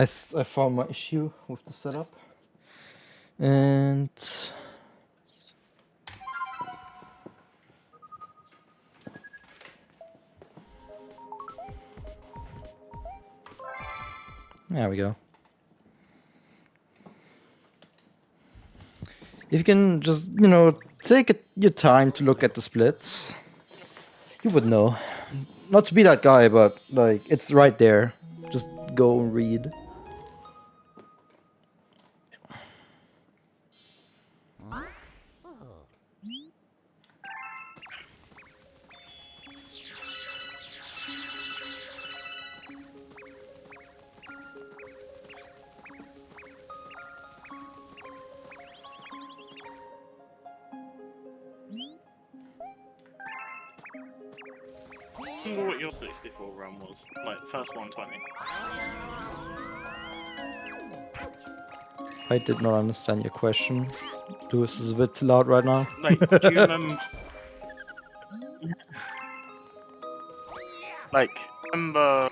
I found my issue with the setup. And there we go. If you can just, you know, take your time to look at the splits, you would know. Not to be that guy, but like it's right there. Just go and read. Remember what your 64 run was? Like, first 120. I did not understand your question. Lewis is a bit too loud right now. Like, do you remember... like, remember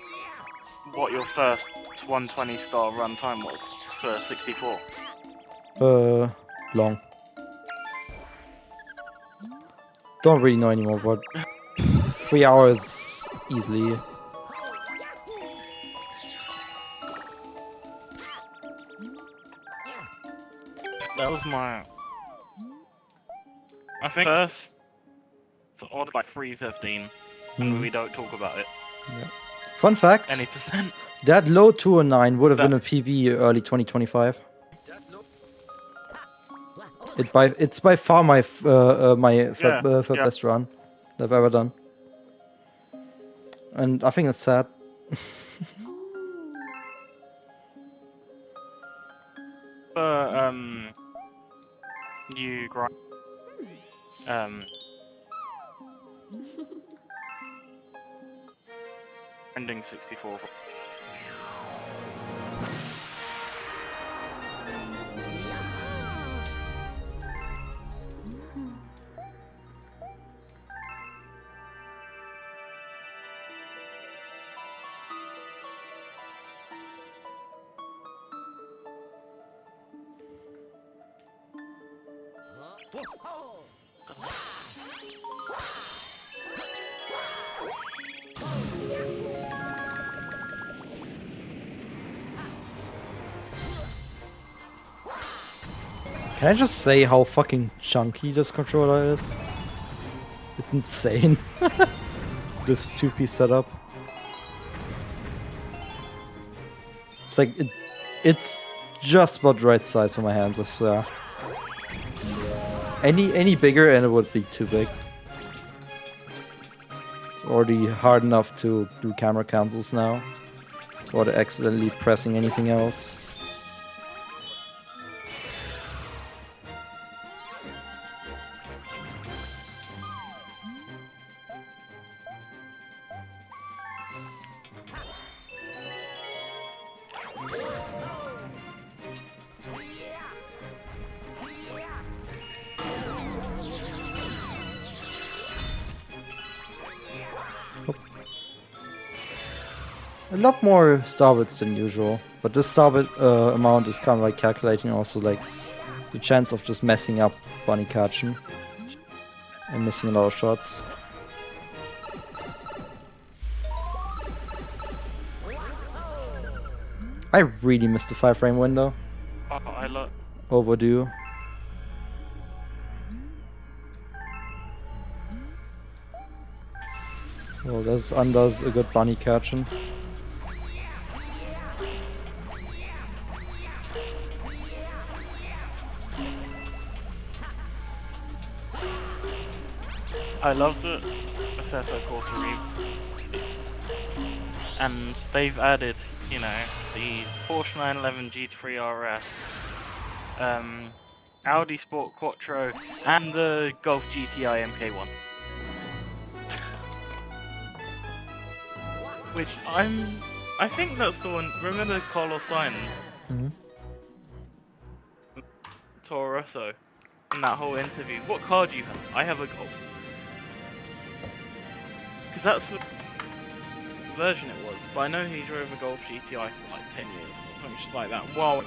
what your first 120 star run time was for 64? Long. Don't really know anymore, but 3 hours easily. That was my... I think first odds like 315, and we don't talk about it. Yeah. Fun fact, Any percent. that low 209 would have been a PB early 2025. It's by far my best run I've ever done, and I think it's sad. You grind ending 64. Can I just say how fucking chunky this controller is? It's insane. This 2-piece setup. It's like it's just about the right size for my hands, I swear. Any bigger and it would be too big. It's already hard enough to do camera cancels now. Without accidentally pressing anything else. A lot more starbits than usual, but this starbit amount is kind of like calculating also like the chance of just messing up bunny catching and missing a lot of shots. I really missed the 5-frame window. Oh, I love. Overdue. Well, this undoes a good bunny catching. I loved it. Assetto Corsa Re, and they've added, you know, the Porsche 911 GT3 RS, Audi Sport Quattro, and the Golf GTI MK1. Which I think that's the one. Remember the Carlos Sainz? Toro Rosso, in that whole interview. What car do you have? I have a Golf. Because that's what... version it was, but I know he drove a Golf GTI for like 10 years or something just like that. Well,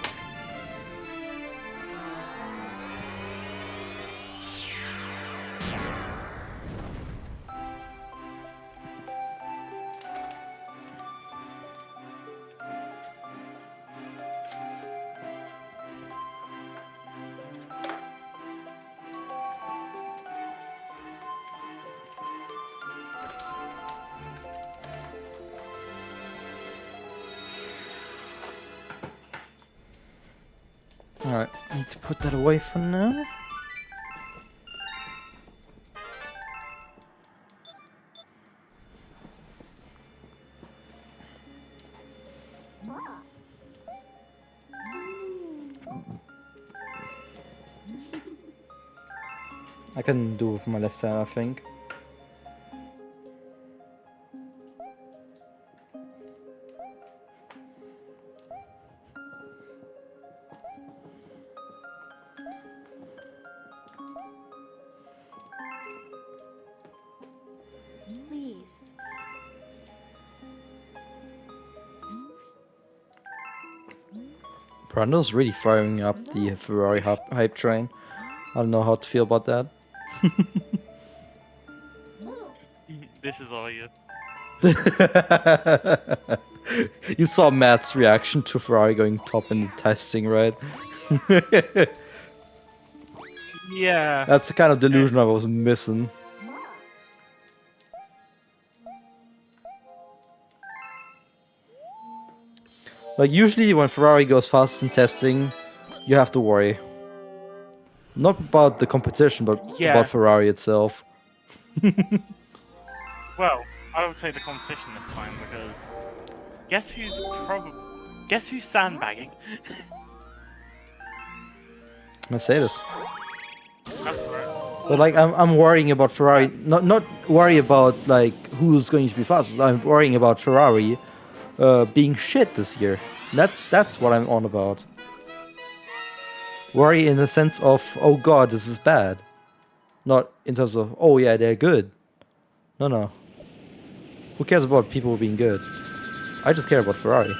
Alright, I need to put that away for now. I can do it with my left hand, I think. Please. Brando's really firing up the Ferrari hype train. I don't know how to feel about that. this is all you. You saw Matt's reaction to Ferrari going top in the testing, right? Yeah. That's the kind of delusion I was missing. Like, usually when Ferrari goes fast in testing, you have to worry. Not about the competition, but about Ferrari itself. Well, I would say the competition this time because guess who's sandbagging? Mercedes. That's right. But like, I'm worrying about Ferrari. Not worry about like who's going to be fastest. I'm worrying about Ferrari being shit this year. That's what I'm on about. Worry in the sense of, oh god, this is bad. Not in terms of, oh yeah, they're good. No. Who cares about people being good? I just care about Ferrari.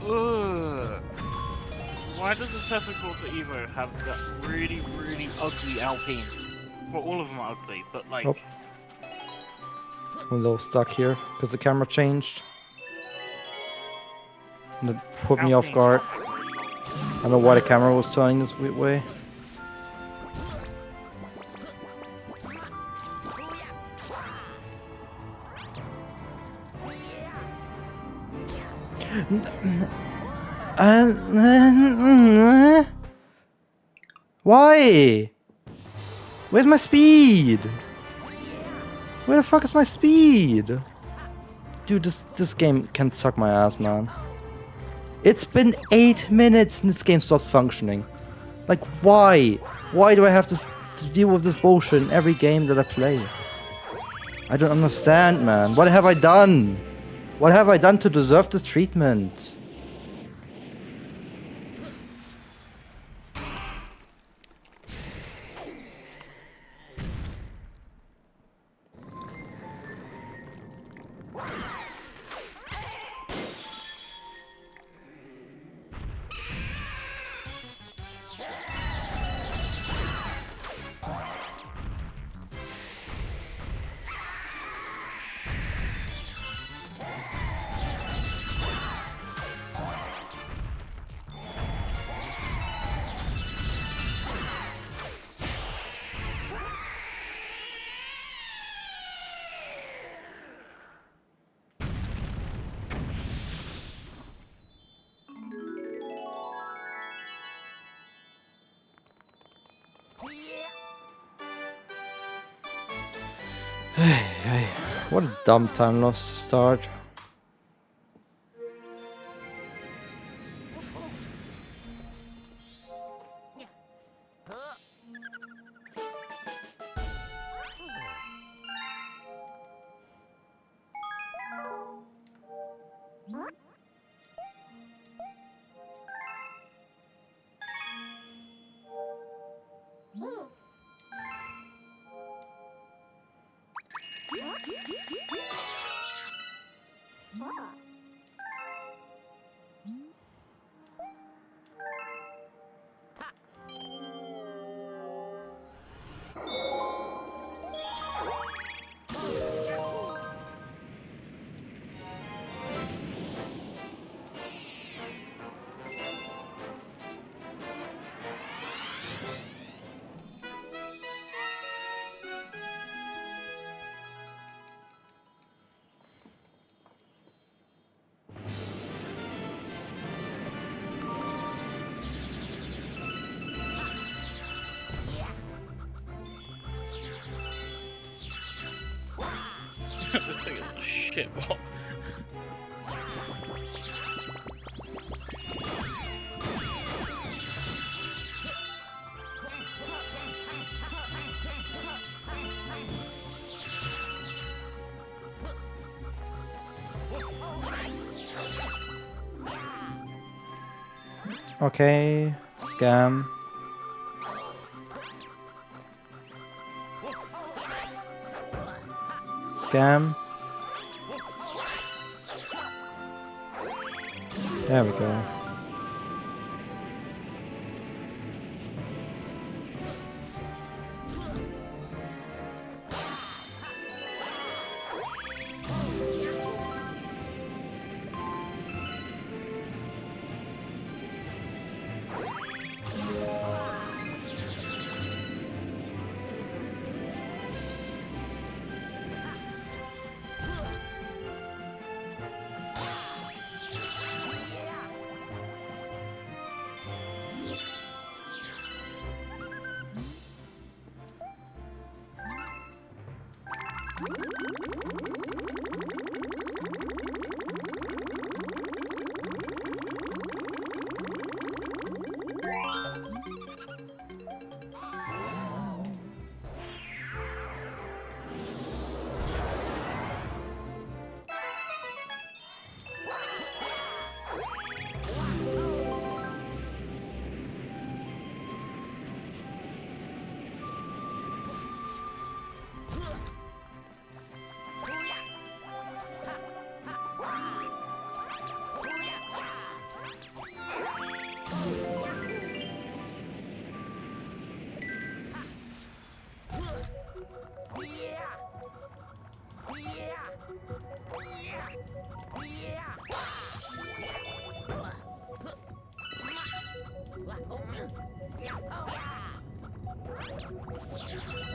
Ugh. Why does the Seto Corsa Evo have that really, really ugly Alpine? Well, all of them are ugly, but like... Oh. I'm a little stuck here, because the camera changed. And it put me off guard. I don't know why the camera was turning this weird way. Why? Where's my speed? Where the fuck is my speed? Dude, this game can suck my ass, man. It's been 8 minutes and this game stopped functioning. Like, why? Why do I have to deal with this bullshit in every game that I play? I don't understand, man. What have I done? What have I done to deserve this treatment? Hey, what a dumb time loss to start. This thing is a shit bot. Okay, scam. Scam. There we go.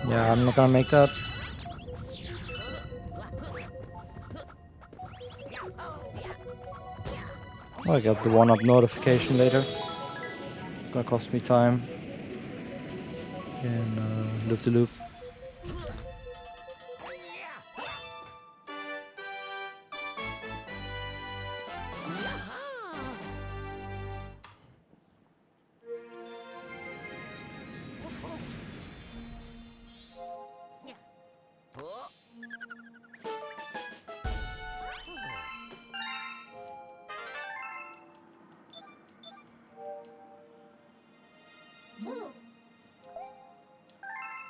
Yeah, I'm not gonna make that. Oh, I got the 1-up notification later. It's gonna cost me time in loop-de-loop.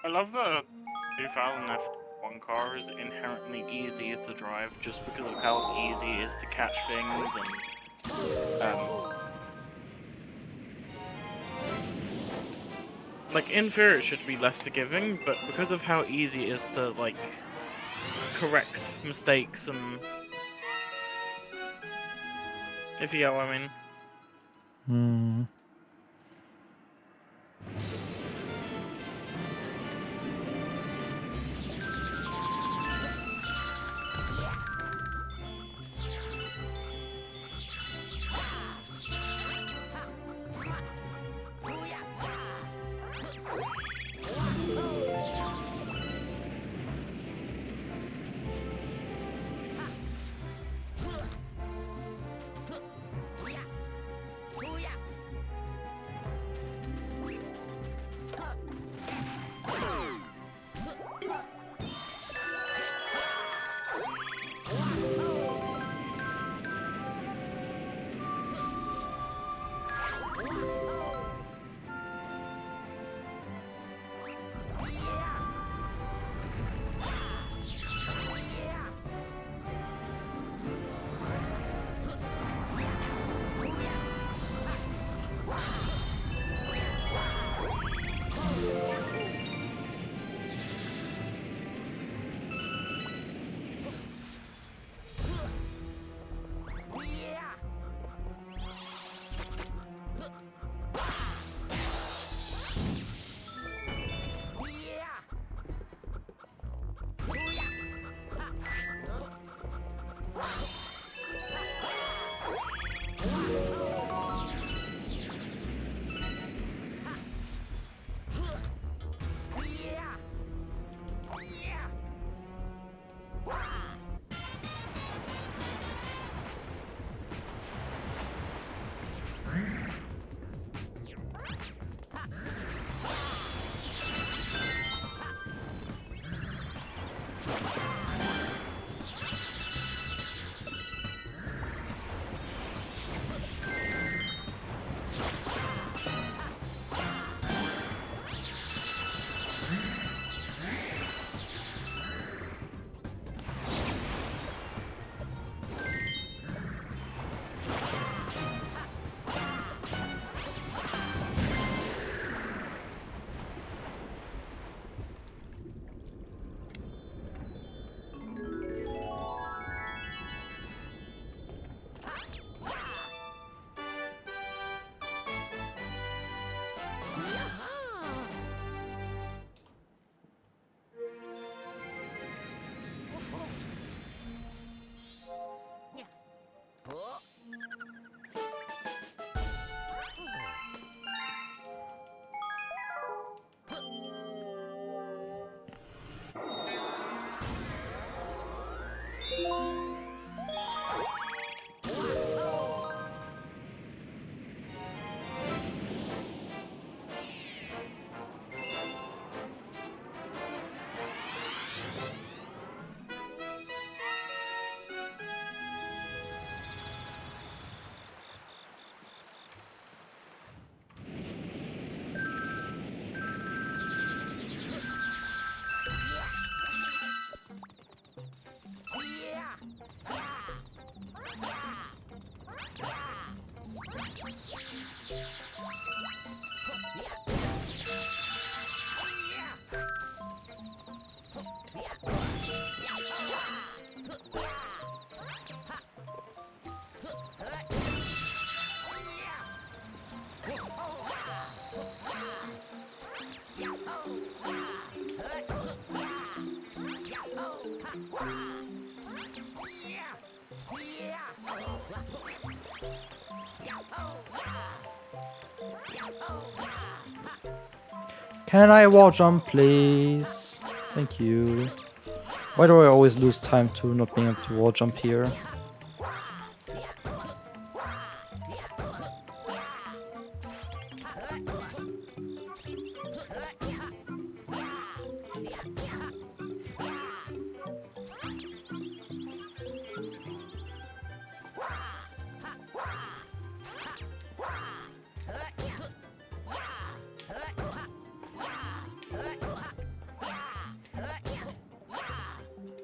I love that 2000 F1 car is inherently easy to drive just because of how easy it is to catch things and like in theory it should be less forgiving, but because of how easy it is to like correct mistakes and if you know what I mean. Hmm. Can I wall jump, please? Thank you. Why do I always lose time to not being able to wall jump here?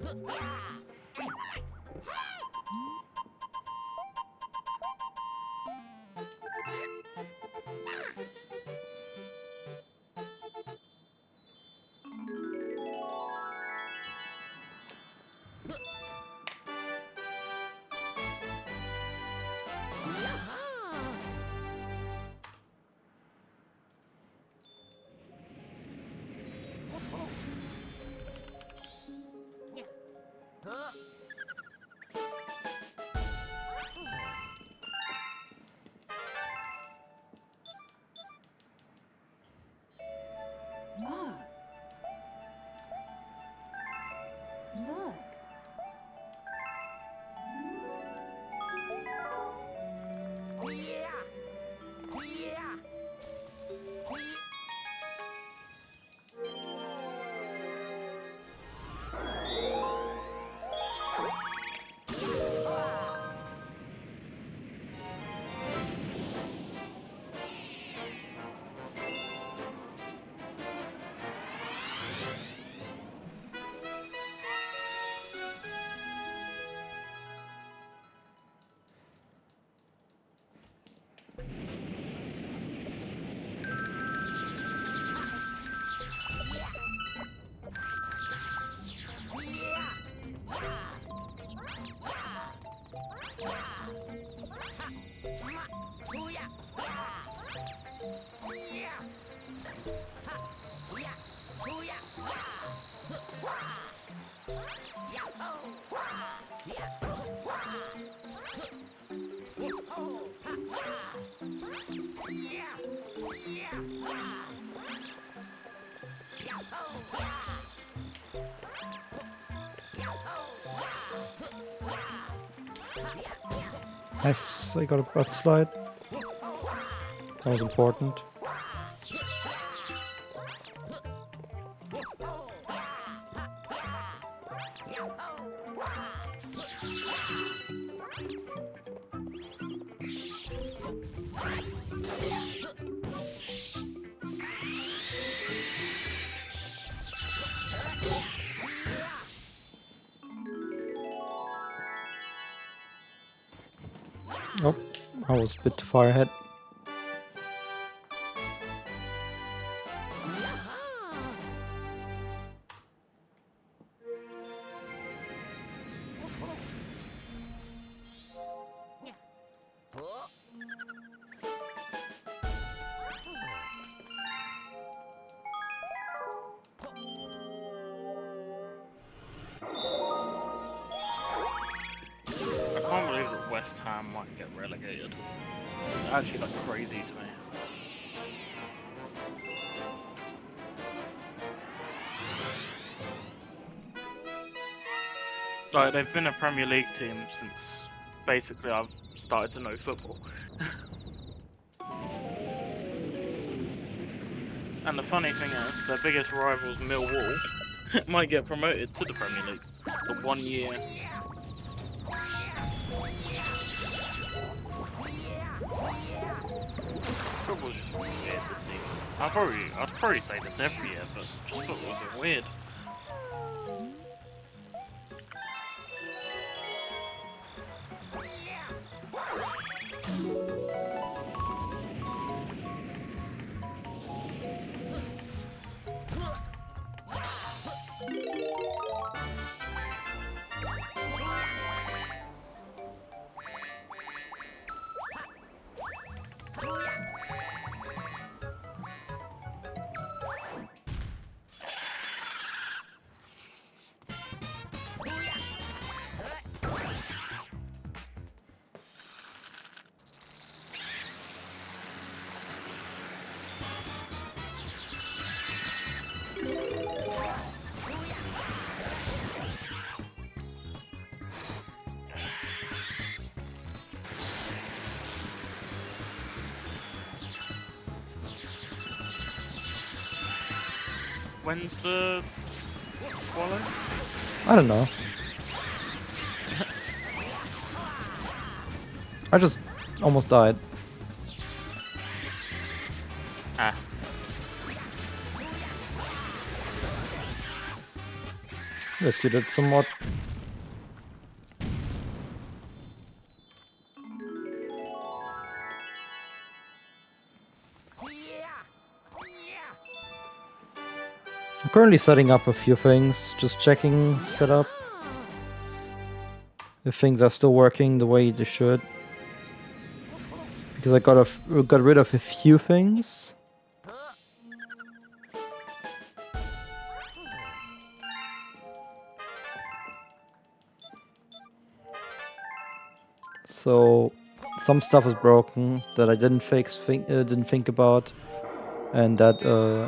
Look. Nice, I got a butt slide. That was important. Oh, I was a bit too far ahead. I can't believe that West Ham might get relegated. It's actually like crazy to me. Like, they've been a Premier League team since basically I've started to know football. And the funny thing is, their biggest rivals, Millwall, might get promoted to the Premier League for 1 year. Football's just weird this season. I'd probably say this every year, but just football's been weird. When's the swallow? I don't know. I just almost died. Ah. Rescued it somewhat. I'm currently setting up a few things, just checking setup. If things are still working the way they should. Because I got rid of a few things. So some stuff is broken that I didn't didn't think about, and that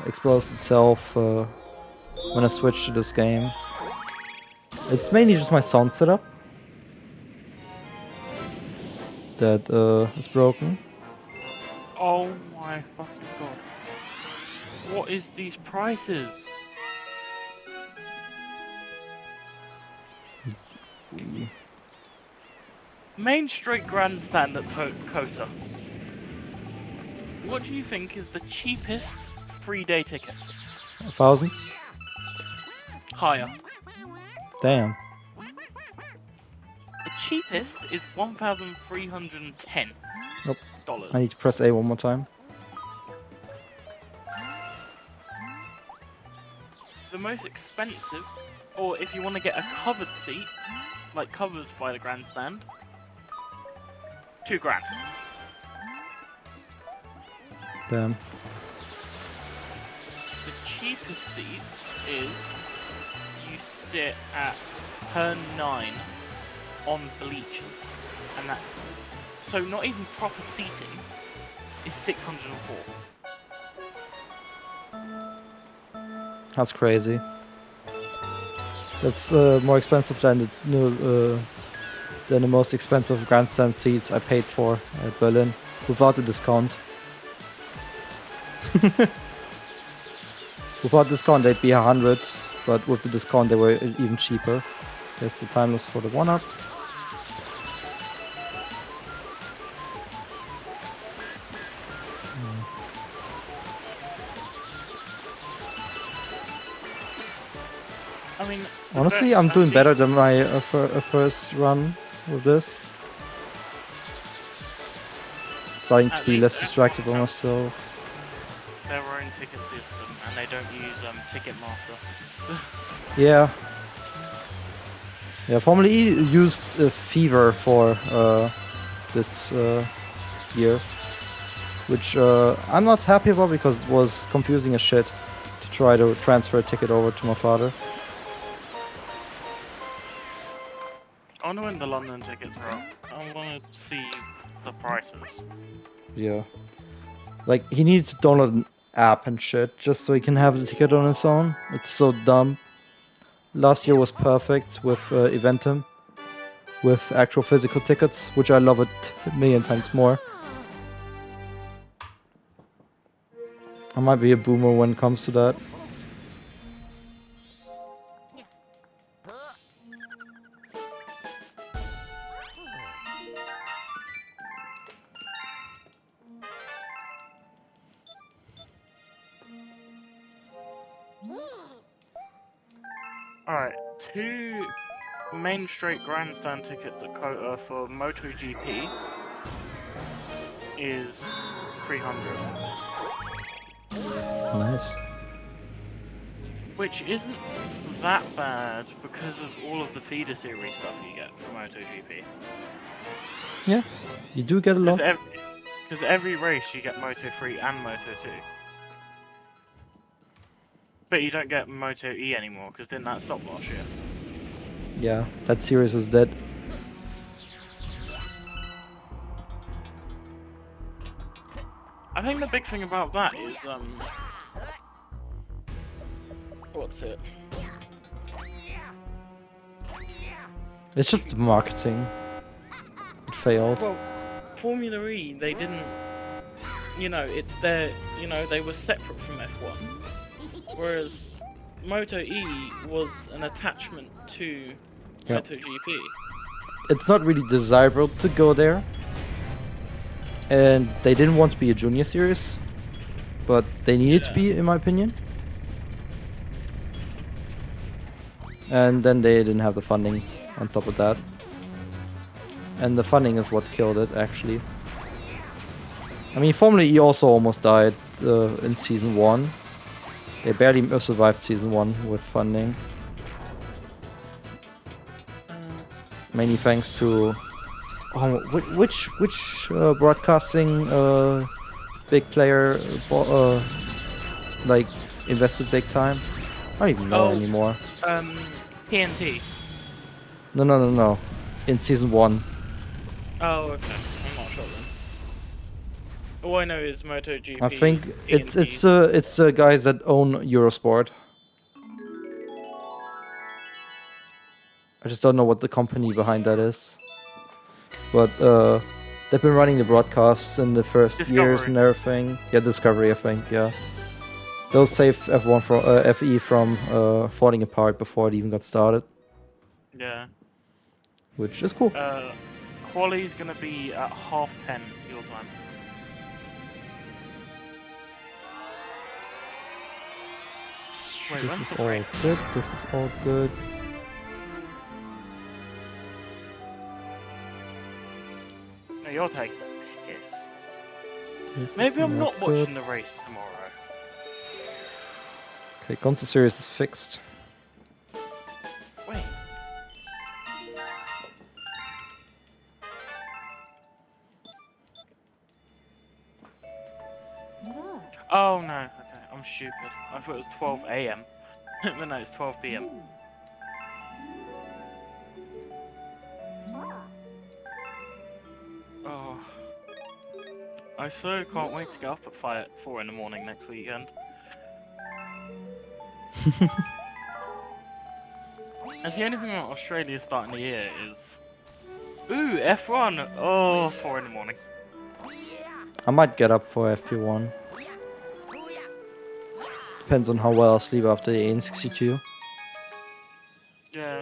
explodes itself when I switch to this game. It's mainly just my sound setup that is broken. Oh my fucking god. What is these prices? Main Street Grandstand at Kota. What do you think is the cheapest 3-day ticket? 1,000? Higher. Damn. The cheapest is $1,310. Nope. I need to press A one more time. The most expensive, or if you want to get a covered seat, like covered by the grandstand, $2,000. Damn. The cheapest seats is you sit at per 9 on bleachers, and that's so not even proper seating is 604. That's crazy. That's more expensive than the most expensive grandstand seats I paid for at Berlin without the discount. Without discount they'd be 100, but with the discount they were even cheaper. There's the timeless for the 1-up. I mean, Honestly, I'm doing better than my first run with this. Starting to be less distracted by myself. Their own ticket system, and they don't use Ticketmaster. Yeah. Yeah, formerly used Fever for this year, which I'm not happy about because it was confusing as shit to try to transfer a ticket over to my father. I wonder when the London tickets are up. I want to see the prices. Yeah. Like, he needs to download an app and shit just so he can have the ticket on his own. It's so dumb. Last year was perfect with Eventim, with actual physical tickets, which I love it a million times more. I might be a boomer when it comes to that. Alright, 2 Main Street Grandstand tickets at Kota for MotoGP is 300. Nice. Which isn't that bad because of all of the feeder series stuff you get from MotoGP. Yeah, you do get a lot. Because every race you get Moto 3 and Moto 2. But you don't get Moto E anymore, because didn't that stop last year? Yeah, that series is dead. I think the big thing about that is, what's it? It's just marketing. It failed. Well, Formula E, they didn't, it's their, they were separate from F1. Whereas Moto E was an attachment to Yep. MotoGP. It's not really desirable to go there. And they didn't want to be a junior series, but they needed to be, in my opinion. And then they didn't have the funding on top of that. And the funding is what killed it, actually. I mean, Formula E also almost died in Season 1. They barely survived Season 1 with funding. Mainly thanks to... Oh, which broadcasting big player like invested big time? I don't even know anymore. TNT. No. In Season 1. Oh, okay. I'm not sure then. All I know is MotoGP. I think TNT. it's guys that own Eurosport. I just don't know what the company behind that is. But they've been running the broadcasts in the first years and everything. Yeah, Discovery, I think. Yeah, they'll save F1 from FE from falling apart before it even got started. Yeah. Which is cool. Quali's gonna be at 10:30 your time. Wait, This is all good. This is all good. No, you're taking a piss. Maybe I'm not watching the race tomorrow. Okay, Console Series is fixed. Wait. Oh no, okay, I'm stupid. I thought it was 12 AM. But no, it's 12 PM. Oh. I so can't wait to get up at 4 in the morning next weekend. That's the only thing about Australia starting the year is... Ooh, F1! Oh, 4 in the morning. I might get up for FP1. Depends on how well I sleep after the AN62. Yeah.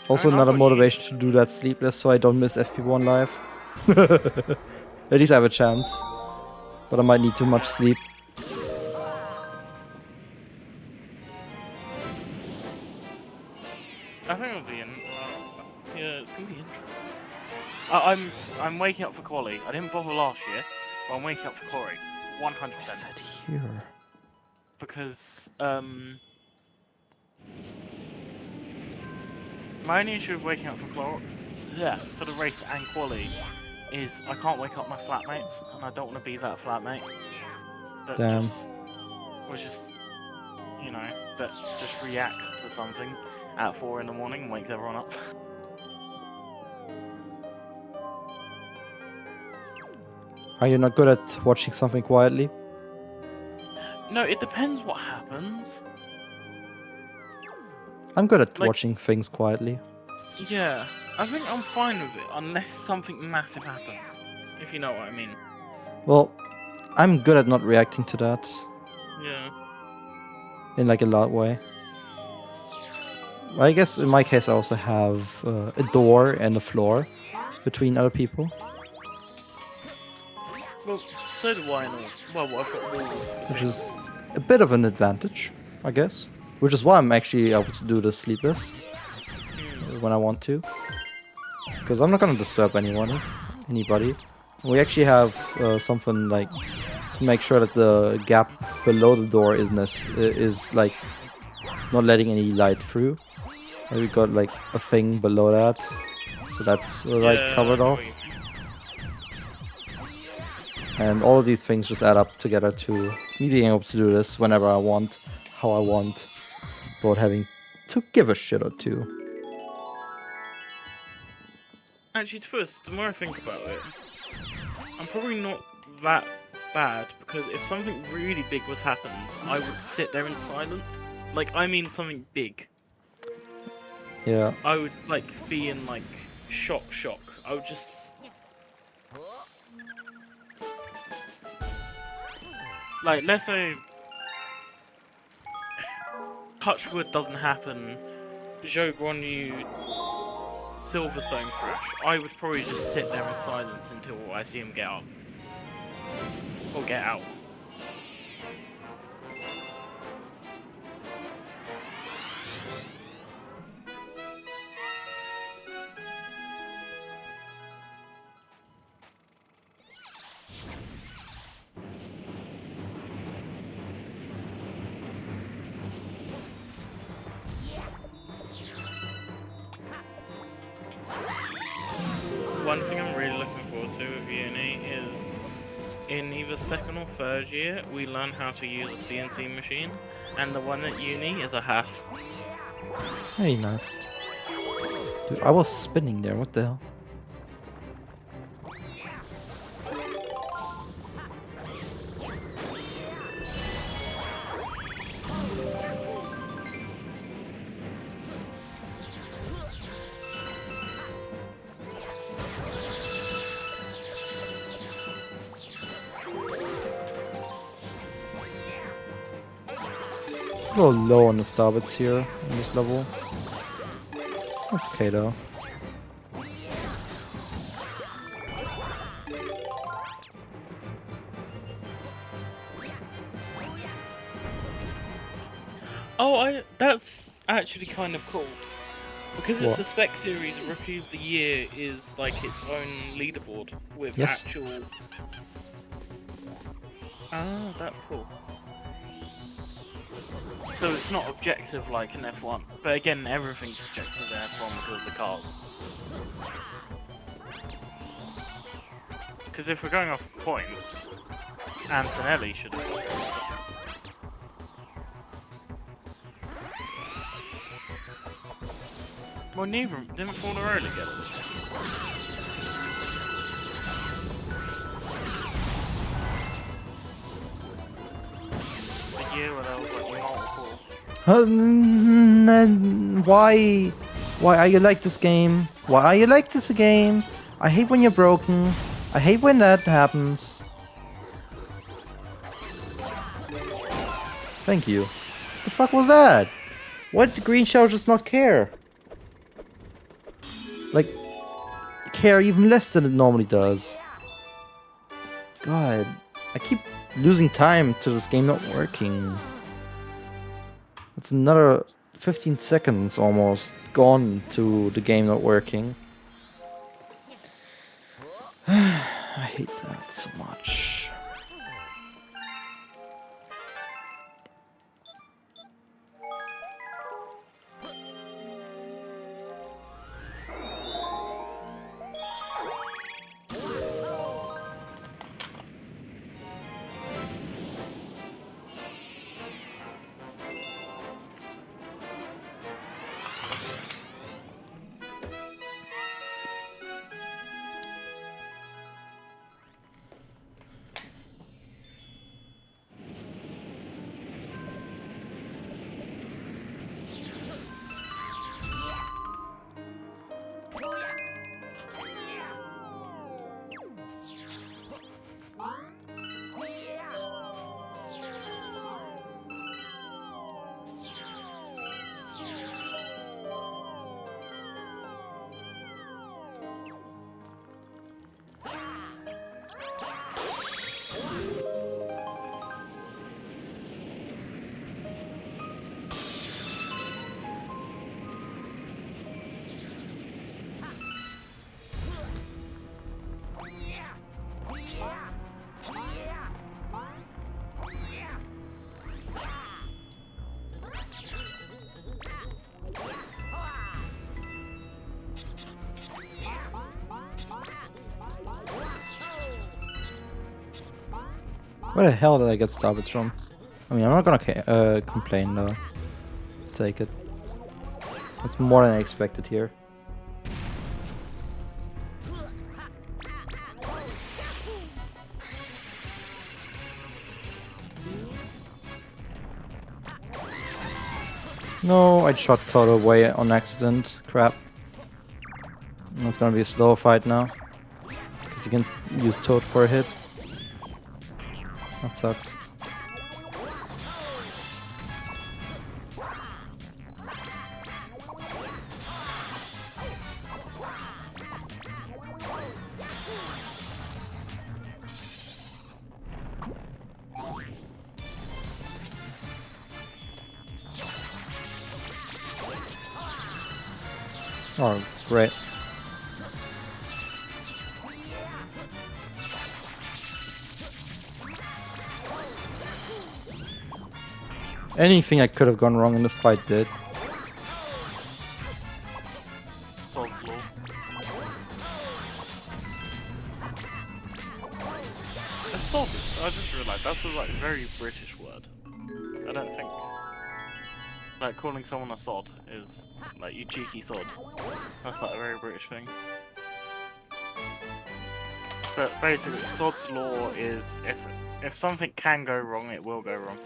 Also another motivation to do that sleepless so I don't miss FP1 live. At least I have a chance. But I might need too much sleep. I think it'll be yeah, it's gonna be interesting. I'm waking up for quali. I didn't bother last year, but I'm waking up for quali, 100%. Sit here. Because my only issue with waking up for for the race and quali is I can't wake up my flatmates, and I don't want to be that flatmate that just you know, that just reacts to something at 4 in the morning and wakes everyone up. Are you not good at watching something quietly? No, it depends what happens. I'm good at watching things quietly. Yeah, I think I'm fine with it unless something massive happens, if you know what I mean. Well, I'm good at not reacting to that. Yeah. In like a loud way. I guess in my case I also have a door and a floor between other people. Well, so do I. Well, I've got walls. Which is a bit of an advantage, I guess. Which is why I'm actually able to do the sleepless when I want to. Because I'm not gonna disturb anybody. We actually have something like to make sure that the gap below the door is like not letting any light through. And we got like a thing below that, so that's like covered off. And all of these things just add up together to me being able to do this whenever I want, how I want, without having to give a shit or two. Actually, the more I think about it, I'm probably not that bad, because if something really big happens, I would sit there in silence. Like, I mean something big. Yeah. I would, like, be in, like, shock. I would just... Like, let's say... touch wood doesn't happen, Zhou Guanyu Silverstone crash, I would probably just sit there in silence until I see him get up. Or get out. One thing I'm really looking forward to with uni is in either second or third year we learn how to use a CNC machine, and the one at uni is a Haas. Hey, nice. Dude, I was spinning there, what the hell? A little low on the starbits here in this level. That's okay though. Oh, that's actually kind of cool. Because it's What? a spec series, Rookie of the Year is like its own leaderboard with Yes. actual... Ah, that's cool. So it's not objective like an F1, but again, everything's objective in F1 because of the cars. Because if we're going off points, Antonelli should have won. Well, neither of them didn't Fornaroli get it. The year where there was like multiple. Why? Why are you like this game? Why are you like this game? I hate when you're broken. I hate when that happens. Thank you. What the fuck was that? Why did the green shell just not care? Like, care even less than it normally does. God, I keep losing time to this game not working. It's another 15 seconds almost gone to the game not working. I hate that so much. Where the hell did I get starbits from? I mean, I'm not gonna complain though. Take it. That's more than I expected here. No, I shot Toad away on accident. Crap. It's gonna be a slow fight now. Because you can use Toad for a hit. That sucks. Oh, great. Anything that could have gone wrong in this fight did. Sod's law. A sod. I just realised that's a like very British word. I don't think like calling someone a sod is like you cheeky sod. That's like a very British thing. But basically, sod's law is if something can go wrong, it will go wrong.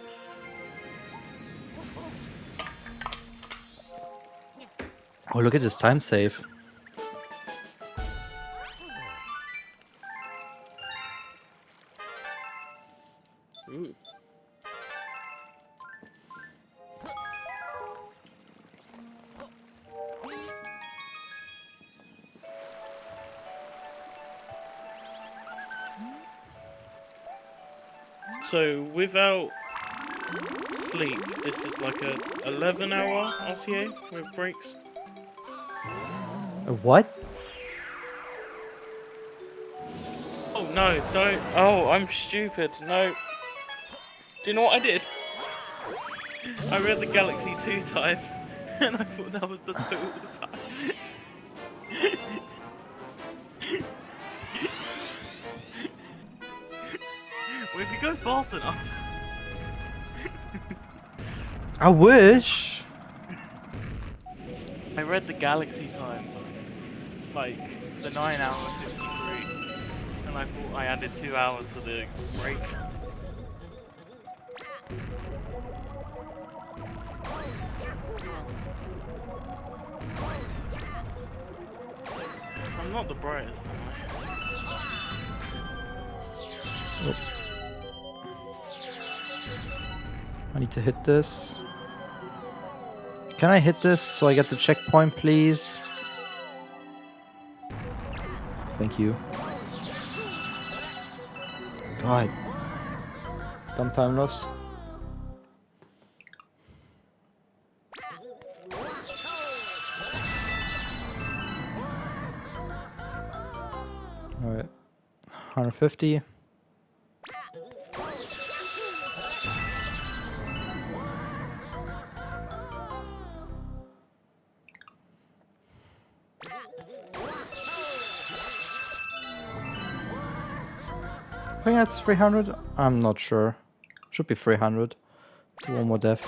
Oh, look at this time save. Ooh. So without sleep, this is like a 11-hour RTA with breaks. What? Oh no, don't. Oh, I'm stupid. No. Do you know what I did? I read the Galaxy 2 time, and I thought that was the total time. Well, if you go fast enough. I wish. I read the Galaxy time, like the 9-hour 53, and I thought I added 2 hours for the breaks. I'm not the brightest, am I? Oh. I need to hit this. Can I hit this so I get the checkpoint, please? Thank you. God. Dumb time loss. Alright. 150. I think that's 300. I'm not sure. Should be 300. So one more death.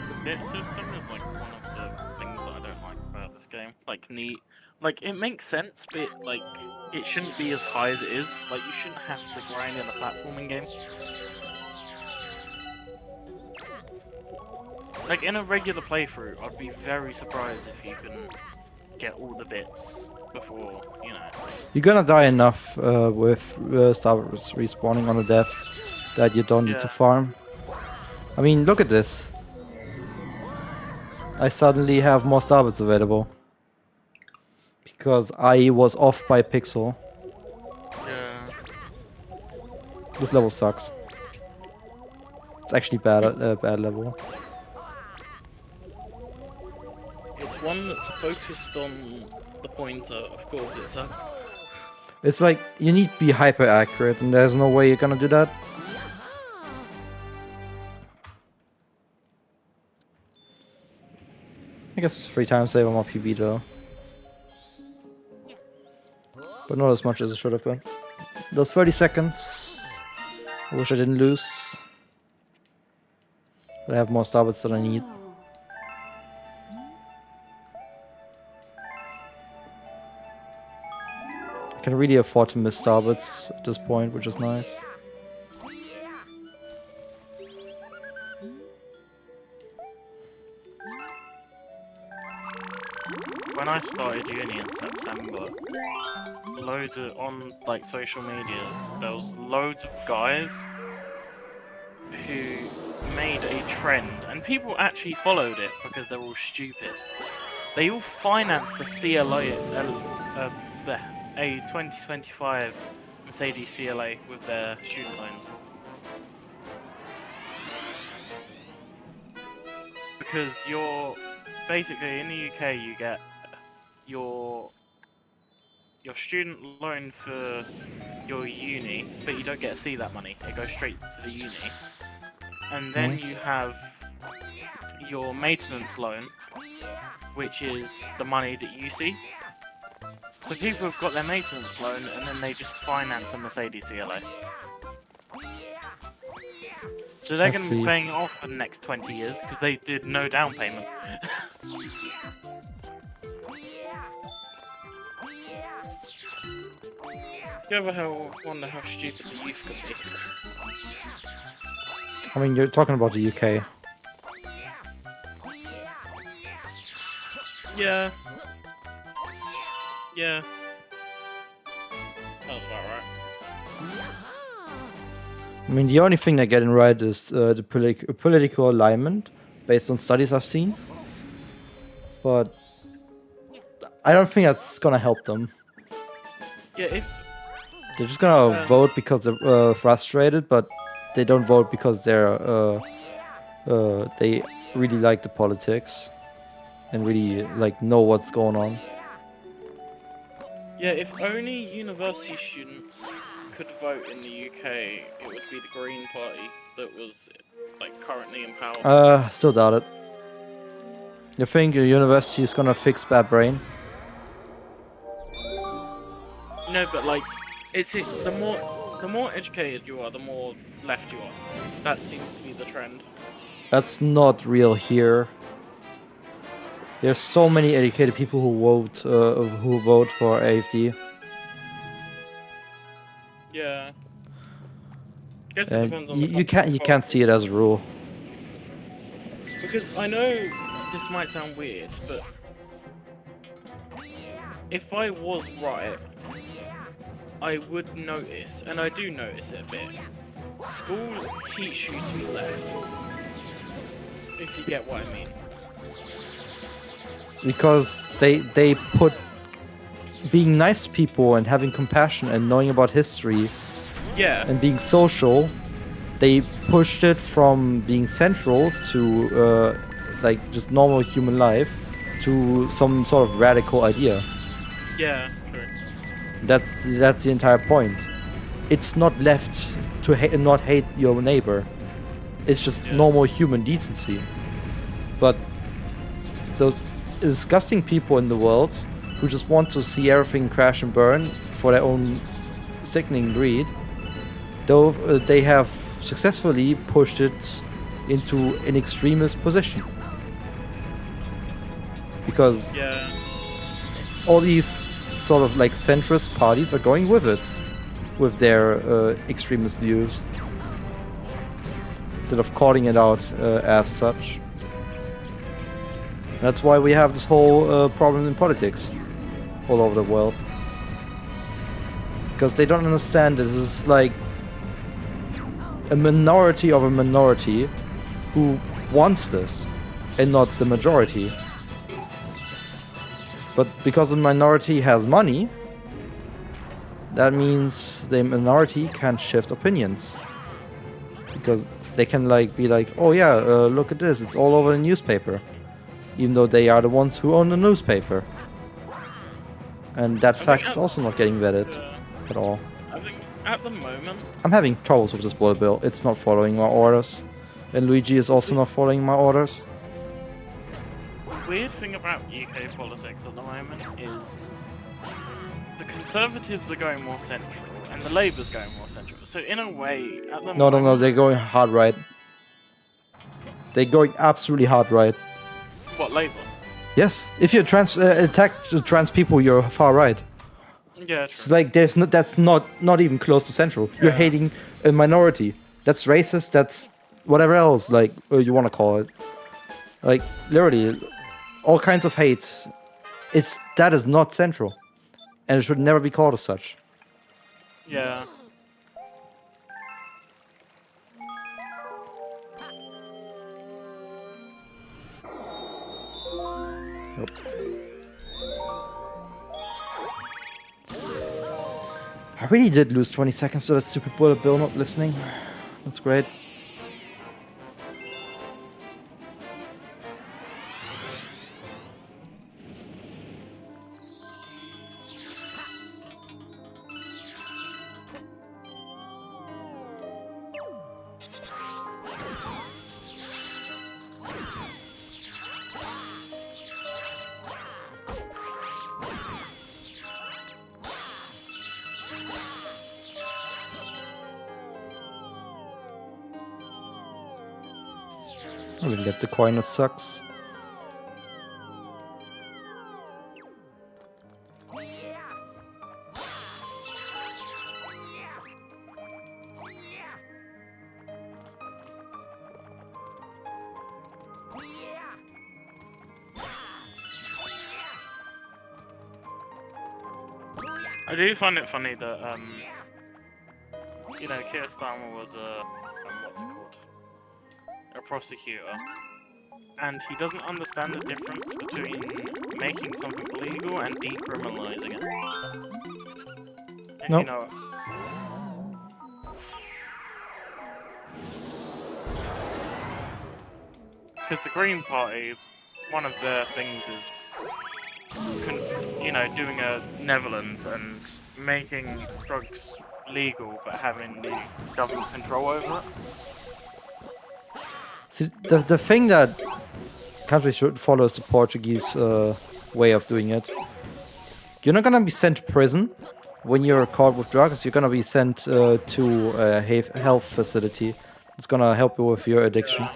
The bit system is like one of the things that I don't like about this game. Like neat, like it makes sense, but like it shouldn't be as high as it is. Like you shouldn't have to grind in a platforming game. Like in a regular playthrough, I'd be very surprised if you can get all the bits before, you know. You're gonna die enough with Starbucks respawning on a death that you don't need to farm. I mean, look at this. I suddenly have more Starbucks available. Because I was off by a pixel. Yeah. This level sucks. It's actually bad level. It's one that's focused on the pointer, of course it sucks. It's like, you need to be hyper accurate, and there's no way you're gonna do that. I guess it's 3 times save on my PB though. But not as much as it should have been. Those 30 seconds. I wish I didn't lose. But I have more Starbucks than I need. I can really afford to miss Starbucks at this point, which is nice. When I started uni in September, loads of, on like social medias, there was loads of guys who made a trend, and people actually followed it because they're all stupid. They all financed the CLA, a 2025 Mercedes CLA with their student loans. Because basically in the UK you get your student loan for your uni, but you don't get to see that money. It goes straight to the uni. And then you have your maintenance loan, which is the money that you see. So people have got their maintenance loan and then they just finance a Mercedes CLA. So they're going to be paying it off for the next 20 years because they did no down payment. You ever wonder how stupid the youth can be? I mean, you're talking about the UK. Yeah. Yeah. That was about right. I mean, the only thing they're getting right is the political alignment, based on studies I've seen. But I don't think that's gonna help them. Yeah, if... They're just gonna vote because they're frustrated, but they don't vote because they really like the politics and really like know what's going on. Yeah, if only university students could vote in the UK, it would be the Green Party that was like currently in power. Still doubt it. You think a university is gonna fix bad brain? No, but like, the more educated you are, the more left you are. That seems to be the trend. That's not real here. There's so many educated people who vote for AfD. Yeah. Guess it And depends on you can't see it as a rule. Because I know this might sound weird, but if I was right, I would notice, and I do notice it a bit. Schools teach you to be left. If you get what I mean. Because they put being nice to people and having compassion and knowing about history, yeah, and being social, they pushed it from being central to like just normal human life to some sort of radical idea. Yeah, true. That's the entire point. It's not left to not hate your neighbor. It's just normal human decency. But those disgusting people in the world who just want to see everything crash and burn for their own sickening greed, though they have successfully pushed it into an extremist position. Because all these sort of like centrist parties are going with it, with their extremist views, instead of calling it out as such. That's why we have this whole problem in politics all over the world. Because they don't understand this is like a minority of a minority who wants this and not the majority. But because the minority has money, that means the minority can shift opinions. Because they can like be like, oh yeah, look at this, it's all over the newspaper. Even though they are the ones who own the newspaper. And that fact is also not getting vetted at all. I think at the moment... I'm having troubles with this bullet bill. It's not following my orders. And Luigi is also not following my orders. The weird thing about UK politics at the moment is the Conservatives are going more central and the Labour's going more central. So in a way, at the moment... No, they're going hard right. They're going absolutely hard right. What, Labour? Yes, if you attack trans people, you're far right. Yeah, it's like that's not even close to central. You're hating a minority. That's racist. That's whatever else like you want to call it. Like literally, all kinds of hate. That is not central, and it should never be called as such. Yeah. Yep. I really did lose 20 seconds to that stupid bullet bill not listening. That's great. We can get the coin, it sucks. I do find it funny that, you know, Keir Starmer was what's it called? A prosecutor. And he doesn't understand the difference between making something legal and decriminalizing it. If Nope. you know it. Because the Green Party, one of their things is, you know, doing a Netherlands and making drugs legal, but having the government control over it. See, the thing that countries should follow is the Portuguese way of doing it. You're not gonna be sent to prison when you're caught with drugs. You're gonna be sent to a health facility. It's gonna help you with your addiction.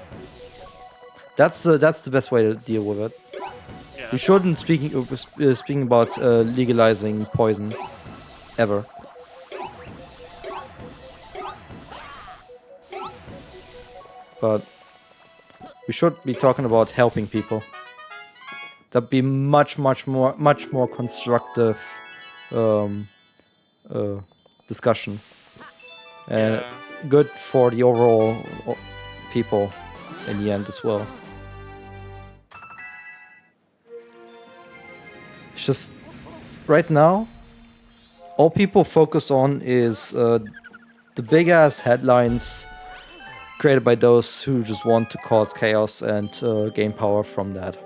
That's the best way to deal with it. Yeah. We shouldn't speaking about legalizing poison ever. But we should be talking about helping people. That'd be much more constructive discussion, and Yeah. good for the overall people in the end as well. It's just right now, all people focus on is the big ass headlines created by those who just want to cause chaos and gain power from that,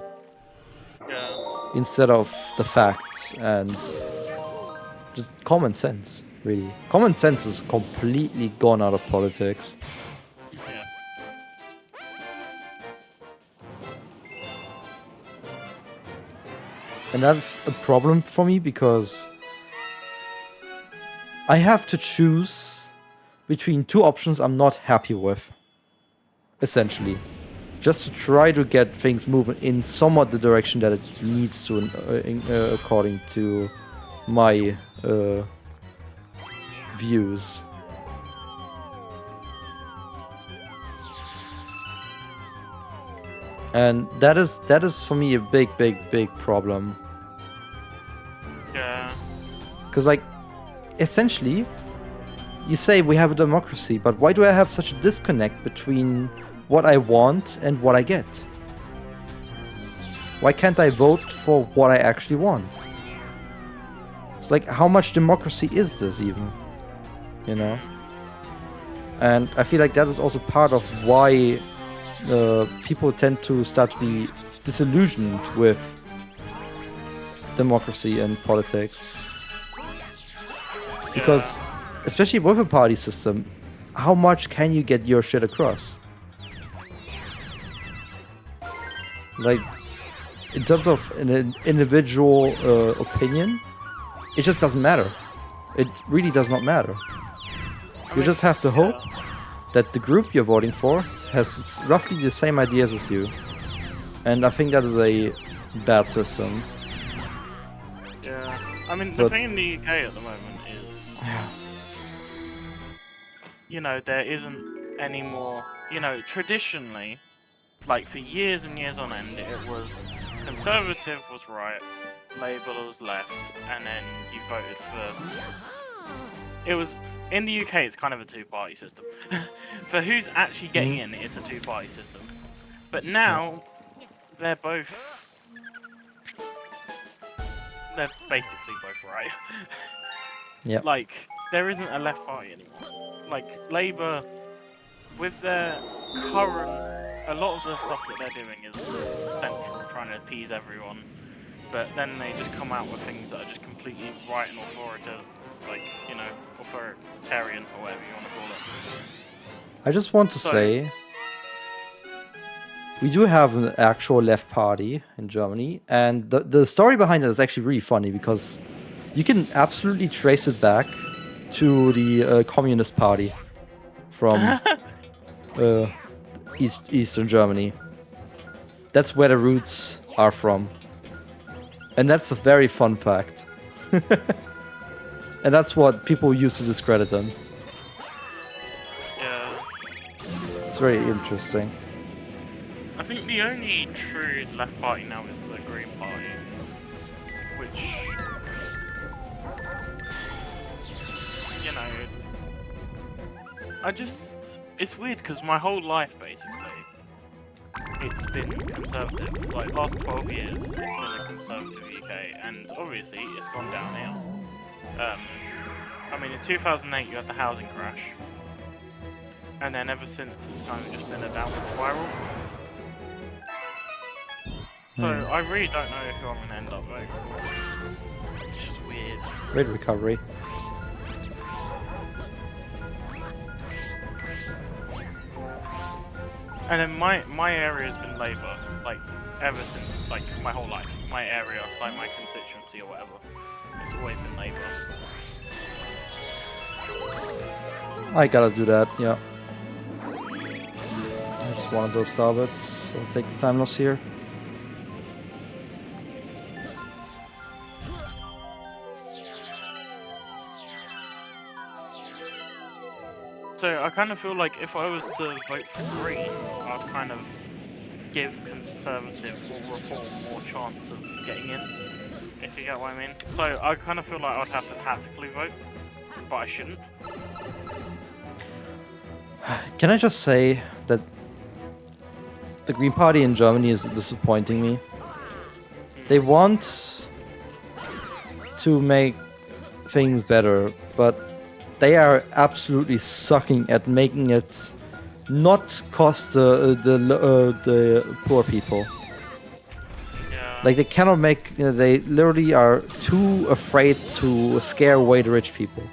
Yeah. instead of the facts and just common sense. Really, common sense is completely gone out of politics. Yeah. And that's a problem for me because I have to choose between two options I'm not happy with, essentially, just to try to get things moving in somewhat the direction that it needs to, according to my views. And that is for me a big problem. Yeah. Because, like, essentially, you say we have a democracy, but why do I have such a disconnect between what I want and what I get? Why can't I vote for what I actually want? It's like, how much democracy is this even? You know? And I feel like that is also part of why people tend to start to be disillusioned with democracy and politics. Because, especially with a party system, how much can you get your shit across? Like, in terms of an individual opinion, it just doesn't matter. It really does not matter. You just have to hope that the group you're voting for has roughly the same ideas as you. And I think that is a bad system. Yeah. I mean, the thing in the UK at the moment is, you know, there isn't any more, you know, traditionally, like for years and years on end, it was Conservative was right, Labour was left, and then you voted for... It was... In the UK, it's kind of a two-party system. For who's actually getting in, it's a two-party system. But now, they're both... They're basically both right. Yeah. Like, there isn't a left party anymore. Like, Labour, with their current... A lot of the stuff that they're doing is central, trying to appease everyone. But then they just come out with things that are just completely right and authoritative. Like, you know, authoritarian, or whatever you want to call it. I just want to say, we do have an actual left party in Germany, and the story behind it is actually really funny because you can absolutely trace it back to the Communist Party from Eastern Germany. That's where the roots are from. And that's a very fun fact. And that's what people use to discredit them. Yeah. It's very interesting. I think the only true left party now is the Green Party, which, you know, it's weird because my whole life basically, it's been conservative. Like last 12 years, it's been a conservative UK, and obviously it's gone downhill. I mean, in 2008 you had the housing crash, and then ever since it's kind of just been a downward spiral. So I really don't know who I'm gonna end up voting for. It's just weird. Great recovery. And then my area has been Labour, like ever since, like my whole life. My area, like my constituency or whatever, it's always been Labour. I gotta do that, yeah. Just one of those starbits. I'll take the time loss here. So I kind of feel like if I was to vote for Green, I'd kind of give Conservative or Reform more chance of getting in, if you get what I mean. So I kind of feel like I'd have to tactically vote, but I shouldn't. Can I just say that the Green Party in Germany is disappointing me? They want to make things better, but they are absolutely sucking at making it not cost the poor people. Yeah. Like they cannot make. They literally are too afraid to scare away the rich people.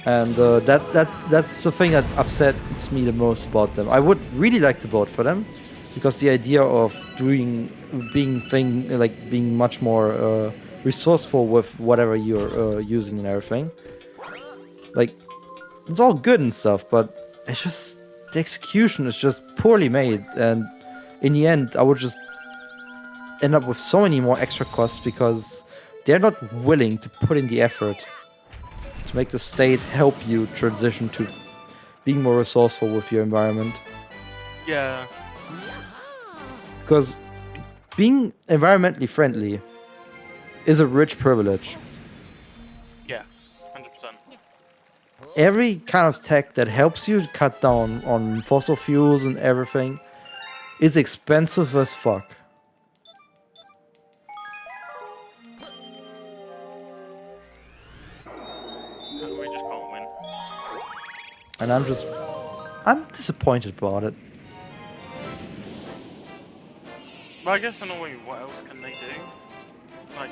And that's the thing that upsets me the most about them. I would really like to vote for them, because the idea of being much more resourceful with whatever you're using and everything, like it's all good and stuff, but it's just the execution is just poorly made, and in the end, I would just end up with so many more extra costs because they're not willing to put in the effort to make the state help you transition to being more resourceful with your environment. Yeah. Because being environmentally friendly is a rich privilege. Yeah. 100%. Every kind of tech that helps you cut down on fossil fuels and everything is expensive as fuck. We just can't win. And I'm disappointed about it. But I guess in a way, what else can they do? Like,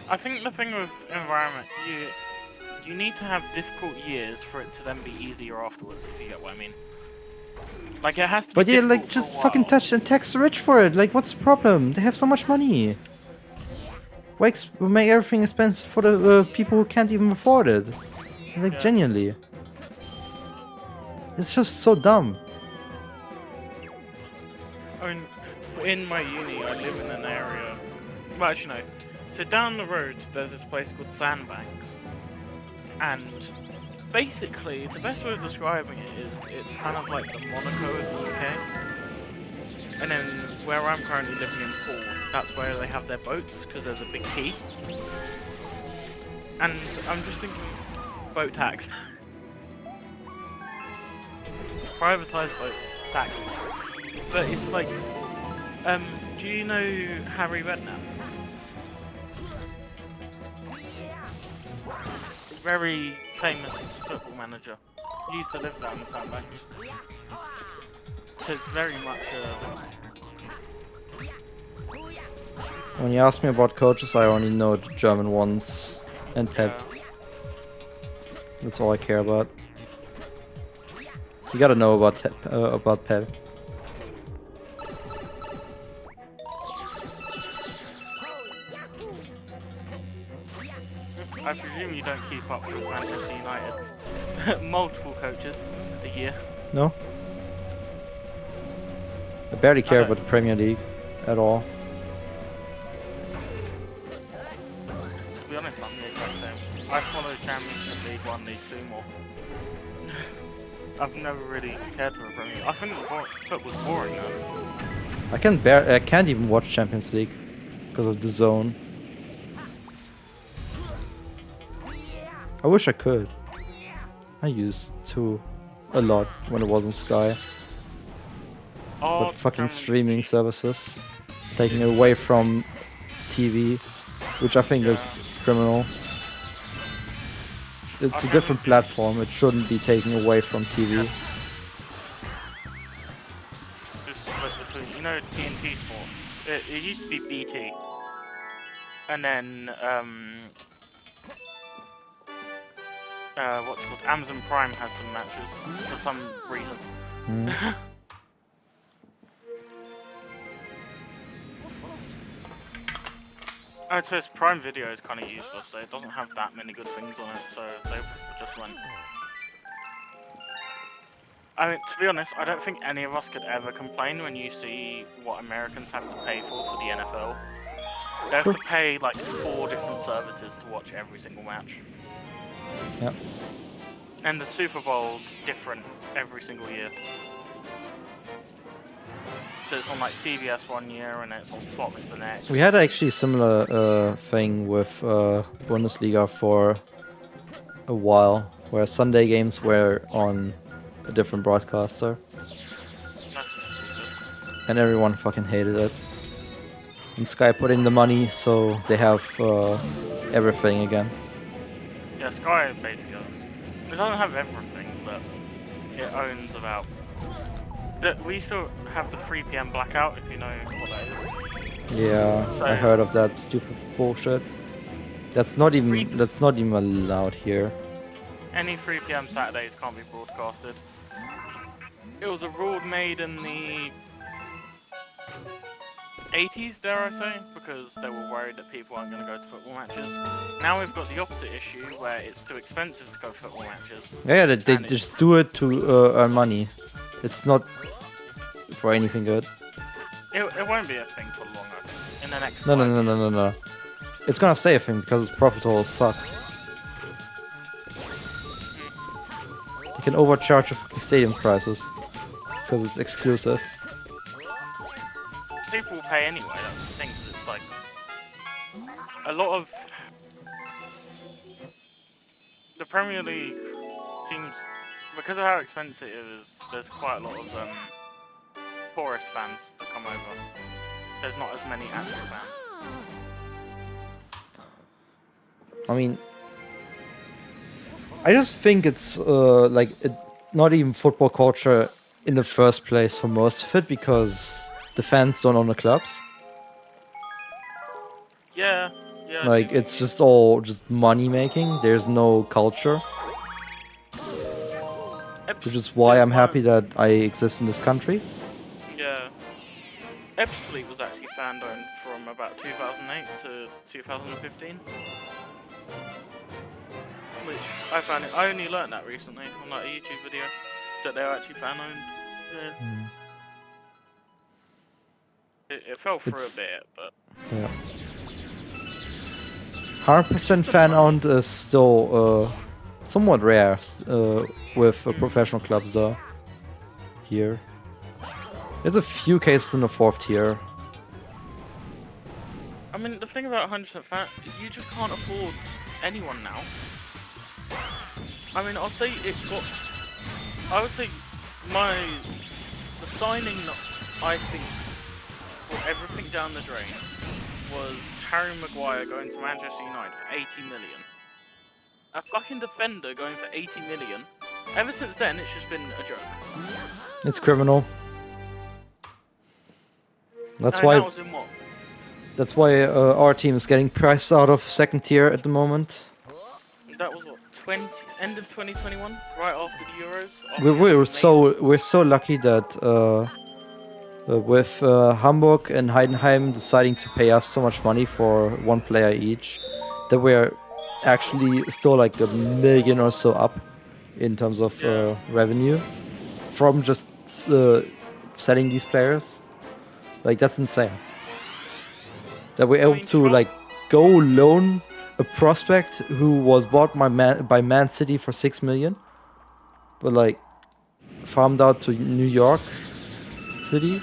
I think the thing with environment, you need to have difficult years for it to then be easier afterwards, if you get what I mean. Like, it has to be But yeah, difficult like, for just a fucking while. touch and tax the rich for it. Like, what's the problem? They have so much money. Why make everything expensive for the people who can't even afford it? Like, Yeah. genuinely. It's just so dumb. I mean, in my uni, I live in an area. Well, actually, no. So down the road, there's this place called Sandbanks, and basically, the best way of describing it is it's kind of like the Monaco of the UK. And then where I'm currently living in Poole, that's where they have their boats because there's a big quay. And I'm just thinking, boat tax. Privatized boats, tax. But it's like, do you know Harry Redknapp? Very famous football manager. He used to live down in Sandbanks. So it's very much When you ask me about coaches, I only know the German ones and Pep. That's all I care about. You gotta know about Pep. I presume you don't keep up with Manchester United's multiple coaches a year. No? I barely care don't. about the Premier League at all. To be honest, I'm the exact same. I follow Champions League 1, League 2 more. I've never really cared for the Premier League. I think football's boring though. I can't even watch Champions League because of the zone. I wish I could. I used to a lot when it wasn't Sky. Oh, But fucking Champions streaming League. services taking away from TV, which I think is criminal. It's a different platform. It shouldn't be taken away from TV. Just split between, you know, TNT Sports. It used to be BT, and then what's it called? Amazon Prime has some matches for some reason. Mm. Oh, it says Prime Video is kind of useless, so it doesn't have that many good things on it, so they just went. I mean, to be honest, I don't think any of us could ever complain when you see what Americans have to pay for the NFL. They have to pay like 4 different services to watch every single match. Yeah. And the Super Bowl's different every single year. So it's on like CBS one year and it's on Fox the next. We had actually a similar thing with Bundesliga for a while, where Sunday games were on a different broadcaster, and everyone fucking hated it. And Sky put in the money, so they have everything again. Yeah, Sky basically does. It doesn't have everything, but it owns about... We still have the 3 PM blackout, if you know what that is. Yeah, So, I heard of that stupid bullshit. That's not even allowed here. any 3 PM Saturdays can't be broadcasted. It was a rule made in the 80s, dare I say, because they were worried that people aren't going to go to football matches. Now we've got the opposite issue, where it's too expensive to go to football matches. Yeah, they just do it to earn money. It's not for anything good. It won't be a thing for long, I think. In the next No. It's gonna stay a thing because it's profitable as fuck. You can overcharge the fucking stadium prices because it's exclusive. People will pay anyway, that's the thing. It's like a lot of the Premier League teams, because of how expensive it is, there's quite a lot of tourist fans that come over. There's not as many actual fans. I mean, I just think it's not even football culture in the first place for most of it, because the fans don't own the clubs. Yeah. Like, it's just all just money making. There's no culture. Which is why I'm happy that I exist in this country. Yeah. Epsley was actually fan-owned from about 2008 to 2015. Which I found I only learned that recently on like a YouTube video, that they were actually fan-owned. Yeah. Mm. It fell through a bit, but... Yeah. 100% fan-owned is still somewhat rare with professional clubs though. Here. There's a few cases in the 4th tier. I mean, the thing about 100% fan, you just can't afford anyone now. I mean, I'd say it got... I would say the signing that I think brought everything down the drain was Harry Maguire going to Manchester United for 80 million. A fucking defender going for 80 million. Ever since then, it's just been a joke. It's criminal. That's I mean, why. that was in what? That's why our team is getting priced out of 2nd tier at the moment. That was what, end of 2021, right after the Euros. We're so lucky that with Hamburg and Heidenheim deciding to pay us so much money for 1 player each, that we're actually still like $1 million or so up in terms of revenue from just selling these players. Like, that's insane. That we're able to like go loan a prospect who was bought by Man City for 6 million, but like farmed out to New York City.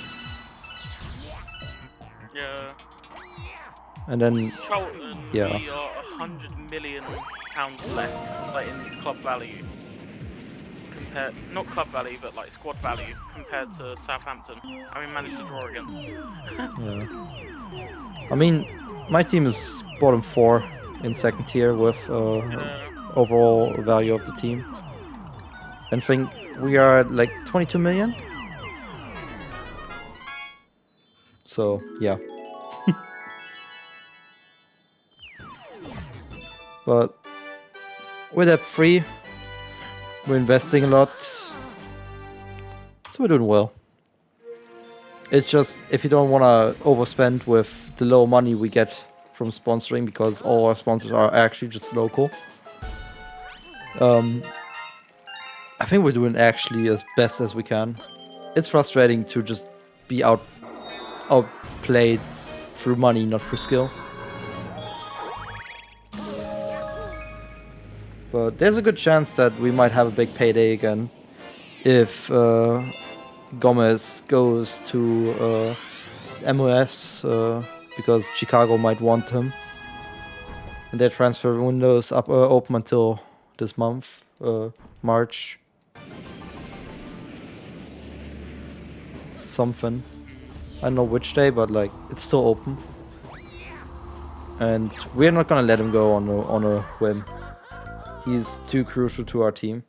Yeah. And then Charlton, yeah. we are £100 million less, like in club value. Not club value, but like squad value compared to Southampton. And we managed to draw against them. Yeah. I mean, my team is bottom 4 in second tier with overall value of the team. And think we are at like 22 million. So yeah. But we're debt free. We're investing a lot. So we're doing well. It's just if you don't want to overspend with the low money we get from sponsoring, because all our sponsors are actually just local. I think we're doing actually as best as we can. It's frustrating to just be outplayed through money, not through skill. But there's a good chance that we might have a big payday again if Gomez goes to MLS because Chicago might want him. And their transfer window is open until this month, March. Something. I don't know which day, but like it's still open. And we're not gonna let him go on a whim. He's too crucial to our team.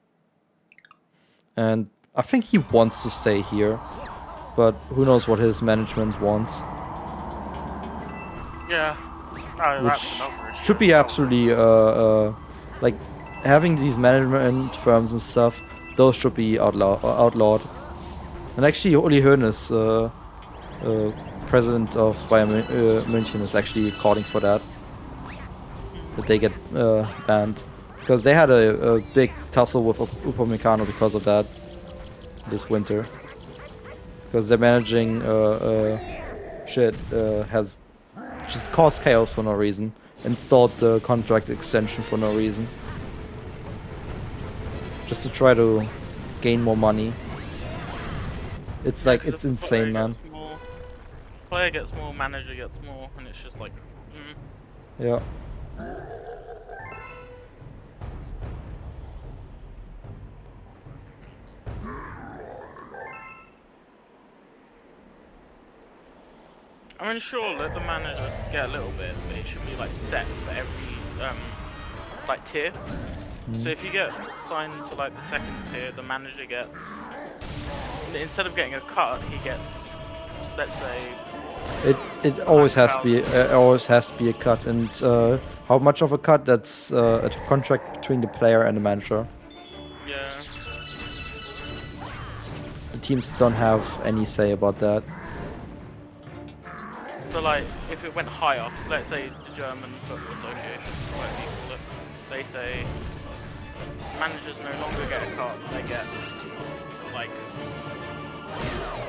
And I think he wants to stay here. But who knows what his management wants. Yeah. Which should be absolutely, like, having these management firms and stuff, those should be outlawed. And actually, Uli Hoeneß, president of Bayern München, is actually calling for that. That they get banned. Because they had a big tussle with Upamecano because of that this winter. Because their managing shit has just caused chaos for no reason. And stalled the contract extension for no reason. Just to try to gain more money. It's like, it's insane, man. Player gets more, manager gets more, and it's just like, Yeah. I mean, sure, let the manager get a little bit, but it should be like set for every like tier. So if you get signed to like the second tier, the manager gets, instead of getting a cut, he gets, let's say, it always has to be a cut, and how much of a cut? That's a contract between the player and the manager. Yeah. The teams don't have any say about that. But like, if it went higher, let's say the German Football Association, whatever you call it, they say managers no longer get a cut, they get like,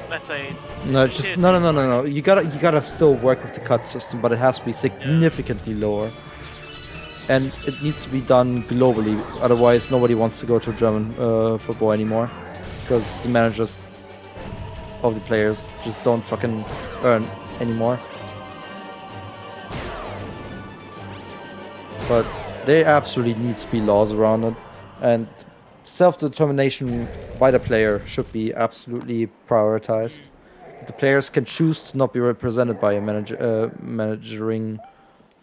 let's say. No, just no. You gotta still work with the cut system, but it has to be significantly lower, and it needs to be done globally. Otherwise, nobody wants to go to German football anymore, because the managers of the players just don't fucking earn anymore. But there absolutely needs to be laws around it, and self-determination by the player should be absolutely prioritized. The players can choose to not be represented by a managing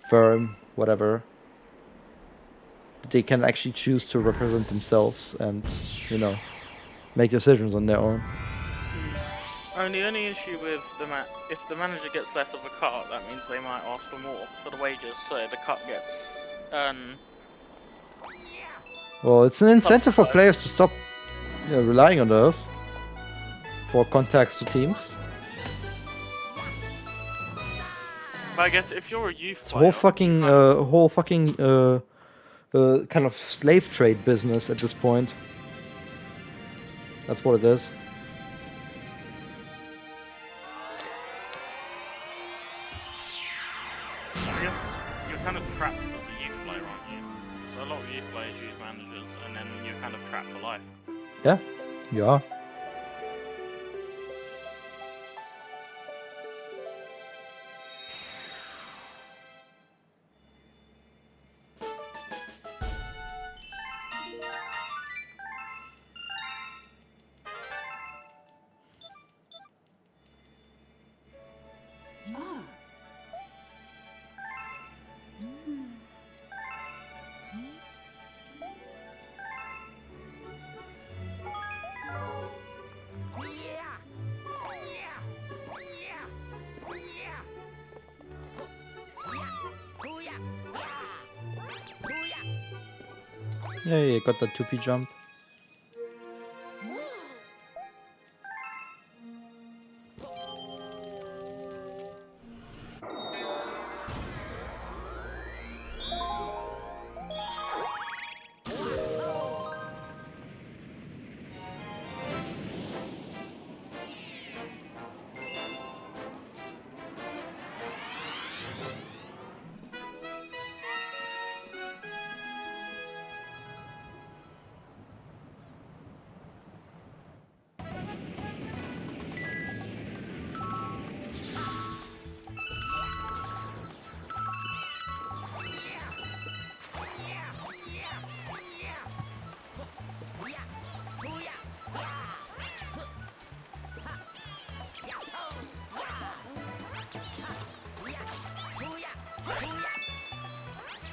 firm, whatever. They can actually choose to represent themselves and, you know, make decisions on their own. The only issue with if the manager gets less of a cut, that means they might ask for more for the wages, so the cut gets well, it's an incentive for players to stop relying on those for contacts to teams. But I guess if you're a youth it's player, a whole fucking kind of slave trade business at this point. That's what it is. I guess you're kind of trapped as a youth player, aren't you? So a lot of youth players use managers, and then you're kind of trapped for life. Yeah, you are. Yeah, you got that 2P jump.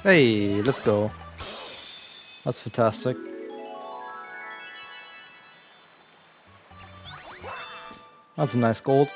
Hey, let's go. That's fantastic. That's a nice gold.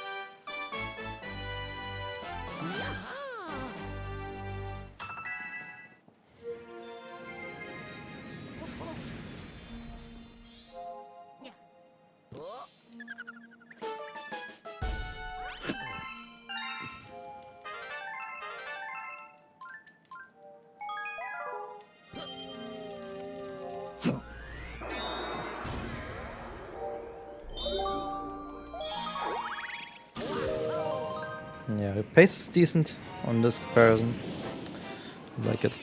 Yeah, the pace is decent on this comparison. I like it.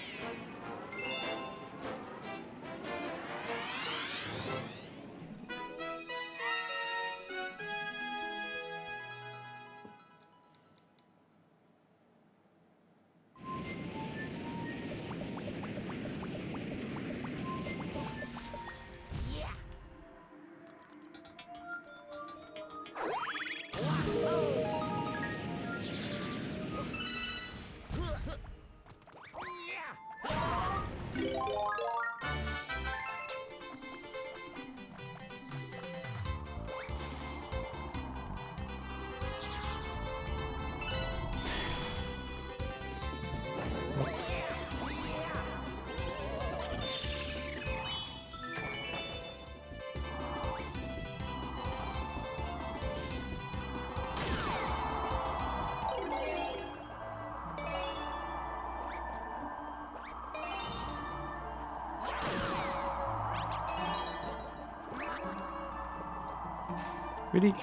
Really?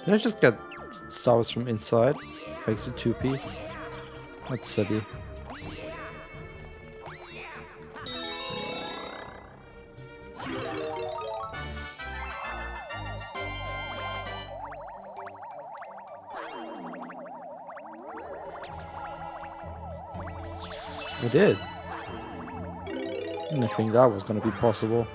Did I just get stars from inside? Makes it 2P. That's silly. I did. Didn't think that was gonna be possible.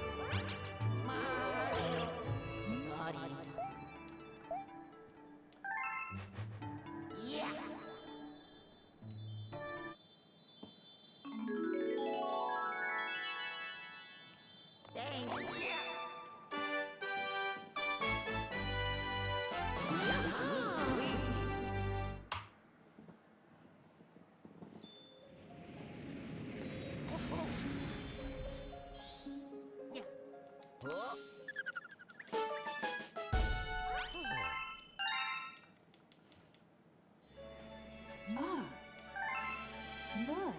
Look.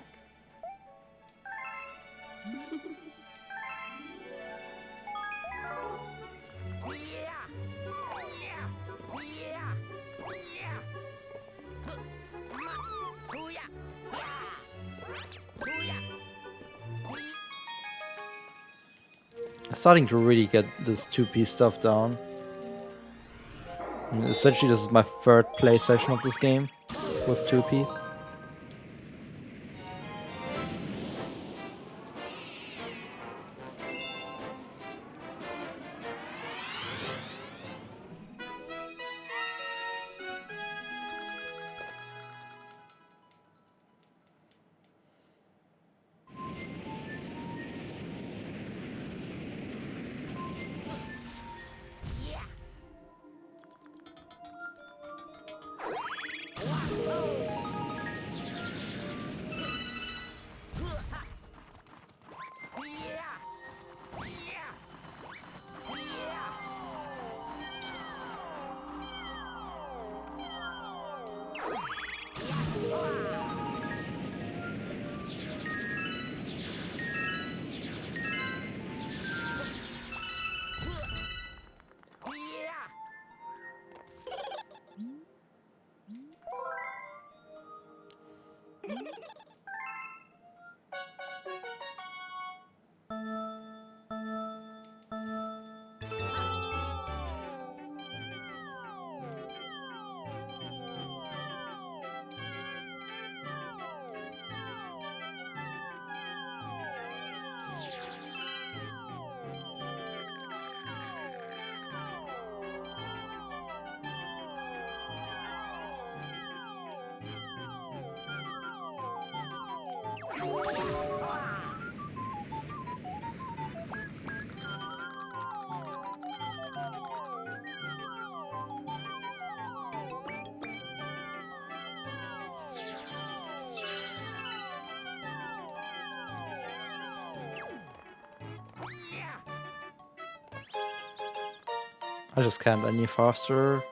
Starting to really get this 2P stuff down. And essentially, this is my third play session of this game with 2P. I just can't any faster.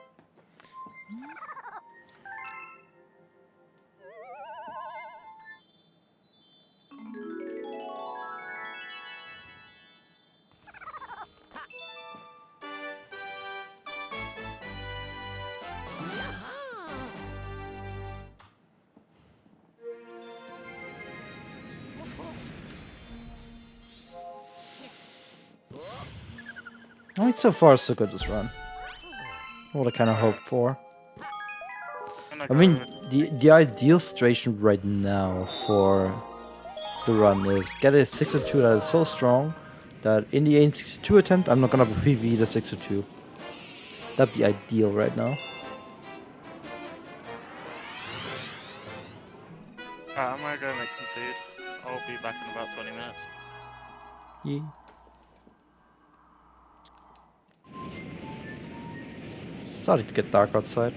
Alright, so far so good this run. What I kind of hoped for. I mean, the ideal situation right now for the run is get a 602 that is so strong that in the 862 attempt I'm not gonna PB the 602. That'd be ideal right now. I'm gonna go make some food. I'll be back in about 20 minutes. Yeah. Starting to get dark outside.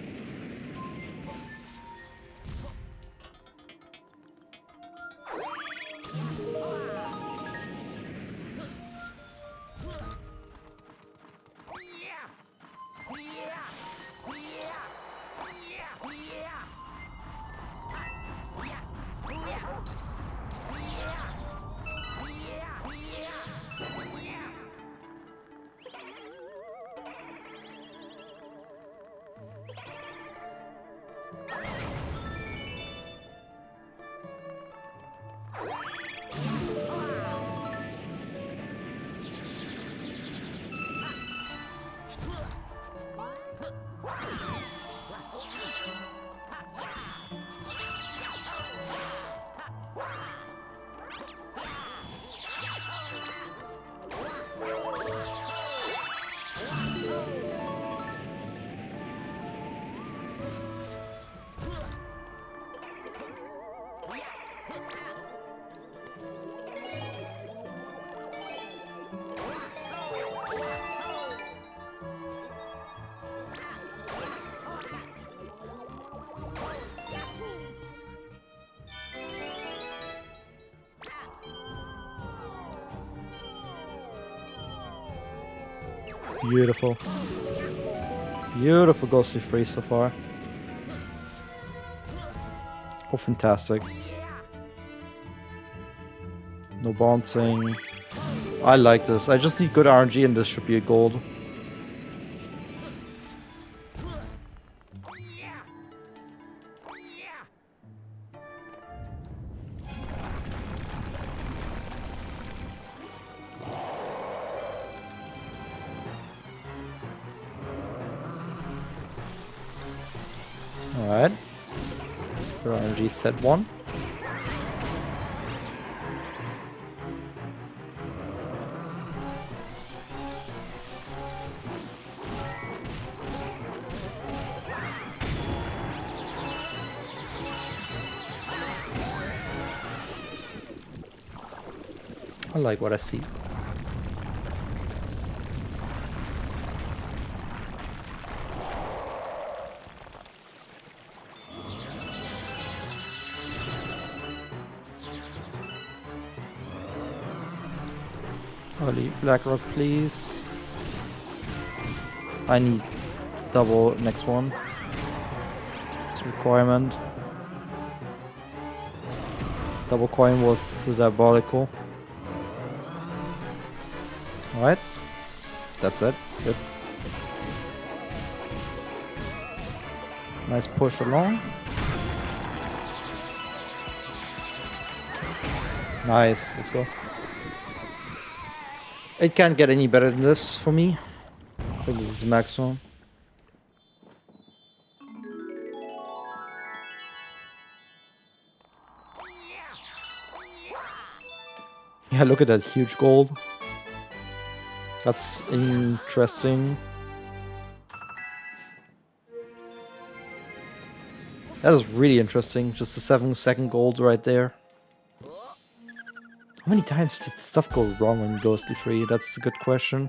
Beautiful. Beautiful ghostly freeze so far. Oh, fantastic. No bouncing. I like this. I just need good RNG and this should be a gold. Alright. Good RNG set 1. I like what I see. Early BloodDerg, please. I need double next one. It's a requirement. Double coin was diabolical. Alright. That's it. Good. Nice push along. Nice. Let's go. It can't get any better than this for me. I think this is the maximum. Yeah, look at that huge gold. That's interesting. That is really interesting. Just a 7-second gold right there. How many times did stuff go wrong on Ghostly Free? That's a good question.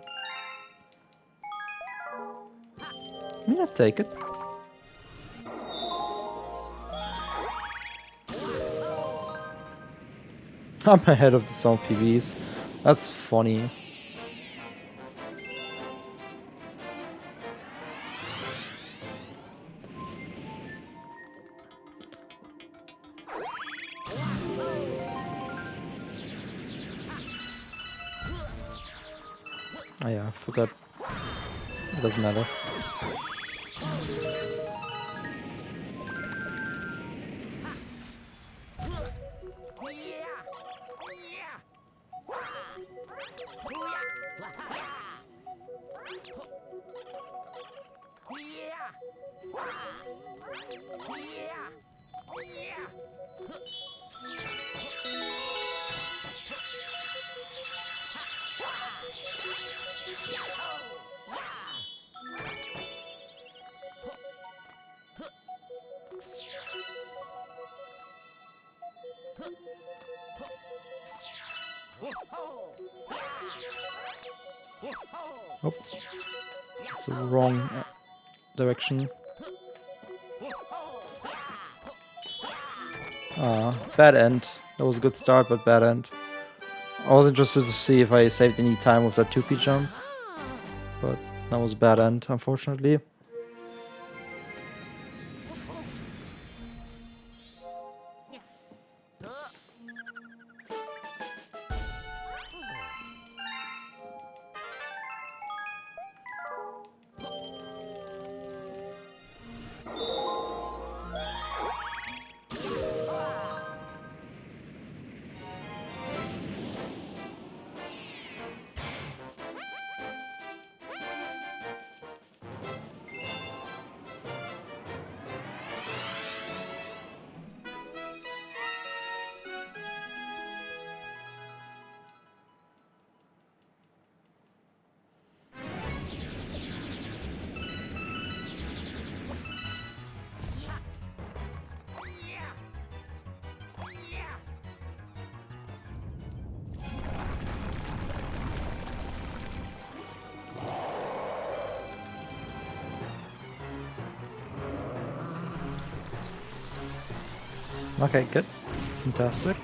I mean, I'll take it. I'm ahead of the sound PBs. That's funny. Oh yeah, I forgot. It doesn't matter. Oh, it's the wrong direction. Ah, bad end. That was a good start, but bad end. I was interested to see if I saved any time with that 2P jump, but that was a bad end, unfortunately. Okay, good. Fantastic.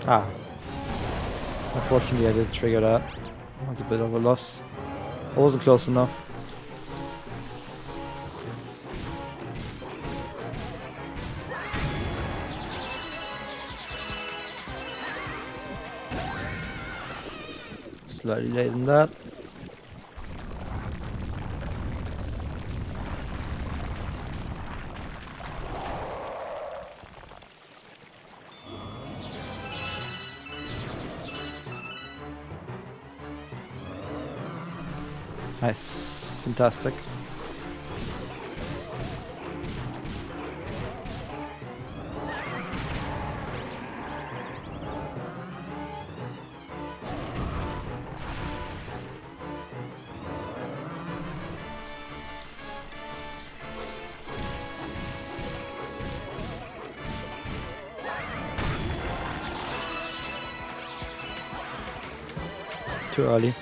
Ah. Unfortunately, I did trigger that. That's a bit of a loss. I wasn't close enough. Slightly late in that. Nice. Fantastic. Too early.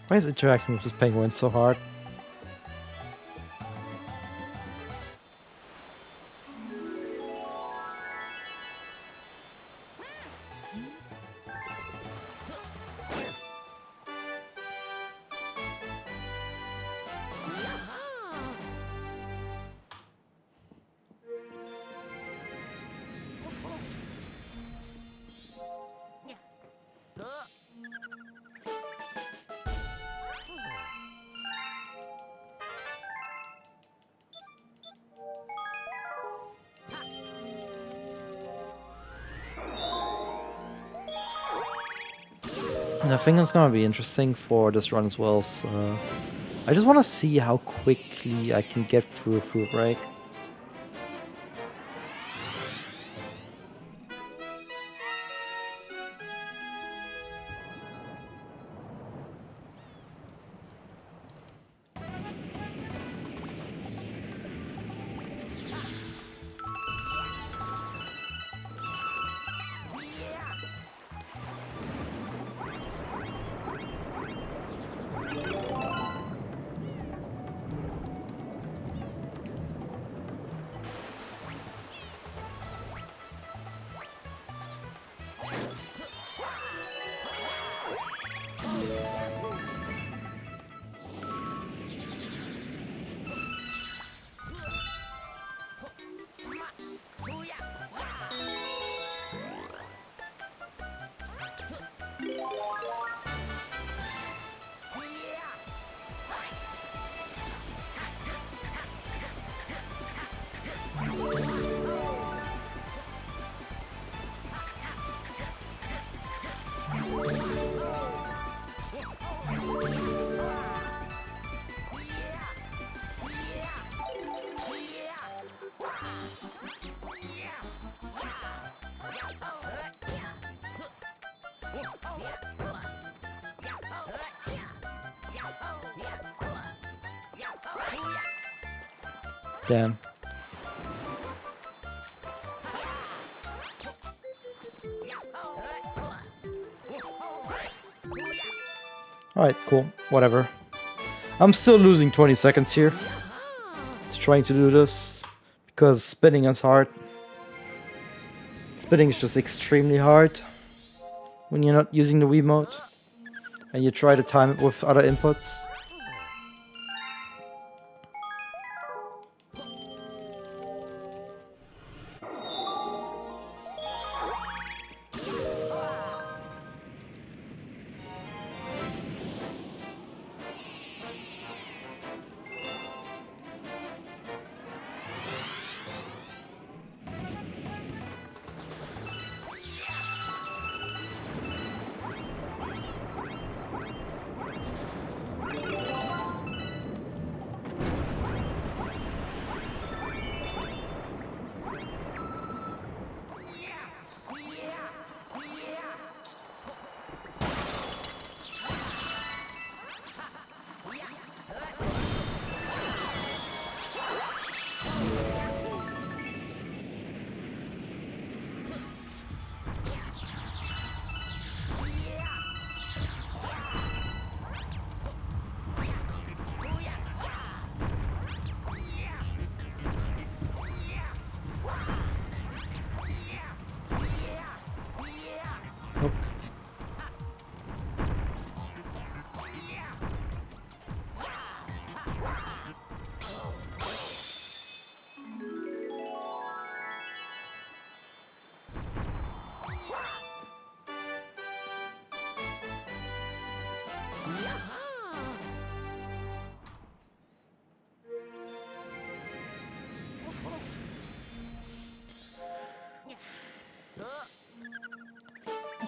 Why is interacting with this penguin so hard? And I think it's gonna be interesting for this run as well, so I just wanna see how quickly I can get through a food break. Damn. Alright, cool. Whatever. I'm still losing 20 seconds here. It's trying to do this. Because spinning is hard. Spinning is just extremely hard when you're not using the Wiimote and you try to time it with other inputs.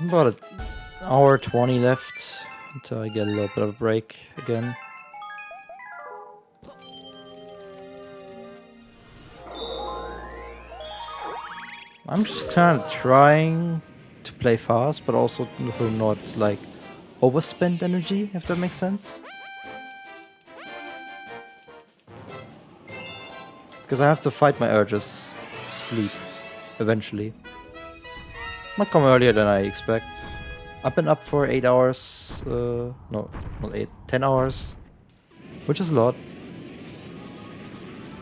About an hour 20 left until I get a little bit of a break again. I'm just kind of trying to play fast, but also to not like overspend energy, if that makes sense. Because I have to fight my urges to sleep eventually. Might come earlier than I expect. I've been up for 8 hours, no, not 8, 10 hours, which is a lot.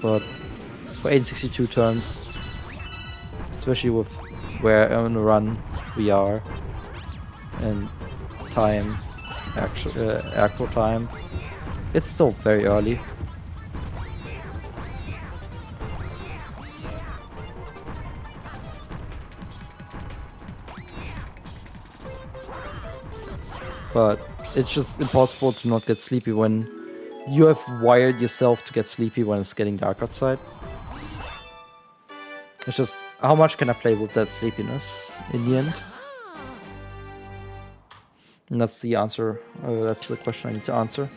But for 862 turns, especially with where on the run we are, and time, actual time, it's still very early. But it's just impossible to not get sleepy when you have wired yourself to get sleepy when it's getting dark outside. It's just, how much can I play with that sleepiness in the end? And that's the answer, that's the question I need to answer.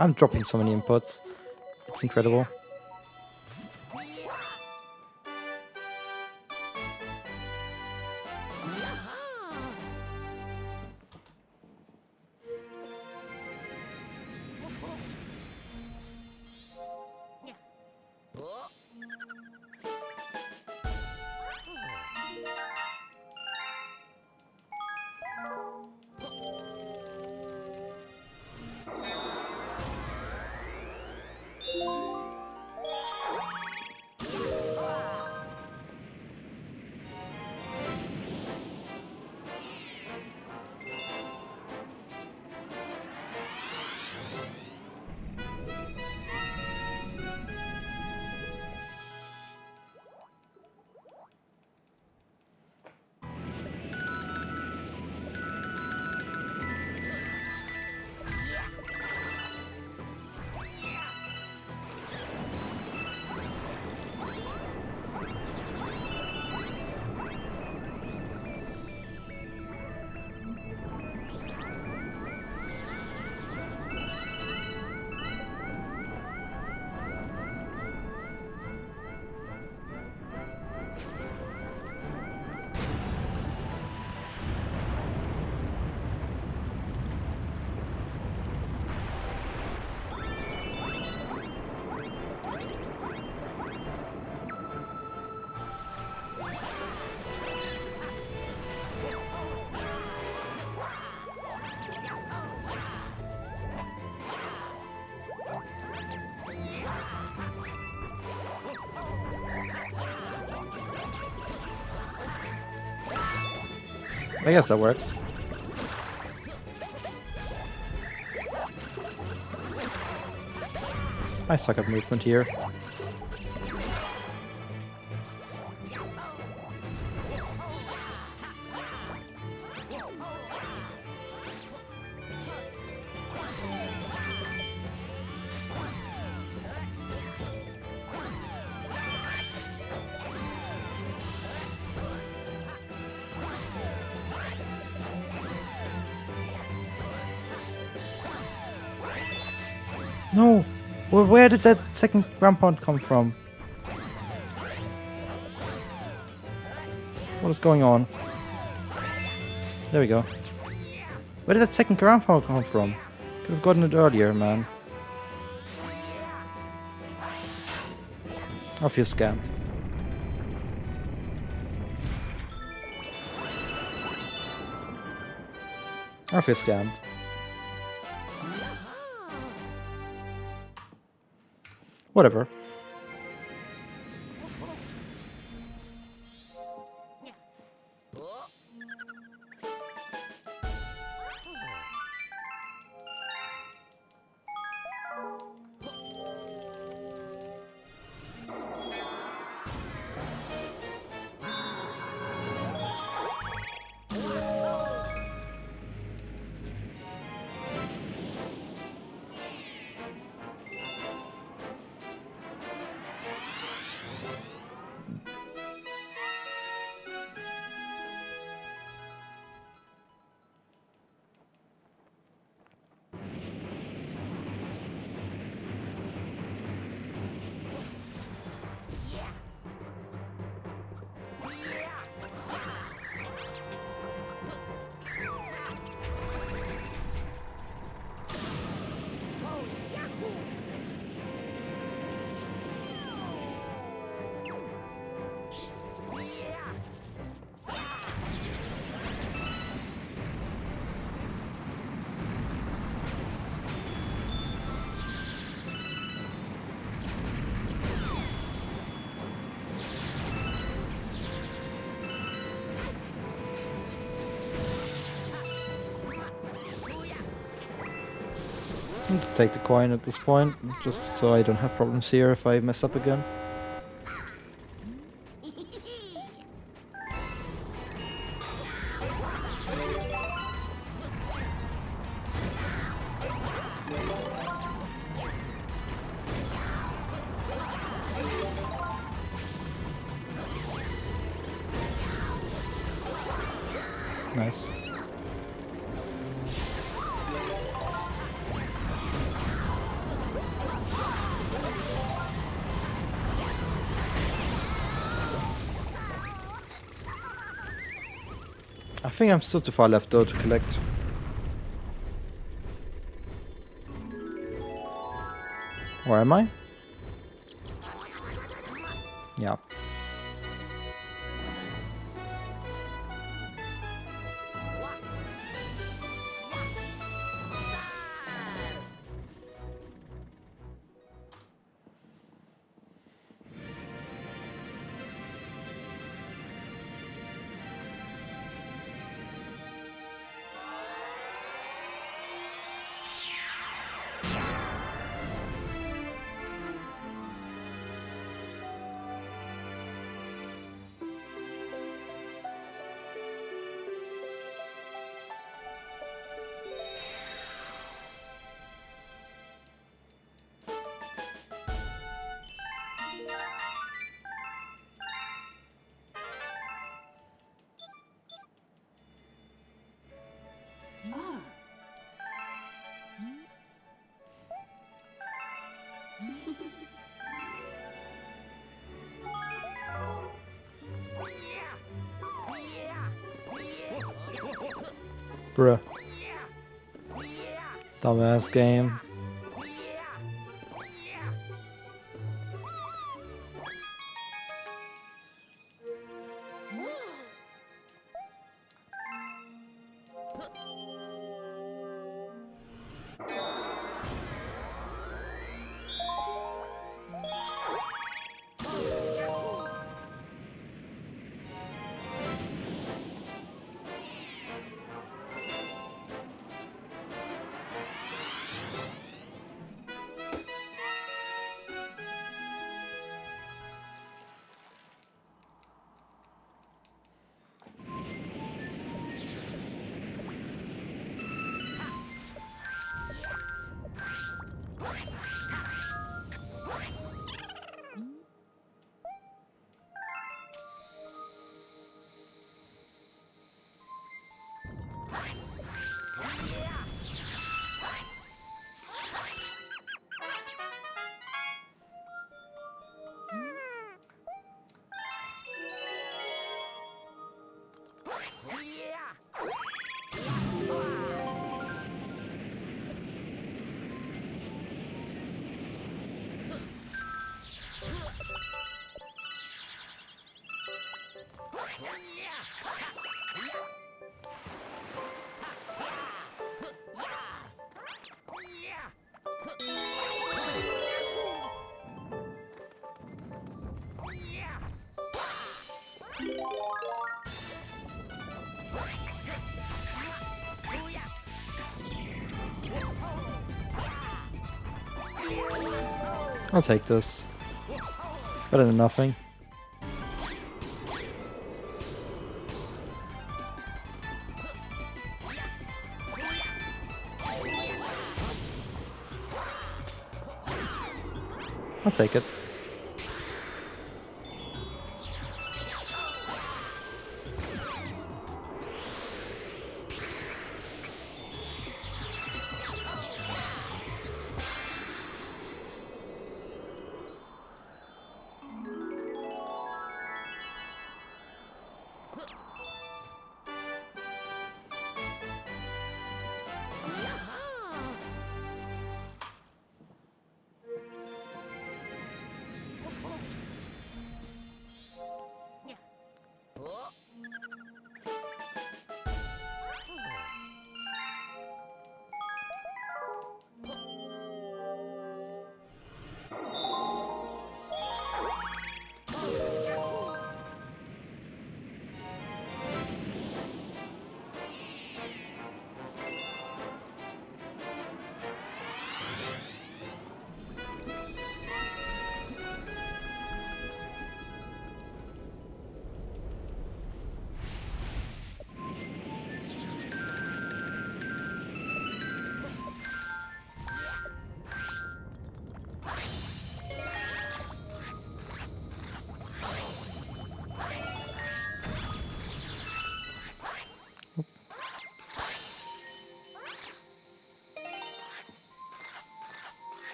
I'm dropping so many inputs. It's incredible. I guess that works. I suck at movement here. No! Well, where did that second ground pound come from? What is going on? There we go. Where did that second ground pound come from? Could have gotten it earlier, man. I feel scammed. I feel scammed. Whatever. I'm gonna take the coin at this point, just so I don't have problems here if I mess up again. Nice. I think I'm still too far left though to collect. Where am I? Yeah. Bruh. Dumbass game. I'll take this. Better than nothing. I'll take it.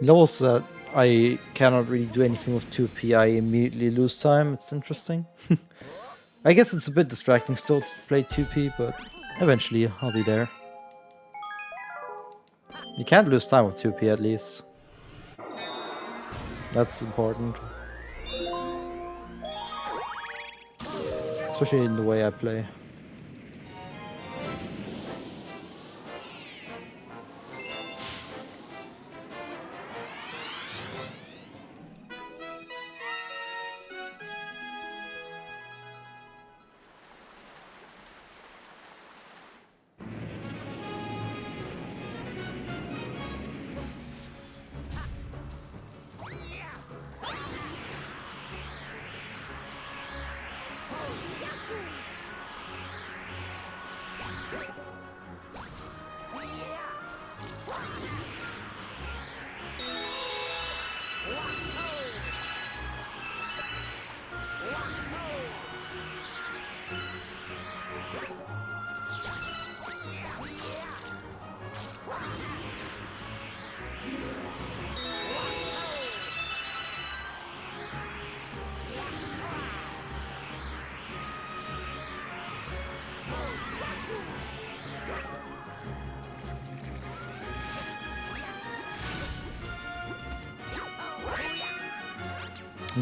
Levels that I cannot really do anything with 2P, I immediately lose time. It's interesting. I guess it's a bit distracting still to play 2P, but eventually I'll be there. You can't lose time with 2P at least. That's important. Especially in the way I play.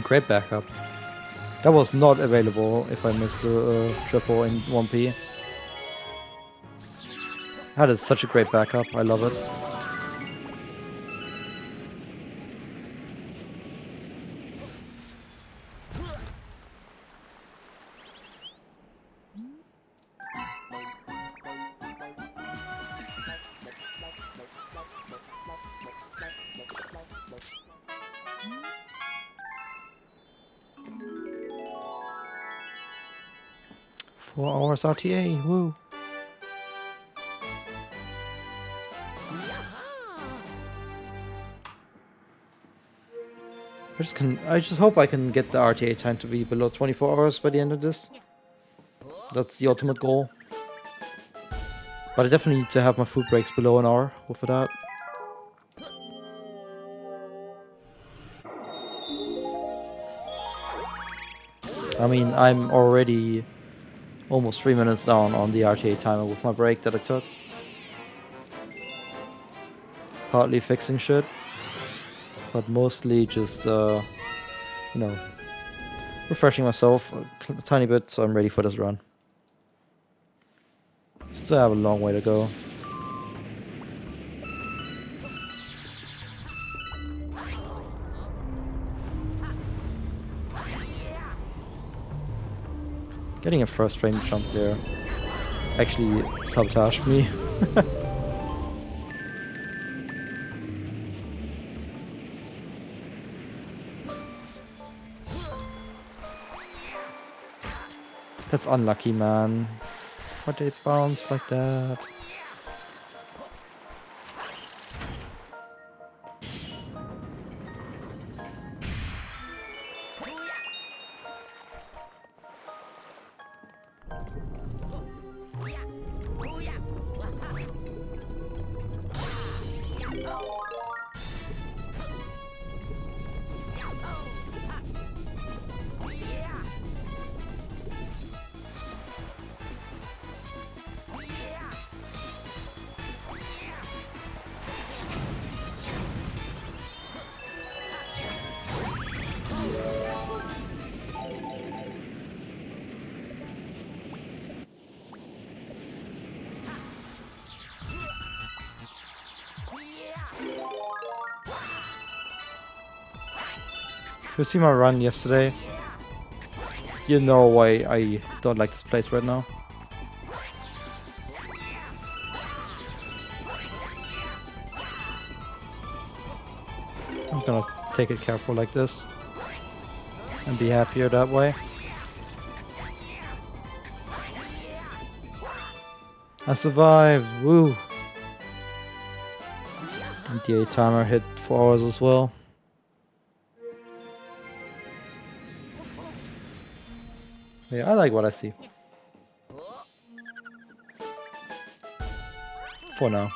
Great backup. That was not available if I missed the triple in 1P. That is such a great backup. I love it. 4 hours RTA, woo! I just hope I can get the RTA time to be below 24 hours by the end of this. That's the ultimate goal. But I definitely need to have my food breaks below an hour for that. I mean, I'm already almost 3 minutes down on the RTA timer with my break that I took. Partly fixing shit, but mostly just, you know, refreshing myself a tiny bit so I'm ready for this run. Still have a long way to go. Getting a first frame jump there actually sabotaged me. That's unlucky, man. Why did it bounce like that? You see my run yesterday? You know why I don't like this place right now. I'm gonna take it careful like this and be happier that way. I survived, woo! And the 8 timer hit 4 hours as well. Yeah, I like what I see. For now.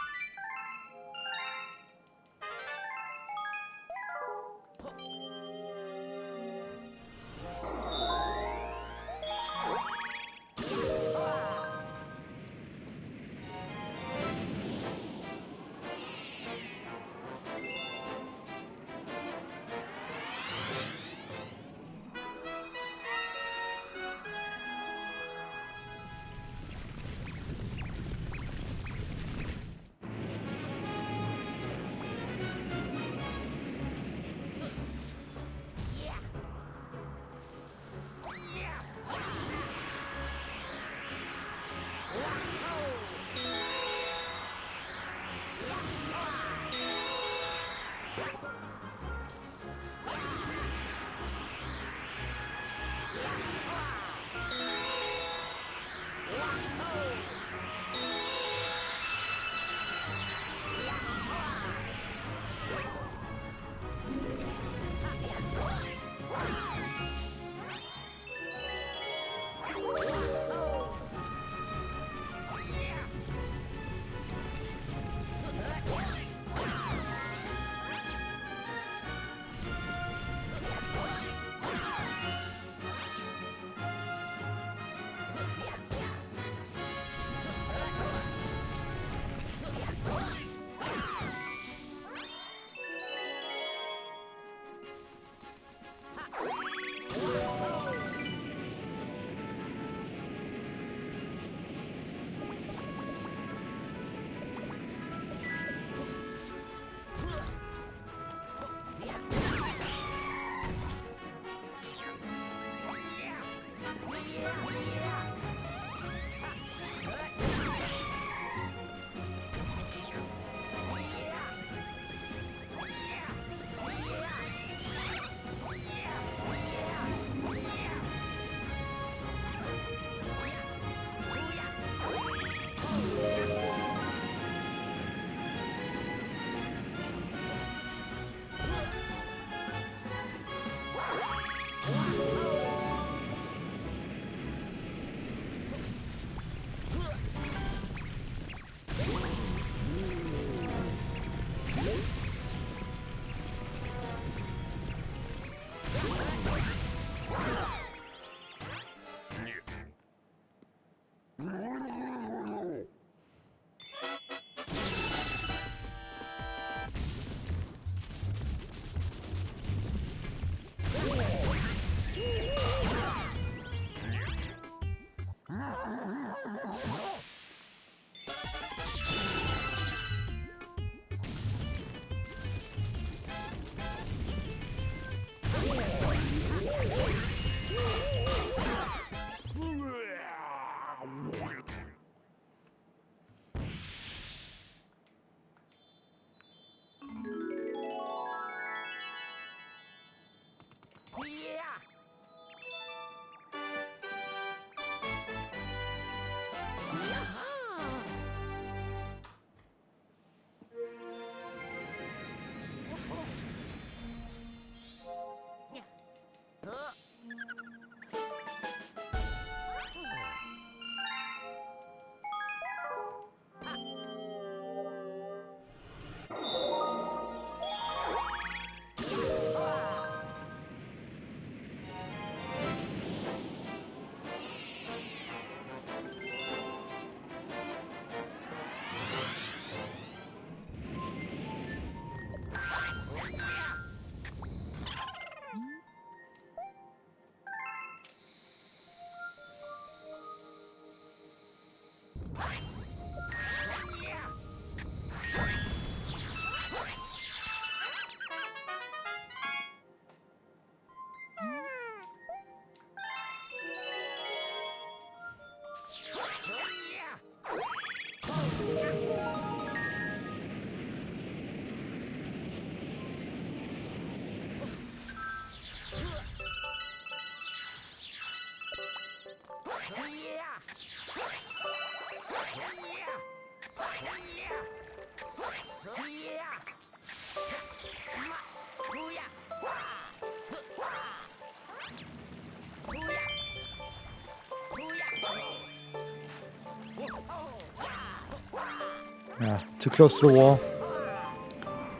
Yeah, too close to the wall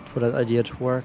for that idea to work.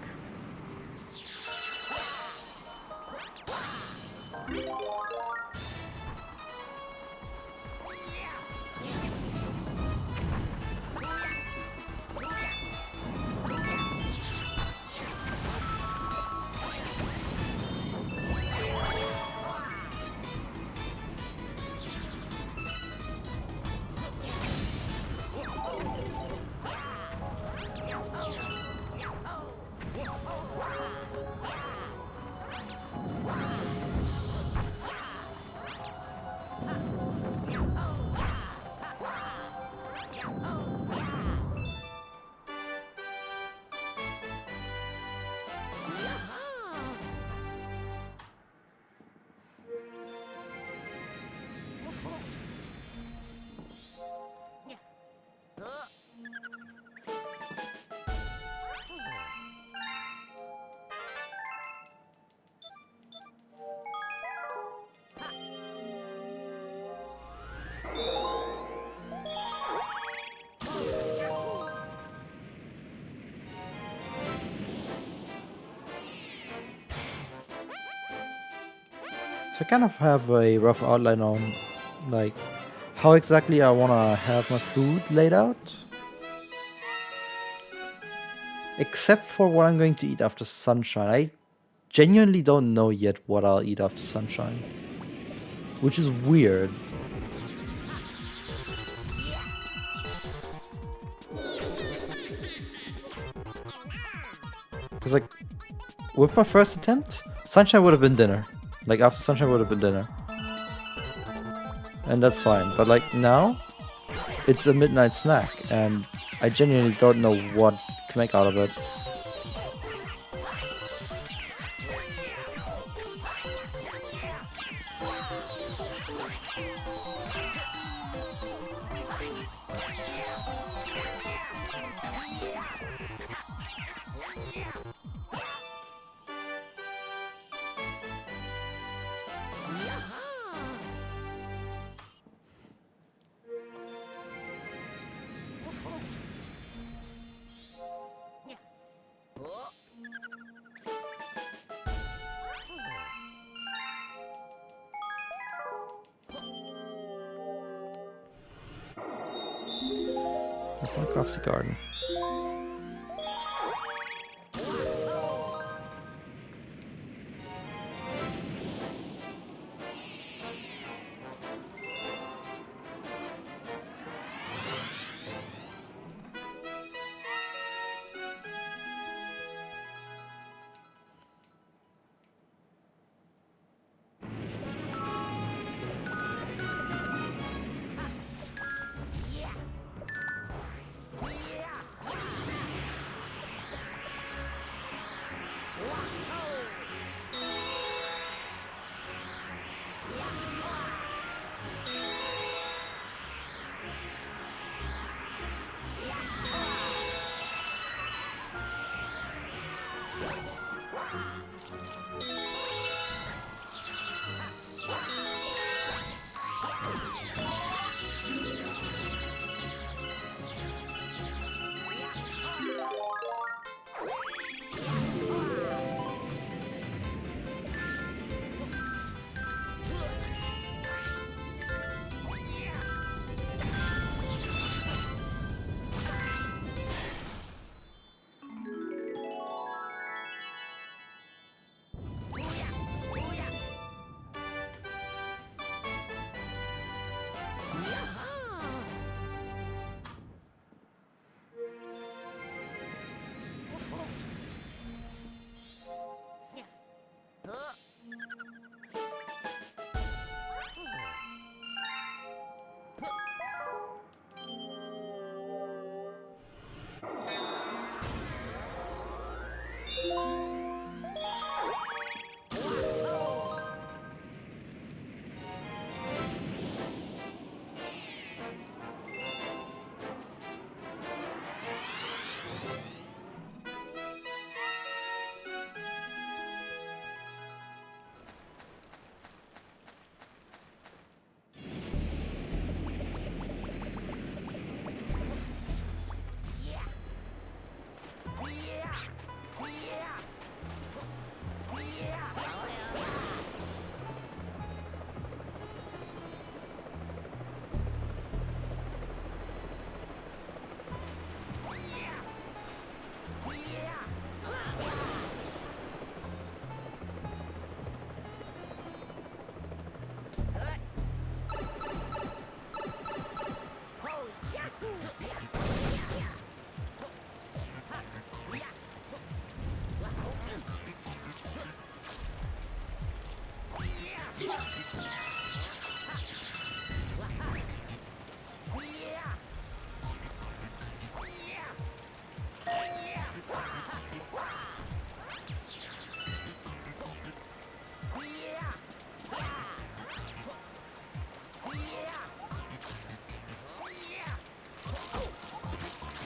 So I kind of have a rough outline on, like, how exactly I want to have my food laid out. Except for what I'm going to eat after sunshine. I genuinely don't know yet what I'll eat after sunshine. Which is weird. Because, like, with my first attempt, sunshine would have been dinner. Like, after sunshine would have been dinner. And that's fine. But, like, now, it's a midnight snack. And I genuinely don't know what to make out of it. That's not across the garden.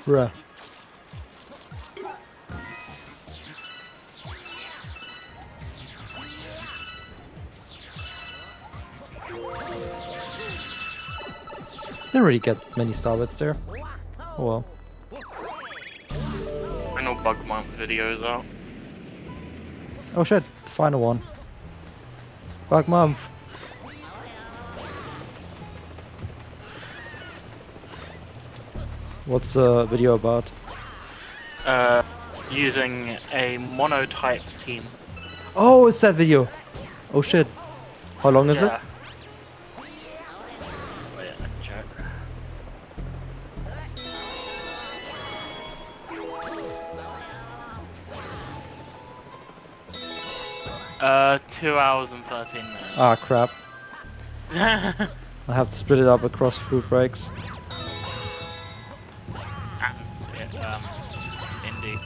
Bruh. Didn't really get many star bits there. Oh well. I know bug month videos out. Oh shit, the final one. Bug month. What's the video about? Using a monotype team. Oh, it's that video. Oh shit. How long is it? Wait, I can check. Uh, 2 hours and 13 minutes. Ah, crap. I have to split it up across fruit breaks. Indeed.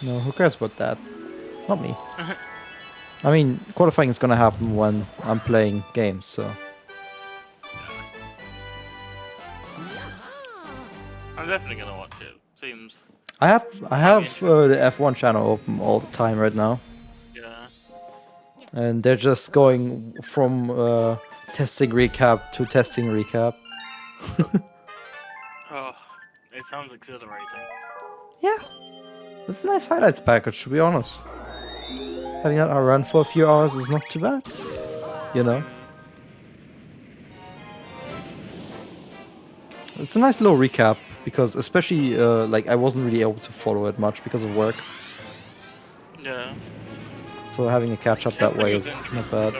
No, who cares about that? Not me. I mean, qualifying is gonna happen when I'm playing games, so... I'm definitely gonna watch it. Seems. I have the F1 channel open all the time right now. Yeah. And they're just going from testing recap to testing recap. Oh, it sounds exhilarating. Yeah. It's a nice highlights package, to be honest. Having that run for a few hours is not too bad. You know? It's a nice little recap, because especially, like, I wasn't really able to follow it much because of work. Yeah. So having a catch-up that way is not bad.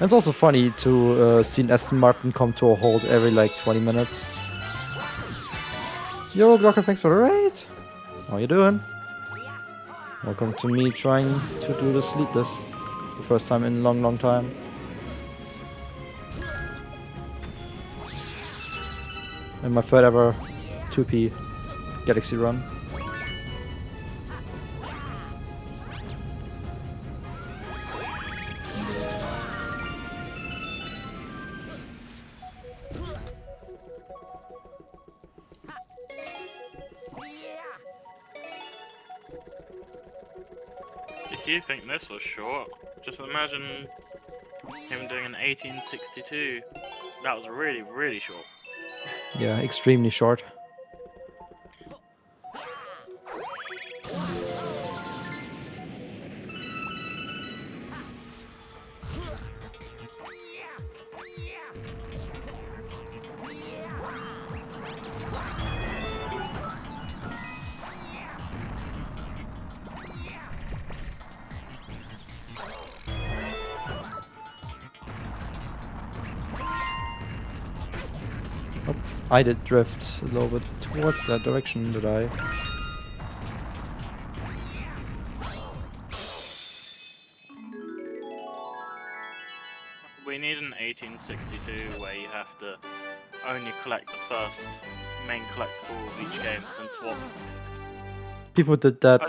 It's also funny to see an Aston Martin come to a halt every like 20 minutes. Yo, Glocker, thanks for the raid! How you doing? Welcome to me trying to do the sleepless. The first time in a long, long time. And my third ever 2P Galaxy run. If you think this was short, just imagine him doing an 1862. That was really, really short. Yeah, extremely short. I did drift a little bit towards that direction, did I? We need an 1862 where you have to only collect the first main collectible of each game and swap. People did that.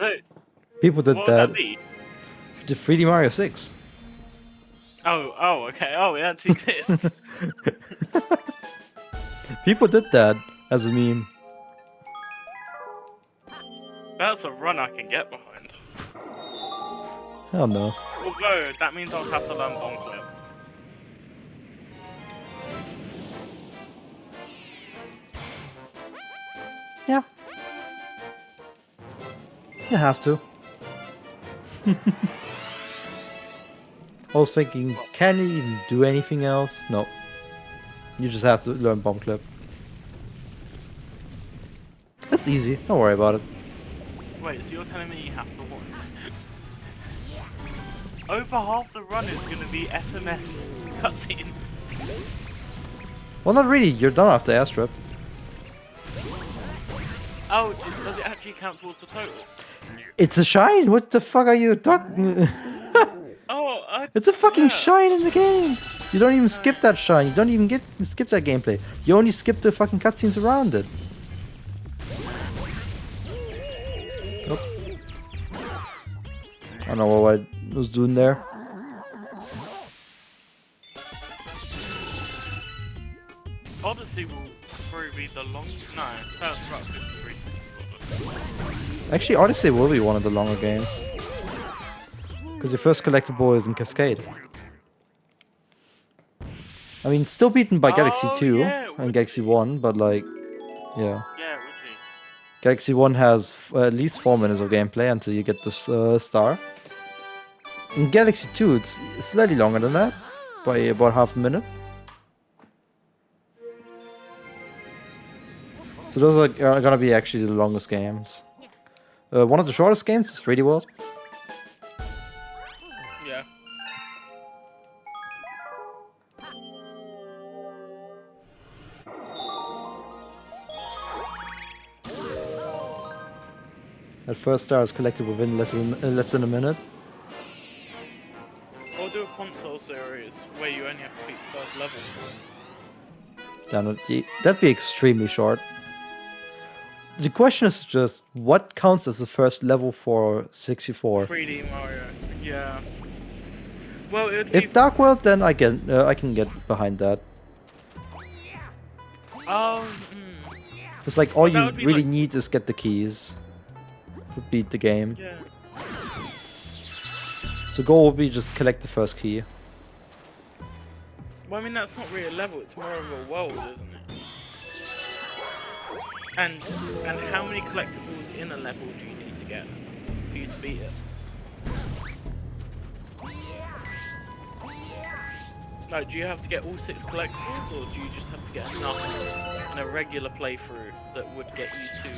People did What that. would that be? The 3D Mario 6. Oh, okay. Oh, it actually exists. People did that as a meme. That's a run I can get behind. Hell no. Although, that means I'll have to learn bomb clip. Yeah. You have to. I was thinking, can you even do anything else? No. You just have to learn bomb clip. It's easy, don't worry about it. Wait, so you're telling me you have to watch? Over half the run is going to be SMS cutscenes. Well, not really, you're done after airstrip. Oh, does it actually count towards the total? It's a shine! What the fuck are you talking? Oh, It's a fucking shine in the game! You don't even skip that shine. You don't even skip that gameplay. You only skip the fucking cutscenes around it. Nope. I don't know what I was doing there. Odyssey will probably be the longest. No, that's about 53 seconds. Actually, Odyssey will be one of the longer games. Because your first collectible is in Cascade. I mean, still beaten by Galaxy 2 and Galaxy 1, but like, yeah. Yeah, it would be. Galaxy 1 has at least 4 minutes of gameplay until you get this star. In Galaxy 2, it's slightly longer than that, by about half a minute. So those are gonna be actually the longest games. One of the shortest games is 3D World. Yeah. That first star is collected within less than a minute. Or do a console series where you only have to beat the first level. Yeah, that'd be extremely short. The question is just, what counts as the first level for 64? 3D Mario, yeah. Well, it would be... If Dark World, then I can get behind that. Oh, It's like all you really like... need is get the keys to beat the game. Yeah. So goal will be just collect the first key. Well, I mean, that's not really a level, it's more of a world, isn't it? And how many collectibles in a level do you need to get for you to beat it? No, do you have to get all 6 collectibles, or do you just have to get enough in a regular playthrough that would get you to...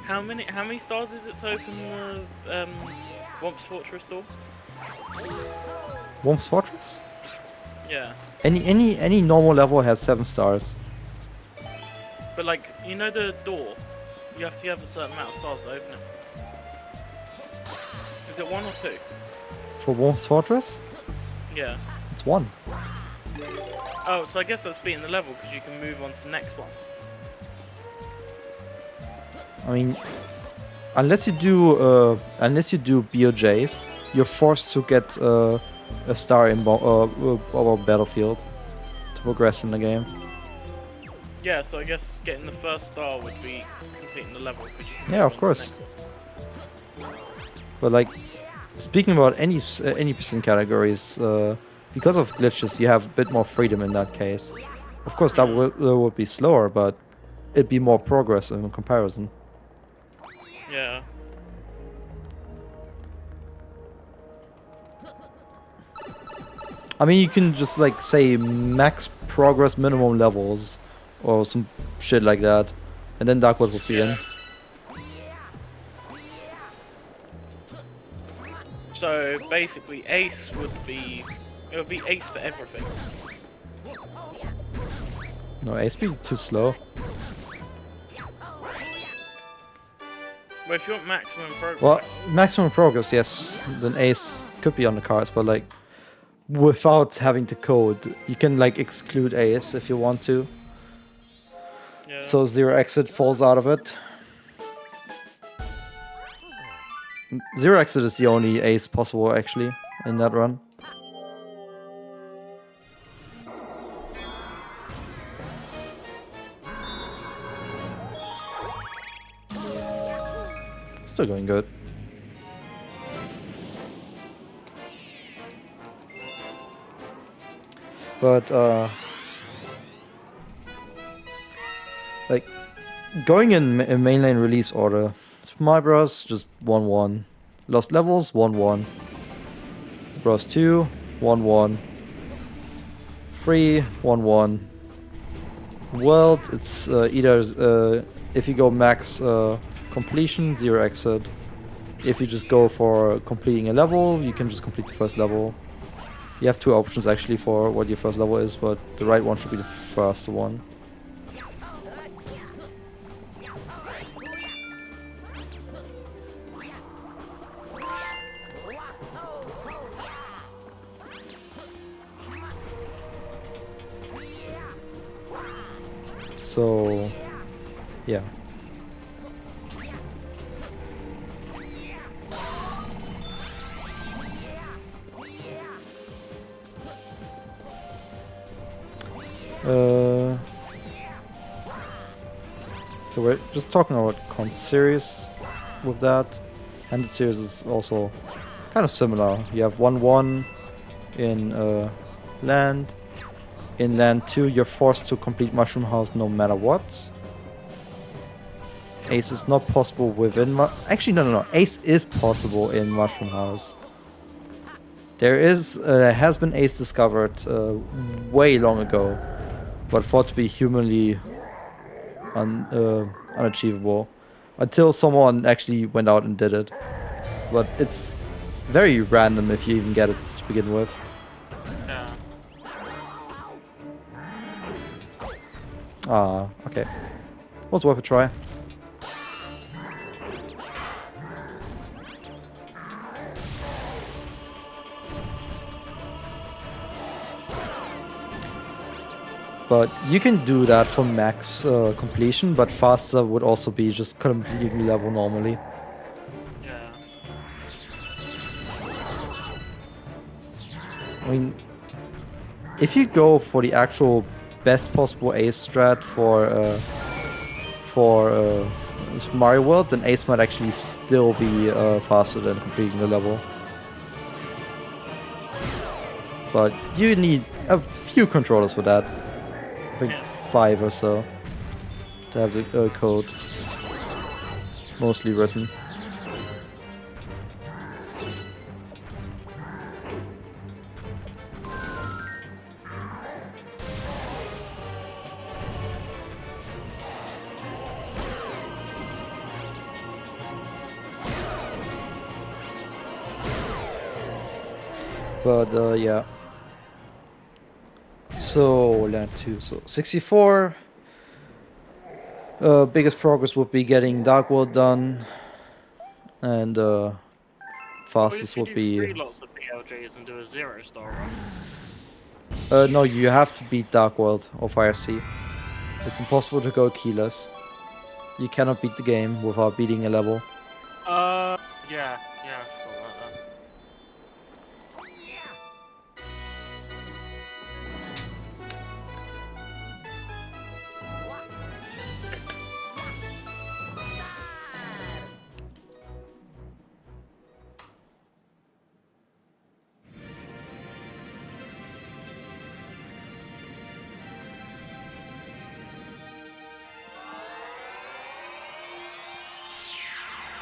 How many stars is it to open the Womp's Fortress door? Womp's Fortress? Yeah. Any normal level has 7 stars. But like, you know the door? You have to have a certain amount of stars to open it. Is it 1 or 2? For Womp's Fortress? Yeah. It's 1. Oh, so I guess that's beating the level because you can move on to the next one. I mean, unless you do BOJs, you're forced to get a star in Battlefield to progress in the game. Yeah, so I guess getting the first star would be completing the level. Yeah, of course. But like, speaking about any percent categories, because of glitches, you have a bit more freedom in that case. Of course, that would be slower, but it'd be more progress in comparison. Yeah. I mean, you can just like say max progress minimum levels or some shit like that, and then Dark World would be in. So basically, Ace would be Ace for everything. No, Ace be too slow. Well, if you want maximum progress. Well, maximum progress, yes, then Ace could be on the cards, but like without having to code, you can like exclude Ace if you want to. Yeah. So Zero Exit falls out of it. Zero Exit is the only Ace possible actually in that run. Still going good. But like going in mainline release order, Super Mario Bros. Just 1-1. Lost Levels 1-1. Bros 2 1-1. 3 1-1. World, it's either if you go max completion, Zero Exit. If you just go for completing a level, you can just complete the first level. You have 2 options actually for what your first level is, but the right one should be the first one. So, yeah. So we're just talking about con series with that. Handed series is also kind of similar. You have 1-1 in land. In land 2, you're forced to complete Mushroom House no matter what. Ace is not possible within... Actually, no. Ace is possible in Mushroom House. There has been Ace discovered way long ago, but thought to be humanly unachievable. Until someone actually went out and did it. But it's very random if you even get it to begin with. Yeah. Ah, okay. Was worth a try. But you can do that for max completion, but faster would also be just completing level normally. Yeah. I mean, if you go for the actual best possible Ace strat for Mario World, then Ace might actually still be faster than completing the level. But you need a few controllers for that. I think 5 or so to have the code mostly written. But yeah. So land 2, so 64. Biggest progress would be getting Dark World done, and fastest would be. 3 lots of BLGs and do a 0-star run. No, you have to beat Dark World or Fire Sea. It's impossible to go keyless. You cannot beat the game without beating a level. Yeah, I forgot about that.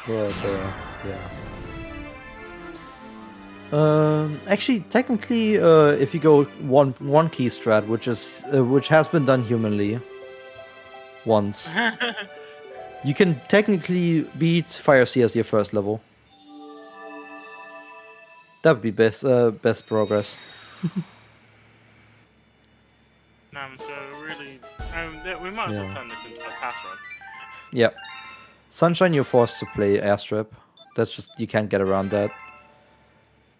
But yeah. Actually, technically, if you go one key strat, which has been done humanly once, you can technically beat Fire Sea as your first level. That would be best progress. So really, we might as well turn this into a task run. Yeah. Sunshine, you're forced to play Airstrip. That's just, you can't get around that.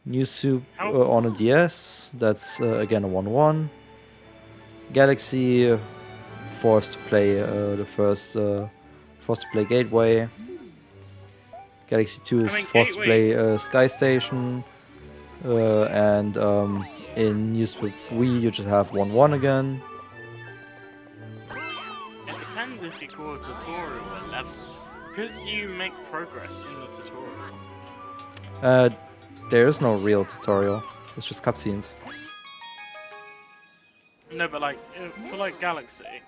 New Soup on a DS. That's again a 1-1. Galaxy, forced to play forced to play Gateway. Galaxy 2 is forced to play Sky Station. And in New Soup Wii, you just have 1-1 again. It depends if you call a tutorial a level. Because you make progress in the tutorial. There is no real tutorial. It's just cutscenes. No, but like for like Galaxy,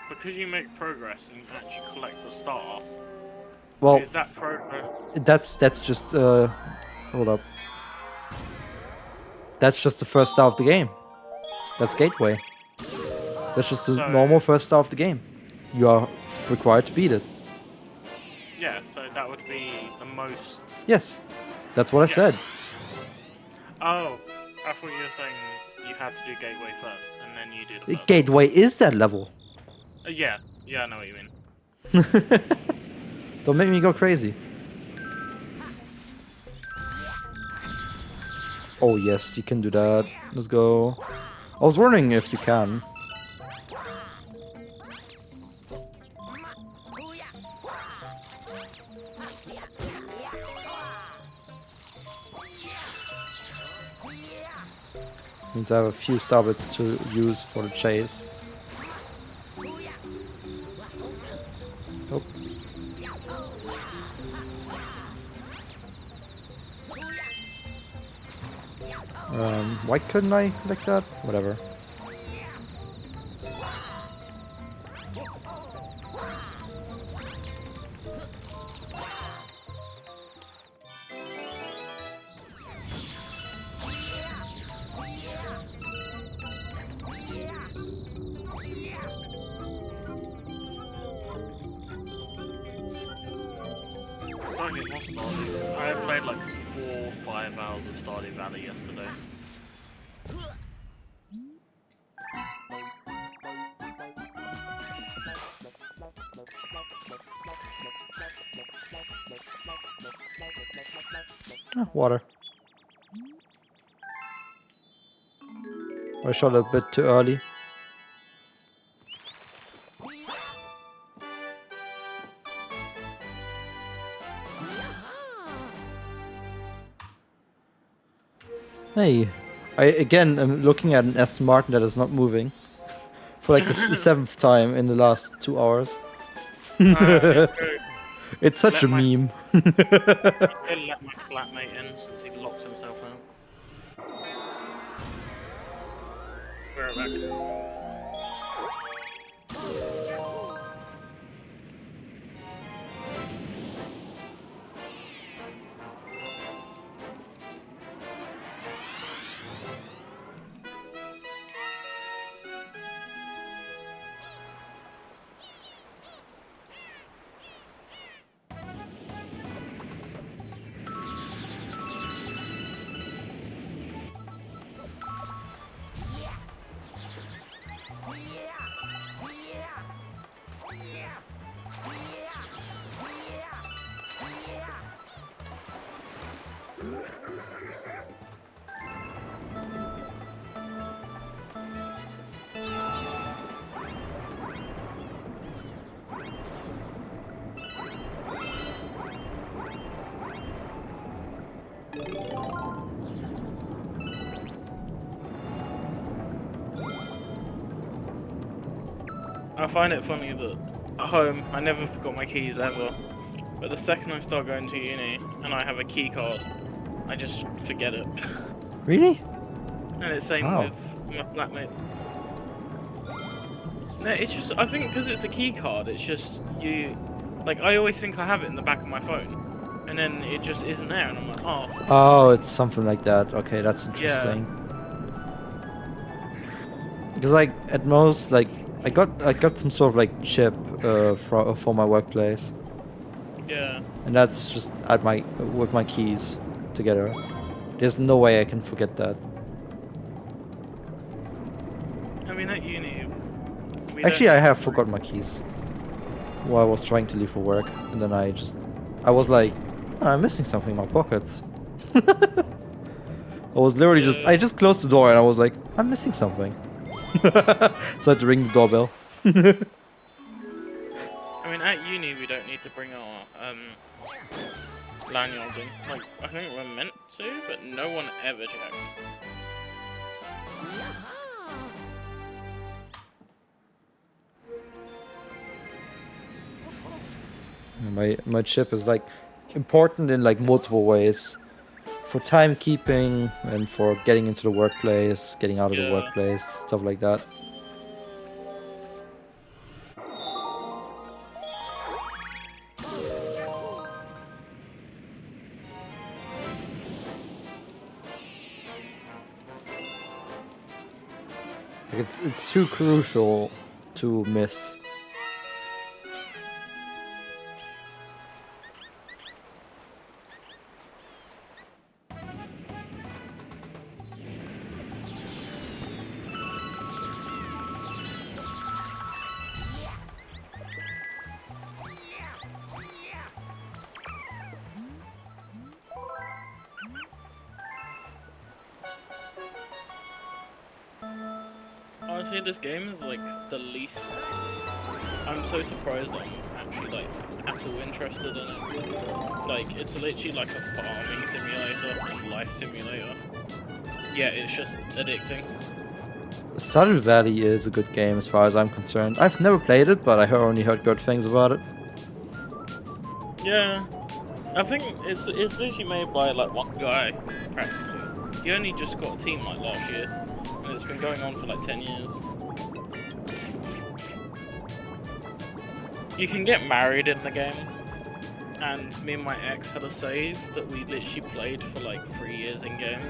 because you make progress and actually collect a star. Well, is that progress? That's just hold up. That's just the first star of the game. That's Gateway. That's just the normal first star of the game. You are required to beat it. Yeah, so that would be the most... Yes, that's what I said. Oh, I thought you were saying you had to do Gateway first, and then you do the first Gateway is that level. Yeah, I know what you mean. Don't make me go crazy. Oh yes, you can do that. Let's go. I was wondering if you can. Means I have a few starbits to use for the chase. Oh. Why couldn't I collect that? Whatever. I played like 4 or 5 hours of Stardew Valley yesterday. Ah, water. I shot a bit too early. Hey, I again am looking at an Aston Martin that is not moving for like the 7th time in the last 2 hours. It's such a meme. I'll let my flatmate in since he locked himself out. We're back. I find it funny that at home I never forgot my keys ever, but the second I start going to uni and I have a key card, I just forget it. Really? And it's same with my flatmates. No, it's just, I think because it's a key card, it's just you, like I always think I have it in the back of my phone, and then it just isn't there, and I'm like, oh. Oh, it's something like that. Okay, that's interesting. Because like at most, like I got some sort of like chip for my workplace. Yeah. And that's just at with my keys together. There's no way I can forget that. I mean, at uni. Actually, I have forgotten my keys while I was trying to leave for work, and then I was like, oh, I'm missing something in my pockets. I was literally I just closed the door and I was like, I'm missing something. So I had to ring the doorbell. I mean, at uni we don't need to bring our lanyards in. Like, I think we're meant to, but no one ever checks. My chip is like important in like multiple ways. For timekeeping and for getting into the workplace, getting out of the workplace, stuff like that. Like it's too crucial to miss. Honestly, this game is like the least. I'm so surprised I'm actually like at all interested in it. Like, it's literally like a farming simulator, life simulator. Yeah, it's just addicting. Stardew Valley is a good game as far as I'm concerned. I've never played it, but only heard good things about it. Yeah, I think it's literally made by like one guy, practically. He only just got a team like last year, and it's been going on for like 10 years. You can get married in the game, and me and my ex had a save that we literally played for like 3 years in game.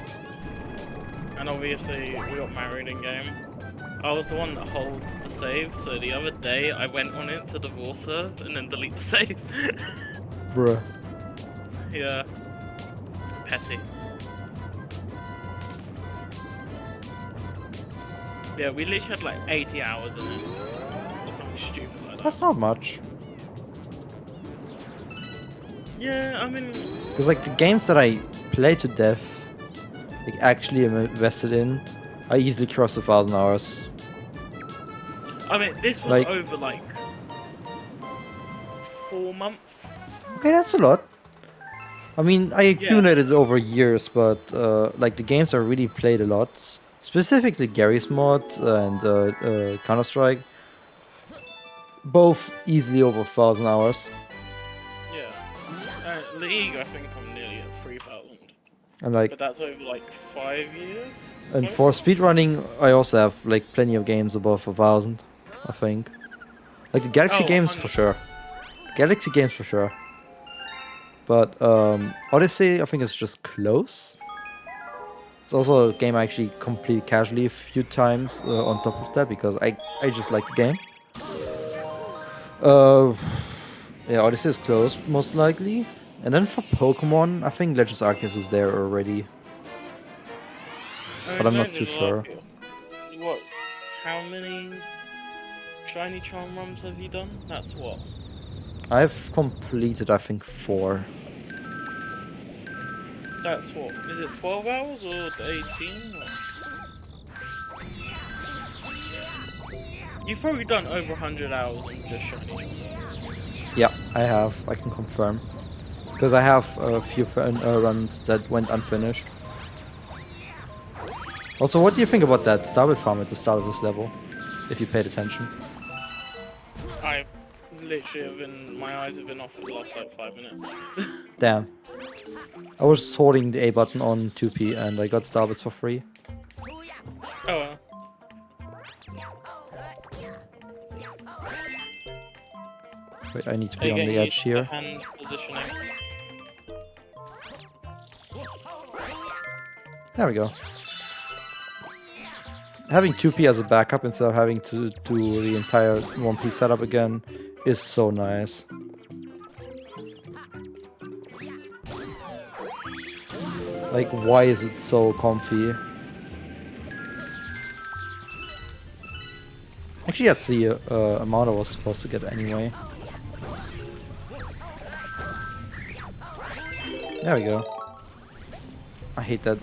And obviously we got married in game. I was the one that holds the save, so the other day I went on it to divorce her and then delete the save. Bruh. Yeah. Petty. Yeah, we literally had like 80 hours in it. Or something stupid like that. That's not much. Yeah, I mean... Because like the games that I play to death, like actually am invested in, I easily cross 1,000 hours. I mean, this was Like- over like 4 months. Okay, that's a lot. I mean, I accumulated over years, but like the games I really played a lot, specifically Gary's mod and Counter-Strike, both easily over 1,000 hours. Yeah. League, I think I'm nearly at 3,000. And like, But that's over like 5 years. and for speedrunning, I also have like plenty of games above 1,000, I think. Like the Galaxy games 100. for sure. Galaxy games for sure. But Odyssey, I think it's just close. It's also a game I actually completed casually a few times on top of that because I just like the game. Yeah, Odyssey is close most likely. And then for Pokemon, I think Legends Arceus is there already. But I'm not too sure. What? How many shiny charm runs have you done? That's what? I've completed, I think, 4. That's what? Is it 12 hours or 18? You've probably done over 100 hours in just shiny charm runs. Yeah, I have. I can confirm. Because I have a few runs that went unfinished. Also, what do you think about that Starwood farm at the start of this level? If you paid attention. I literally have been, my eyes have been off for the last like 5 minutes. Damn. I was holding the A button on 2P and I got Starburst for free. Oh well. Wait, I need to be on the edge here. Hand positioning. There we go. Having 2P as a backup instead of having to do the entire 1P setup again is so nice. Like, why is it so comfy? Actually, that's the amount I was supposed to get anyway. There we go. I hate that.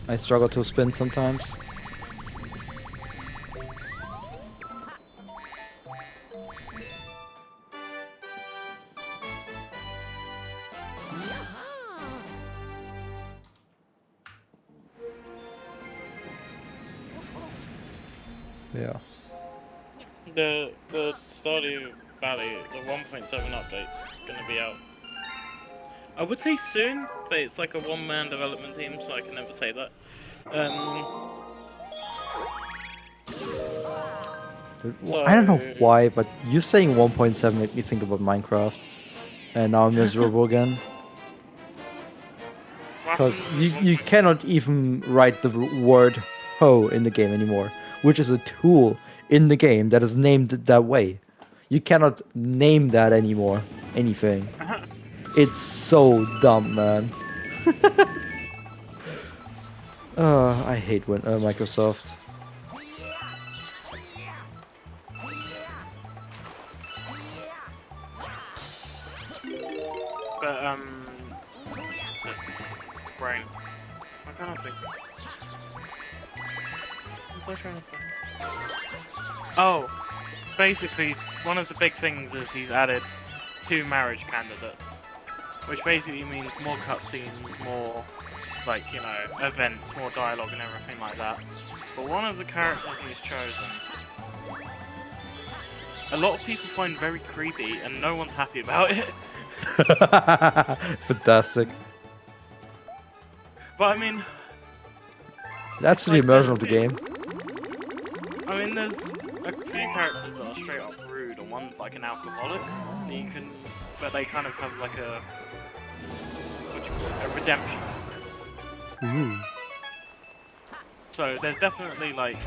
I struggle to spin sometimes. Yeah. The Stardew Valley, the 1.7 update's gonna be out. I would say soon, but it's like a one-man development team, so I can never say that. I don't know why, but you saying 1.7 made me think about Minecraft. And now I'm miserable again. Because you cannot even write the word hoe in the game anymore. Which is a tool in the game that is named that way. You cannot name that anymore. Anything. It's so dumb, man. I hate when Microsoft. But what's it? Brain. I can't think. What was I trying to say? Oh, basically, one of the big things is he's added 2 marriage candidates, which basically means more cutscenes, more like, you know, events, more dialogue and everything like that. But one of the characters he's chosen, a lot of people find very creepy, and no one's happy about it. Fantastic. But I mean, That's the like, immersion of the game. I mean, there's a few characters that are straight up rude, and one's like an alcoholic. And you can, but they kind of have like a, what do you call it, a redemption. Ooh. So there's definitely like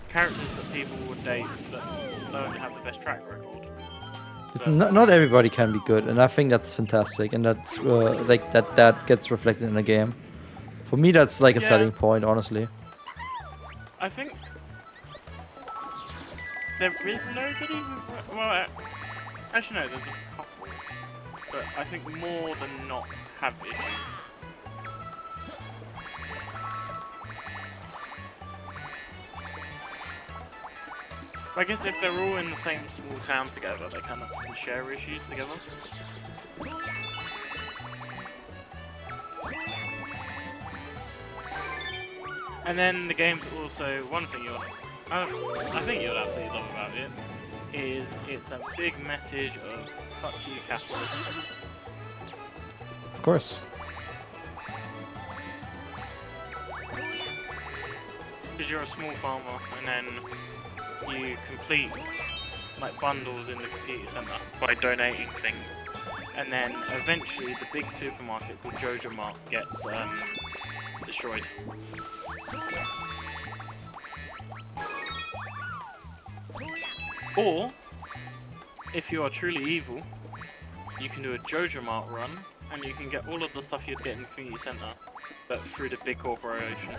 characters that people would date that don't have the best track record. Not everybody can be good, and I think that's fantastic, and that's like that gets reflected in the game. For me, that's like a selling point, honestly. I think there is nobody with, well, actually no, there's a couple, but I think more than not have issues. I guess if they're all in the same small town together, they kind of can share issues together. And then the game's also, one thing I think you'll absolutely love about it, is it's a big message of fuck you capitalism. Of course. Because you're a small farmer, and then you complete like bundles in the computer center by donating things, and then eventually the big supermarket called Jojo Mart gets destroyed. Or if you are truly evil, you can do a Jojo Mart run, and you can get all of the stuff you'd get in the community center, but through the big corporation.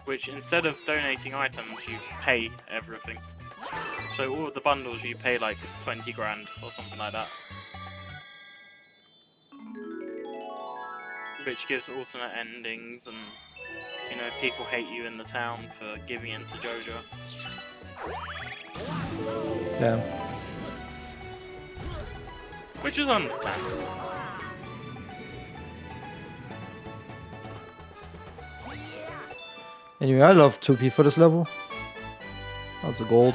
Which, instead of donating items, you pay everything. So all of the bundles you pay like 20 grand or something like that. Which gives alternate endings, and you know, people hate you in the town for giving in to Jojo. Damn. Which is understandable. Anyway, I love 2P for this level. That's a gold.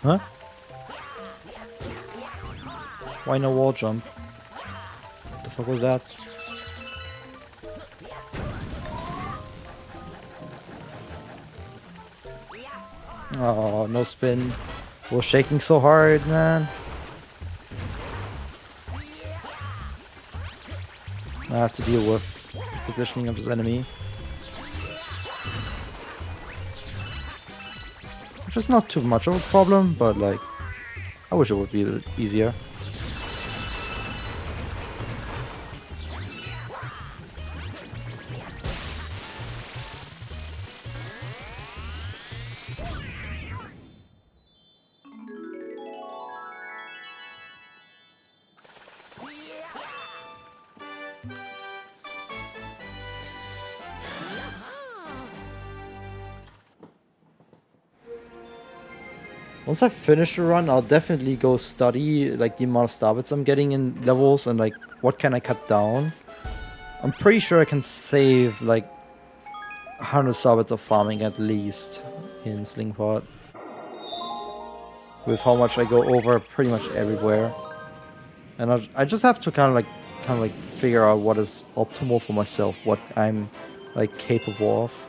Huh? Why no wall jump? What the fuck was that? Oh, no spin. Was shaking so hard, man. I have to deal with the positioning of this enemy. Which is not too much of a problem, but like, I wish it would be a little easier. Once I finish the run, I'll definitely go study like the amount of star bits I'm getting in levels and like what can I cut down. I'm pretty sure I can save like 100 star bits of farming at least in Slingpot. With how much I go over pretty much everywhere. And I just have to kind of like figure out what is optimal for myself, what I'm like capable of.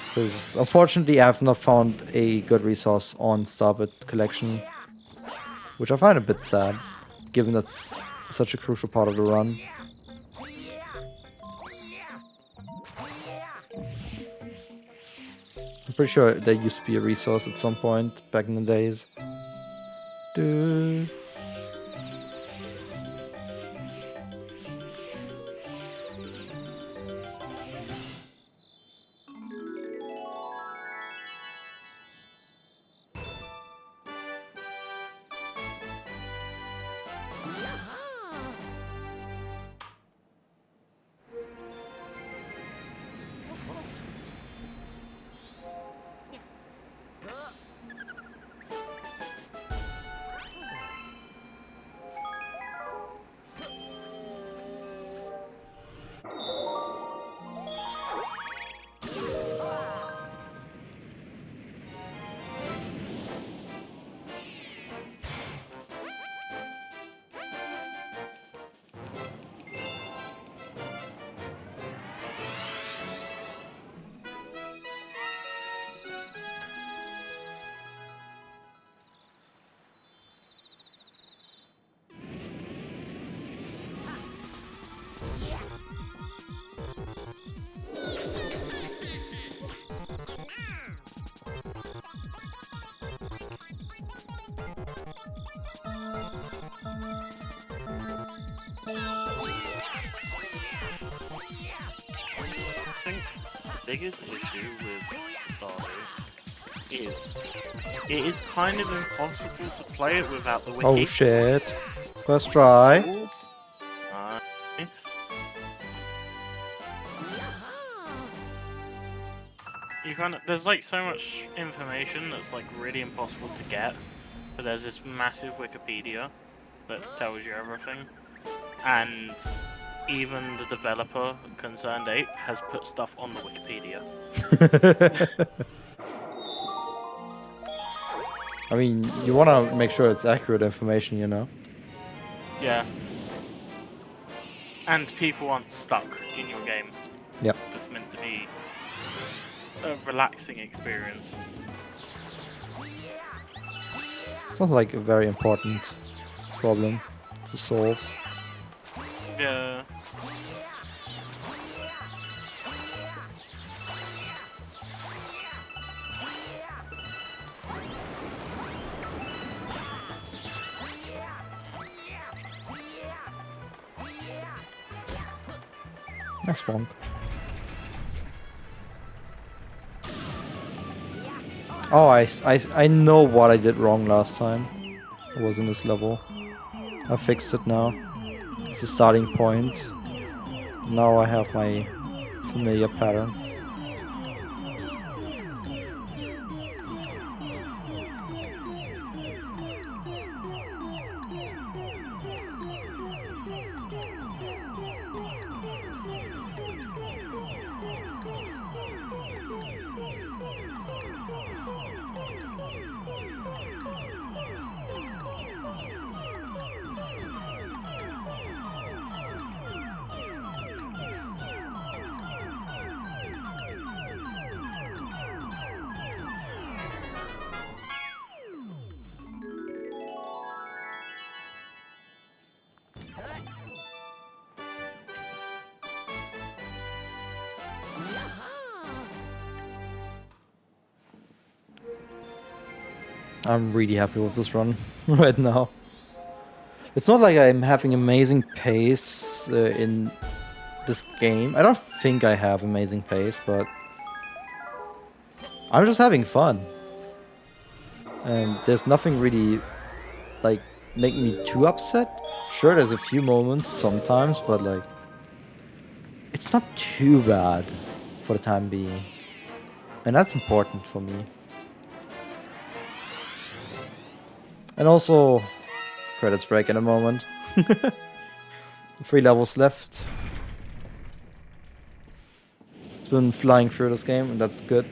Because unfortunately I have not found a good resource on Starbit collection, which I find a bit sad, given that's such a crucial part of the run. I'm pretty sure there used to be a resource at some point back in the days. Dude. I think the biggest issue with Stardew is it is kind of impossible to play it without the wiki. Oh shit. First try. Nice. You there's like so much information that's like really impossible to get, but there's this massive Wikipedia that tells you everything, and even the developer, Concerned Ape, has put stuff on the Wikipedia. I mean, you want to make sure it's accurate information, you know? Yeah. And people aren't stuck in your game. Yep. It's meant to be a relaxing experience. Sounds like a very important problem to solve. Yeah. Nice bonk. Oh, I know what I did wrong last time. I was in this level. I fixed it now. It's the starting point. Now I have my familiar pattern. I'm really happy with this run right now. It's not like I'm having amazing pace in this game. I don't think I have amazing pace, but I'm just having fun. And there's nothing really like making me too upset. Sure, there's a few moments sometimes, but like it's not too bad for the time being. And that's important for me. And also, credits break in a moment. 3 levels left. It's been flying through this game, and that's good.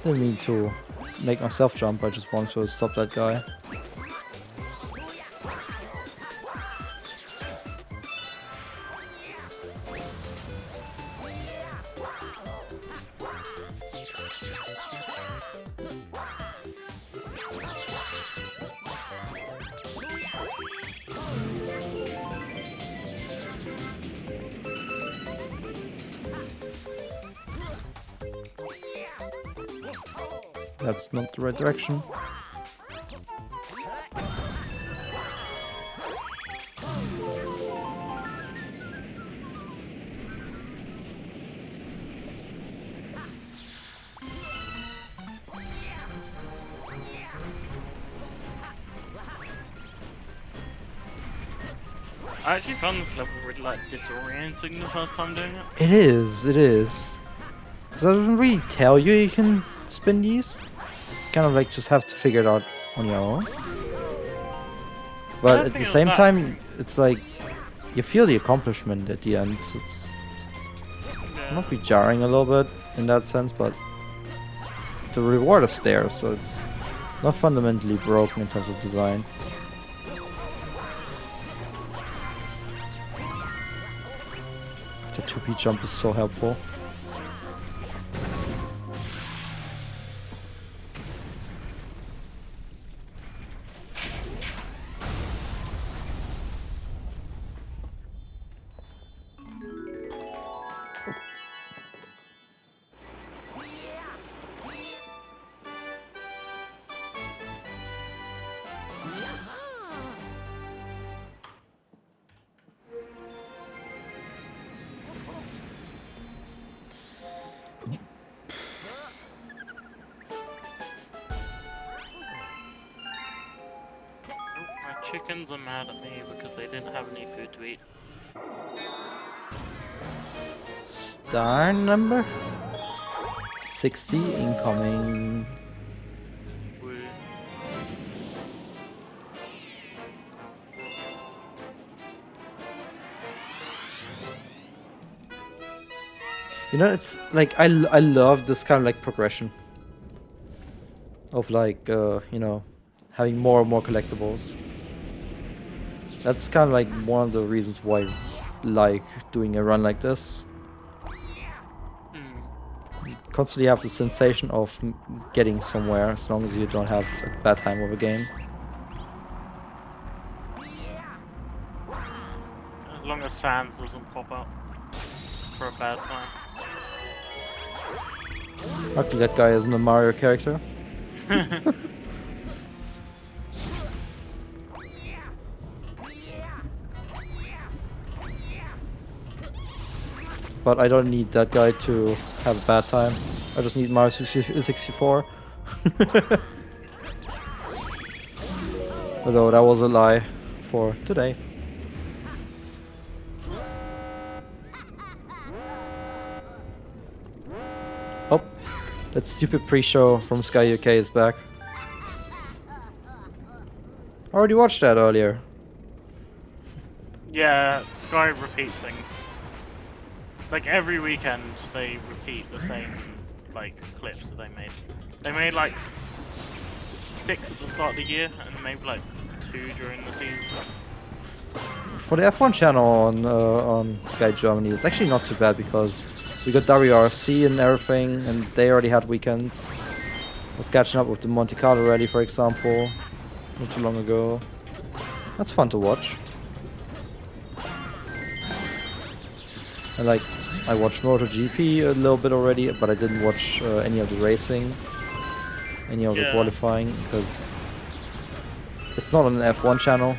Didn't mean to make myself jump, I just wanted to stop that guy. That's not the right direction. I actually found this level really like disorienting the first time doing it. It is. Because it doesn't really tell you can spin these. Kind of like just have to figure it out on your own. But at the same time, it's like you feel the accomplishment at the end. So it's might be jarring a little bit in that sense, but the reward is there, so it's not fundamentally broken in terms of design. The 2P jump is so helpful. Chickens are mad at me because they didn't have any food to eat. Star number 60 incoming. Woo. You know, it's like I love this kind of like progression of like you know, having more and more collectibles. That's kind of like one of the reasons why I like doing a run like this. You constantly have the sensation of getting somewhere as long as you don't have a bad time of a game. As long as Sans doesn't pop up for a bad time. Luckily that guy isn't a Mario character. But I don't need that guy to have a bad time. I just need Mario 64. Although that was a lie for today. Oh, that stupid pre-show from Sky UK is back. I already watched that earlier. Yeah, Sky repeats things. Like every weekend they repeat the same like clips that they made. They made like 6 at the start of the year and maybe like 2 during the season. For the F1 channel on Sky Germany, it's actually not too bad because we got WRC and everything, and they already had weekends. I was catching up with the Monte Carlo Rally, for example, not too long ago. That's fun to watch. And like, I watched MotoGP a little bit already, but I didn't watch any of the racing, any of the qualifying, because it's not on an F1 channel.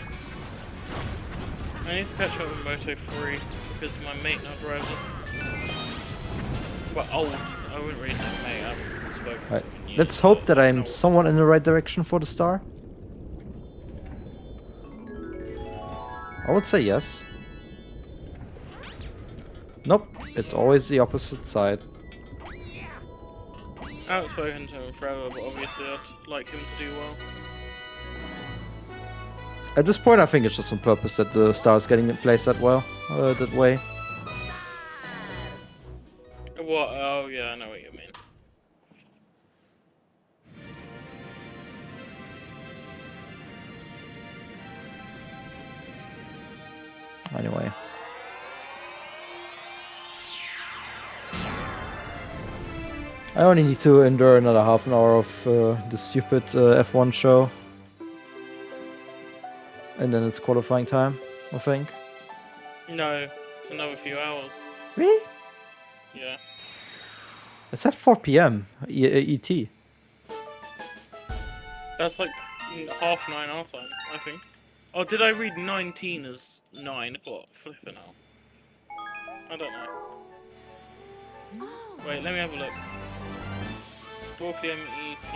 I need to catch up with Moto 3 because my mate now drives it. Well, old. I wouldn't really say mate. I haven't spoken to him in years. Let's hope that I'm somewhat in the right direction for the star. I would say yes. Nope, it's always the opposite side. I haven't spoken to him forever, but obviously I'd like him to do well. At this point, I think it's just on purpose that the star is getting placed that well, that way. What? Oh yeah, I know what you mean. Anyway. I only need to endure another half an hour of this stupid F1 show. And then it's qualifying time, I think. No, it's another few hours. Really? Yeah. It's at 4 PM ET. That's like 9:30 our time, I think. Oh, did I read 19 as 9? What? Flipping hell. I don't know. Wait, let me have a look. 4 PM ET.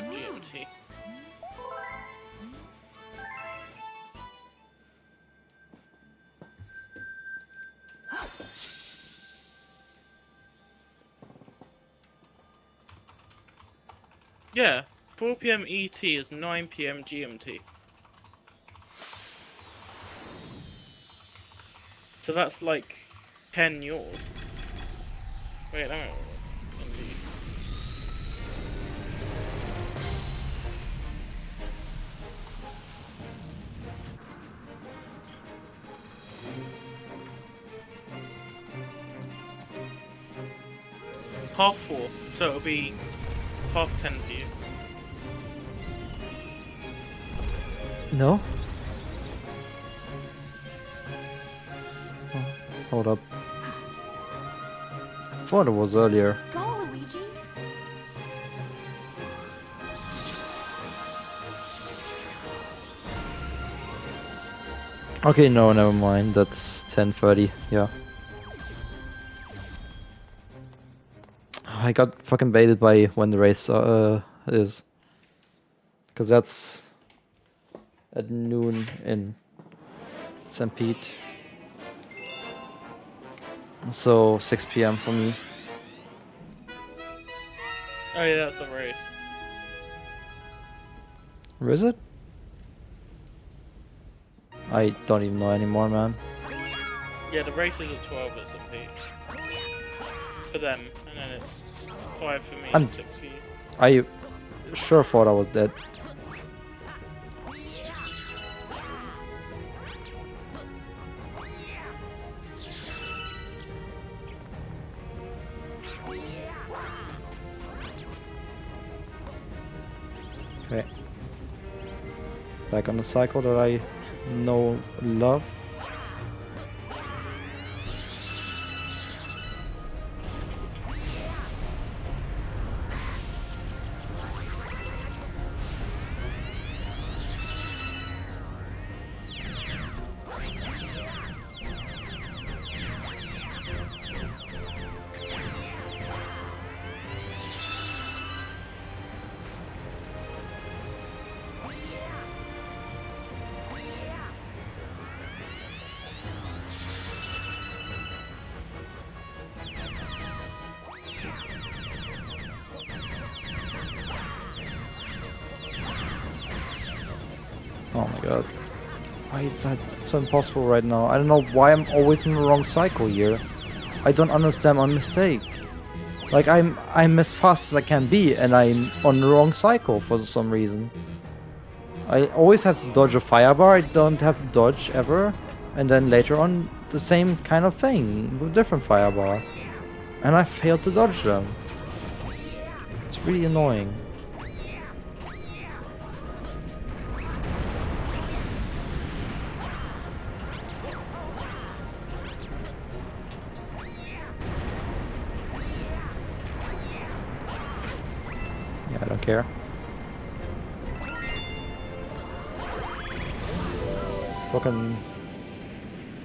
GMT. Yeah, 4 PM ET is 9 PM GMT. So that's like 10 yours. Wait, let me have a look. Indeed. Half 4, so it'll be 10:30 for you. No? Oh, hold up. I thought it was earlier. Go, Luigi. Okay, no, never mind. That's 10:30. Yeah. I got fucking baited by when the race is. Because that's at noon in St. Pete. So 6 PM for me. Oh yeah, that's the race. Where is it? I don't even know anymore, man. Yeah, the race is at 12 at St. Pete. For them, and then it's 5 for me and 6 for you. I sure thought I was dead. Okay. Back on the cycle that I know love. Oh my god. Why is that so impossible right now? I don't know why I'm always in the wrong cycle here. I don't understand my mistake. Like I'm as fast as I can be and I'm on the wrong cycle for some reason. I always have to dodge a fire bar, I don't have to dodge ever. And then later on the same kind of thing with a different fire bar. And I failed to dodge them. It's really annoying. care. Just fucking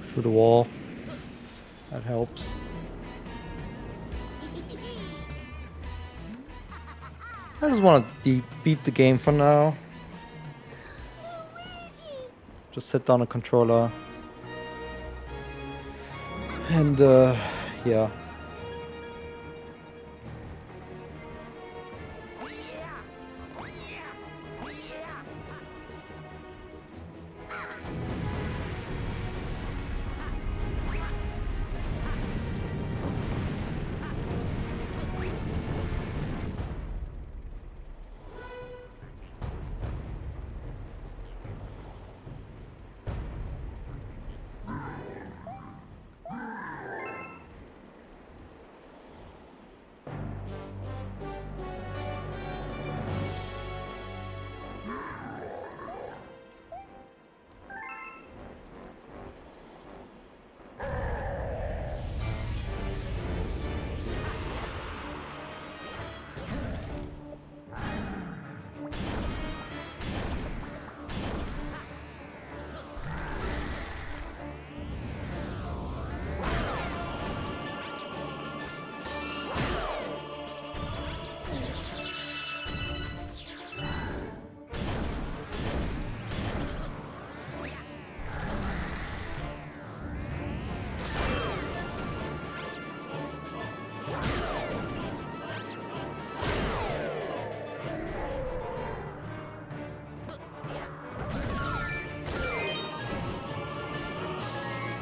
through the wall. That helps. I just want to beat the game for now. Just sit down a controller. And yeah.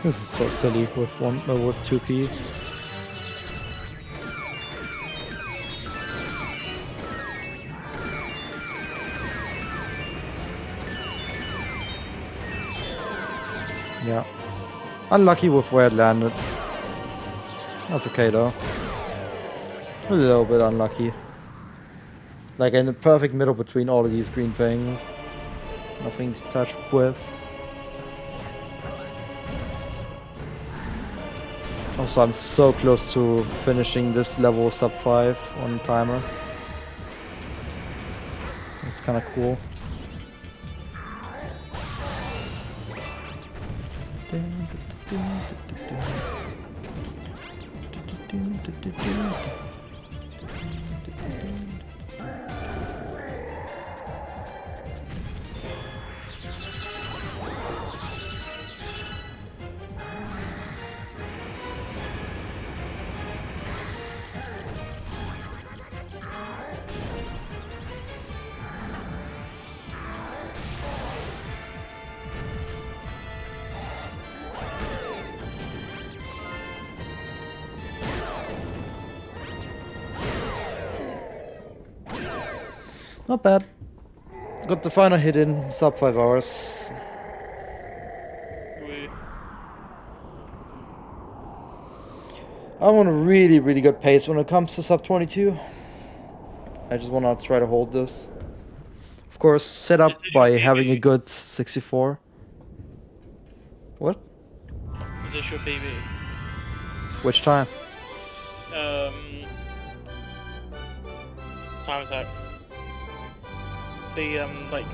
This is so silly with 2P. Yeah. Unlucky with where it landed. That's okay though. A little bit unlucky. Like in the perfect middle between all of these green things. Nothing to touch with. Also, I'm so close to finishing this level sub 5 on timer. It's kind of cool. Not bad. Got the final hit in sub 5 hours. I'm on a really, really good pace when it comes to sub 22. I just want to try to hold this. Of course, set up by having a good 64. What? Is this your PB? Which time? Time attack. The like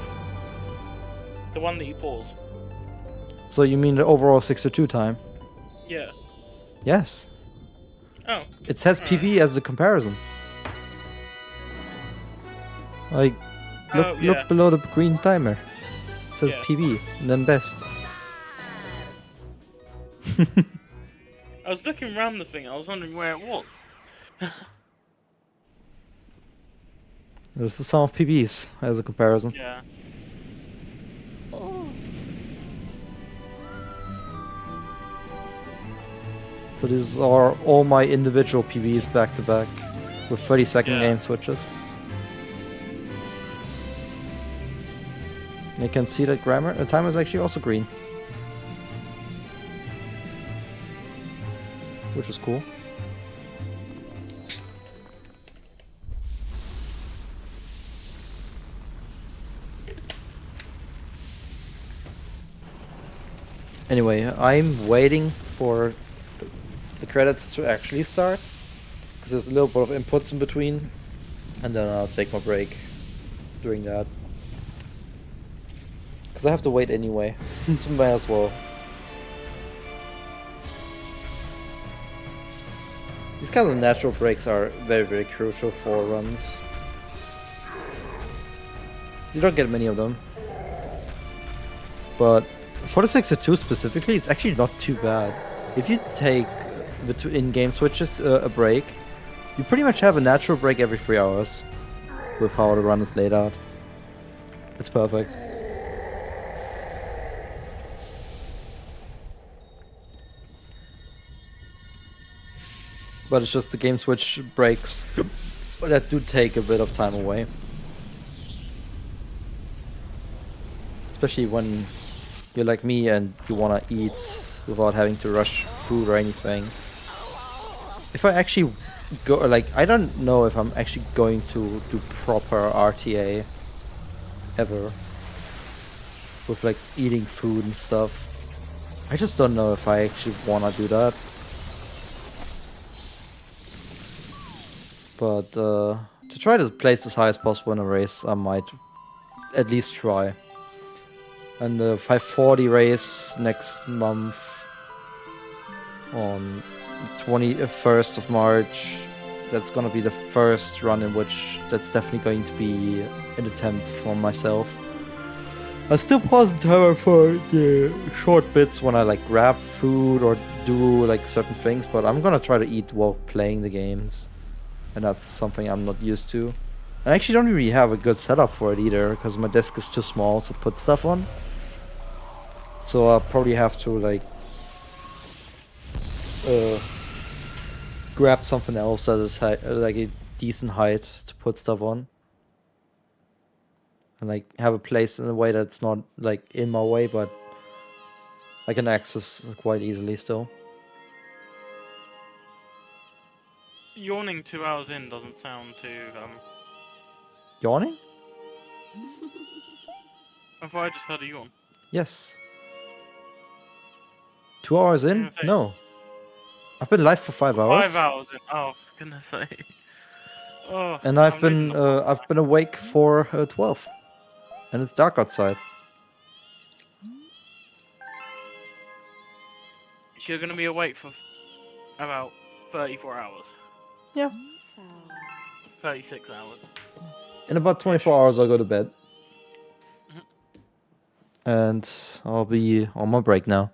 the one that you pause. So you mean the overall 62 time? Yeah. Yes. Oh. It says PB as a comparison. Like, look below the green timer. It says PB and then best. I was looking around the thing. I was wondering where it was. This is the sum of PBs as a comparison. Yeah. So these are all my individual PBs back to back with 30-second game switches. And you can see that the timer is actually also green. Which is cool. Anyway, I'm waiting for the credits to actually start, because there's a little bit of inputs in between, and then I'll take my break. doing that. Because I have to wait anyway, so might as well. These kinds of natural breaks are very, very crucial for runs. You don't get many of them. But for the 6-2 specifically, it's actually not too bad. If you take in-game switches a break, you pretty much have a natural break every 3 hours with how the run is laid out. It's perfect. But it's just the game switch breaks that do take a bit of time away. Especially when you're like me and you want to eat without having to rush food or anything. If I actually go, like, I don't know if I'm actually going to do proper RTA ever. With like eating food and stuff. I just don't know if I actually want to do that. But to try to place as high as possible in a race, I might at least try. And the 540 race next month on 21st of March, that's gonna be the first run in which that's definitely going to be an attempt for myself. I still pause the timer for the short bits when I like grab food or do like certain things, but I'm gonna try to eat while playing the games. And that's something I'm not used to. I actually don't really have a good setup for it either, because my desk is too small to put stuff on. So I'll probably have to like grab something else that is like a decent height to put stuff on. And like have a place in a way that's not like in my way, but I can access quite easily still. Yawning 2 hours in doesn't sound too, Yawning? I thought I just heard a yawn. Yes. 2 hours in? No. I've been live for 5 hours. 5 hours in. Oh, for goodness sake. Oh, And I've been awake for 12. And it's dark outside. So you're gonna be awake for about 34 hours. Yeah. 36 hours. In about 24 hours I'll go to bed. Mm-hmm. And I'll be on my break now.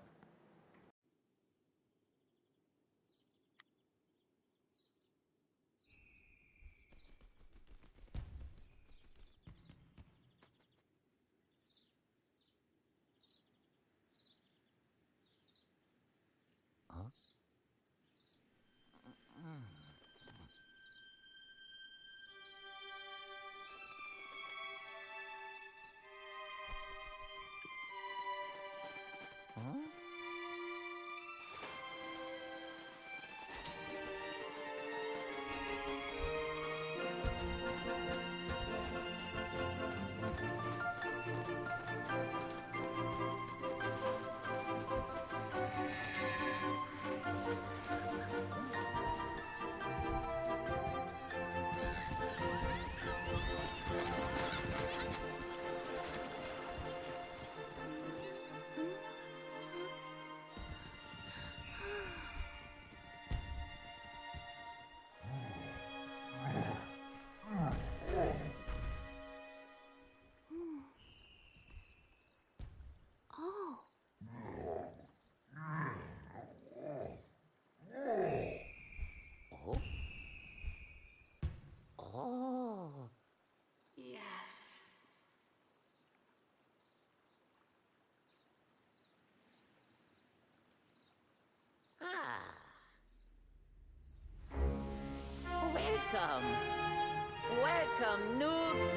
Yes. Welcome. Welcome, new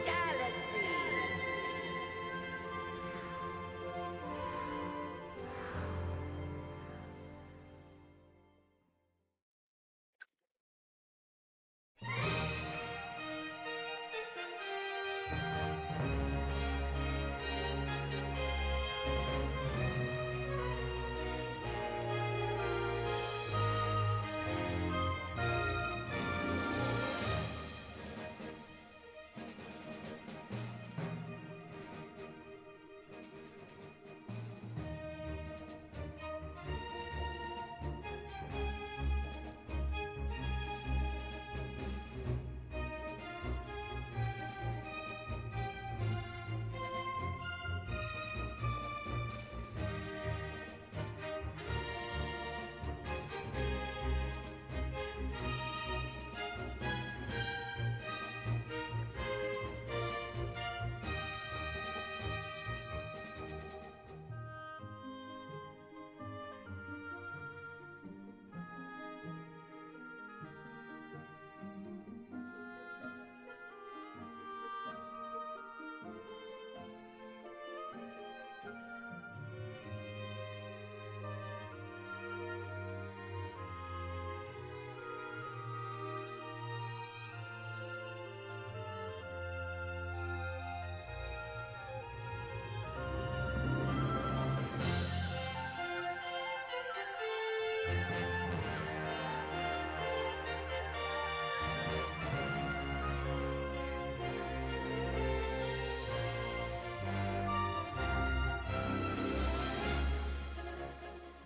galaxies.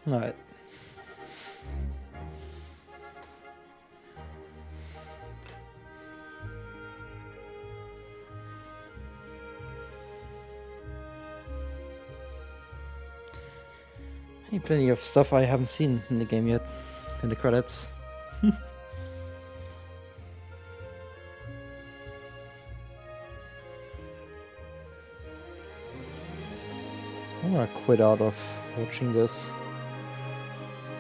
Alright. Hey, plenty of stuff I haven't seen in the game yet, in the credits. I'm gonna quit out of watching this,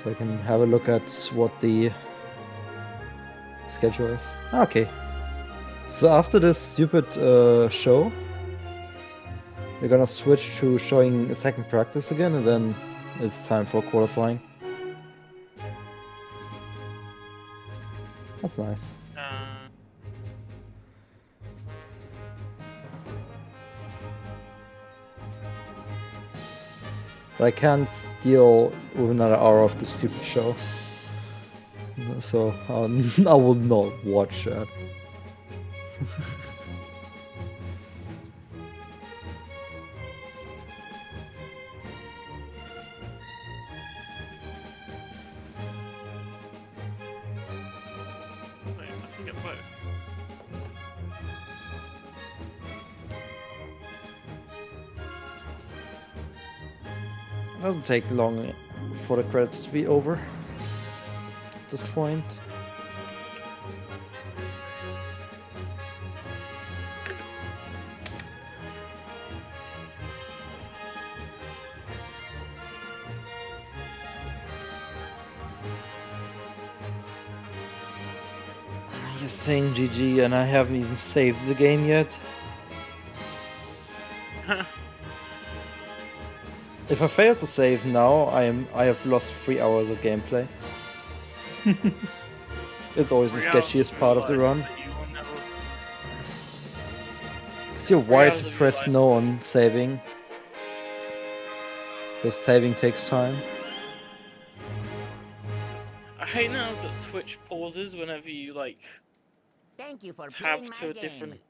so I can have a look at what the schedule is. Okay. So after this stupid show, we're gonna switch to showing a second practice again, and then it's time for qualifying. That's nice. But I can't deal with another hour of this stupid show. So I will not watch that. Wait, I can get both. It doesn't take long for the credits to be over at this point. You're saying GG and I haven't even saved the game yet. If I fail to save now, I have lost 3 hours of gameplay. It's always the sketchiest part of the run. Because you're wired to press no on saving. Because saving takes time. I hate now that Twitch pauses whenever you like Thank you for tab playing my to a game. different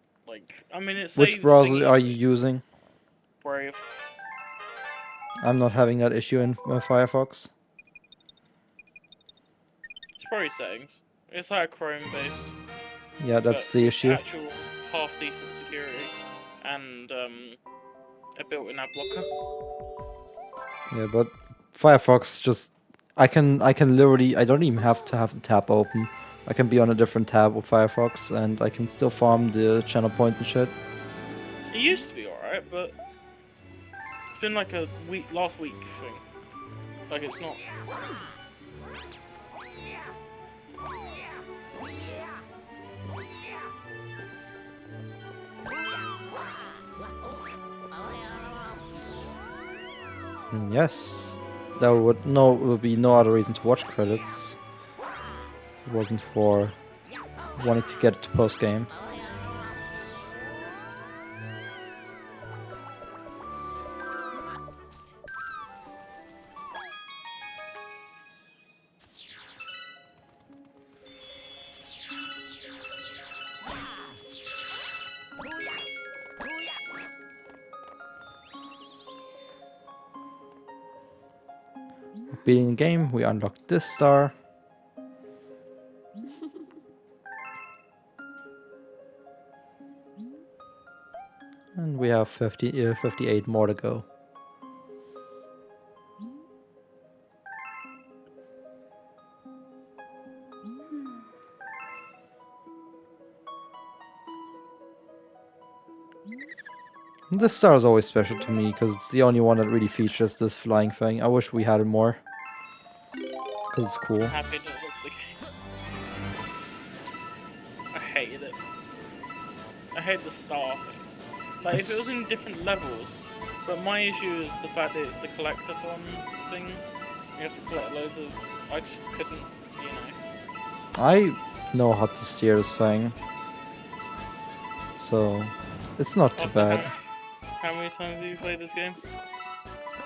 I mean it saves Which browser thingy, are you using? Brave. I'm not having that issue in Firefox. It's probably settings. It's like Chrome based. Yeah, that's the issue. Actual half decent security and a built-in ad blocker. Yeah, but Firefox just I can literally I don't even have to have the tab open. I can be on a different tab with Firefox and I can still farm the channel points and shit. It used to be alright, but it's been like a last week thing. Like it's not. Yes, there would be no other reason to watch credits. If it wasn't for wanting to get to post game. Beating the game, we unlocked this star. And we have 58 more to go. This star is always special to me because it's the only one that really features this flying thing. I wish we had it more. Because it's cool. I'm happy that that's the case. I hated it. I hate the star thing. Like if it was in different levels, but my issue is the fact that it's the collectathon thing. You have to collect loads of. I just couldn't, you know. I know how to steer this thing. So it's not too bad. How many times have you played this game?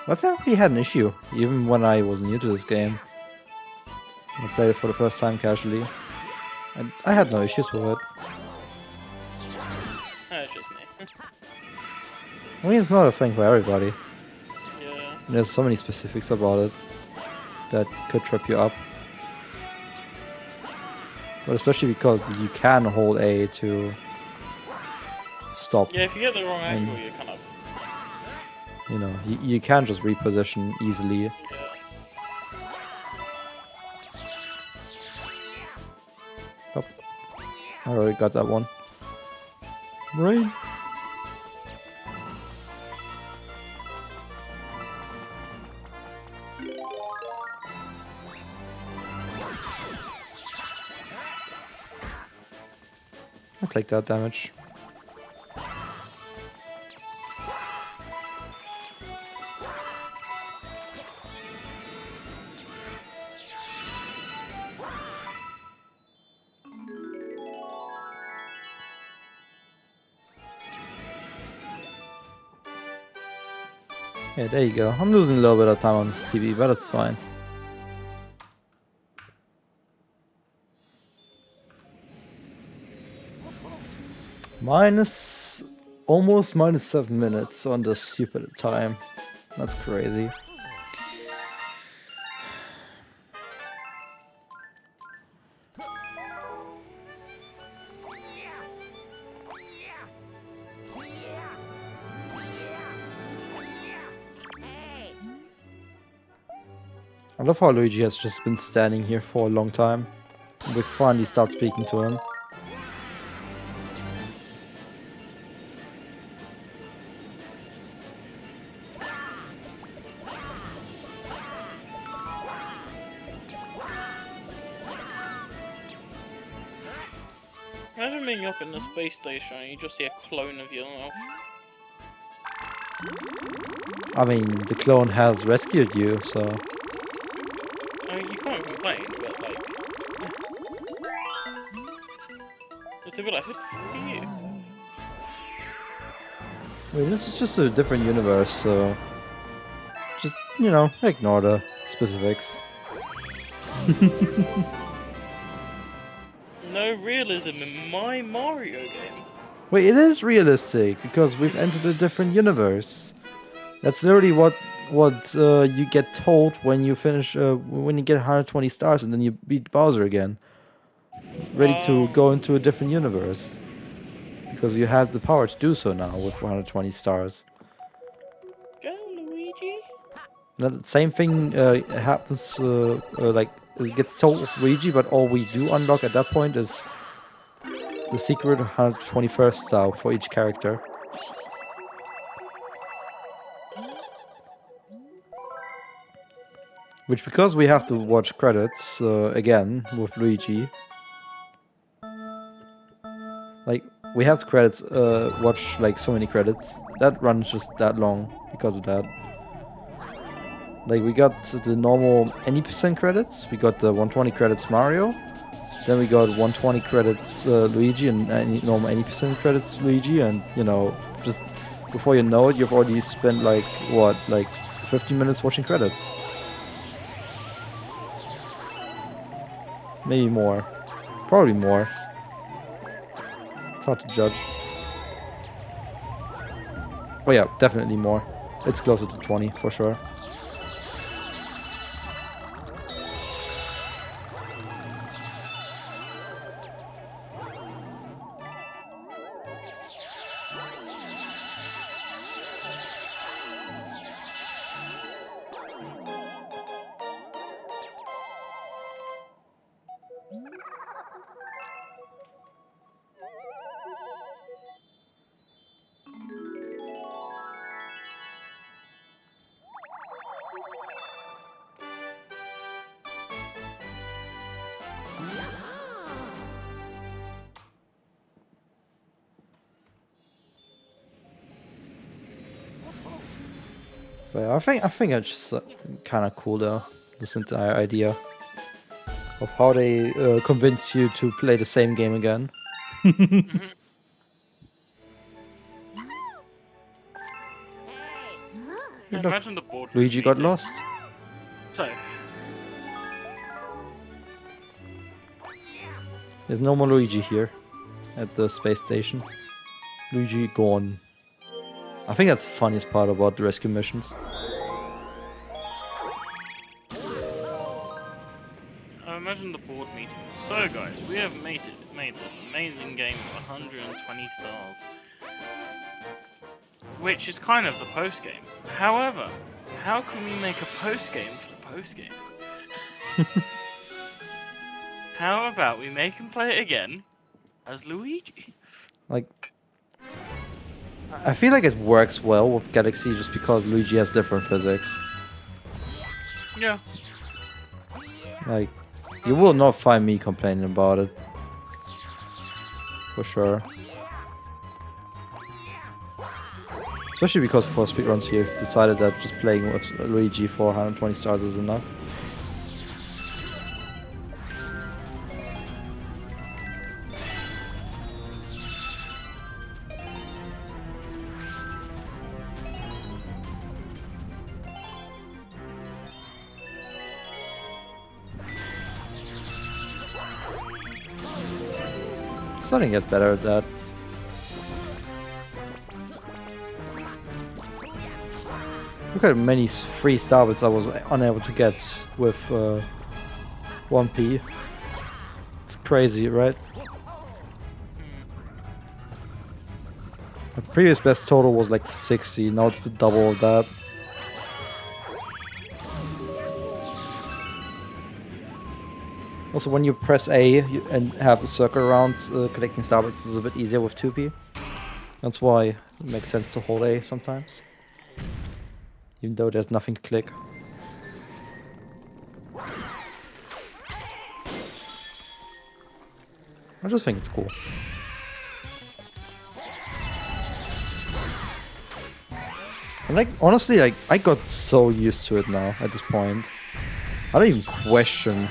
I've never really had an issue, even when I was new to this game. I played it for the first time casually. And I had no issues with it. It's just me. I mean, it's not a thing for everybody. Yeah. And there's so many specifics about it. that could trip you up. But especially because you can hold A to stop. Yeah, if you get the wrong angle, you kind of... You know, you can just reposition easily. Yeah. Oh, I already got that one. Rain. I'll take that damage. Yeah, there you go. I'm losing a little bit of time on PB, but it's fine. Almost minus 7 minutes on this stupid time. That's crazy. I love how Luigi has just been standing here for a long time. We finally start speaking to him. Imagine being up in the space station and you just see a clone of yourself. I mean, the clone has rescued you, so... I mean, you can't complain, but like... It's a bit like, who are you? I mean, this is just a different universe, so... Just, you know, ignore the specifics. No realism in my Mario game. Wait, it is realistic, because we've entered a different universe. That's literally what you get told when you finish, when you get 120 stars and then you beat Bowser again. Ready to go into a different universe. Because you have the power to do so now with 120 stars. Go, Luigi. And the same thing happens, like, it gets told with Luigi, but all we do unlock at that point is the secret 121st star for each character. Which, because we have to watch credits again with Luigi, like, we have to credits, watch like so many credits. That runs just that long because of that. Like, we got the normal any % credits, we got the 120 credits Mario, then we got 120 credits Luigi and normal any % credits Luigi, and you know, just before you know it, you've already spent like, what, like 15 minutes watching credits. Maybe more. Probably more. It's hard to judge. Oh yeah, definitely more. It's closer to 20 for sure. But yeah, I think it's just kind of cool though, this entire idea of how they convince you to play the same game again. Yeah, imagine the board. Luigi got lost. So, There's no more Luigi here at the space station. Luigi gone. I think that's the funniest part about the rescue missions. imagine the board meeting. So guys, we have made this amazing game with 120 stars. Which is kind of the post-game. However, how can we make a post-game for the post-game? How about we make him play it again as Luigi? Like, I feel like it works well with Galaxy just because Luigi has different physics. Yeah. Like, you will not find me complaining about it. For sure. Especially because for speedruns you've decided that just playing with Luigi for 120 stars is enough. Starting to get better at that. Look at many free starbits I was unable to get with 1P. It's crazy, right? My previous best total was like 60, now it's the double of that. Also, when you press A and have the circle around, collecting starbits is a bit easier with 2P. That's why it makes sense to hold A sometimes. Even though there's nothing to click. I just think it's cool. And like, honestly, like, I got so used to it now at this point. I don't even question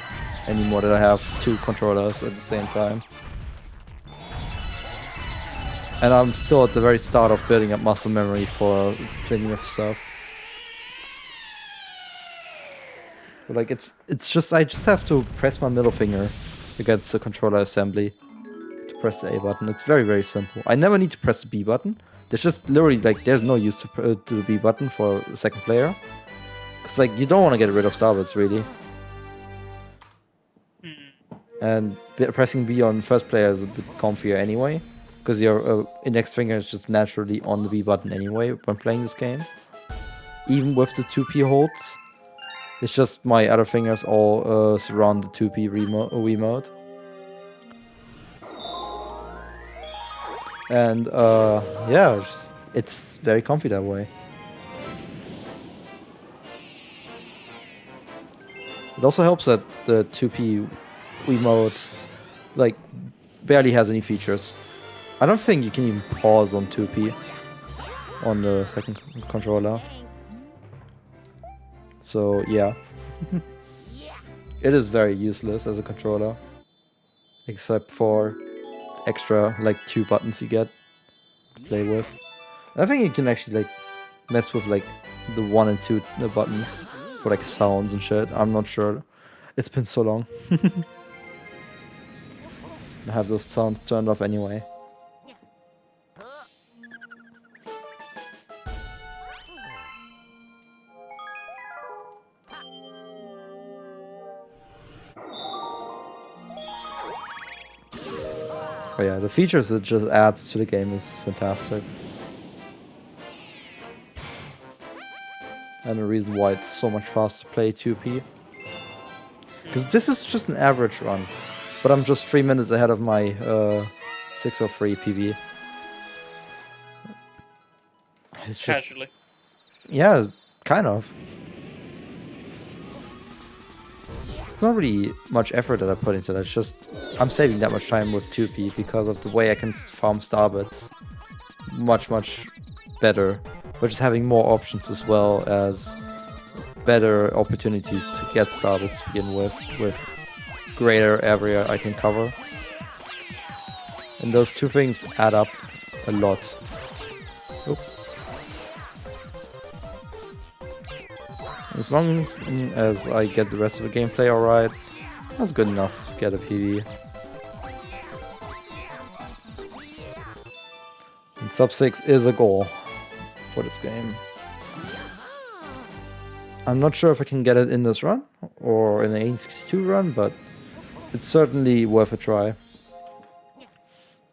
anymore that I have two controllers at the same time. And I'm still at the very start of building up muscle memory for plenty of stuff. But like, it's just, I just have to press my middle finger against the controller assembly to press the A button. It's very, very simple. I never need to press the B button. There's just literally, like, there's no use to the B button for the second player. Because, like, you don't want to get rid of starbits, really. And pressing B on first player is a bit comfier anyway. Because your index finger is just naturally on the B button anyway when playing this game. Even with the 2P holds. It's just my other fingers all surround the 2P Wiimote. And yeah, it's very comfy that way. It also helps that the 2P Wiimote like barely has any features. I don't think you can even pause on 2P on the second controller. So yeah, it is very useless as a controller, except for extra like 2 buttons you get to play with. I think you can actually like mess with like the 1 and 2 buttons for like sounds and shit. I'm not sure. It's been so long. I have those sounds turned off anyway. Oh yeah, the features it just adds to the game is fantastic. And the reason why it's so much faster to play 2P. Because this is just an average run. But I'm just 3 minutes ahead of my 603 PB. It's just, Casually. yeah, kind of. It's not really much effort that I put into that. It's just I'm saving that much time with 2P because of the way I can farm starbits much better. But just having more options as well as better opportunities to get starbits to begin with greater area I can cover. And those two things add up a lot. Oop. As long as I get the rest of the gameplay alright, that's good enough to get a PB. And sub 6 is a goal for this game. I'm not sure if I can get it in this run or in the 862 run, but it's certainly worth a try.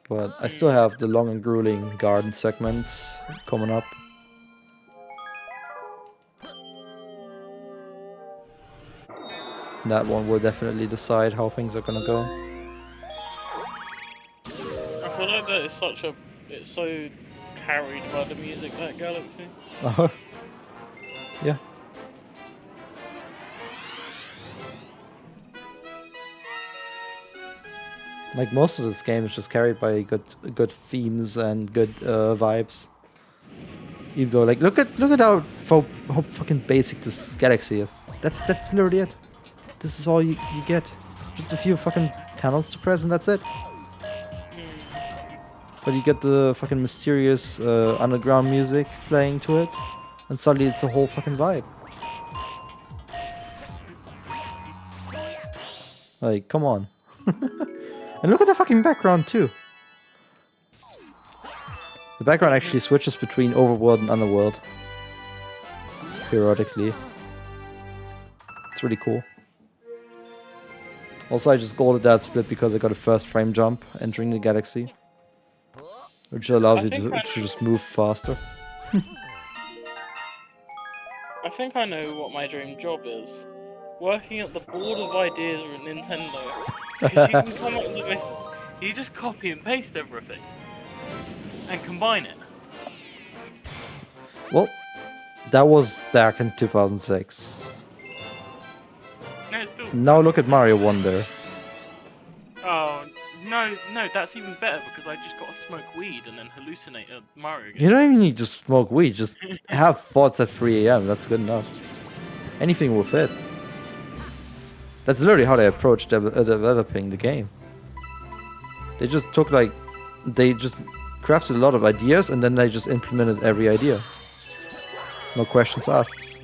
But I still have the long and grueling garden segments coming up. That one will definitely decide how things are gonna go. I feel like that is such a... It's so carried by the music, that galaxy. Yeah. Like most of this game is just carried by good themes and good vibes. Even though, like, look at how fucking basic this galaxy is. That's literally it. This is all you get. Just a few fucking panels to press and that's it. But you get the fucking mysterious underground music playing to it, and suddenly it's a whole fucking vibe. Like, come on. And look at the fucking background too. The background actually switches between overworld and underworld periodically. It's really cool. Also, I just golded that split because I got a first frame jump entering the galaxy, which allows you to just move faster. I think I know what my dream job is. Working at the board of ideas at Nintendo. Because you can come up with this... You just copy and paste everything. And combine it. Well, that was back in 2006. No, it's still... Now look at Mario Wonder. Oh, no, that's even better because I just got to smoke weed and then hallucinate a Mario game. You don't even need to smoke weed, just have thoughts at 3 AM, that's good enough. Anything will fit. That's literally how they approached developing the game. They just took they just crafted a lot of ideas and then they just implemented every idea. No questions asked.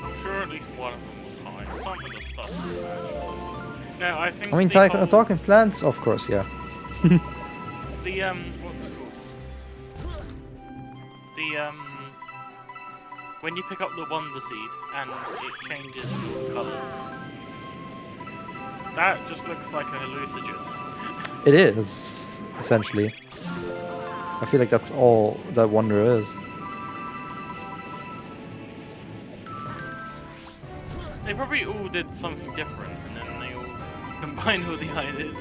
I'm sure at least one of them was high. Some of the stuff was actually... No, I think... I mean, talking plants, of course, yeah. The, what's it called? The, when you pick up the Wonder Seed and it changes your colours, that just looks like a hallucinogen. It is, essentially. I feel like that's all that Wonder is. They probably all did something different and then they all combined all the ideas.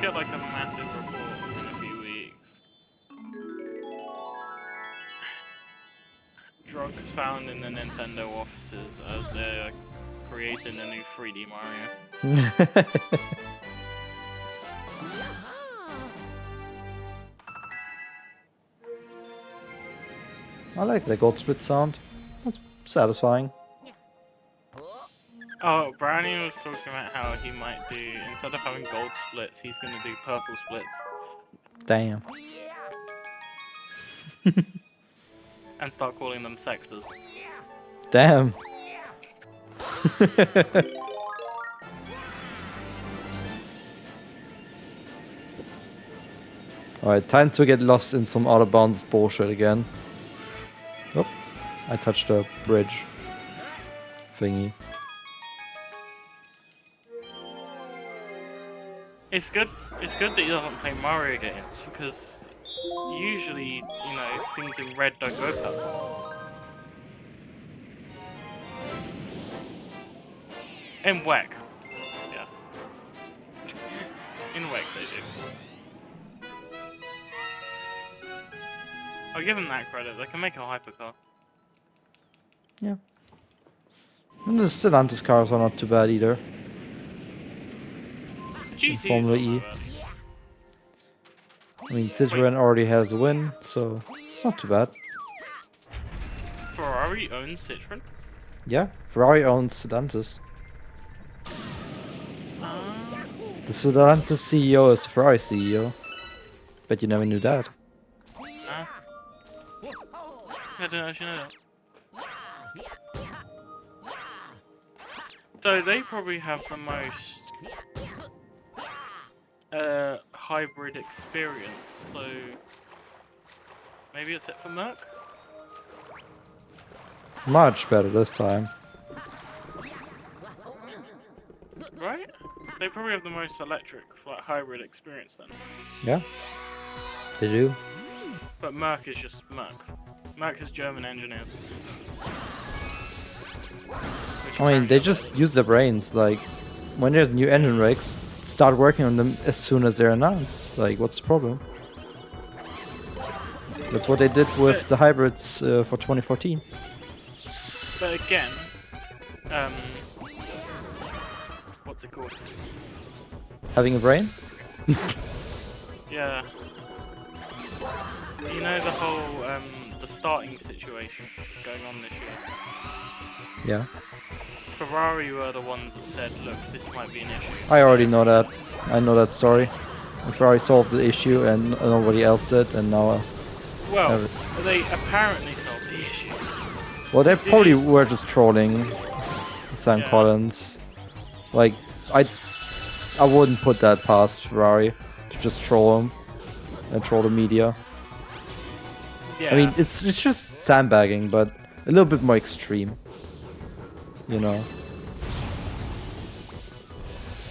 Get like a massive report in a few weeks. Drugs found in the Nintendo offices as they're creating a new 3D Mario. I like the gold split sound. That's satisfying. Oh, Brownie was talking about how he might do, instead of having gold splits, he's going to do purple splits. Damn. And start calling them sectors. Damn. Alright, time to get lost in some out of bounds bullshit again. Oh, I touched a bridge thingy. It's good that he doesn't play Mario games, because usually, you know, things in red don't go purple. In WEC. Yeah. In WEC they do. I'll give them that credit, they can make a hypercar. Yeah. And the Stellantis cars are not too bad either. Formula E. I mean, Citroen already has a win, so it's not too bad. Ferrari owns Citroen? Yeah, Ferrari owns Stellantis. The Stellantis CEO is the Ferrari CEO. Bet you never knew that. I didn't actually know that. So they probably have the most hybrid experience, so maybe it's it for Merc? Much better this time. Right? They probably have the most electric, like, hybrid experience then. Yeah. They do. But Merc is just Merc. Merc is German engineers. I mean, they just use their brains. Like, when there's new engine rigs, start working on them as soon as they're announced. Like, what's the problem? That's what they did with the hybrids for 2014. But again, what's it called? Having a brain? Yeah. You know the whole, the starting situation that's going on this year? Yeah. Ferrari were the ones that said, look, this might be an issue. I already know that. I know that story. Ferrari solved the issue and nobody else did, and now... Well, they apparently solved the issue. well, they probably were just trolling Sam Collins. Like, I wouldn't put that past Ferrari to just troll him and troll the media. Yeah. I mean, it's just sandbagging, but a little bit more extreme. You know.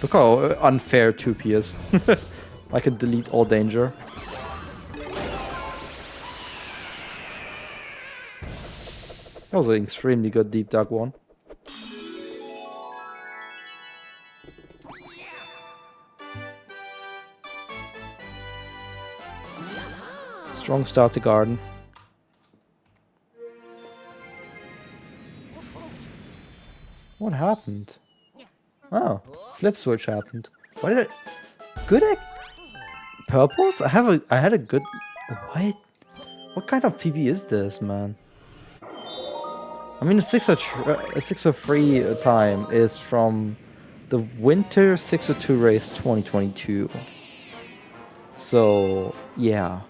Look how unfair 2P is. I can delete all danger. That was an extremely good deep dug one. Strong start to garden. What happened? Oh, flip switch happened. Why did I... Good at... Purples? I had a good... What? What kind of PB is this, man? I mean, the 603 time is from the Winter 602 race 2022. So, yeah.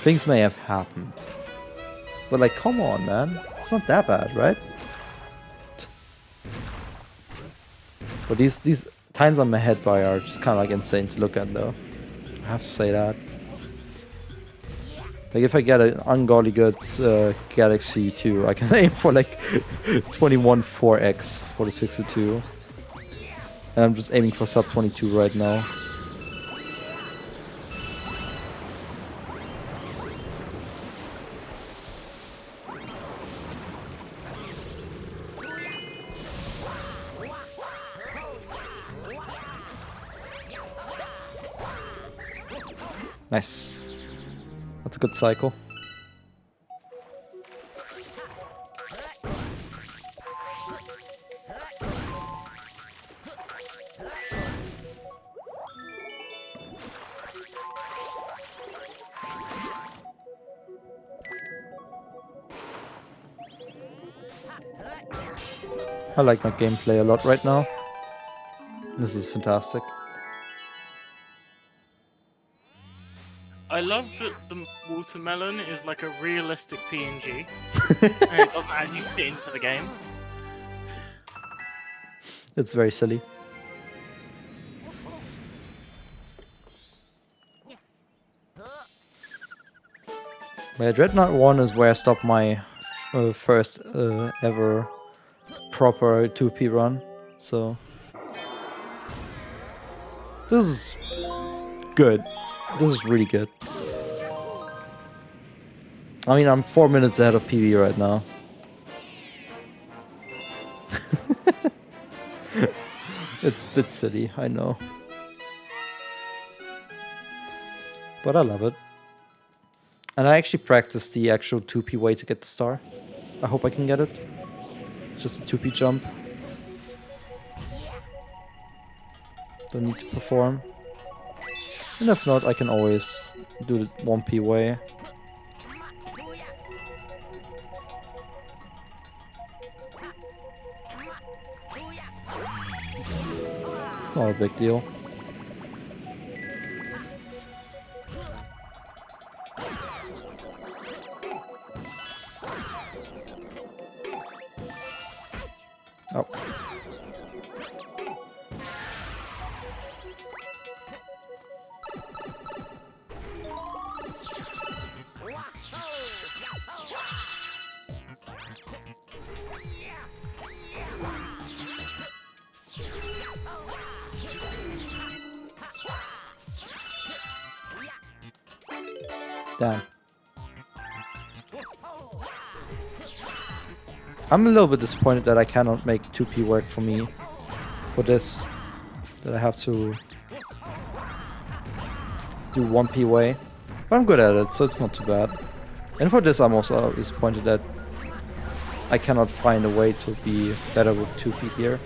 Things may have happened. But like, come on, man. It's not that bad, right? But these times on my head bar are just kind of like insane to look at, though. I have to say that. Like, if I get an ungodly good Galaxy 2, I can aim for like 21 4x for the 602. And I'm just aiming for sub 22 right now. Nice. That's a good cycle. I like my gameplay a lot right now. This is fantastic. I love that the watermelon is like a realistic PNG. And it doesn't actually fit into the game. It's very silly. Yeah, Dreadnought 1 is where I stopped my first ever proper 2P run, so... This is good. This is really good. I mean, I'm 4 minutes ahead of PB right now. It's a bit silly, I know. But I love it. And I actually practiced the actual 2P way to get the star. I hope I can get it. Just a 2P jump. Don't need to perform. And if not, I can always do the 1P way. It's not a big deal. Oh. Damn. I'm a little bit disappointed that I cannot make 2P work for me for this. That I have to do 1P way. But I'm good at it, so it's not too bad. And for this I'm also disappointed that I cannot find a way to be better with 2P here.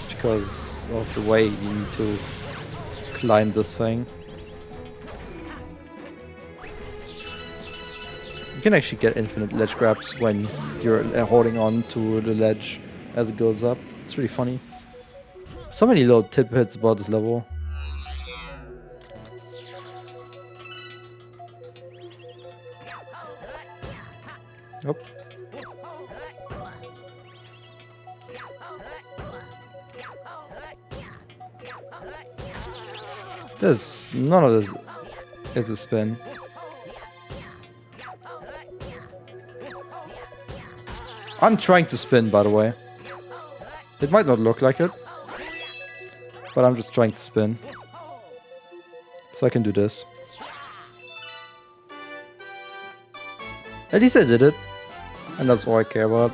Because of the way you need to climb this thing. You can actually get infinite ledge grabs when you're holding on to the ledge as it goes up. It's really funny. So many little tidbits about this level. Nope. None of this is a spin. I'm trying to spin, by the way. It might not look like it, but I'm just trying to spin. So I can do this. At least I did it. And that's all I care about.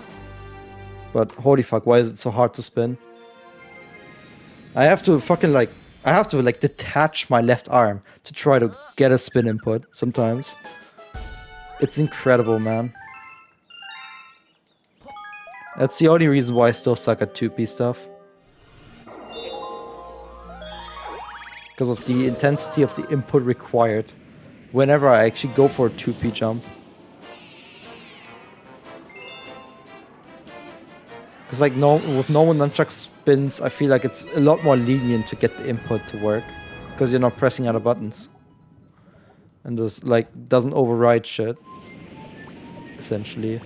But holy fuck, why is it so hard to spin? I have to detach my left arm to try to get a spin input sometimes. It's incredible, man. That's the only reason why I still suck at 2P stuff. Because of the intensity of the input required whenever I actually go for a 2P jump. Because like with normal nunchuck spins, I feel like it's a lot more lenient to get the input to work. Because you're not pressing other buttons. And this like doesn't override shit. Essentially.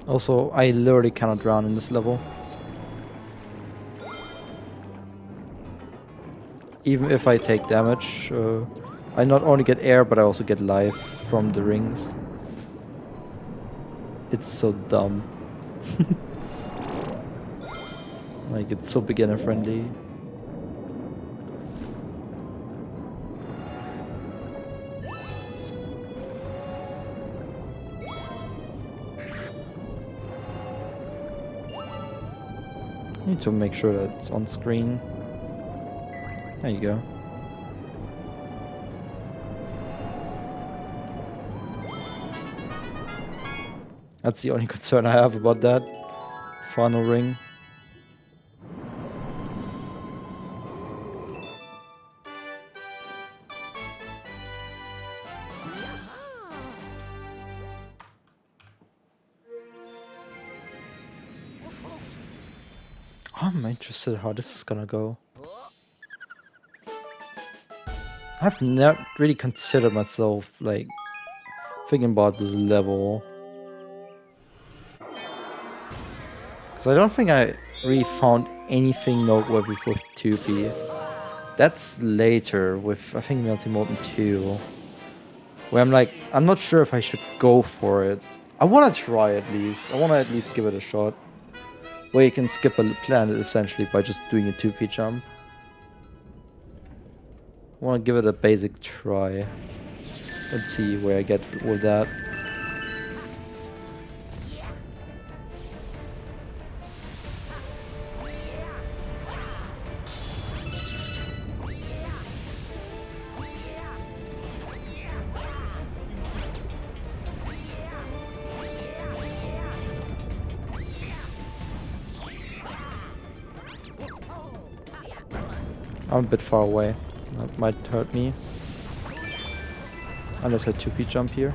Also, I literally cannot drown in this level. Even if I take damage, I not only get air, but I also get life from the rings. It's so dumb. Like, it's so beginner friendly. Need to make sure that it's on screen. There you go. That's the only concern I have about that final ring. I'm interested how this is gonna go. I've not really considered myself like thinking about this level. Because I don't think I really found anything noteworthy with 2P. That's later with, I think, Melting Molten 2. Where I'm like, I'm not sure if I should go for it. I want to try at least. I want to at least give it a shot. Where you can skip a planet essentially by just doing a 2P jump. I want to give it a basic try. Let's see where I get with that. I'm a bit far away. That might hurt me. Unless I 2p jump here.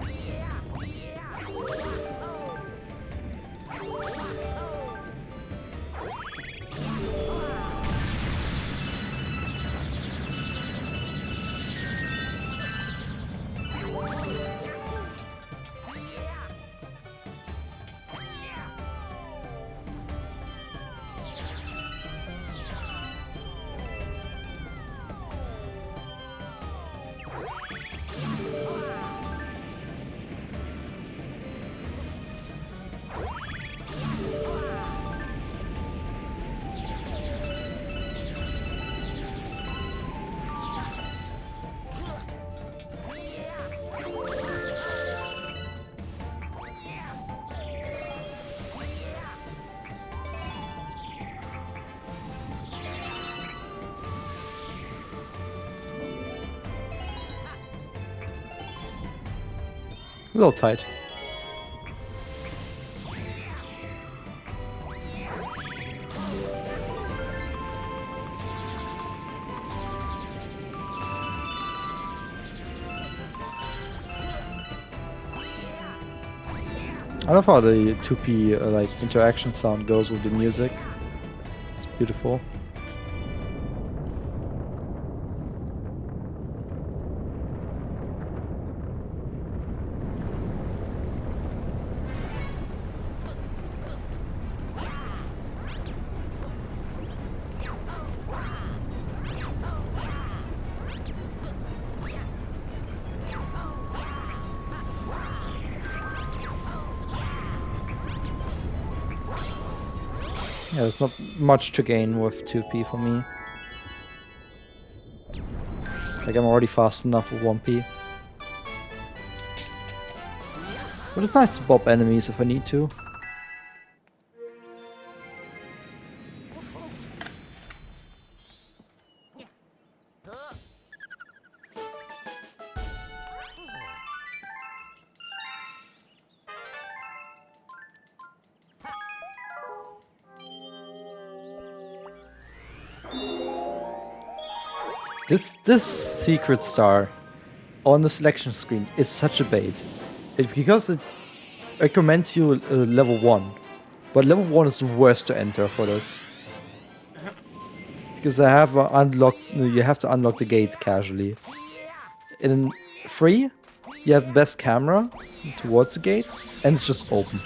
A little tight. I love how the 2p like interaction sound goes with the music. It's beautiful. Yeah, there's not much to gain with 2p for me. Like, I'm already fast enough with 1p. But it's nice to bob enemies if I need to. This secret star on the selection screen is such a bait. Because it recommends you level 1. But level 1 is the worst to enter for this. Because I have you have to unlock the gate casually. In 3, you have the best camera towards the gate, and it's just open.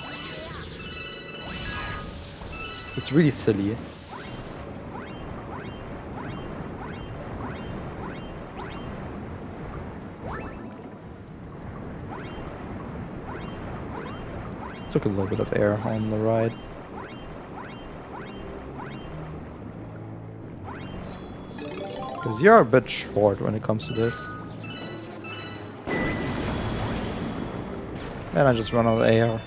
It's really silly. Took a little bit of air on the ride. Because you're a bit short when it comes to this. And I just run out of air.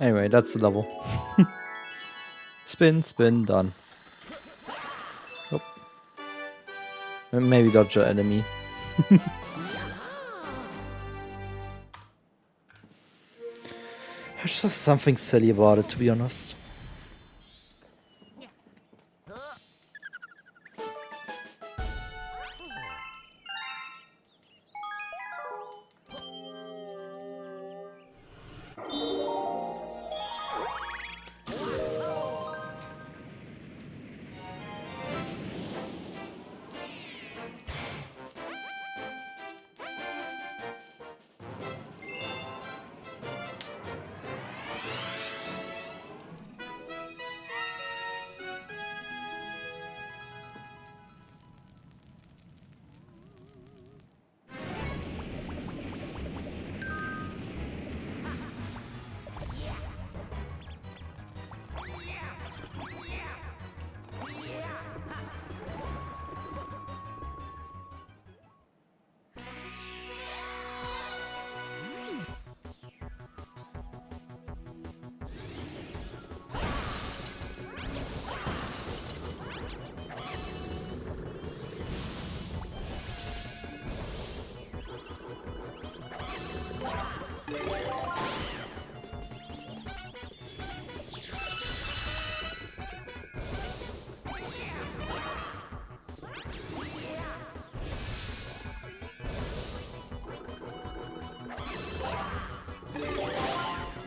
Anyway, that's the level. Spin, spin, done. Oh. Maybe dodge an enemy. There's just something silly about it, to be honest.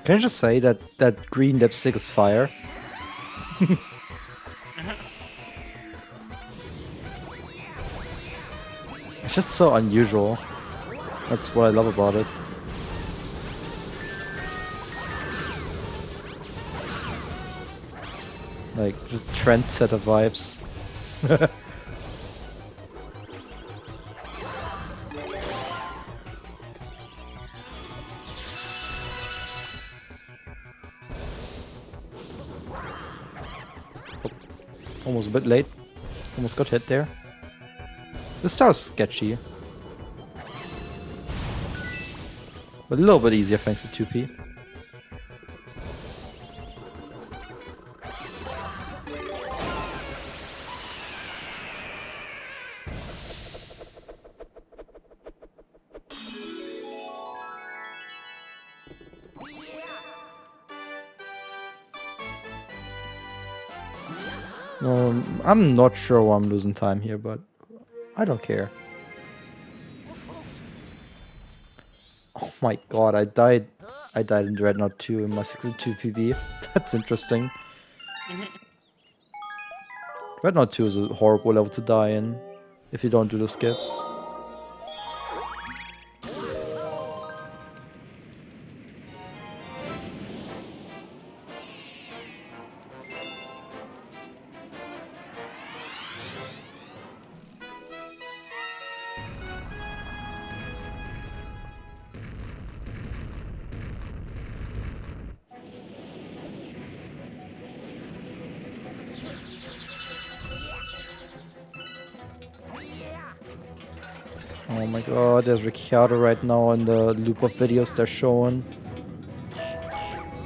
Can I just say that that green lipstick is fire? It's just so unusual. That's what I love about it. Like, just trendsetter vibes. Almost a bit late. Almost got hit there. This star is sketchy. But a little bit easier thanks to 2P. I'm not sure why I'm losing time here, but I don't care. Oh my god, I died in Dreadnought 2 in my 62 PB. That's interesting. Dreadnought 2 is a horrible level to die in if you don't do the skips. Oh my god, there's Ricciardo right now in the loop of videos they're showing.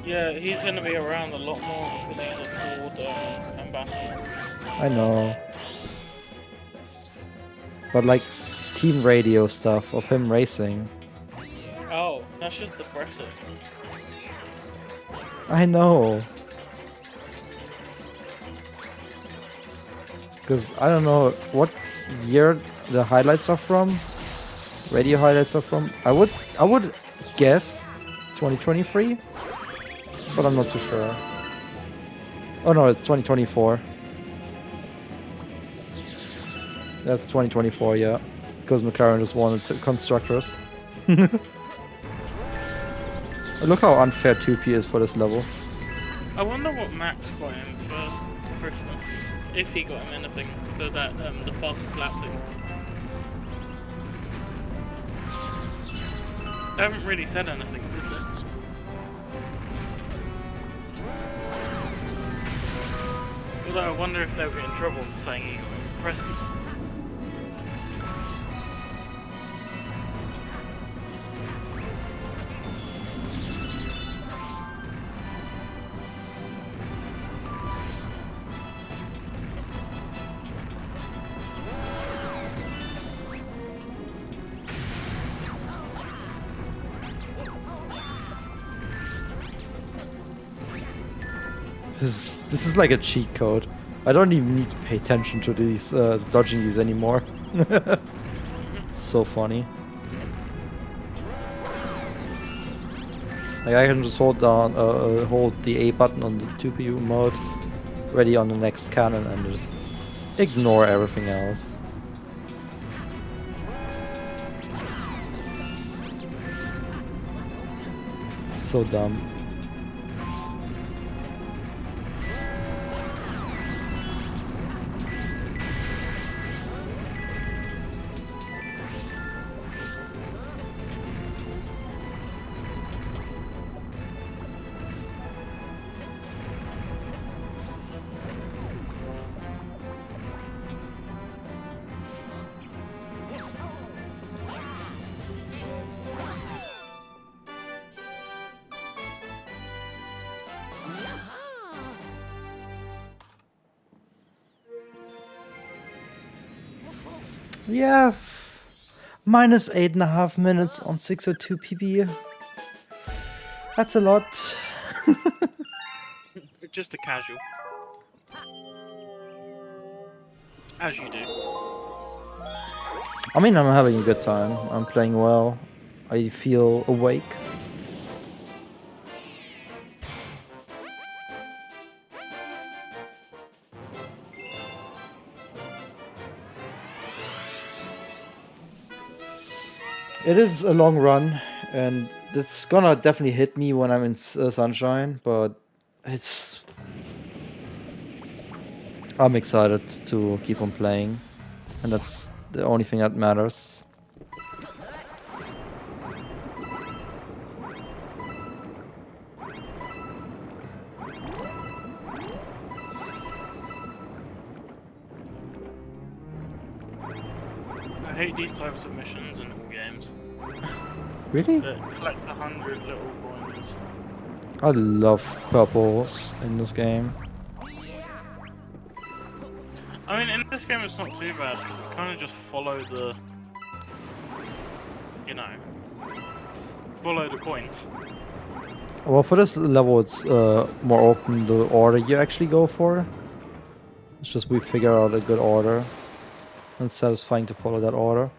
Yeah, he's going to be around a lot more because he's a Ford ambassador. I know. But like, team radio stuff of him racing. Oh, that's just aggressive. I know. Because I don't know what year the highlights are from. Radio highlights are from. I would guess 2023, but I'm not too sure. Oh no, it's 2024. That's 2024, yeah. Because McLaren just wanted constructors. Look how unfair 2P is for this level. I wonder what Max got him for Christmas. If he got him anything for that, the fastest lap thing. They haven't really said anything, did they? Although I wonder if they'll get in trouble for saying he got a present. This is like a cheat code. I don't even need to pay attention to these dodging these anymore. It's so funny. Like I can just hold down, hold the A button on the 2PU mode, ready on the next cannon, and just ignore everything else. It's so dumb. Yeah, minus 8.5 minutes on 602 PB. That's a lot. Just a casual. As you do. I mean, I'm having a good time. I'm playing well. I feel awake. It is a long run, and it's gonna definitely hit me when I'm in sunshine, but it's... I'm excited to keep on playing, and that's the only thing that matters. I hate these types of missions in all games. Really? That collect 100 little coins. I love purples in this game. I mean, in this game it's not too bad because it kind of just follow the, you know, follow the coins. Well, for this level, it's more open the order you actually go for. It's just we figure out a good order, and it's satisfying to follow that order.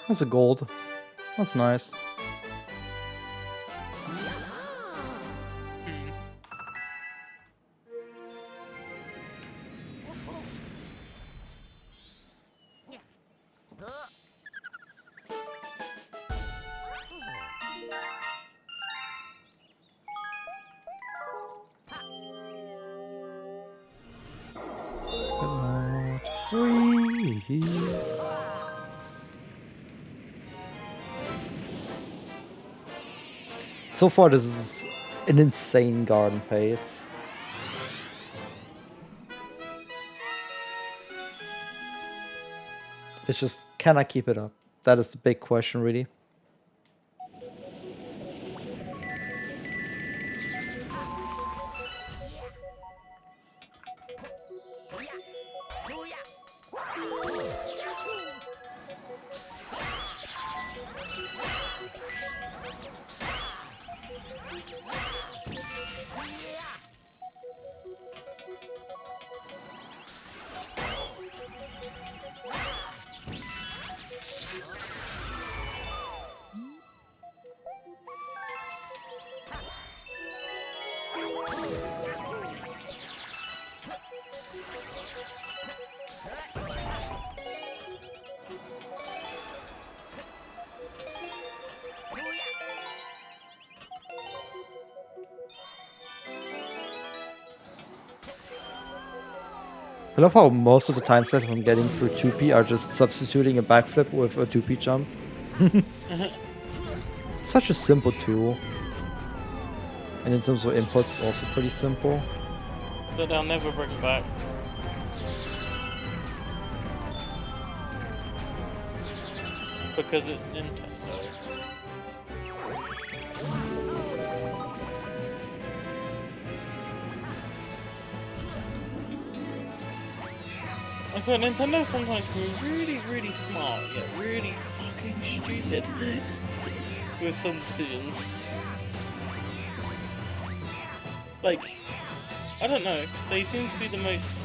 That's a gold. That's nice. Good night, free. So far, this is an insane garden pace. It's just, can I keep it up? That is the big question, really. I love how most of the times that I'm getting through 2P are just substituting a backflip with a 2P jump. Such a simple tool. And in terms of inputs, it's also pretty simple. But they'll never bring it back. Because it's Nintendo. I swear, Nintendo sometimes can be really, really smart, yet really fucking stupid with some decisions. Like, I don't know, they seem to be the most...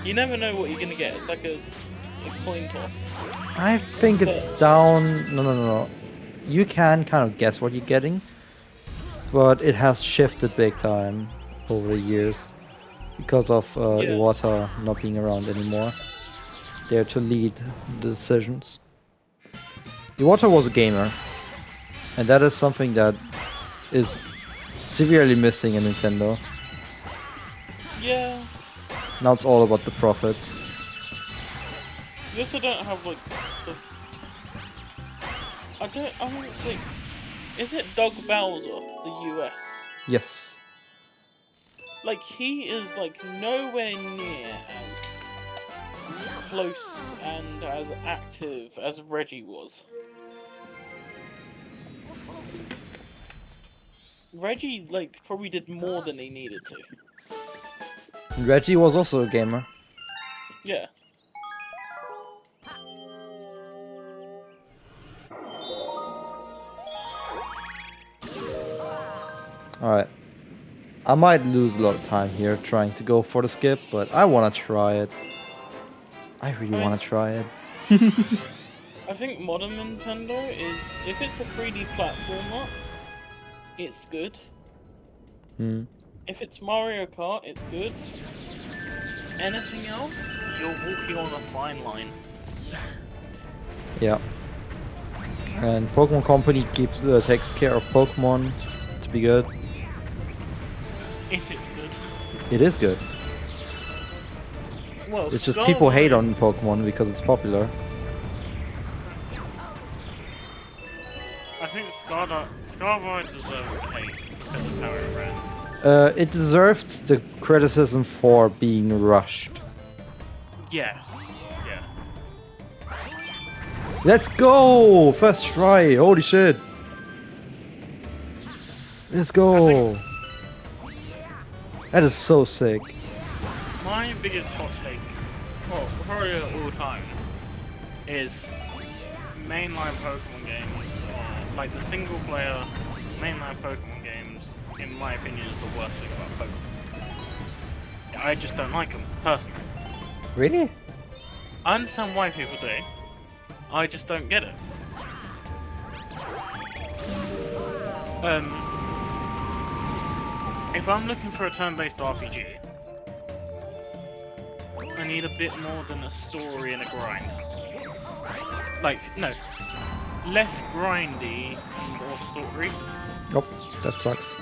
You never know what you're gonna get, it's like a coin toss. I think it's down... No. You can kind of guess what you're getting, but it has shifted big time over the years because of Iwata not being around anymore. There to lead the decisions. Iwata was a gamer, and that is something that is severely missing in Nintendo. Yeah. Now it's all about the profits. You also don't have like the... I don't think... Is it Doug Bowser, the US? Yes. Like, he is like nowhere near as close and as active as Reggie was. Reggie, like, probably did more than he needed to. And Reggie was also a gamer. Yeah. Alright. I might lose a lot of time here trying to go for the skip, but I want to try it. I really want to try it. I think modern Nintendo is, if it's a 3D platformer, it's good. If it's Mario Kart, it's good. Anything else, you're walking on a fine line. Yeah. And Pokemon Company takes care of Pokemon to be good. If it's good. It is good. Well, It's just people hate on Pokemon because it's popular. I think Scarvoid deserved hate because of how it ran. It deserved the criticism for being rushed. Yes. Yeah. Let's go! First try! Holy shit! Let's go! That is so sick. My biggest hot take, well, probably of all time, is mainline Pokemon games, like the single player mainline Pokemon games, in my opinion, is the worst thing about Pokemon. I just don't like them, personally. Really? I understand why people do, I just don't get it. If I'm looking for a turn-based RPG, I need a bit more than a story and a grind. Like, no. Less grindy and more story. Nope, that sucks.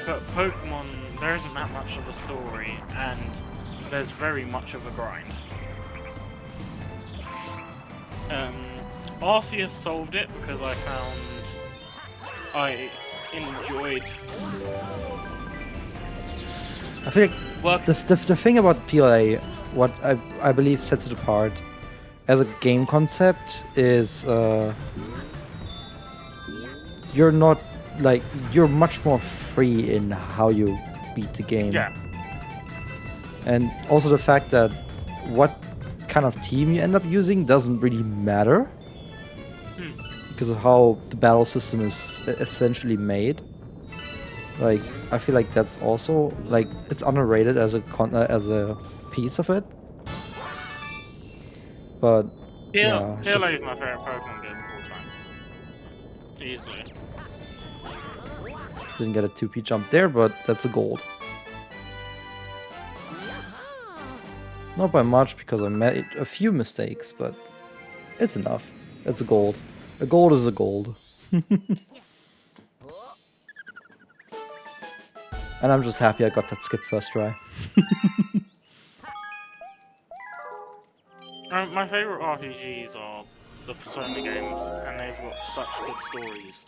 But Pokemon, there isn't that much of a story, and there's very much of a grind. Arceus solved it because I found I enjoyed. I feel like the thing about PLA, what I believe sets it apart as a game concept is you're not like you're much more free in how you beat the game. Yeah. And also the fact that what kind of team you end up using doesn't really matter. Because of how the battle system is essentially made. Like, I feel like that's also, like, it's underrated as a piece of it. But, yeah. PLA is my favorite Pokemon game of all time. Easily. Didn't get a 2P jump there, but that's a gold. Not by much, because I made a few mistakes, but it's enough. It's a gold. A gold is a gold. And I'm just happy I got that skip first try. My favourite RPGs are the Persona games, and they've got such good stories.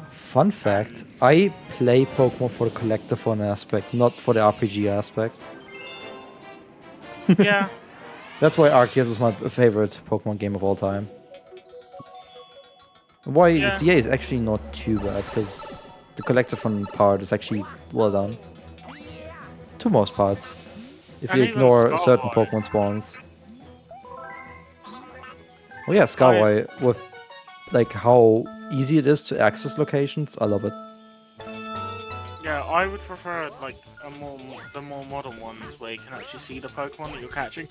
Fun fact, I play Pokemon for the collectathon aspect, not for the RPG aspect. Yeah. That's why Arceus is my favorite Pokemon game of all time. Why Yeah. ZA is actually not too bad, because the collectathon part is actually well done. To most parts. If And you even ignore certain Scarboy. Pokemon spawns. Oh yeah, Scarboy, with like how easy it is to access locations, I love it. Yeah, I would prefer like the more modern ones where you can actually see the Pokemon that you're catching.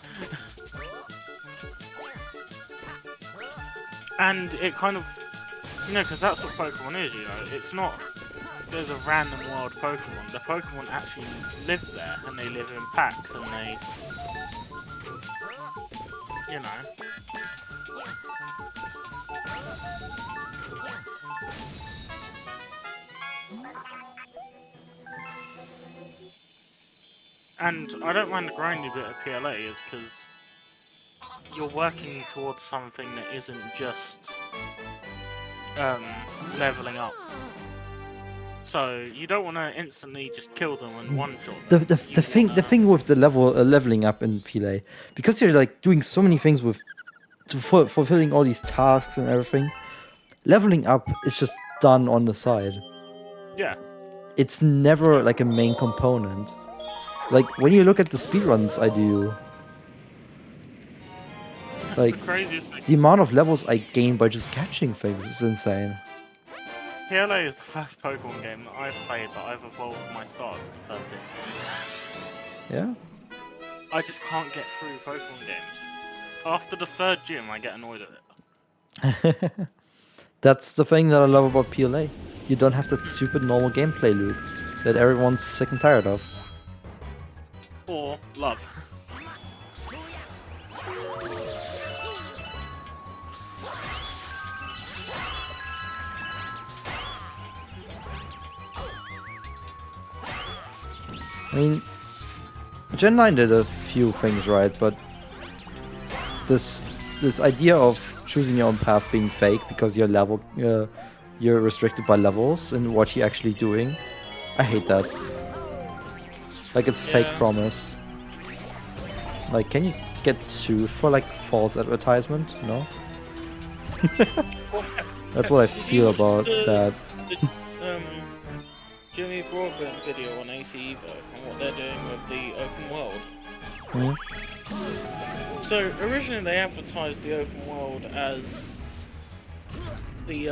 And it kind of, because that's what Pokemon is, it's not there's a random wild Pokemon. The Pokemon actually live there, and they live in packs, and they, you know. And I don't mind the grindy bit of PLA is because you're working towards something that isn't just leveling up. So you don't want to instantly just kill them and one shot. The thing with the leveling up in PLA, because you're like doing so many things with fulfilling all these tasks and everything, leveling up is just done on the side. Yeah. It's never like a main component. Like when you look at the speedruns I do, like The craziest thing. the amount of levels I gain by just catching things is insane. PLA is the first Pokemon game that I've played that I've evolved my start to 13. Yeah. I just can't get through Pokemon games. After the third gym, I get annoyed at it. That's the thing that I love about PLA. You don't have that stupid normal gameplay loop that everyone's sick and tired of. Or love. I mean, Gen 9 did a few things right, but this idea of choosing your own path being fake because you're restricted by levels and what you're actually doing, I hate that. Like it's fake promise. Like, can you get sued for like false advertisement? No. That's what I feel about that. Jimmy Broadbent video on AC Evo and what they're doing with the open world. Hmm? So originally they advertised the open world as the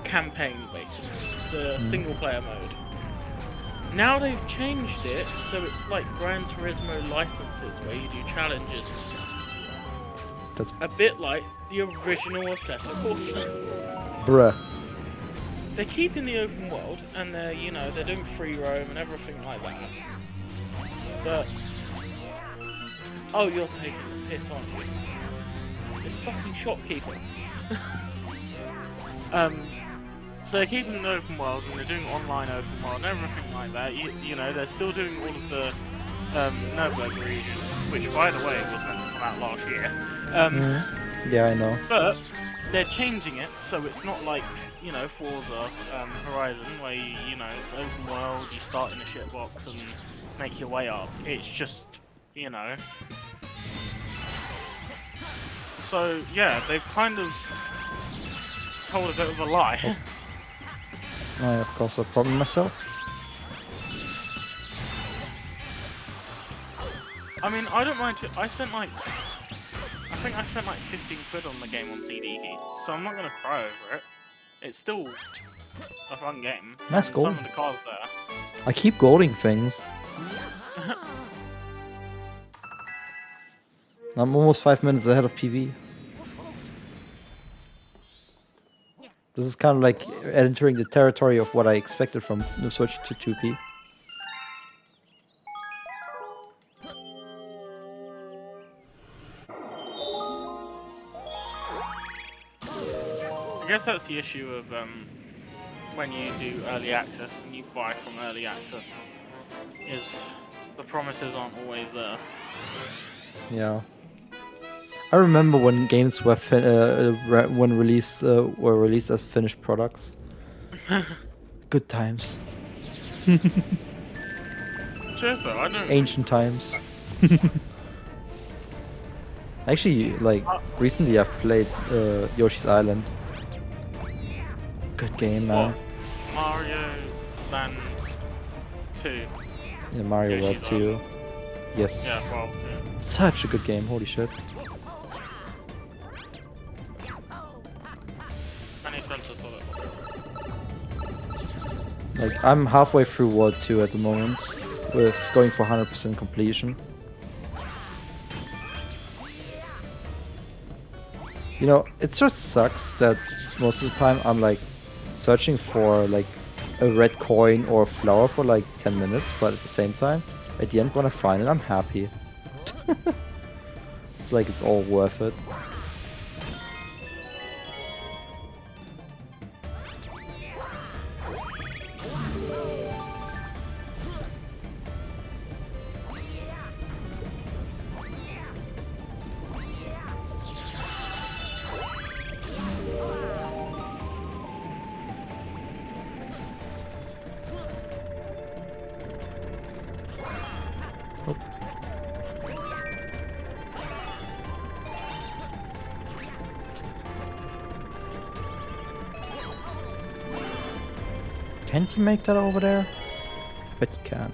campaign basically, the single player mode. Now they've changed it so it's like Gran Turismo licenses where you do challenges and stuff. That's a bit like the original Assassin's Creed. bruh. They're keeping the open world, and they're doing free roam and everything like that. But oh, you're taking the piss, aren't you? It's fucking shopkeeping. So they're keeping the open world, and they're doing online open world and everything like that. They're still doing all of the Nuremberg region, which, by the way, was meant to come out last year. Yeah, I know. But they're changing it so it's not like, Forza Horizon, where it's open world, you start in a shitbox and make your way up. It's just, So, yeah, they've kind of told a bit of a lie. I, of course, have a problem myself. I mean, I don't mind I think I spent like 15 quid on the game on CD keys, so I'm not gonna cry over it. It's still a fun game. Nice gold. Some of the cards there. I keep golding things. I'm almost 5 minutes ahead of PV. This is kind of like entering the territory of what I expected from the switch to 2P. I guess that's the issue of when you do early access and you buy from early access, is the promises aren't always there. Yeah. I remember when games were were released as finished products. Good times. Seriously, I don't. Ancient times. Actually, like, recently I've played Yoshi's Island. Good game, man. What? Mario Land 2. Yeah, Mario World Yoshi's 2. Yes. Yeah, well, yeah. Such a good game, holy shit. I need to run to the toilet. Like, I'm halfway through World 2 at the moment, with going for 100% completion. You know, it just sucks that most of the time I'm like searching for like a red coin or a flower for like 10 minutes, but at the same time, at the end when I find it, I'm happy. It's like it's all worth it. Can't you make that over there? Bet you can.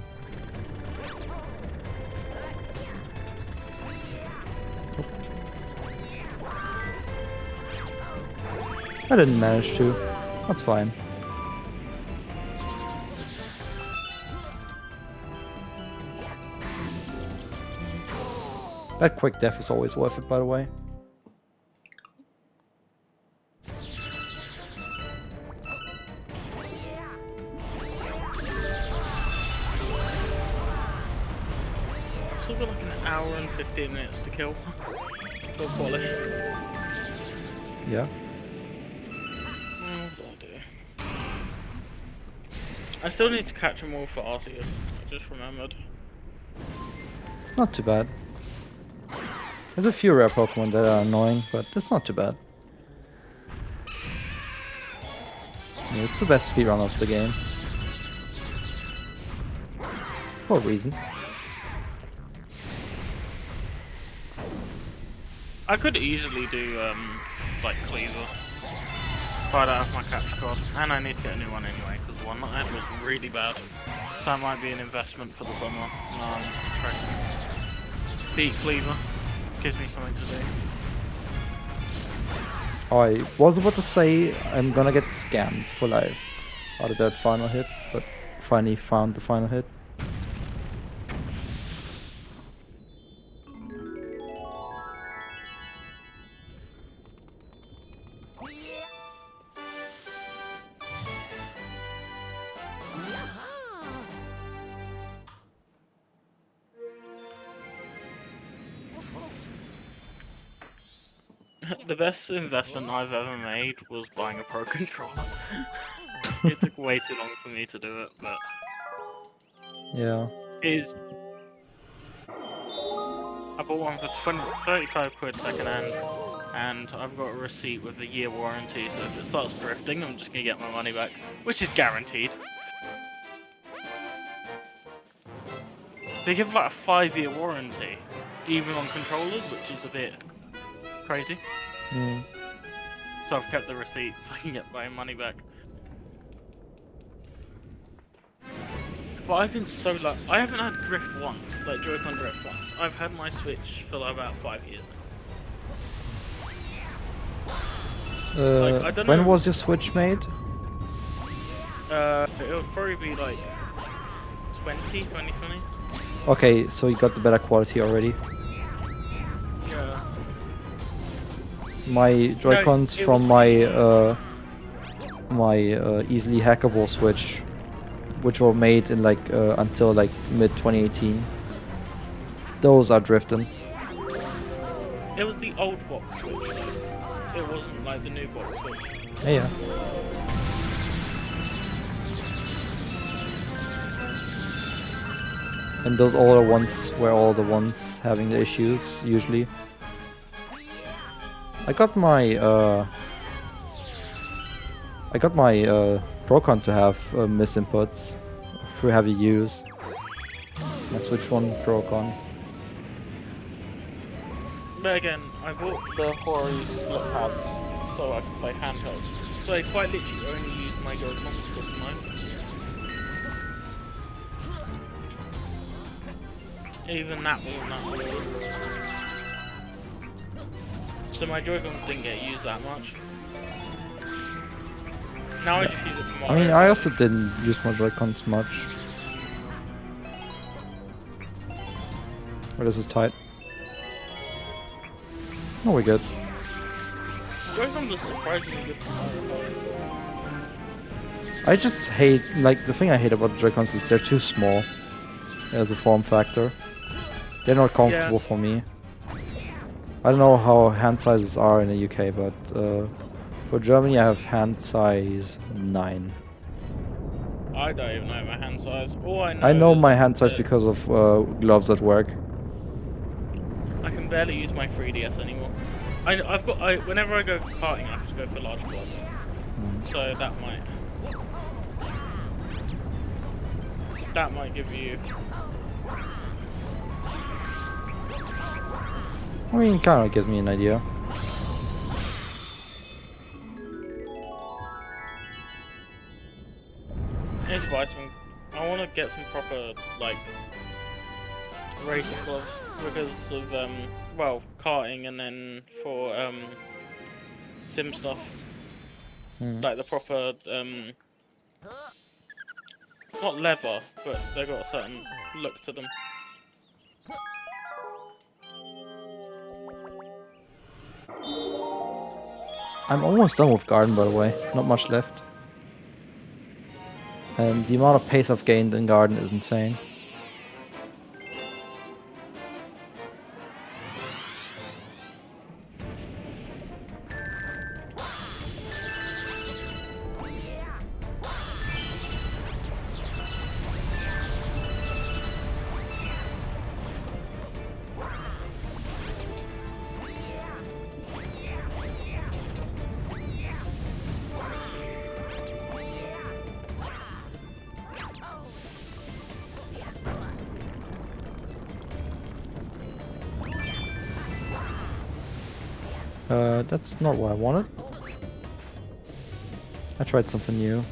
Nope. I didn't manage to. That's fine. That quick death is always worth it, by the way. I've still got like an hour and 15 minutes to kill for quality. Yeah. What do I do? I still need to catch them all for Arceus. I just remembered. It's not too bad. There's a few rare Pokemon that are annoying, but it's not too bad. Yeah, it's the best speedrun of the game. For a reason. I could easily do like Cleaver, but I don't have my capture card, and I need to get a new one anyway because the one that I had was really bad. So that might be an investment for the summer. Try to beat Cleaver. Gives me something to do. I was about to say I'm gonna get scammed for life out of that final hit, but finally found the final hit. The best investment I've ever made was buying a Pro Controller. It took way too long for me to do it, but Yeah. I bought one for 35 quid second hand, and I've got a receipt with a year warranty, so if it starts drifting, I'm just gonna get my money back, which is guaranteed. They give like a 5-year warranty, even on controllers, which is a bit crazy. Mm. So I've kept the receipt so I can get my money back. But I've been so lucky. I haven't had drift once, like Joy-Con drift once. I've had my Switch for like about 5 years now. Like, I don't when know. was your Switch made? It'll probably be like 2020. Okay, so you got the better quality already. Yeah. My Joy-Cons it from was- my easily hackable Switch, which were made in like until like mid 2018. Those are drifting. It was the old box Switch though. It wasn't like the new box Switch. Yeah. And those older ones were all the ones having the issues, usually. I got my Procon to have misinputs through heavy use. I switched one Procon. But again, I bought the Hori split pads so I can play handheld. So I quite literally only use my Joy-Cons this night. Even that wasn't that much. So my Joy-Cons didn't get used that much. Now I just use it for Mario. I mean, I also didn't use my Joy-Cons much. Oh, this is tight. Oh, we're good. Joy-Cons are surprisingly good for Mario. I just hate, like, the thing I hate about the Joy-Cons is they're too small as a form factor. They're not comfortable for me. I don't know how hand sizes are in the UK, but for Germany I have hand size 9. I don't even know my hand size. All I know is my hand size because of gloves at work. I can barely use my 3DS anymore. Whenever I go karting, I have to go for large gloves. So that might give you. I mean, it kind of gives me an idea. Here's advice. I want to get some proper like racing gloves because of well, karting and then for sim stuff. Like the proper not leather, but they've got a certain look to them. I'm almost done with Garden, by the way. Not much left. And the amount of pace I've gained in Garden is insane. That's not what I wanted. I tried something new.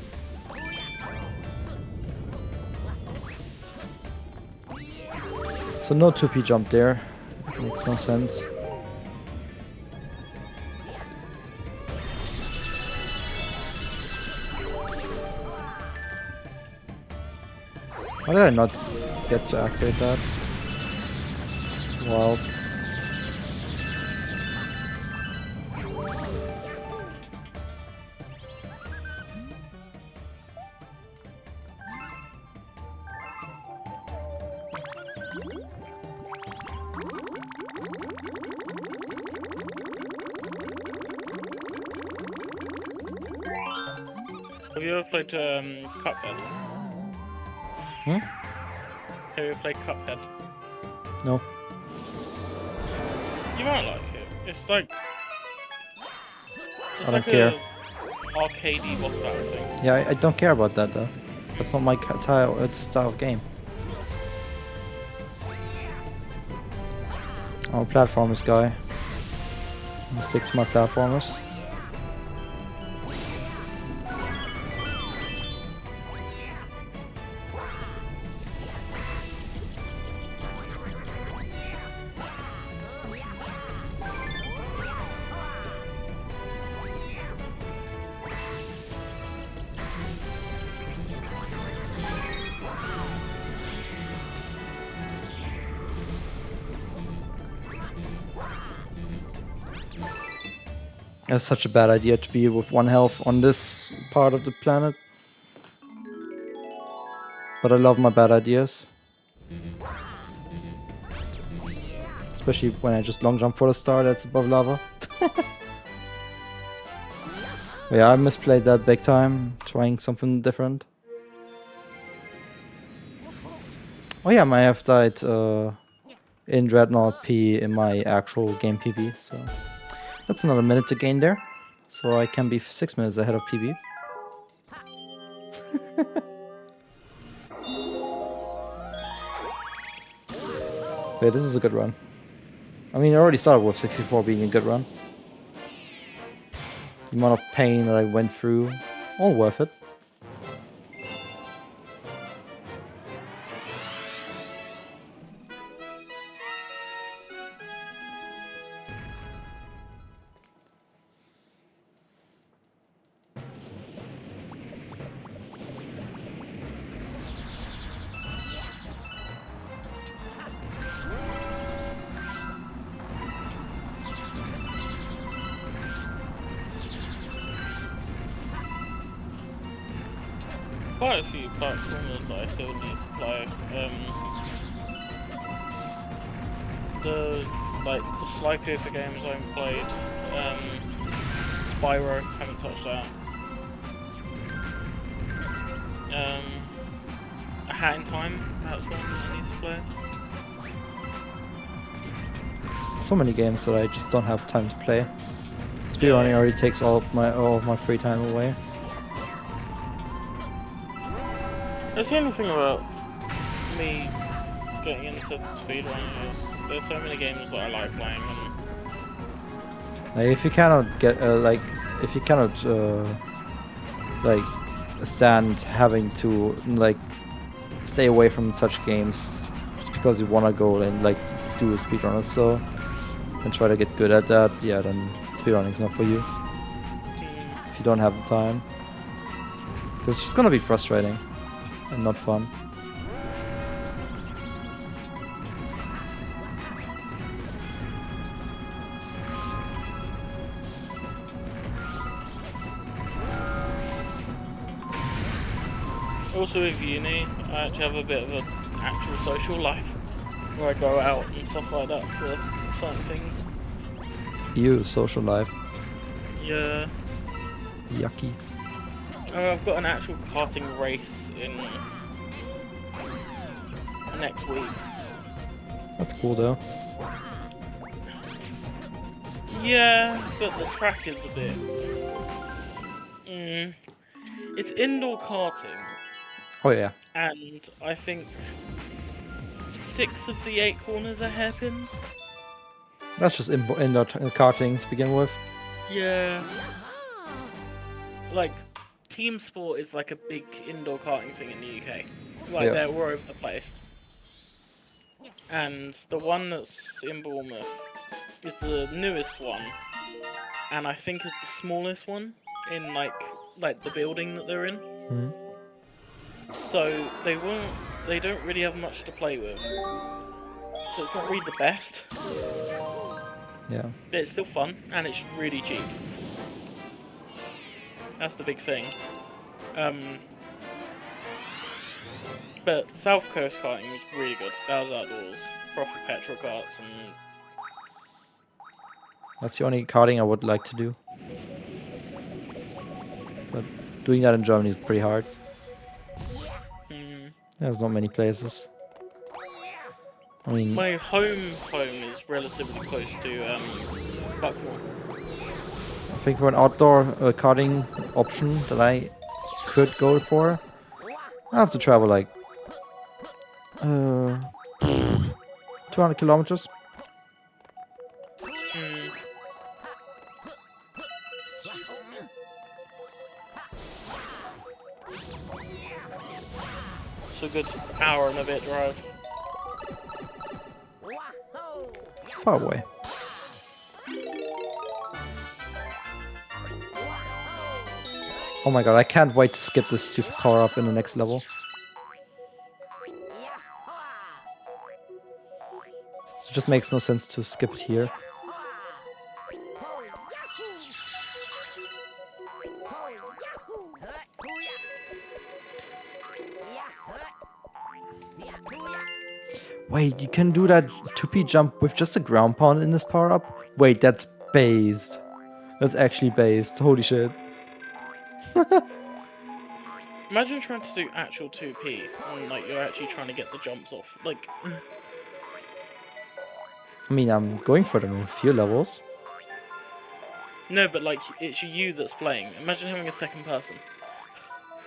So no 2P jump there. Makes no sense. Why did I not get to activate that? Wild. Have you ever played Cuphead? Hmm? Have you ever played Cuphead? No. You might like it. It's like I don't care. Arcadey boss battle thing. Yeah, I don't care about that though. That's not my style of game. I'm a platformers guy. I'm gonna stick to my platformers. It's such a bad idea to be with 1 health on this part of the planet. But I love my bad ideas. Especially when I just long jump for the star that's above lava. Yeah, I misplayed that big time, trying something different. Oh yeah, I might have died in Dreadnought P in my actual game PB, so that's another minute to gain there. So I can be 6 minutes ahead of PB. Wait, this is a good run. I mean, I already started with 64 being a good run. The amount of pain that I went through, all worth it. Quite a few platformers that I still need to play. The Sly Cooper games I haven't played. Spyro, haven't touched that. A Hat in Time, that's one that I need to play. So many games that I just don't have time to play. Speedrunning already takes all of my free time away. That's the only thing about me getting into speedrunning is there's so many games that I like playing. And If you cannot get if you cannot stand having to stay away from such games just because you wanna go and do a speedrunner so and try to get good at that, yeah, then speedrunning is not for you. If you don't have the time, because it's just gonna be frustrating and not fun. also with uni, I actually have a bit of an actual social life where I go out and stuff like that for certain things. You social life. Yeah. Yucky. I've got an actual karting race in next week. That's cool though. Yeah, but the track is a bit... It's indoor karting, Oh yeah. and I think 6 of the 8 corners are hairpins. That's just indoor karting to begin with. Yeah. Like, team sport is like a big indoor karting thing in the UK. Like, Yeah. they're all over the place. And the one that's in Bournemouth is the newest one, and I think is the smallest one in like the building that they're in. Mhm. So they don't really have much to play with. So it's not really the best. Yeah. But it's still fun, and it's really cheap. That's the big thing. But South Coast karting was really good. That was outdoors, proper petrol karts, and That's the only karting I would like to do. But doing that in Germany is pretty hard. There's not many places. I mean, my home is relatively close to Buckmore. I think for an outdoor karting option that I could go for, I have to travel like 200 kilometers. It's a good hour and a bit drive. It's far away. Oh my god, I can't wait to skip this stupid power up in the next level. It just makes no sense to skip it here. Wait, you can do that 2P jump with just a ground pound in this power up? Wait, that's based. That's actually based. Holy shit. Imagine trying to do actual 2P and like you're actually trying to get the jumps off. Like, I mean, I'm going for them in a few levels. no, but like it's you that's playing. Imagine having a second person.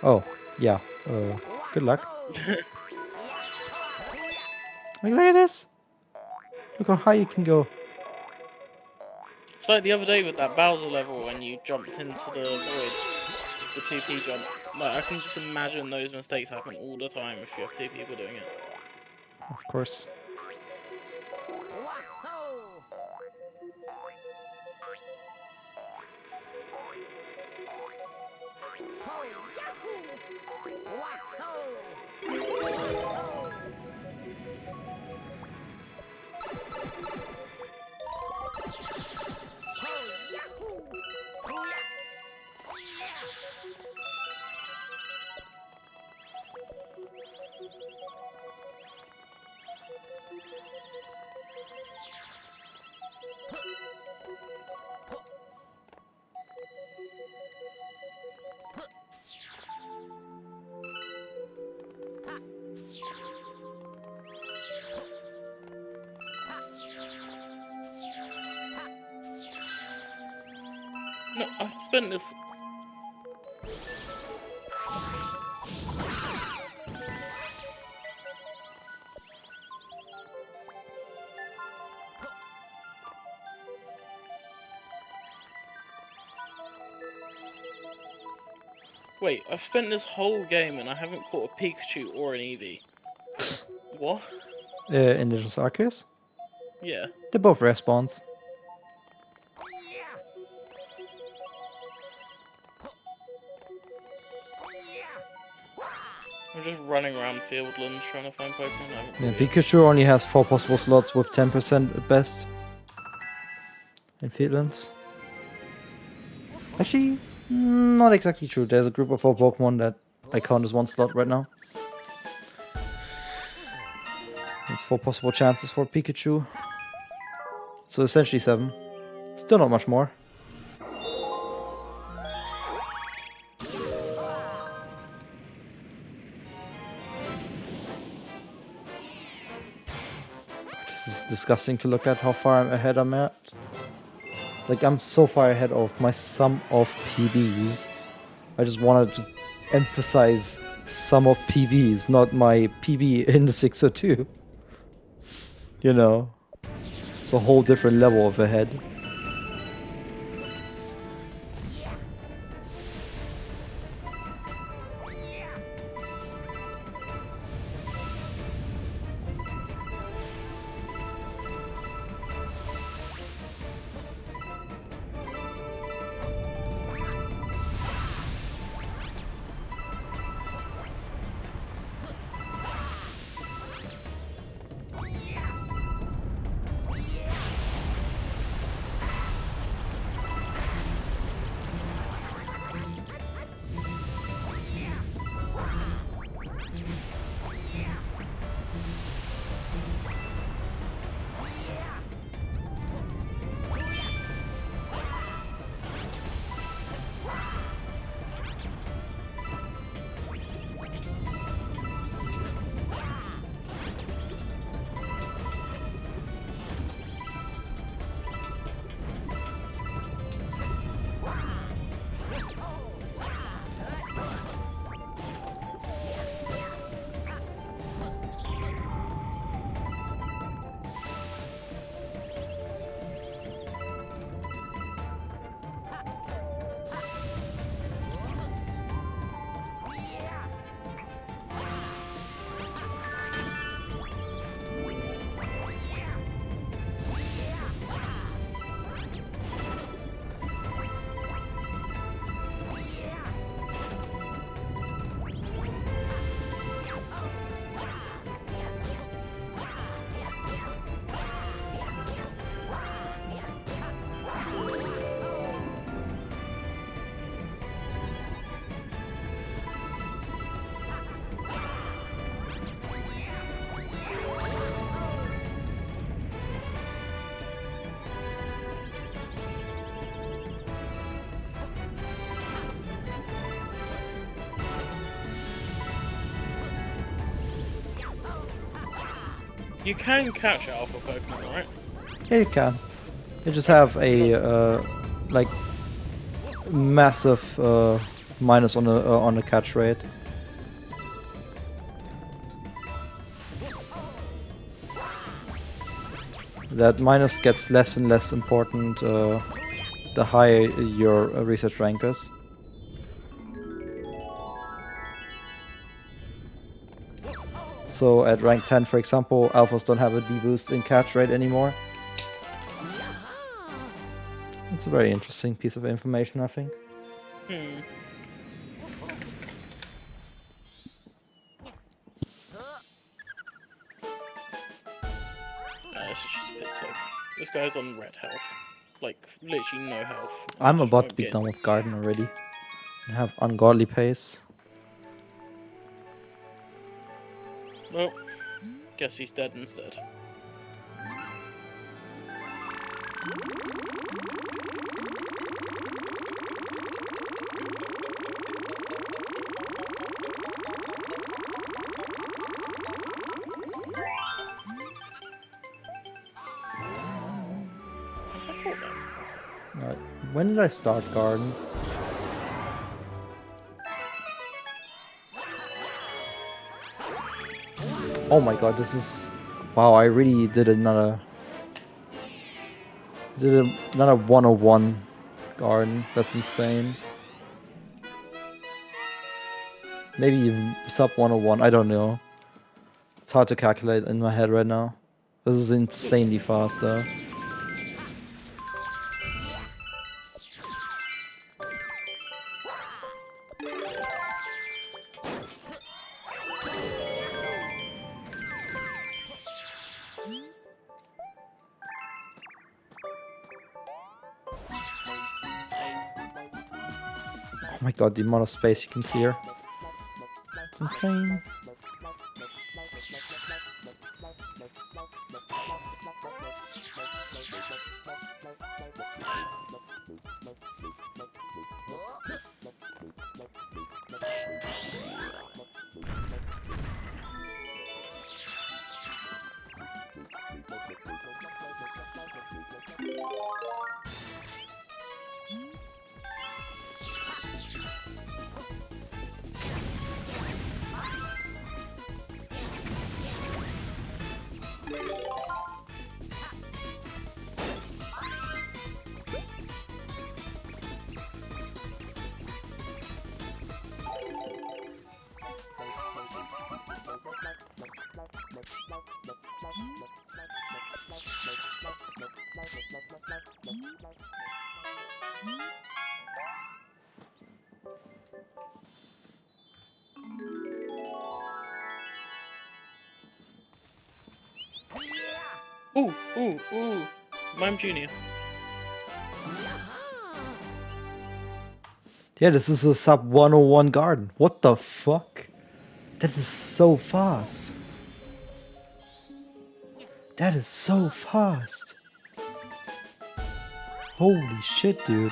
Oh, yeah. Good luck. Look at this. Look how high you can go. It's like the other day with that Bowser level when you jumped into the void, the 2P jump. Like I can just imagine those mistakes happen all the time if you have 2 people doing it. Of course. No, I've spent this. Wait, I've spent this whole game and I haven't caught a Pikachu or an Eevee. What? Indigenous Arceus? Yeah. They're both respawns. I'm just running around Fieldlands trying to find Pokemon. I haven't Yeah, caught yet. Pikachu only has 4 possible slots with 10% at best. In Fieldlands. Actually, not exactly true. There's a group of 4 Pokemon that I count as 1 slot right now. It's 4 possible chances for Pikachu. So essentially 7. Still not much more. This is disgusting to look at how far ahead I'm at. Like, I'm so far ahead of my sum of PBs. I just want to emphasize sum of PBs, not my PB in the 602. You know, it's a whole different level of ahead. You can catch alpha Pokemon, right? Yeah, you can. They just have a like massive minus on the catch rate. That minus gets less and less important the higher your research rank is. So at rank 10, for example, alphas don't have a D-boost in catch rate anymore. It's a very interesting piece of information, I think. This is just piss take. This guy's on red health. Like, literally no health. I'm Just about won't to be get- done with Garden already. I have ungodly pace. Well, guess he's dead instead. Alright, when did I start Garden? Oh my god, this is... Wow, I really did another... another 101 Garden. That's insane. Maybe even sub 101, I don't know. It's hard to calculate in my head right now. This is insanely fast though. Oh my god, the amount of space you can clear. It's insane. Ooh. Mime Junior. Yeah, this is a sub 101 Garden. What the fuck? That is so fast. That is so fast. Holy shit, dude.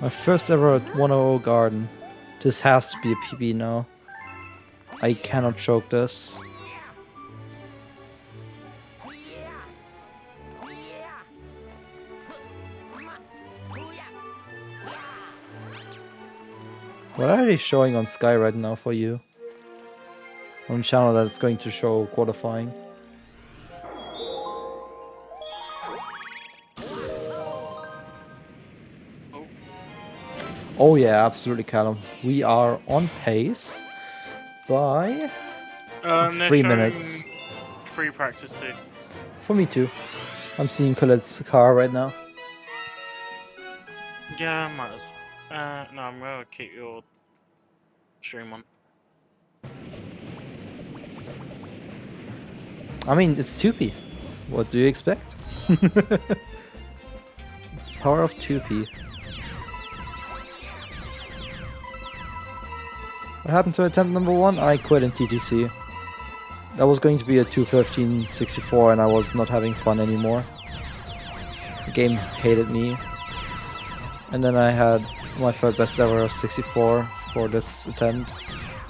My first ever 100 Garden. This has to be a PB now. I cannot choke this. What are they showing on Sky right now for you? On the channel that it's going to show qualifying. Oh yeah, absolutely, Callum. We are on pace by some They're 3 showing minutes. Free practice too. For me too. I'm seeing Colette's car right now. Yeah, I might as well. No, I'm gonna keep your stream on. I mean, it's 2P. What do you expect? It's power of 2P. What happened to attempt number 1? I quit in TTC. That was going to be a 2:15:64 and I was not having fun anymore. The game hated me. And then I had my third best ever, 64 for this attempt.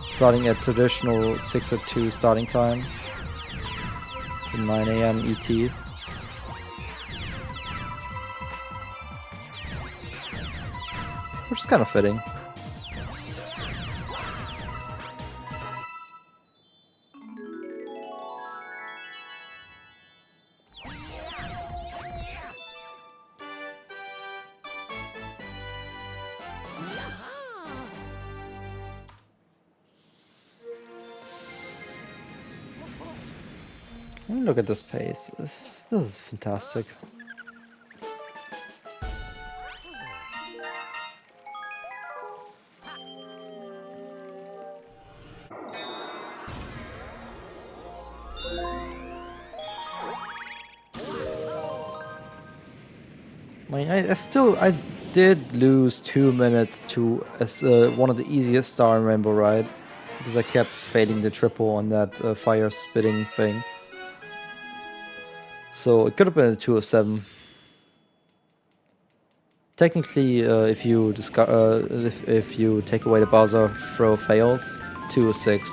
Starting at traditional 6:02 starting time. 9 AM ET. Which is kind of fitting. Look at this pace. This is fantastic. I mean, I did lose 2 minutes to one of the easiest star in Rainbow Ride because I kept failing the triple on that fire spitting thing. So it could have been a 207. Technically, if you take away the Bowser throw fails, 206.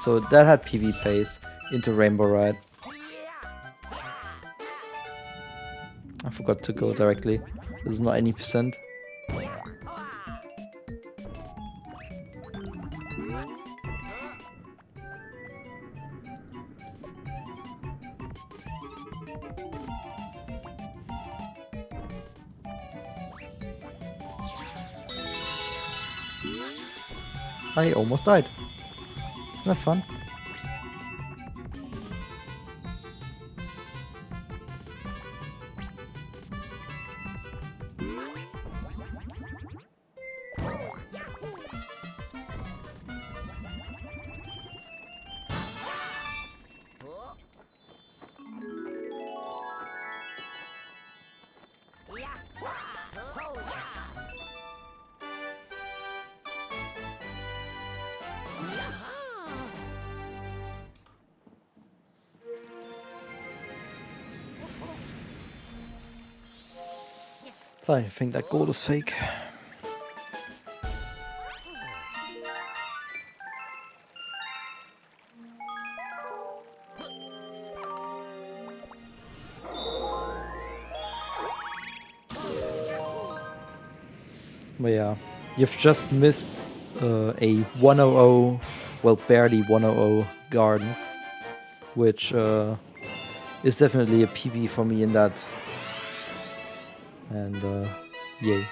So that had PB pace into Rainbow Ride. I forgot to go directly. This is not any percent. I almost died. Isn't that fun? I think that gold is fake. But yeah, you've just missed a 100, well, barely 100 garden, which is definitely a PB for me in that. And yay.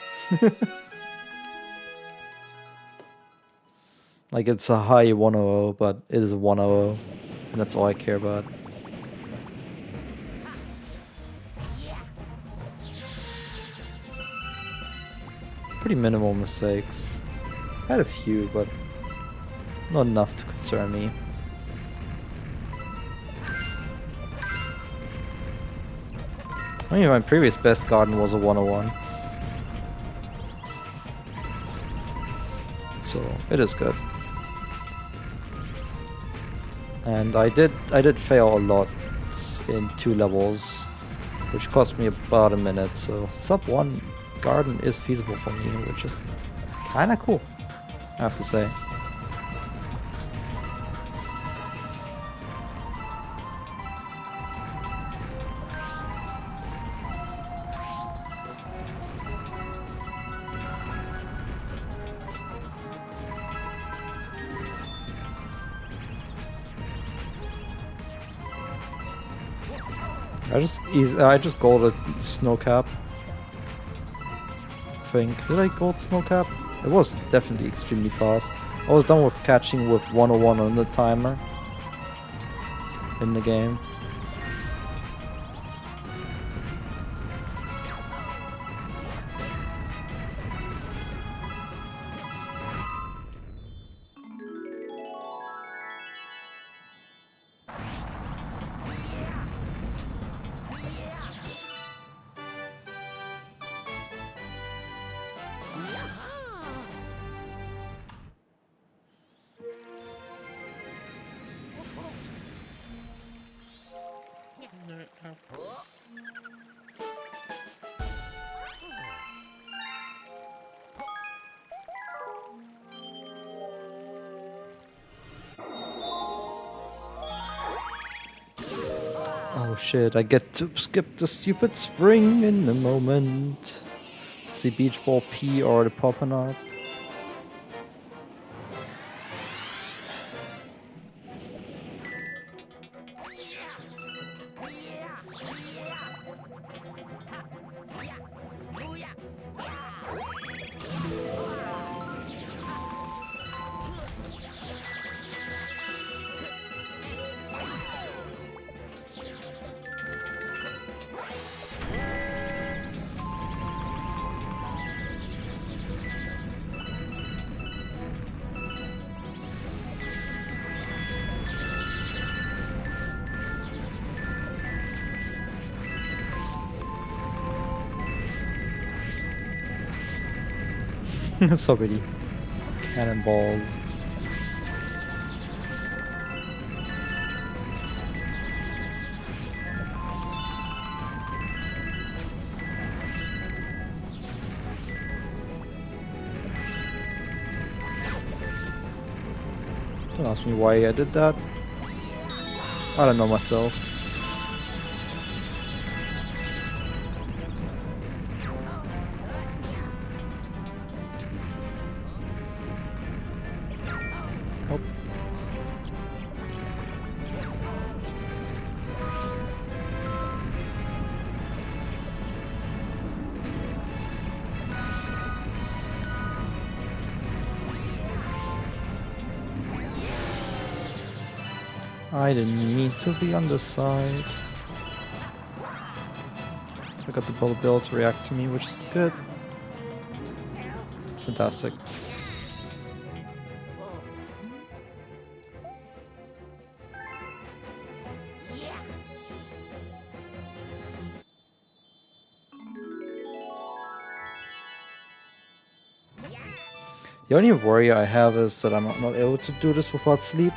Like, it's a high 100, but it is a 100, and that's all I care about. Pretty minimal mistakes. I had a few, but not enough to concern me. I mean, my previous best garden was a 101. So it is good. And I did fail a lot in 2 levels, which cost me about a minute, so sub 1 garden is feasible for me, which is kinda cool, I have to say. I just gold a snow cap. I think. Did I gold snow cap? It was definitely extremely fast. I was done with catching with 101 on the timer in the game. Oh shit, I get to skip the stupid spring in a moment. Is the beach ball P already popping up? So many cannonballs. Don't ask me why I did that. I don't know myself. Oh. I didn't mean to be on this side. I got the bullet bill to react to me, which is good. Fantastic. The only worry I have is that I'm not able to do this without sleep.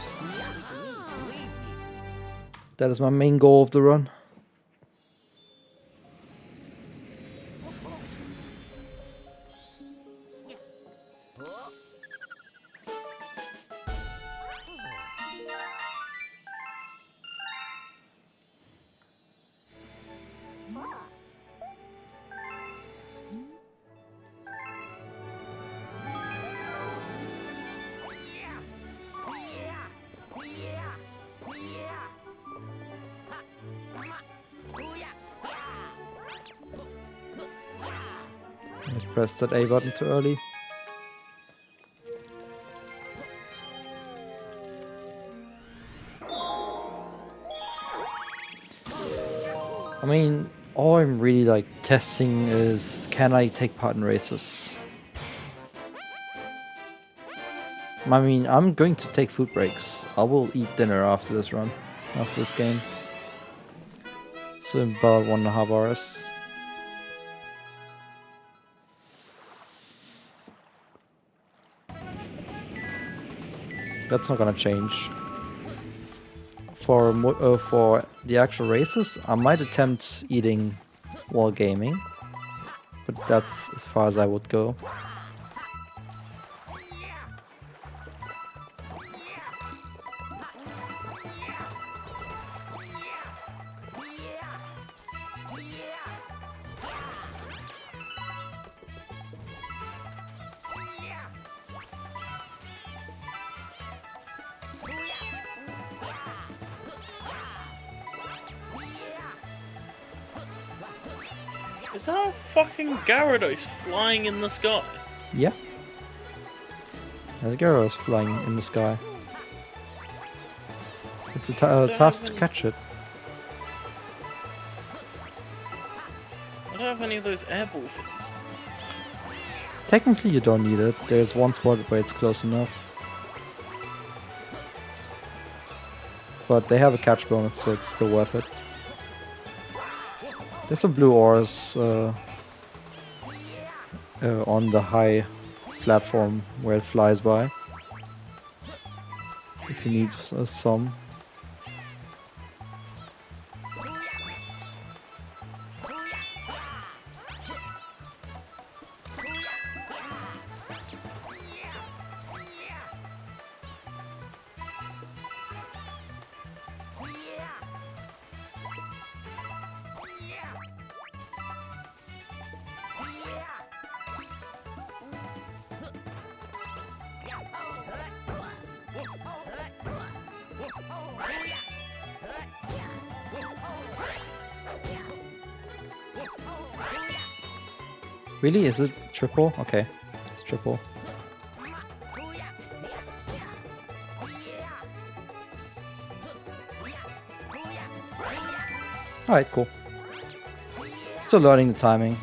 That is my main goal of the run. I pressed that A button too early. I mean, all I'm really like testing is, can I take part in races? I mean, I'm going to take food breaks. I will eat dinner after this run, after this game. So in about 1.5 hours. That's not gonna change. For the actual races, I might attempt eating while gaming, but that's as far as I would go. Is that a fucking Gyarados flying in the sky? Yeah. There's a Gyarados flying in the sky. It's a task to catch it. I don't have any of those airball things. Technically you don't need it. There's one spot where it's close enough. But they have a catch bonus, so it's still worth it. There's some blue ores on the high platform where it flies by. If you need some. Really? Is it triple? Okay. It's triple. Alright, cool. Still learning the timing.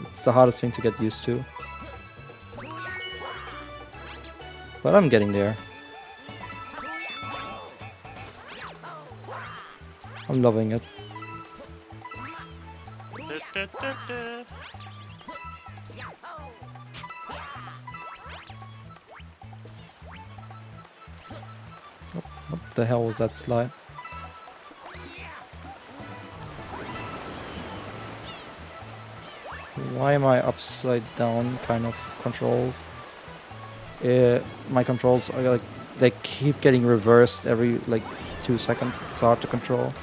It's the hardest thing to get used to. But I'm getting there. I'm loving it. What the hell was that slide? Why am I upside down kind of controls? My controls are like, they keep getting reversed every like 2 seconds. It's hard to control.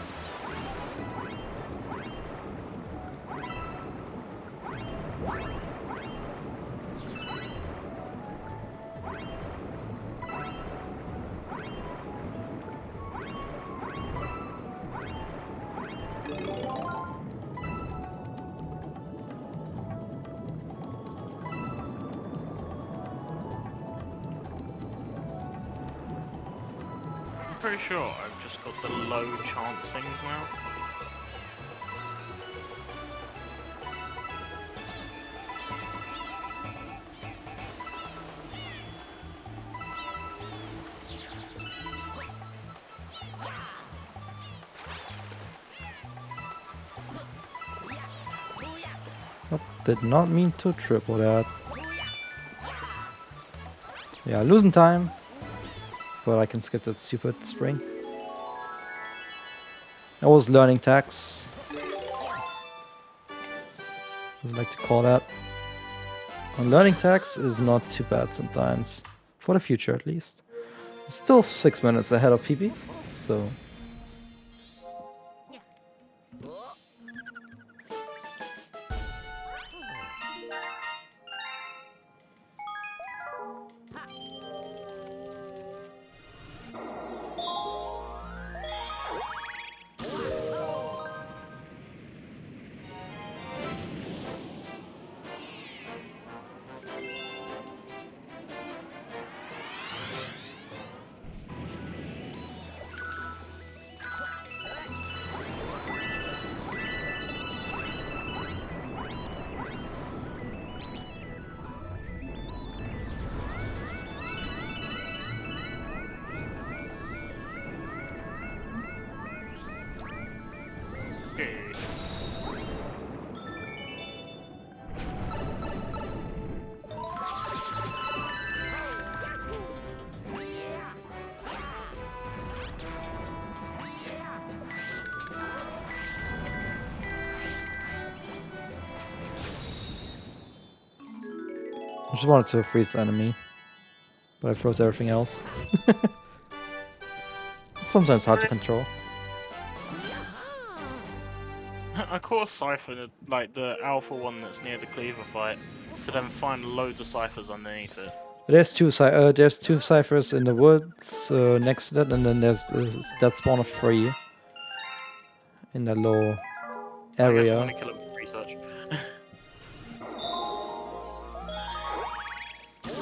Pretty sure I've just got the low chance things now. Oh, did not mean to triple that. Yeah, losing time. But I can skip that stupid spring. I was learning tax. As I like to call that. And learning tax is not too bad sometimes. For the future at least. Still 6 minutes ahead of PB. So I just wanted to freeze the enemy. But I froze everything else. It's sometimes hard to control. I caught a Cypher, like the alpha one that's near the Cleaver fight, to then find loads of Cyphers underneath it. There's two ciphers in the woods next to that, and then there's that spawn of 3 in that low I guess I'm area. gonna kill him for research.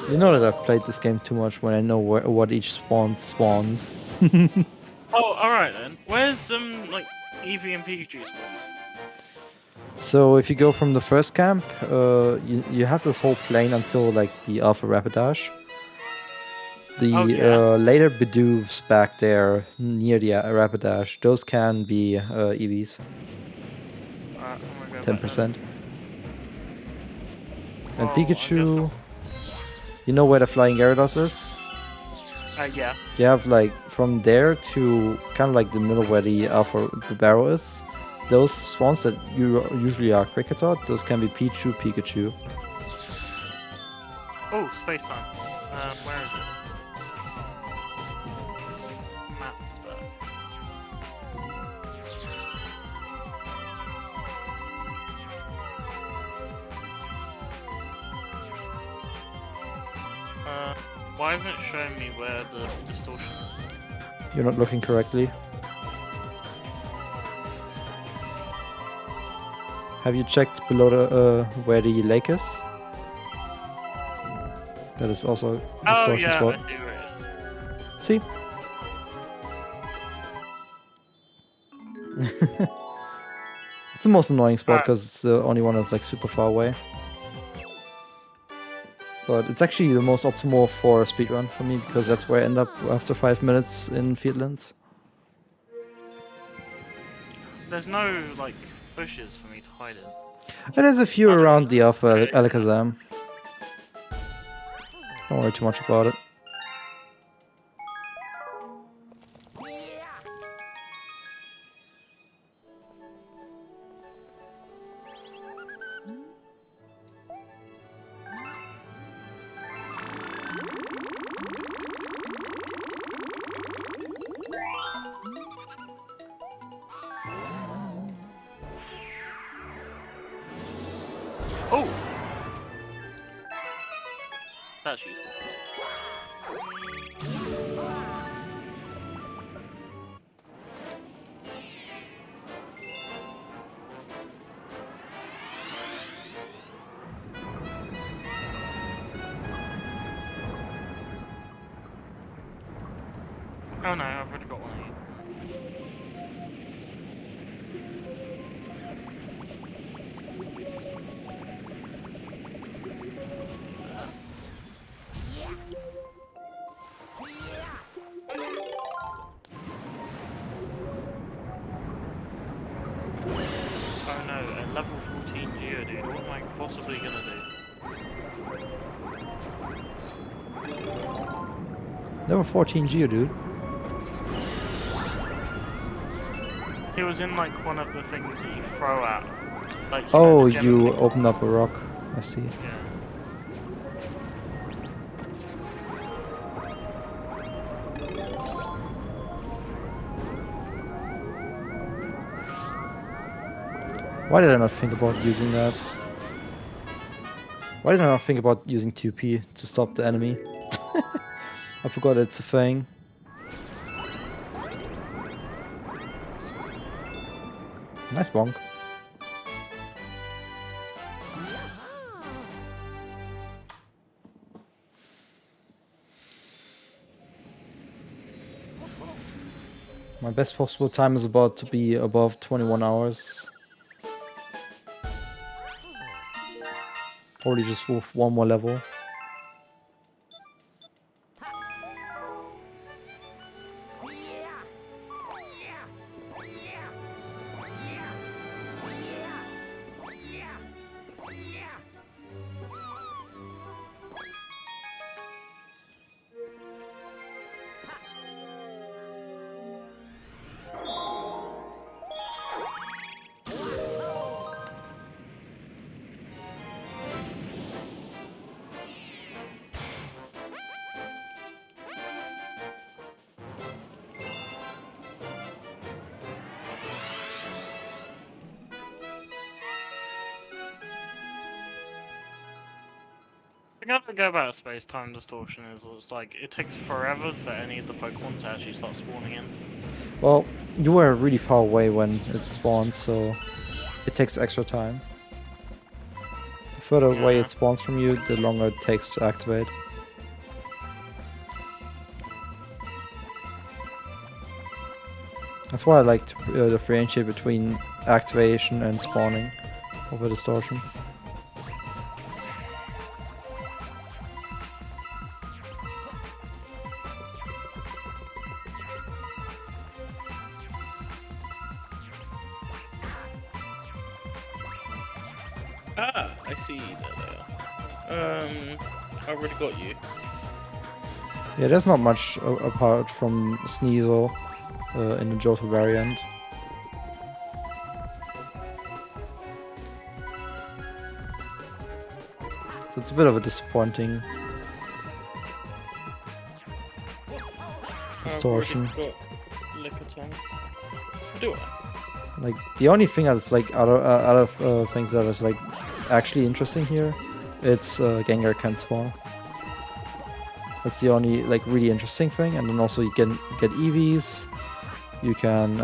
You know that I've played this game too much when I know what each spawn spawns. Oh, alright then. Where's like Eevee and Pikachu spawns? So if you go from the first camp, you have this whole plane until like the Alpha Rapidash. The later Bidoofs back there near the Rapidash, those can be EVs. 10%. And Pikachu, you know where the Flying Gyarados is? Yeah. You have like from there to kind of like the middle where the Alpha Barrow is. Those spawns that usually are Cricketot, those can be Pichu, Pikachu. Oh, space time. Where is it? Map there. Why isn't it showing me where the distortion is? You're not looking correctly. Have you checked below the where the lake is? That is also a Oh distortion yeah, spot. I see where it is. See? It's the most annoying spot because it's the only one that's like super far away. But it's actually the most optimal for a speedrun for me because that's where I end up after 5 minutes in Fieldlands. There's no like bushes for me to hide in. And there's a few around the Alpha Alakazam. Don't worry too much about it. Oh! That's useful. Oh no, I've already got one of you. Oh no, a level 14 Geodude, what am I possibly gonna do? Level 14 Geodude. He was in like one of the things that you throw at. Like, Oh, the gem you thing. opened up a rock. I see. Yeah. Why did I not think about using that? Why did I not think about using 2P to stop the enemy? I forgot it's a thing. Nice bonk. My best possible time is about to be above 21 hours. Probably just with one more level. The thing I don't get about space-time distortion is it's like it takes forever for any of the Pokemon to actually start spawning in. Well, you were really far away when it spawned, so it takes extra time. The further away Yeah. it spawns from you, the longer it takes to activate. That's why I like to differentiate between activation and spawning over distortion. Ah, I see. There they are. I already got you. Yeah, there's not much apart from Sneasel in the Johto variant. So it's a bit of a disappointing distortion. I've already got Lickitung. Do I? Like the only thing that's like out of things that is like actually interesting here, it's Gengar can spawn. That's the only like really interesting thing. And then also you can get EVs. You can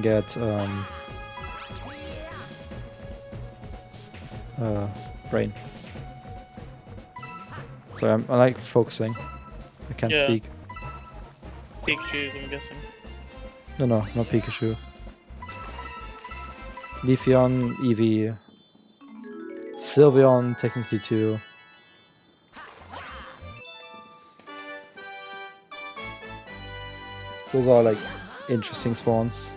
get brain. Sorry, I like focusing. I can't Yeah. speak. Pikachu's, I'm guessing. No, not Pikachu. Leafeon, Eevee, Sylveon, technically too. Those are like interesting spawns.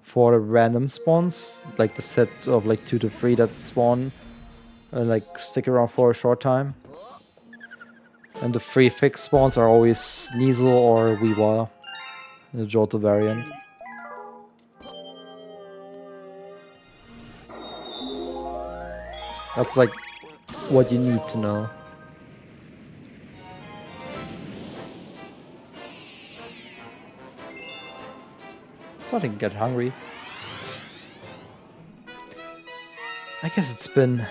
For the random spawns, like the set of like 2 to 3 that spawn, like stick around for a short time. And the 3 fixed spawns are always Sneasel or Weavile, the Johto variant. That's like what you need to know. Starting to get hungry. I guess it's been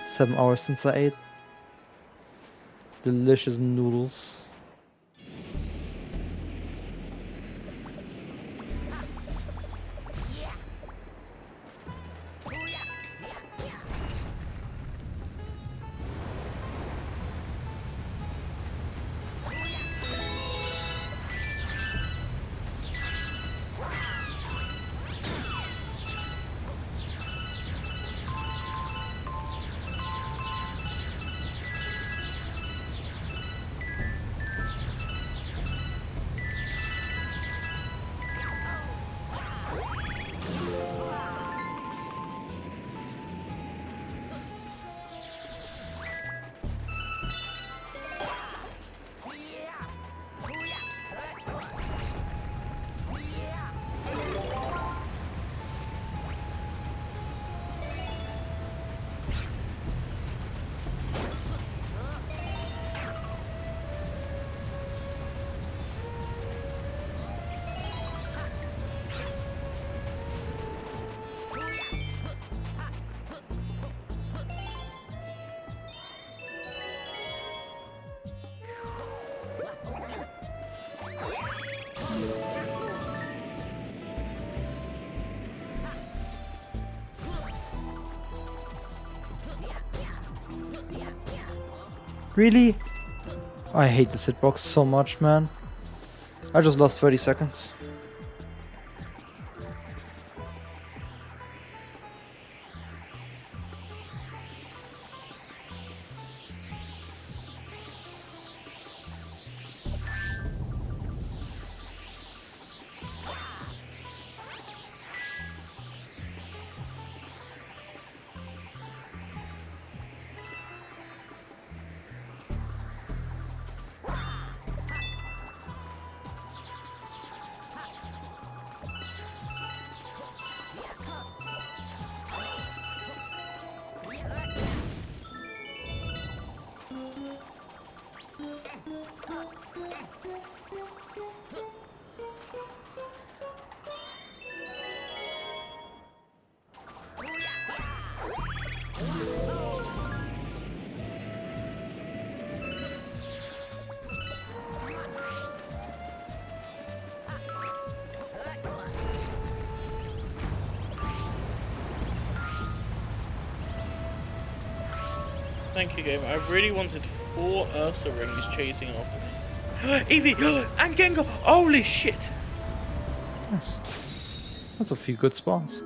7 hours since I ate delicious noodles. Really? I hate this hitbox so much, man. I just lost 30 seconds. Thank you, game. I really wanted 4 Ursa rings chasing after me. Eevee and Gengar! Holy shit! Nice. That's a few good spawns.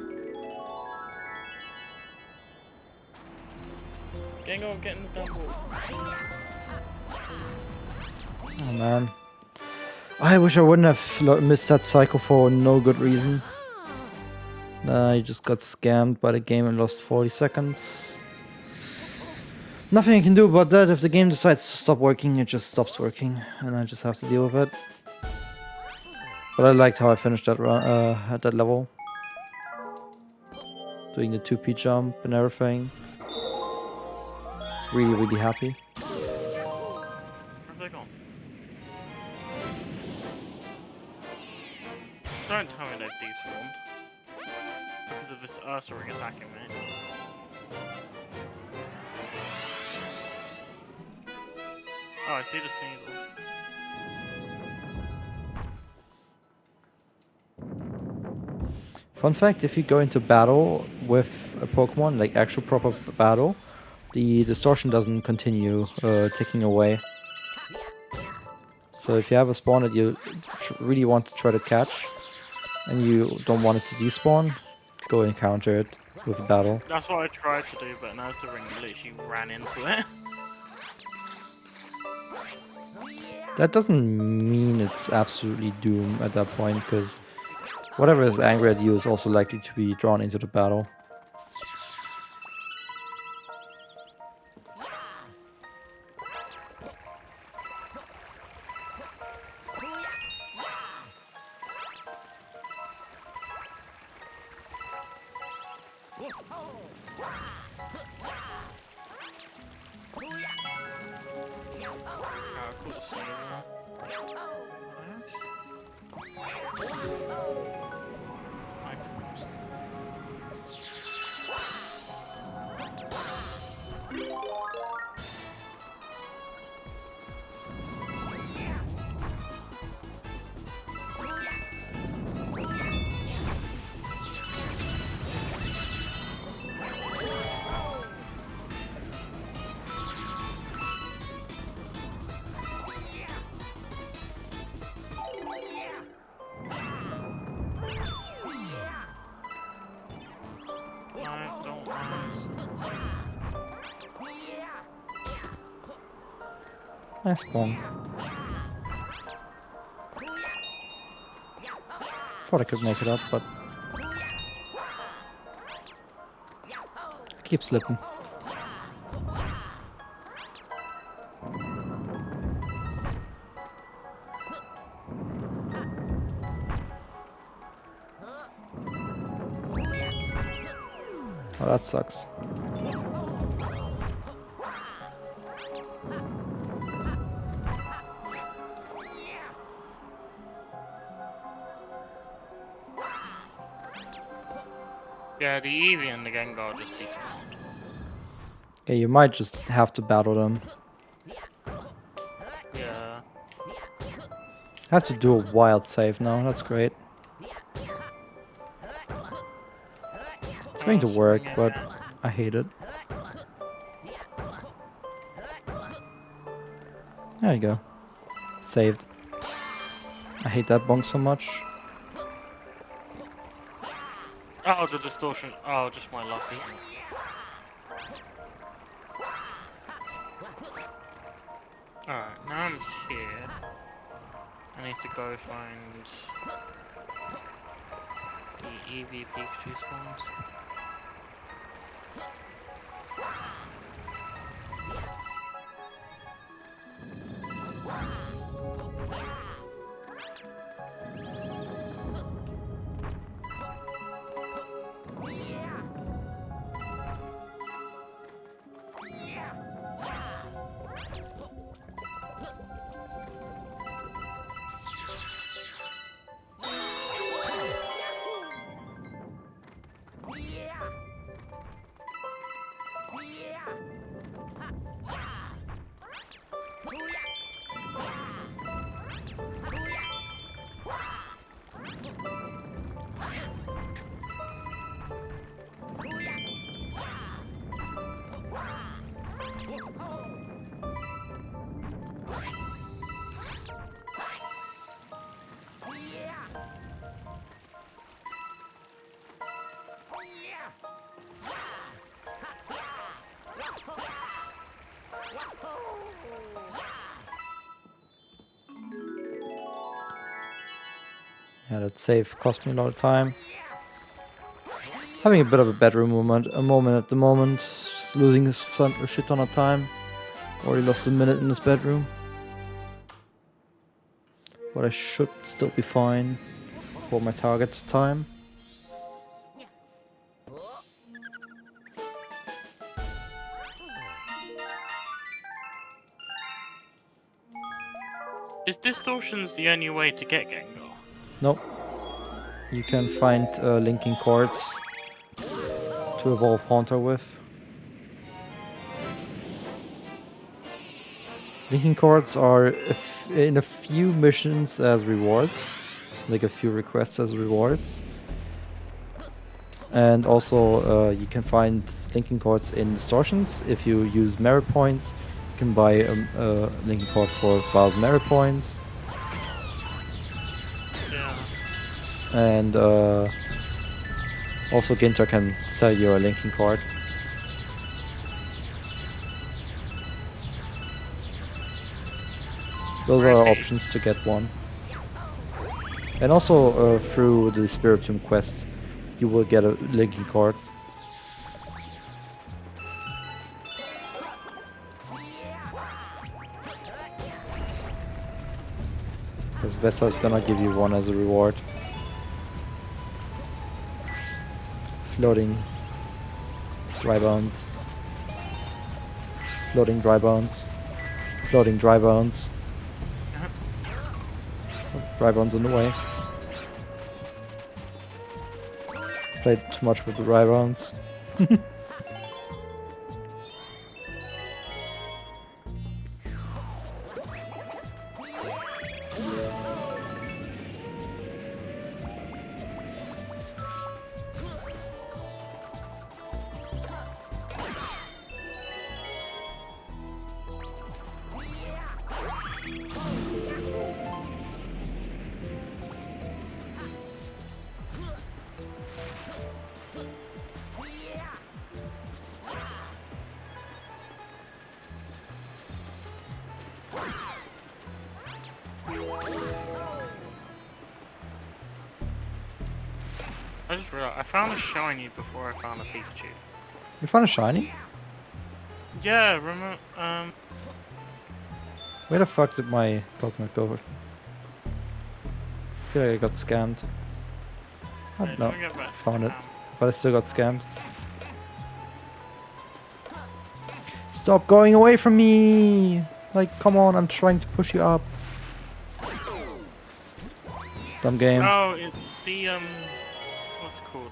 Gengar, get in the damn ball. Oh man. I wish I wouldn't have missed that cycle for no good reason. I just got scammed by the game and lost 40 seconds. Nothing I can do about that. If the game decides to stop working, it just stops working, and I just have to deal with it. But I liked how I finished that run, at that level. Doing the 2P jump and everything. Really, really happy. Where have they gone? Don't tell me they've despawned. Because of this Ursa ring attacking me. Oh, I see the Sneasel. Fun fact, if you go into battle with a Pokemon, like actual proper battle, the distortion doesn't continue ticking away. So if you have a spawn that you really want to try to catch, and you don't want it to despawn, go and counter it with a battle. That's what I tried to do, but Nurse the Ring literally ran into it. That doesn't mean it's absolutely doom at that point, because whatever is angry at you is also likely to be drawn into the battle. Cool Sneasel. Items. I don't want. Nice bonk. Thought I could make it up, but I keep slipping. Oh, that sucks. Yeah, the Eevee and the Gengar just despawned. Yeah, you might just have to battle them. Yeah. I have to do a wild save now, that's great. It's going to work, but I hate it. There you go. Saved. I hate that bonk so much. Oh, the distortion. Oh, just my luck, isn't it? Alright, now I'm here. I need to go find the Eevee Pikachu spawns. Yeah, that save cost me a lot of time. Having a bit of a bedroom moment at the moment. Just losing a shit ton of time. Already lost a minute in this bedroom. But I should still be fine for my target time. Is distortions the only way to get Gengar? Nope. You can find linking chords to evolve Haunter with. Linking cords are in a few missions as rewards, like a few requests as rewards. And also you can find linking cords in distortions. If you use merit points, you can buy a linking cord for 1,000 merit points. Yeah. And also Ginter can sell you a linking cord. Those are options to get one. And also through the Spiritomb quests, you will get a linking cord. Because Vesa is gonna give you one as a reward. Floating dry bones. Floating dry bones. Floating dry bones. Dry bones in the way. Played too much with the dry bones. I just realized I found a shiny before I found a Pikachu. You found a shiny? Yeah, remember? Where the fuck did my Pokemon go? I feel like I got scammed. I don't know. Found it. But I still got scammed. Stop going away from me! Like, come on, I'm trying to push you up. Dumb game. Oh, it's the what's it called?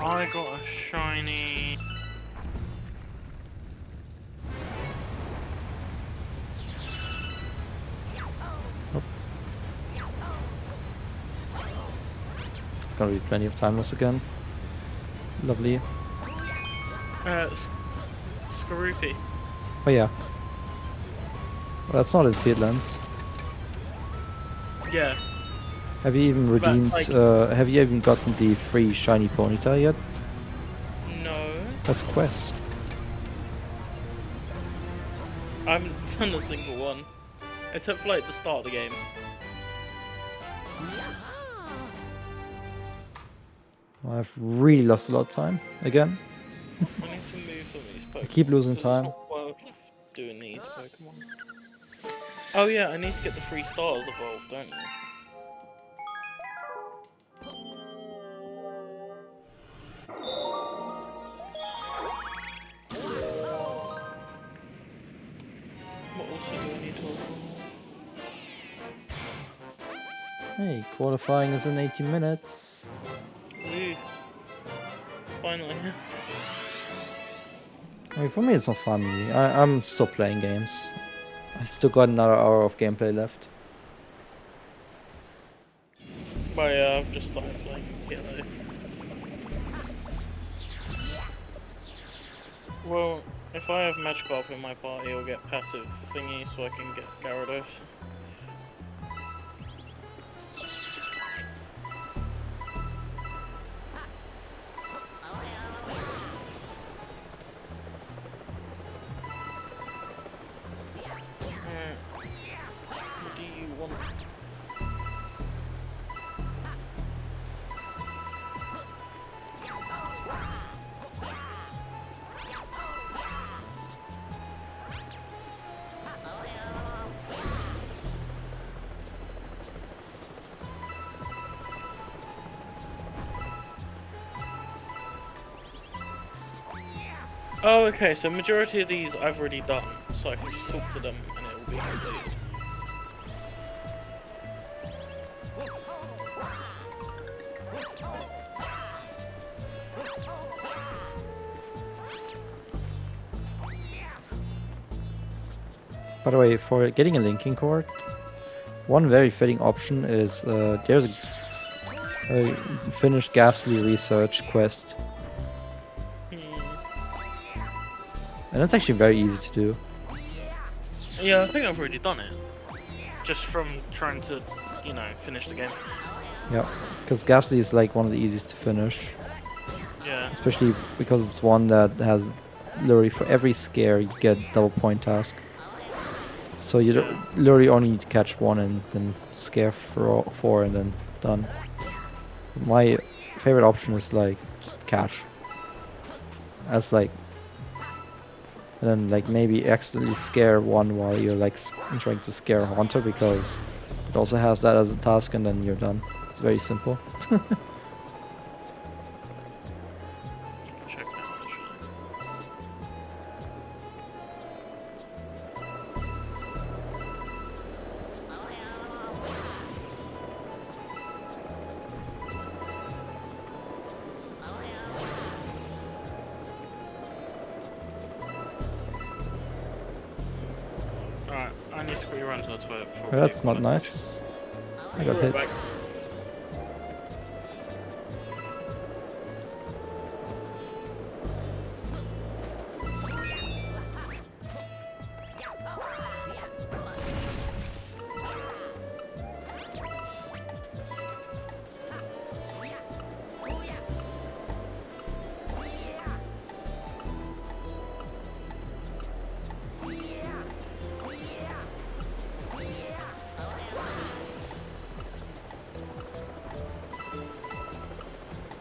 I got a shiny. It's gonna be plenty of timeless again. Lovely. Skorupi. Oh yeah. Well, that's not in Fieldlands. Yeah. Have you even redeemed, like- have you even gotten the free shiny Ponyta yet? No. That's a quest. I haven't done a single one. Except for like the start of the game. Well, I've really lost a lot of time, again. I need to move some of these Pokemon. I keep losing so time. It's not worth doing these Pokemon. Oh yeah, I need to get the 3 stars evolved, don't I? What else do I need to evolve? Hey, qualifying is in 18 minutes. Woo. Finally. I mean, for me it's not fun really. I'm still playing games. I still got another hour of gameplay left. But yeah, I've just started playing Yellow. Well, if I have Magikarp in my party, I'll get passive thingy so I can get Gyarados. What do you want? Oh, okay, so majority of these I've already done, so I can just talk to them and it will be completed. By the way, for getting a linking cord, one very fitting option is there's a finished ghastly research quest. And it's actually very easy to do. Yeah, I think I've already done it. Just from trying to, you know, finish the game. Yeah, because ghastly is like one of the easiest to finish. Yeah. Especially because it's one that has literally for every scare you get double point task. So you literally only need to catch one and then scare for four and then done. My favorite option is like just catch. As like, and then like maybe accidentally scare one while you're like trying to scare a haunter because it also has that as a task and then you're done. It's very simple. Check that one, actually. Alright, I need to quickly run to the toilet before That's not nice. I got hit. Back.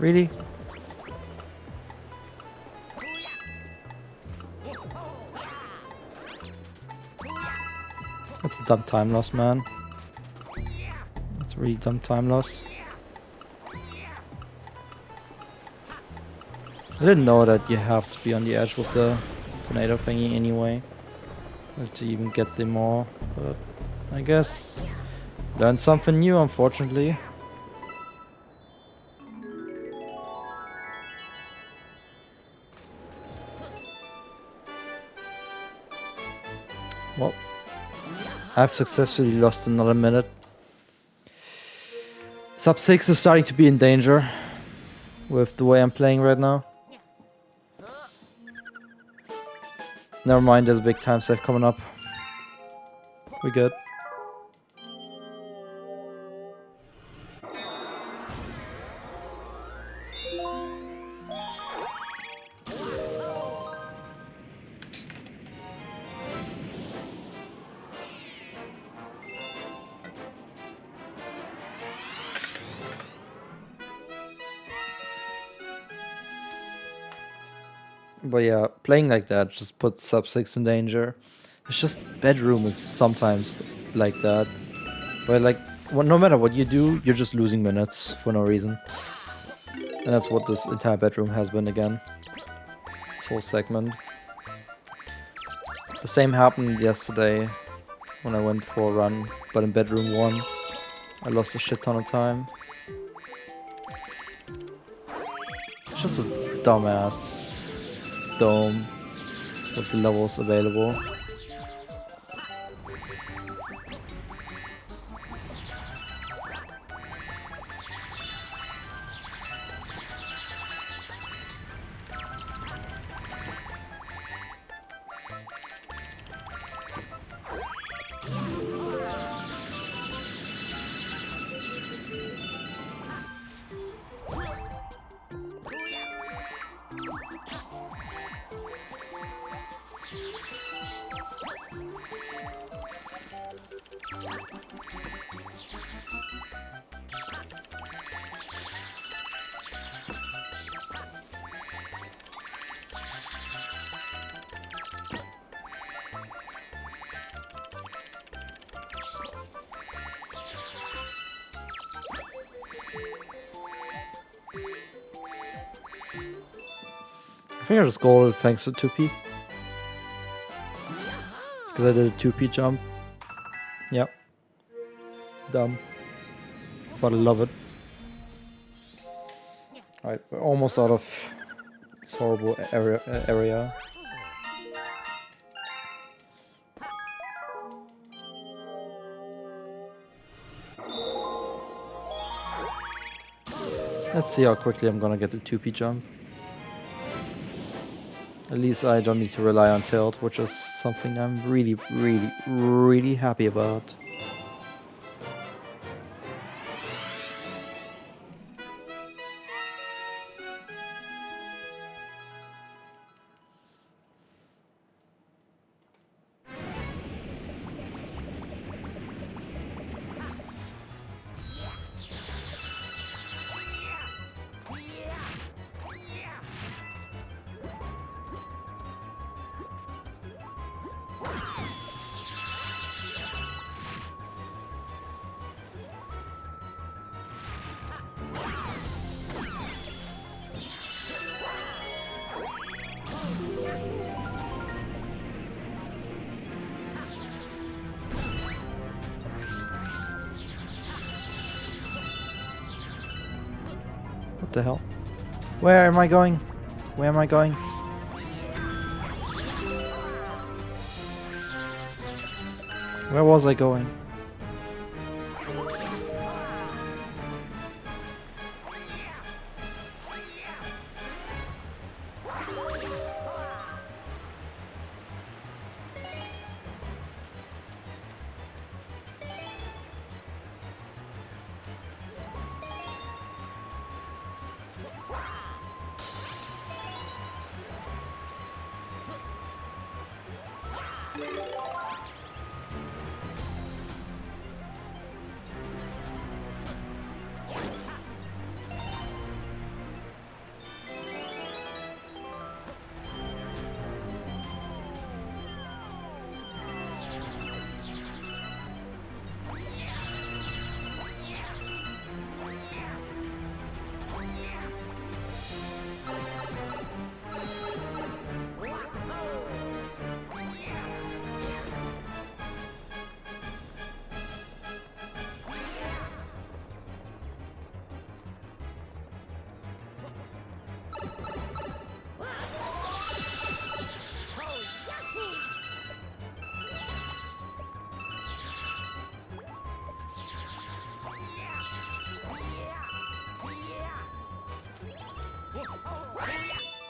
Really? That's a dumb time loss, man. That's a really dumb time loss. I didn't know that you have to be on the edge with the tornado thingy anyway, or to even get them all, but I guess learned something new, unfortunately. Well, I've successfully lost another minute. Sub 6 is starting to be in danger with the way I'm playing right now. Never mind, there's a big time save coming up. We good. But yeah, playing like that just puts sub 6 in danger. It's just bedroom is sometimes like that. But like, no matter what you do, you're just losing minutes for no reason. And that's what this entire bedroom has been again. This whole segment. The same happened yesterday when I went for a run, but in bedroom 1. I lost a shit ton of time. It's just a dumbass dome with the levels available. think I just scolded thanks to 2P. Because I did a 2P jump. Yep. Dumb. But I love it. Alright, we're almost out of this horrible area. Let's see how quickly I'm gonna get the 2P jump. At least I don't need to rely on tilt, which is something I'm really happy about. What the hell? Where am I going? Where am I going? Where was I going?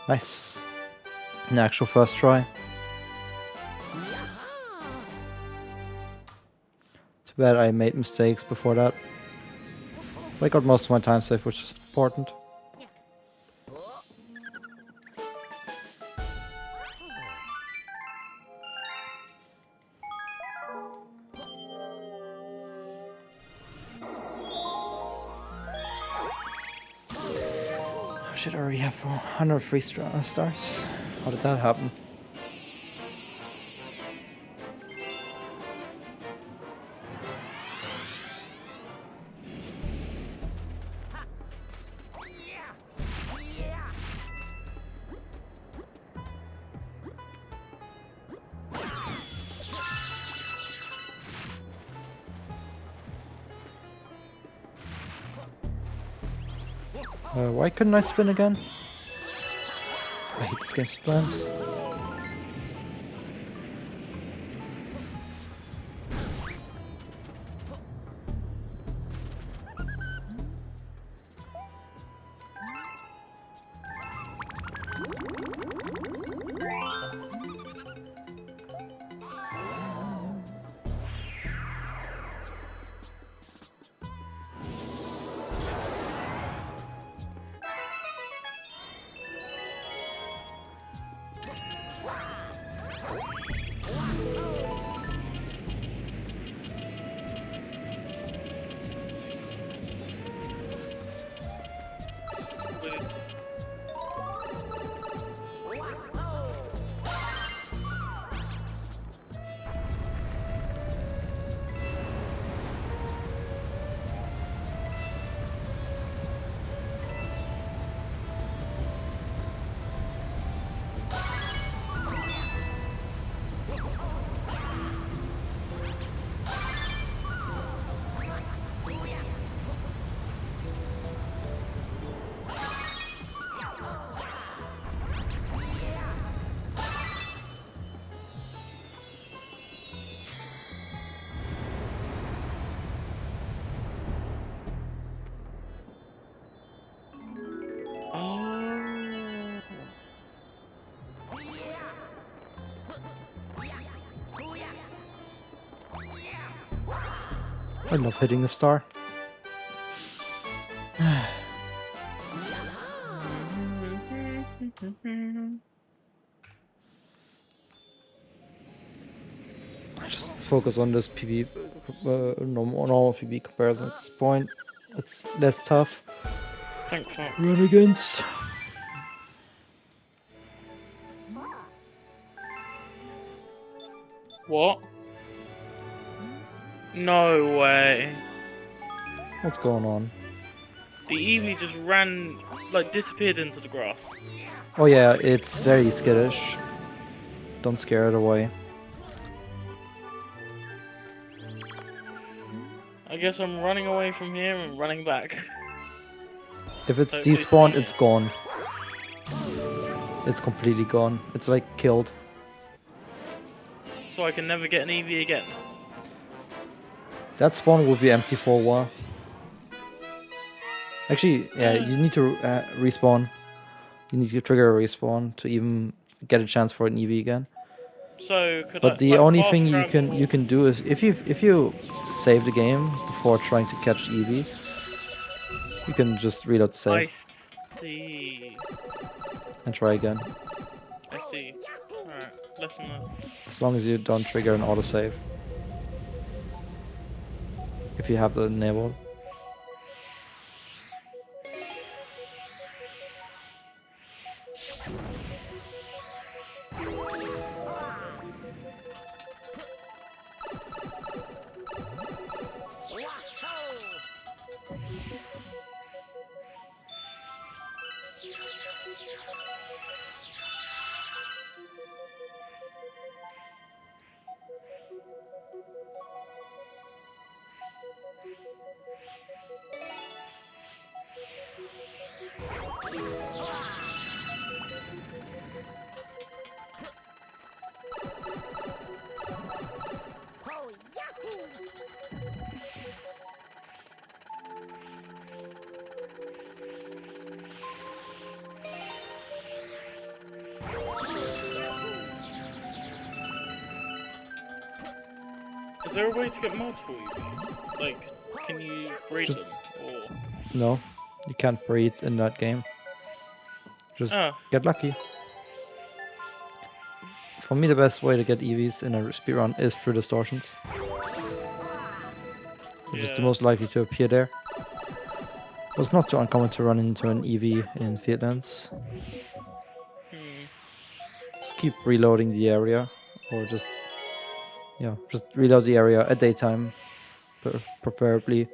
Nice. An actual first try. Too bad I made mistakes before that. But I got most of my time saved, which is important. Shit, I already have 100 free stars. How did that happen? Why couldn't I spin again? I hate this game sometimes. I love hitting the star. I just focus on this PB, normal PB comparison at this point. It's less tough. Thanks, Mark. Run against. What? No way. What's going on? The Eevee just ran, like, disappeared into the grass. Oh yeah, it's very skittish. Don't scare it away. I guess I'm running away from here and running back. If it's Hopefully despawned, someone- it's gone. It's completely gone. It's like killed. So I can never get an Eevee again. That spawn will be empty for a while. Actually, yeah, you need to respawn. You need to trigger a respawn to even get a chance for an EV again. So could But I, the like, only fast thing travel- you can do is if you save the game before trying to catch EV, you can just reload the I save see. and try again. I see. Alright, lesson learned. As long as you don't trigger an autosave. If you have that enabled. Oh, yahoo! Is there a way to get multiple Eevees? Like, can you breed Just- them? Or... No, you can't breed in that game. Just Oh, get lucky. For me, the best way to get EVs in a speedrun is through distortions. Which is the yeah. most likely to appear there. It's not too uncommon to run into an EV in Fieldlands. Hmm. Just keep reloading the area, or just reload the area at daytime, preferably.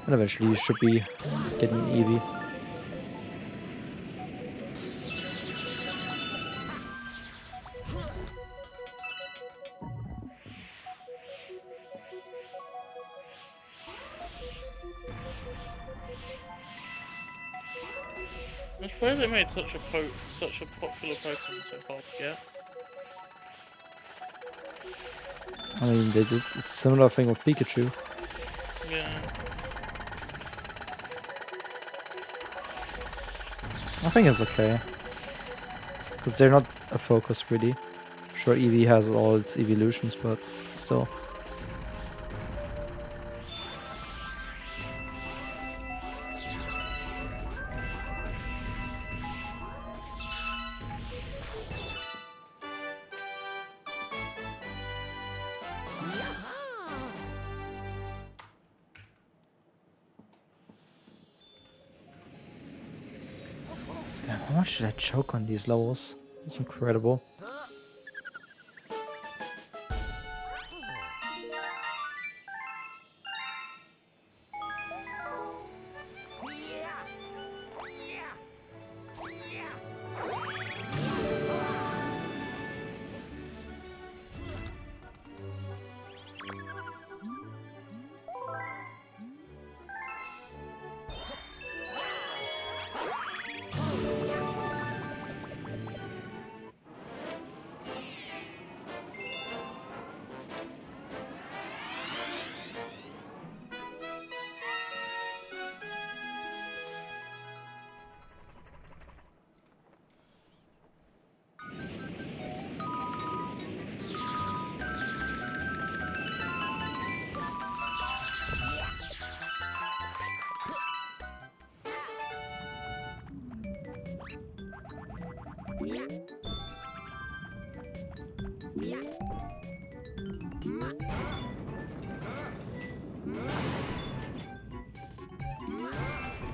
And eventually you should be getting an EV. I suppose they made such a popular Pokemon so hard to get. I mean, they did a similar thing with Pikachu. Yeah. I think it's okay. Because they're not a focus, really. Sure, Eevee has all its evolutions, but still. Damn, how much did I choke on these levels? It's incredible.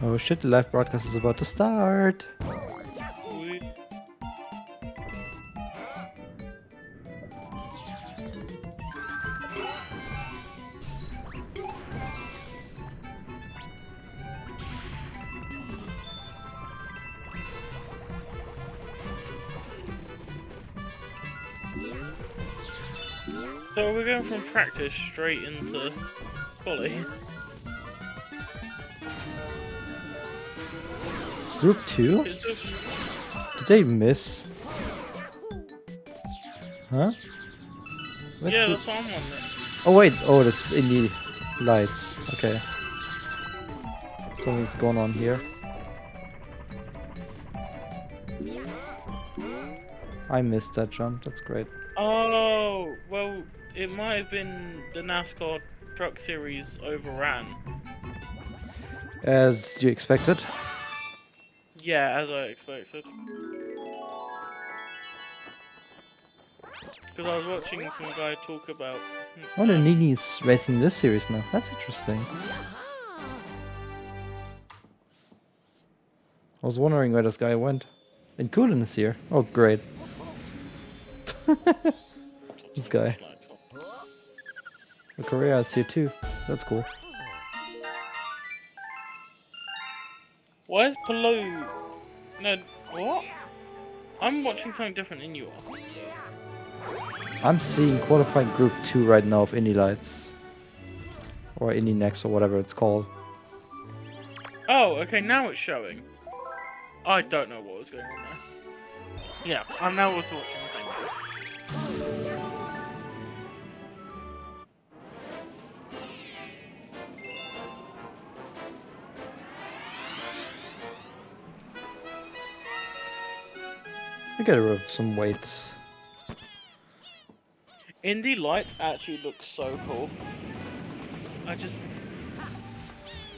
Oh shit, the live broadcast is about to start. We- So we're going from practice straight into volley. Group 2? Did they miss? Huh? Where's Yeah, group- that's what I'm wondering. Oh wait, oh this is indie lights. Okay. Something's going on here. I missed that jump, that's great. Oh, well, it might have been the NASCAR Truck Series overran. As you expected. Yeah, as I expected. Because I was watching some guy talk about... Oh, the Nini's racing this series now. That's interesting. I was wondering where this guy went. And Kulin is here. Oh, great. This guy. The Korea is here too. That's cool. Why is below... No, what? I'm watching something different than you are. I'm seeing qualifying group 2 right now of Indie Lights. Or Indie Next or whatever it's called. Oh, okay, now it's showing. I don't know what was going on there. Yeah, I'm now also watching the same thing. I get rid of some weight. Indie Lights actually looks so cool.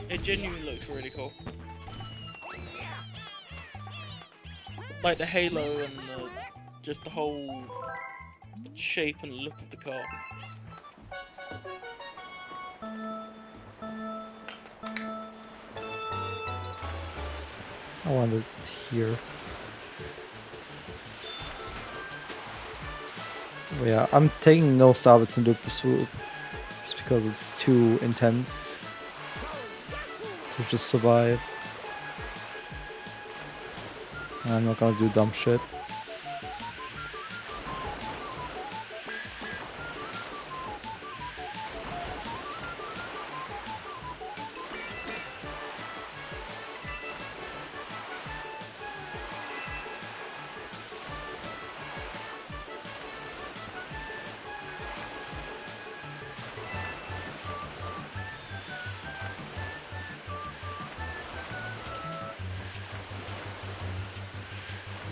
It genuinely looks really cool. Like the halo and just the whole shape and look of the car. I want it here. Oh, yeah, I'm taking no Starbits and Loop the Swoop. Just because it's too intense to just survive. And I'm not gonna do dumb shit.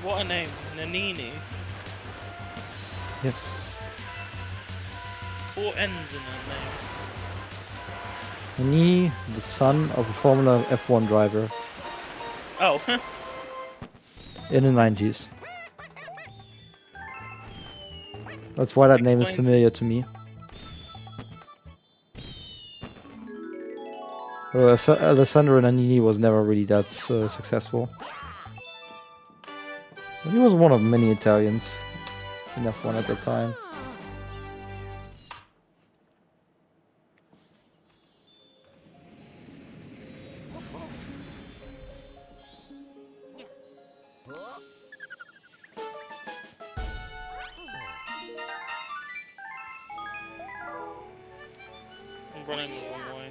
What a name, Nanini. Yes. 4 N's in that name. Nani, the son of a Formula F1 driver Oh, in the 90s. That's why that name is Explains- familiar to me. Alessandro Nannini was never really that successful. But he was one of many Italians in F1 at the time. I'm running the wrong way.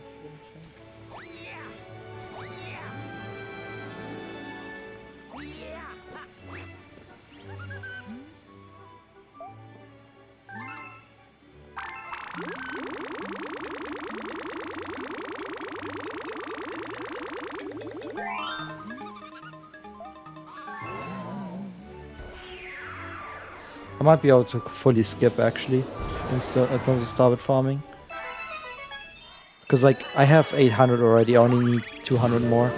I might be able to fully skip actually in terms of Starbit farming. Because like I have 800 already, I only need 200 more.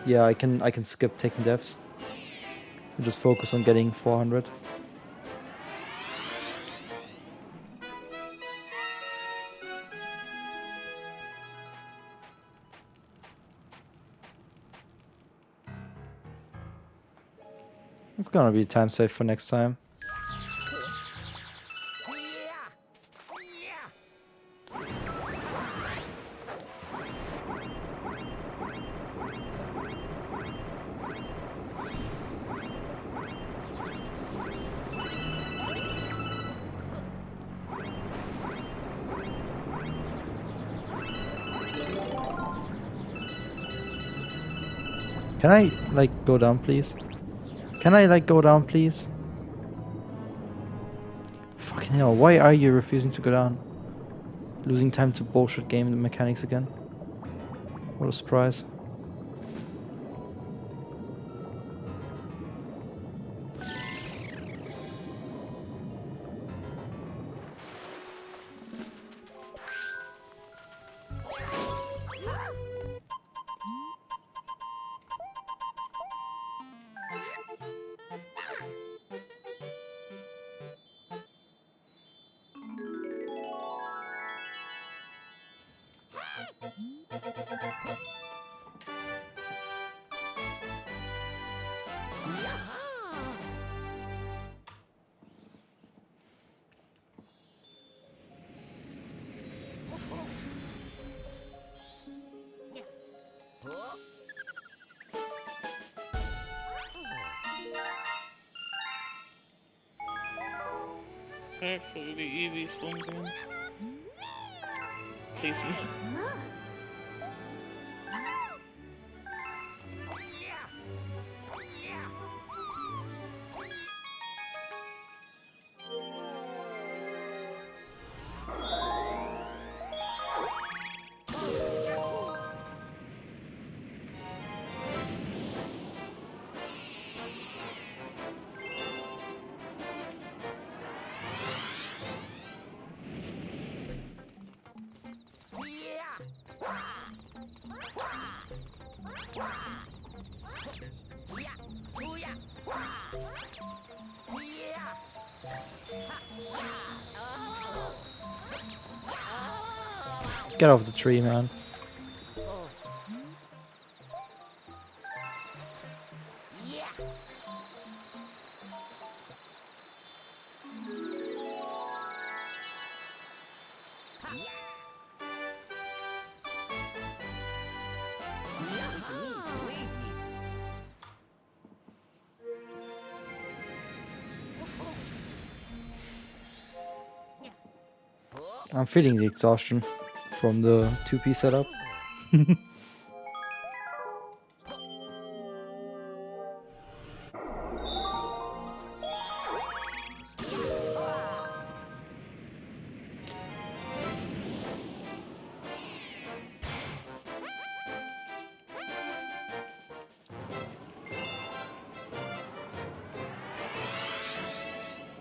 Yeah, I can skip taking deaths. We just focus on getting 400. It's gonna be time save for next time. Can I, like, go down, please? Can I, like, go down, please? Fucking hell, why are you refusing to go down? Losing time to bullshit game mechanics again. What a surprise. Hopefully the EV spawns in. Please me. Get off the tree, man. I'm feeling the exhaustion from the 2P setup.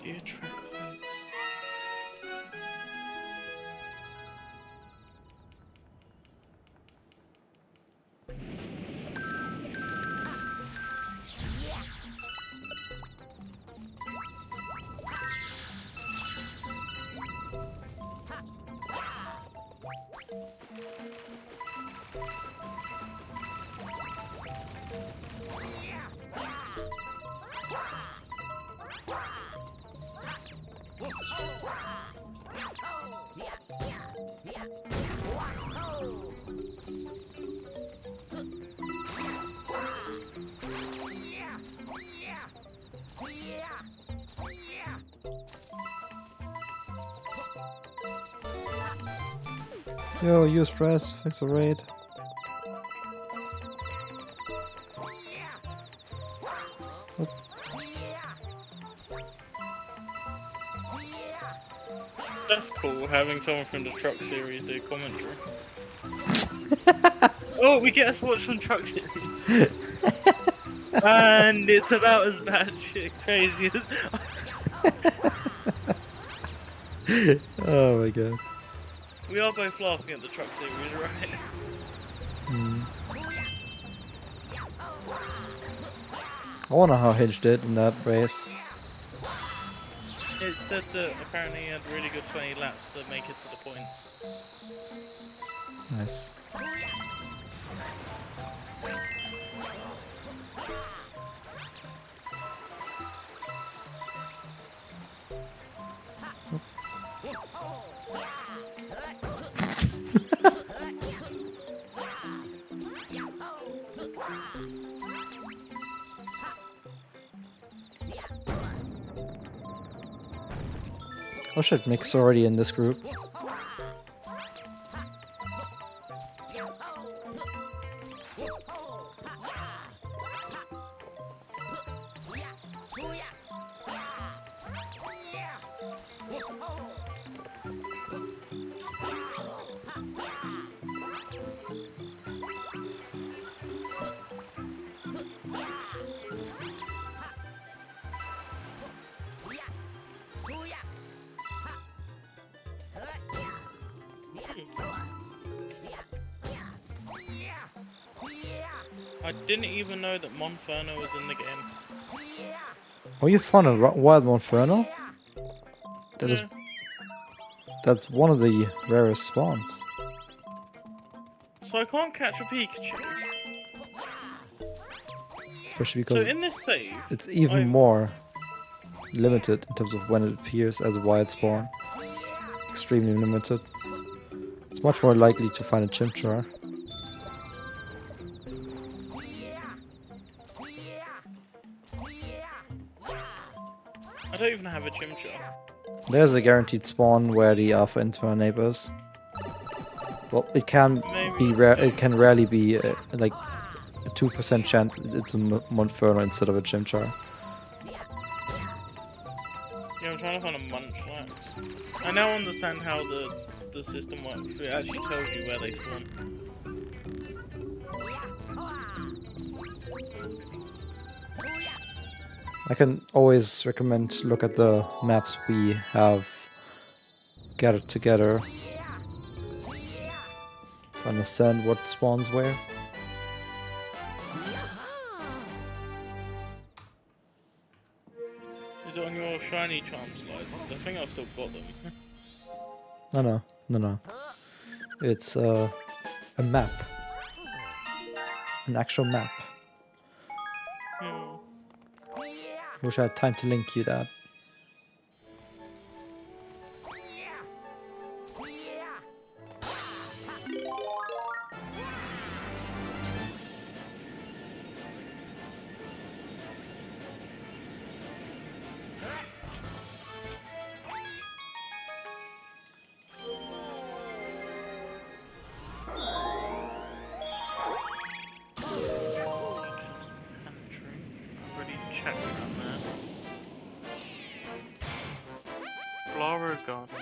Dear track lights. Yo, use press, thanks for raid. That's cool, having someone from the truck series do commentary. Oh, we get to watch from truck series. And it's about as bad shit crazy as... Oh my god. We are both laughing at the truck series, right? I wonder how Hinge did in that race. It said that apparently he had really good 20 laps to make it to the points. Nice. Oh shit, Nick's already in this group. I didn't even know that Monferno was in the game. Oh, you found a wild Monferno? That is, Yeah. that's one of the rarest spawns. So I can't catch a Pikachu. Especially So because in this save, it's even I've- more limited in terms of when it appears as a wild spawn. Extremely limited. It's much more likely to find a Chimchar. I don't even have a Chimchar. There's a guaranteed spawn where the Alpha Inferno neighbors. Well, it can Maybe be rare. It can rarely be like a 2% chance it's a Monferno instead of a Chimchar. Yeah, I'm trying to find a Munchlax. I now understand how the system works. It actually tells you where they spawn. I can always recommend look at the maps we have gathered together to understand what spawns where. Is it on your shiny charm slides? 'Cause I think I've still got them. No. It's a map. An actual map. Hmm. I wish I had time to link you that. Pantry. I've already checked on there. Flower Garden.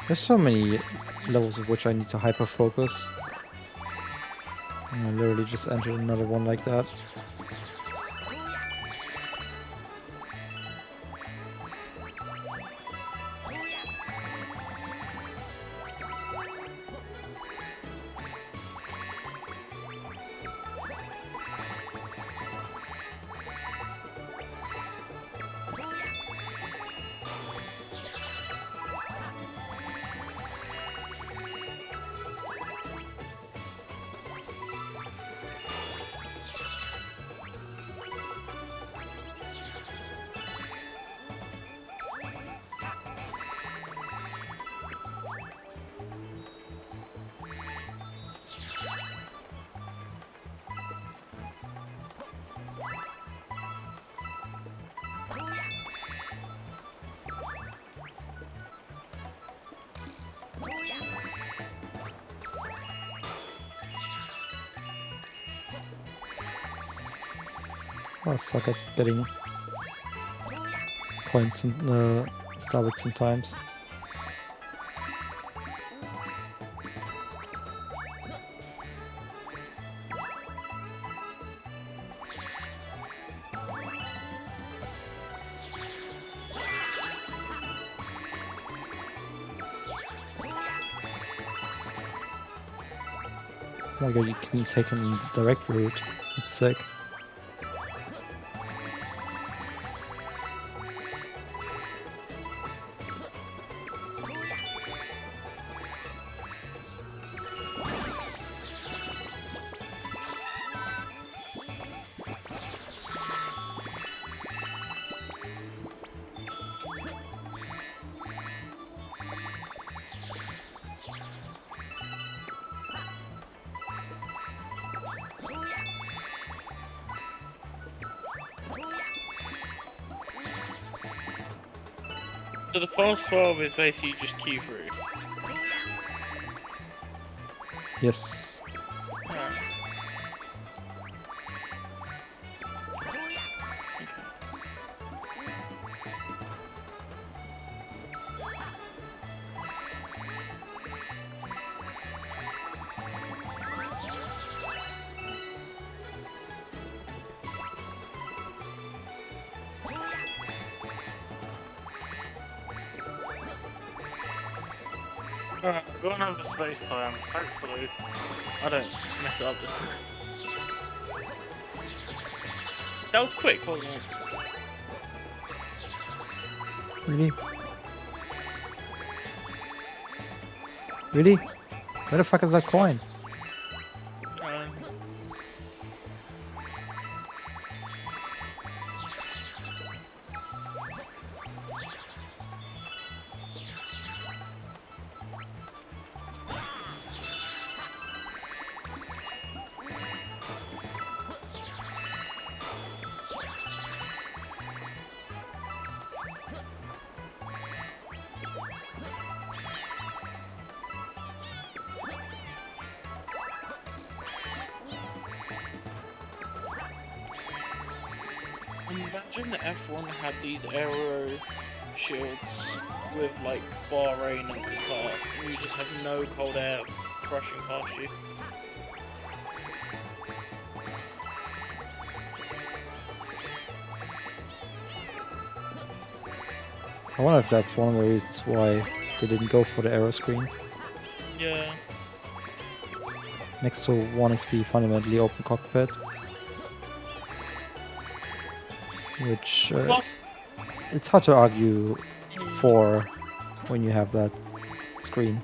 There's so many levels of which I need to hyper focus. And I literally just entered another one like that. I suck at getting coins and starbits sometimes. Oh my god, you can take him in the direct route. It's sick. So the fast 12 is basically just queue through. Yes. Alright. Alright, I've got another space time. Hopefully, I don't mess it up this time. That was quick, wasn't it? Really? Really? Where the fuck is that coin? Um, Imagine the F1 had these aero shields with like Bahrain and Qatar, and you just have no cold air rushing past you. I wonder if that's one of the reasons why they didn't go for the arrow screen. Yeah. Next to wanting to be fundamentally open cockpit. Which Plus, it's hard to argue for when you have that screen.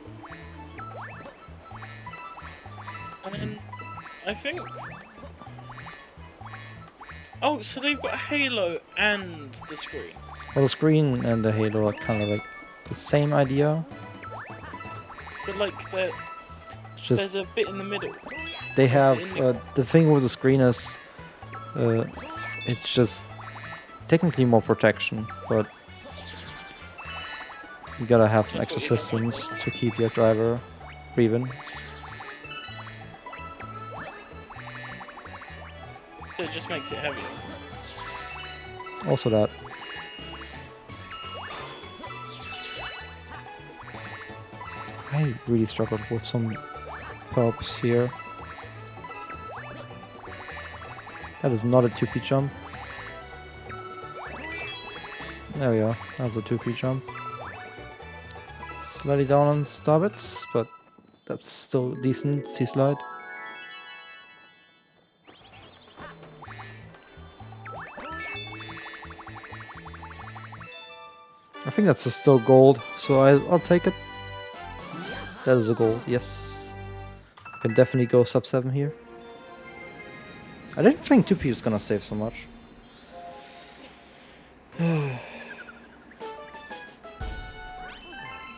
and I think. Oh, so they've got Halo and the screen. Well, the screen and the halo are kind of like the same idea. But like It's just there's a bit in the middle. they have the the thing with the screen is it's just technically more protection, but you gotta have some extra systems to keep your driver breathing. So it just makes it heavier. Also that. I really struggled with some perps here. That is not a 2P jump. There we go. That's a 2P jump. Slightly down on starbits, but that's still decent. C-slide. I think that's a still gold, so I'll take it. That is a gold, yes. I can definitely go sub 7 here. I didn't think 2P was gonna save so much.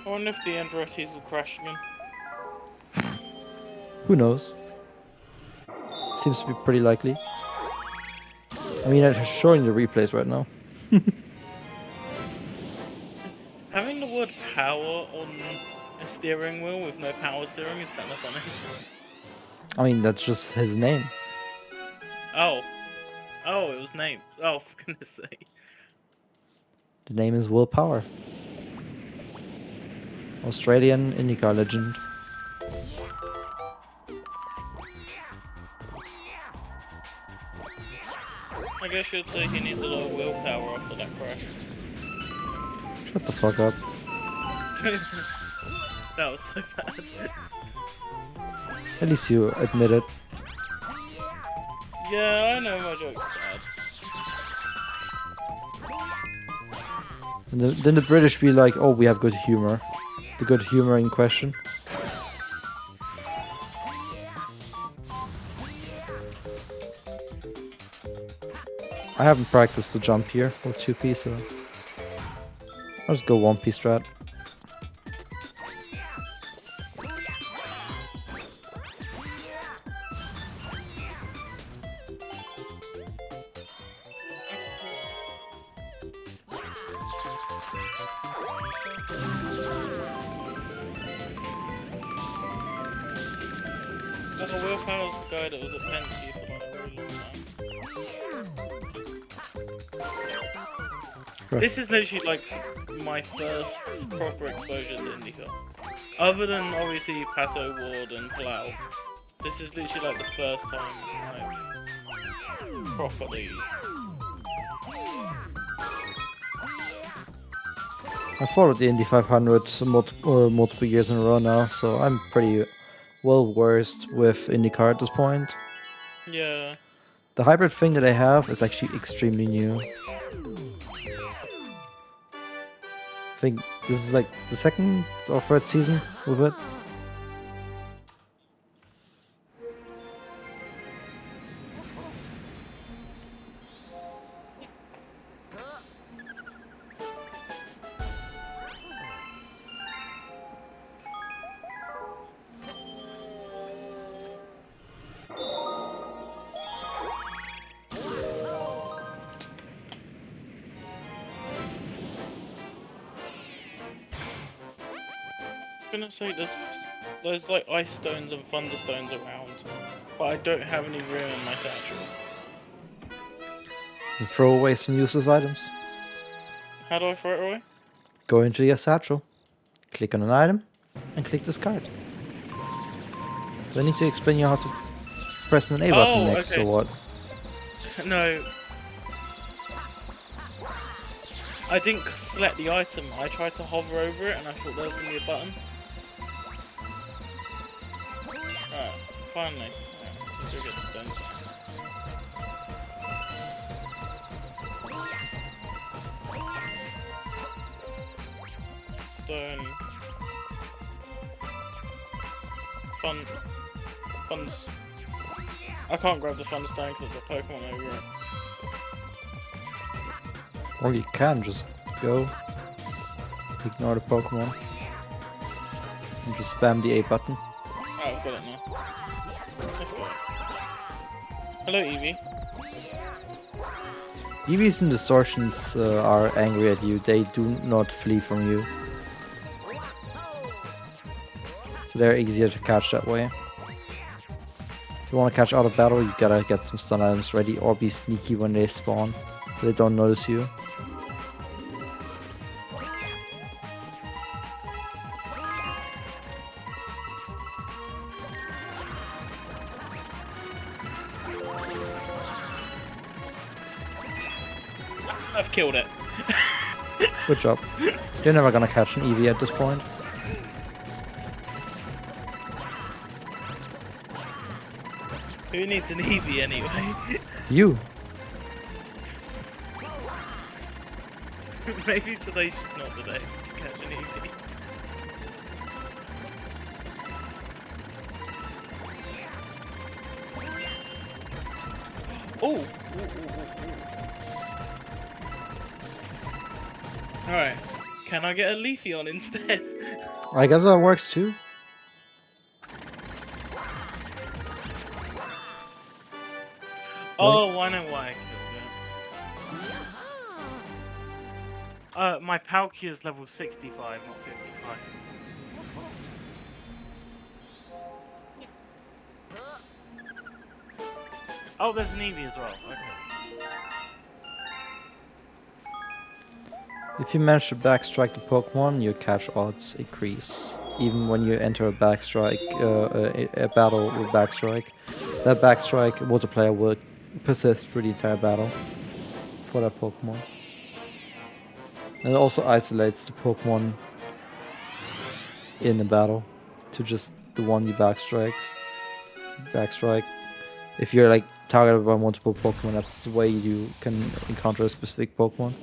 I wonder if the Andretti's will crash again. Who knows? Seems to be pretty likely. I mean, I'm showing the replays right now. Having the word power on a steering wheel with no power steering is kind of funny. I mean, that's just his name. Oh. Oh, it was named. Oh, for goodness sake. The name is Willpower. Australian IndyCar legend. I guess you'd say he needs a lot of willpower after that crash. Shut the fuck up. That was so bad. At least you admit it. Yeah, I know my joke's bad. And then the British be like, oh, we have good humor. The good humor in question. I haven't practiced the jump here with 2P, so I'll just go 1P strat. Oh, willpower's the guy that was at Penske for like a very long time. Right. This is literally like my first proper exposure to IndyCar. Other than obviously Paso Ward and Palau, this is literally like the first time I've properly. I followed the Indy 500 multiple years in a row now, so I'm pretty well versed with IndyCar at this point. Yeah. The hybrid thing that I have is actually extremely new. I think this is like the second or third season with it. I'm gonna say there's like ice stones and thunderstones around, but I don't have any room in my satchel. And throw away some useless items. How do I throw it away? Go into your satchel, click on an item, and click discard. Do I need to explain you how to press an A button next okay. or what? No. I didn't select the item, I tried to hover over it and I thought there was going to be a button. Alright, finally. Alright, let's go get the stones. Stone. Funds. I can't grab the fun stone because there's a Pokemon over it. Or you can just go, ignore the Pokemon, and just spam the A button. Oh, I've got it now. Let's go. Hello, Eevee. EVs and distortions are angry at you. They do not flee from you. So they're easier to catch that way. If you want to catch out of battle, you gotta get some stun items ready or be sneaky when they spawn, so they don't notice you. I've killed it. Good job. You're never gonna catch an EV at this point. Who needs an Eevee anyway? You. Maybe today's just not the day to catch an Eevee. Oh! Alright, can I get a Leafeon instead? I guess that works too. Oh, I know why I killed it. My Palkia is level 65, not 55. Oh, there's an Eevee as well. Okay. If you manage to backstrike the Pokemon, your catch odds increase. Even when you enter a backstrike, a battle with backstrike, that backstrike multiplier will persist through the entire battle for that Pokemon. And it also isolates the Pokemon in the battle to just the one you backstrike. If you're like targeted by multiple Pokemon, that's the way you can encounter a specific Pokemon.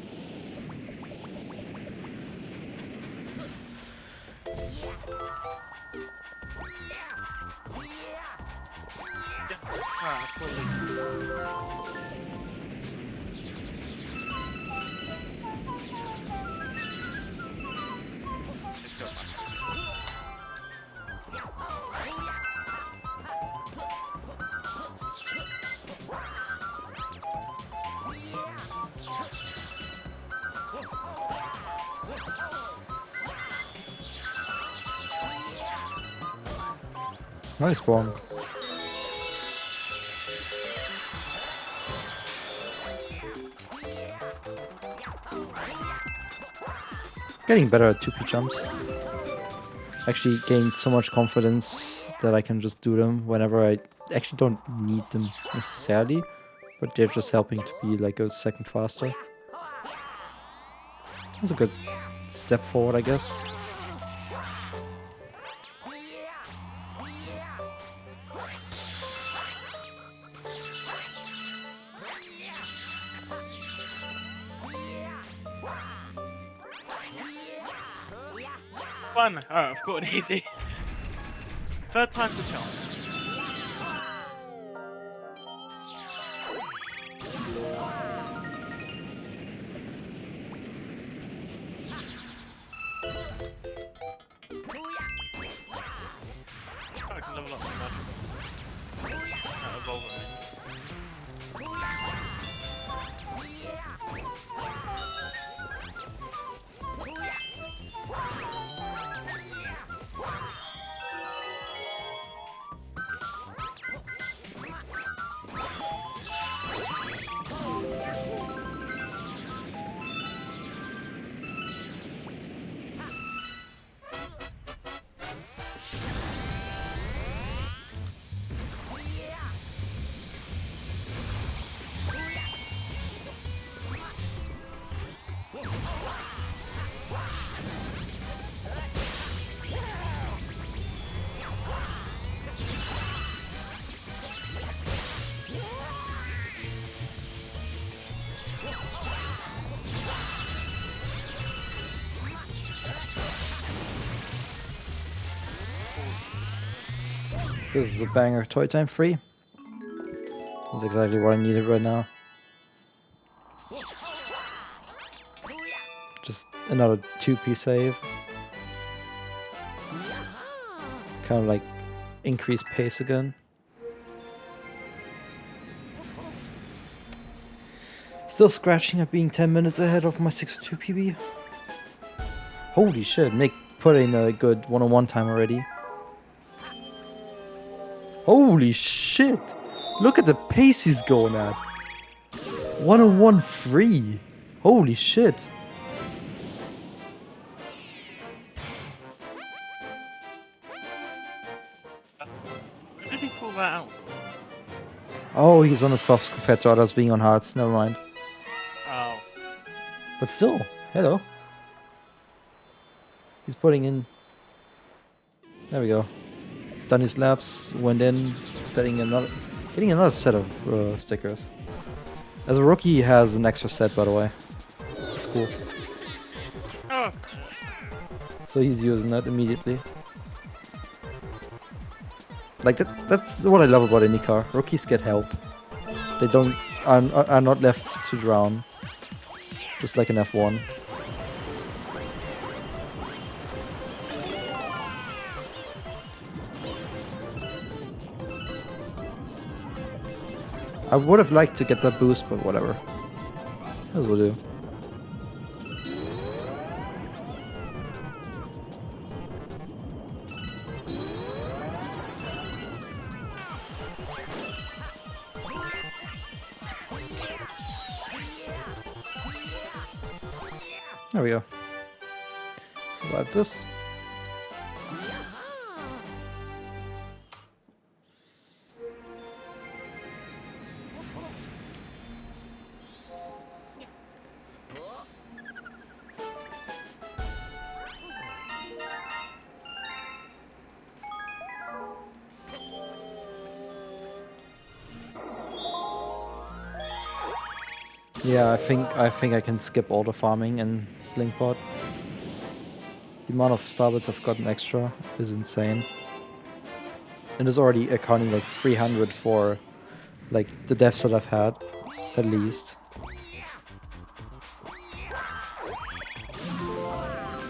Nice one. Getting better at 2P jumps. Actually gained so much confidence that I can just do them whenever I actually don't need them necessarily, but they're just helping to be like a second faster. That's a good step forward, I guess. One. Oh, I've got an easy. Third time's a charm. I can level up my magic. Evolve it, I mean. This is a banger. Toy time free. That's exactly what I needed right now. Just another 2P save. Kind of like increase pace again. Still scratching at being 10 minutes ahead of my 602 PB. Holy shit, Nick put in a good 1-on-1 time already. Holy shit! Look at the pace he's going at. 1-on-1 free. Holy shit. Where did he pull that out? Oh, he's on the softs compared to others being on hards. Never mind. Oh. But still, hello. He's putting in. There we go. He's done his laps, went in, getting another set of stickers. As a rookie, he has an extra set, by the way. That's cool. Oh. So he's using that immediately. Like that's what I love about IndyCar. Rookies get help. They are not left to drown. Just like an F1. I would have liked to get that boost, but whatever. As we'll do. There we go. Survive this. Yeah, I think I can skip all the farming in Slingpot. The amount of starbits I've gotten extra is insane. And it's already accounting like 300 for like the deaths that I've had, at least.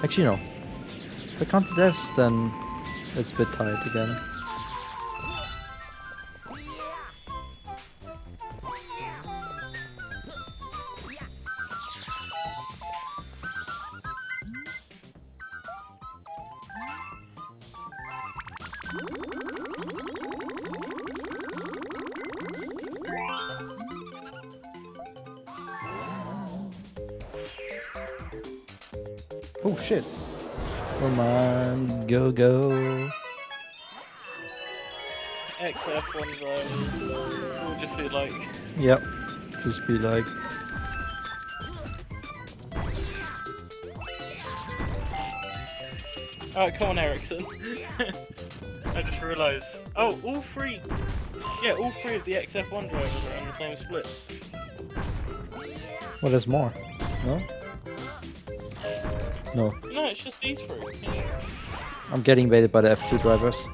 Actually no. If I count the deaths, then it's a bit tight again. Oh shit. Come on, go go. XF1 drivers will just be like... Yep. Just be like... Alright, come on, Ericsson. I just realised. Oh, all three. Yeah, all three of the XF1 drivers are on the same split. Well, there's more. No? No. No, it's just these three. Yeah. I'm getting baited by the F2 drivers.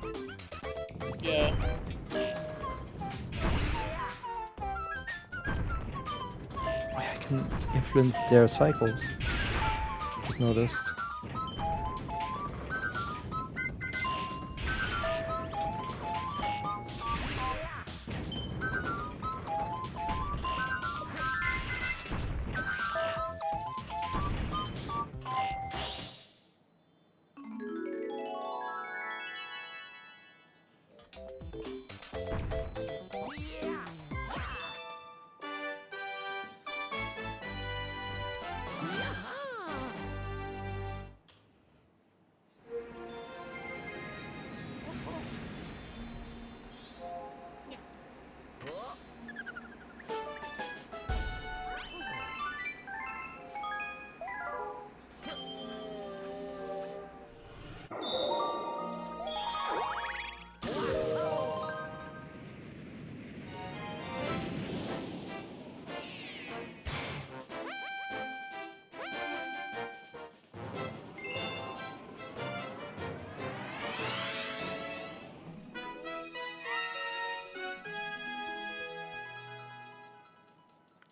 Yeah. I can influence their cycles. Just noticed.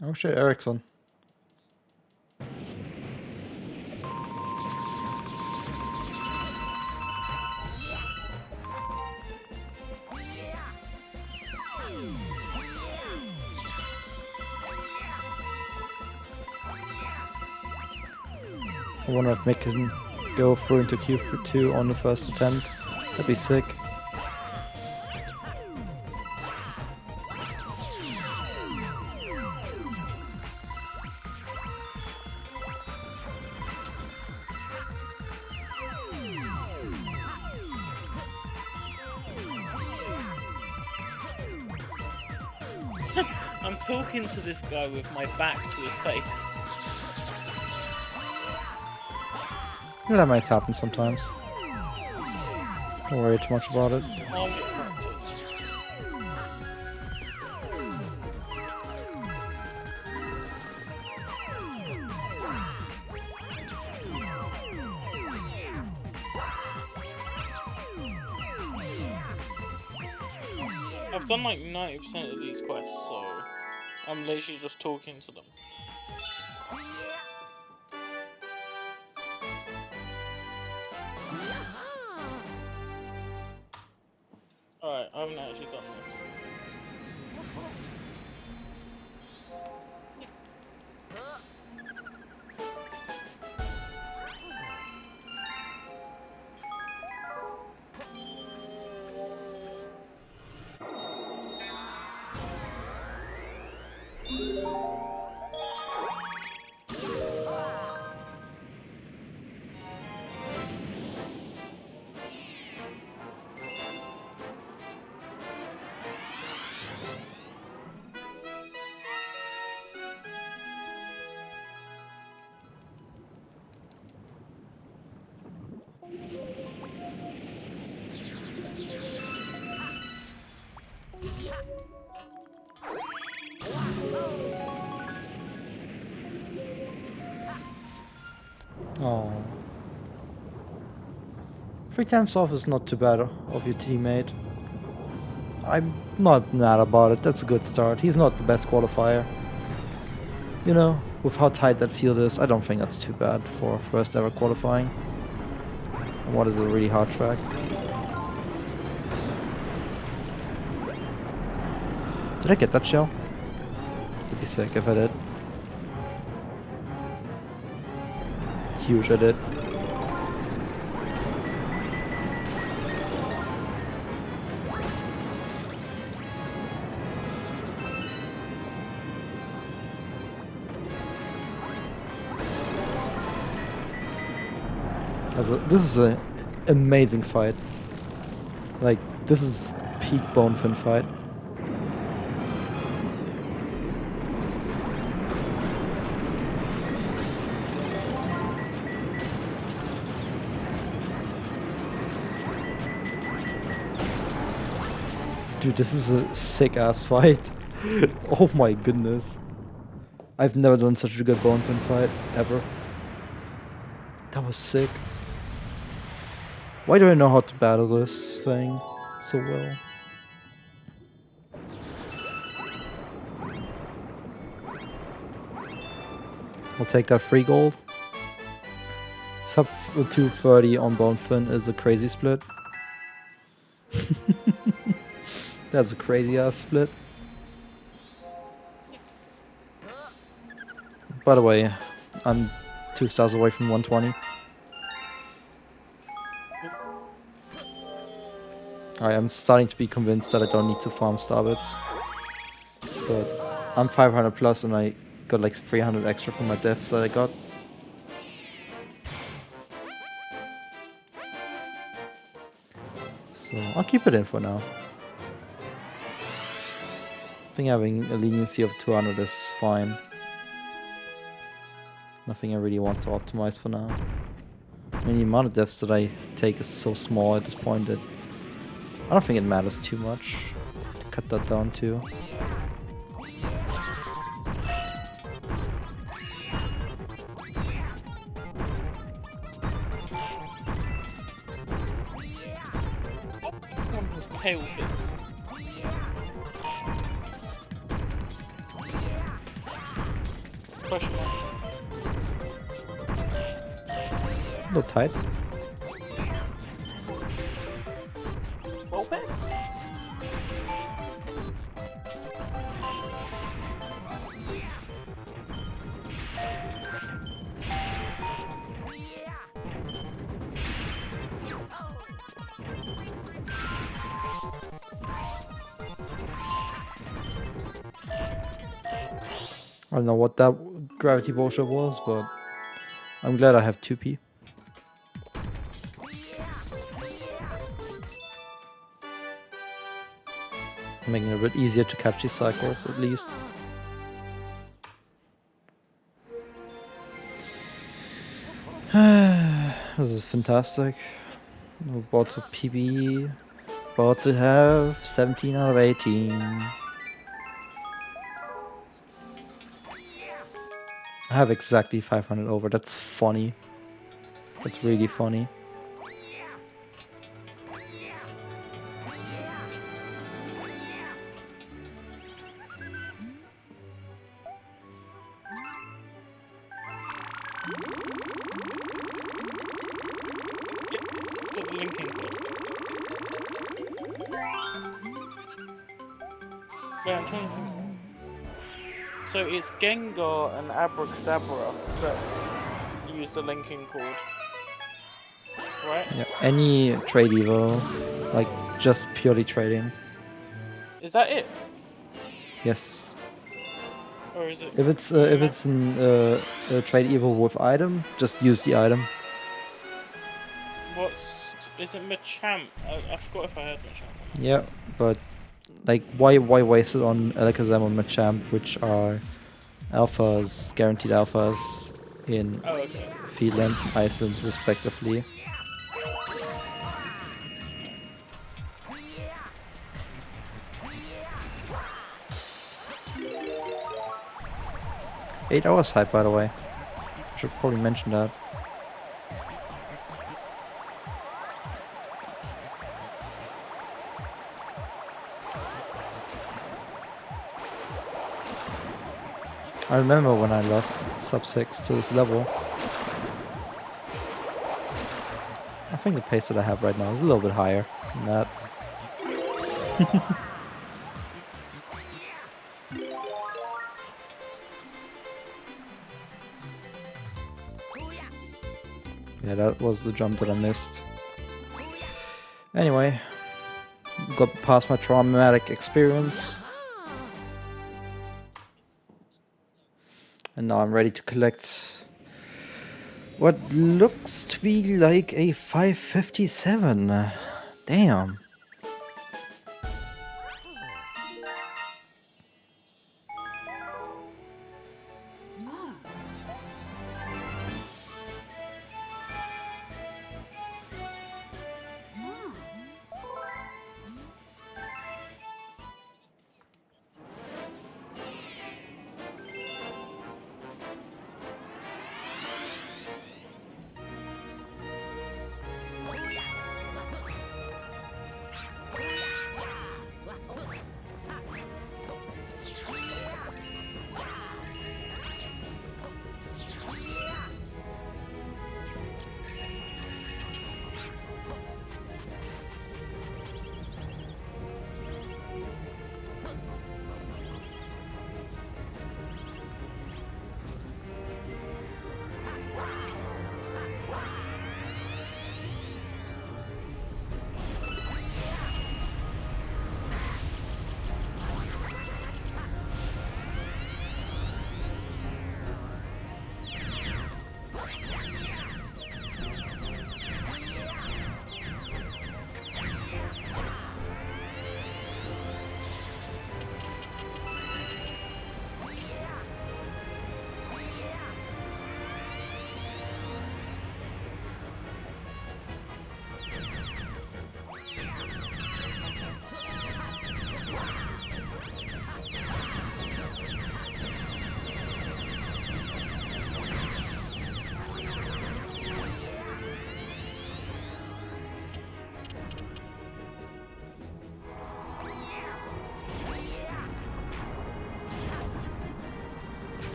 Oh shit, Ericsson. I wonder if Mick can go through into Q2 on the first attempt. That'd be sick. I'm talking to this guy with my back to his face. Yeah, that might happen sometimes. Don't worry too much about it. I'll get practice. I've done like 90% of these quests, so I'm literally just talking to them. Alright, I haven't actually done this. 3 times off is not too bad of your teammate. I'm not mad about it. That's a good start. He's not the best qualifier. You know, with how tight that field is, I don't think that's too bad for first ever qualifying. And what is a really hard track. Did I get that shell? It'd be sick if I did. Huge, I did. Also, this is an amazing fight. Like, this is peak bone fin fight. Dude, this is a sick ass fight. Oh my goodness. I've never done such a good bone fin fight ever. That was sick. Why do I know how to battle this thing so well? I'll take that free gold. Sub 230 on bone fin is a crazy split. That's a crazy ass split. By the way, I'm 2 stars away from 120. I am starting to be convinced that I don't need to farm star bits. But I'm 500 plus and I got like 300 extra from my deaths that I got. So I'll keep it in for now. I think having a leniency of 200 is fine. Nothing I really want to optimize for now. I mean, the amount of deaths that I take is so small at this point that I don't think it matters too much to cut that down too. His tail fins. Question mark. A little tight. Roll pets? I don't know what that gravity bullshit was, but I'm glad I have 2p. Making it a bit easier to catch these cycles, at least. This is fantastic. We're about to PB. About to have 17 out of 18. I have exactly 500 over. That's funny. That's really funny. Got the linking code. Yeah, I'm trying to think. So it's Gengar and Abracadabra that use the linking cord, right? Yeah, any trade evo, like just purely trading. Is that it? Yes. Or is it? If it's a trade evo with item, just use the item. Is it Machamp? I forgot if I had Machamp. Yeah, but like why waste it on Alakazam and Machamp, which are alphas, guaranteed alphas in Oh, okay. Feedlands and Icelands respectively. Eight hours hype, by the way. Should probably mention that. I remember when I lost sub 6 to this level. I think the pace that I have right now is a little bit higher than that. Yeah, that was the jump that I missed. Anyway, got past my traumatic experience. And now I'm ready to collect what looks to be like a 557. Damn.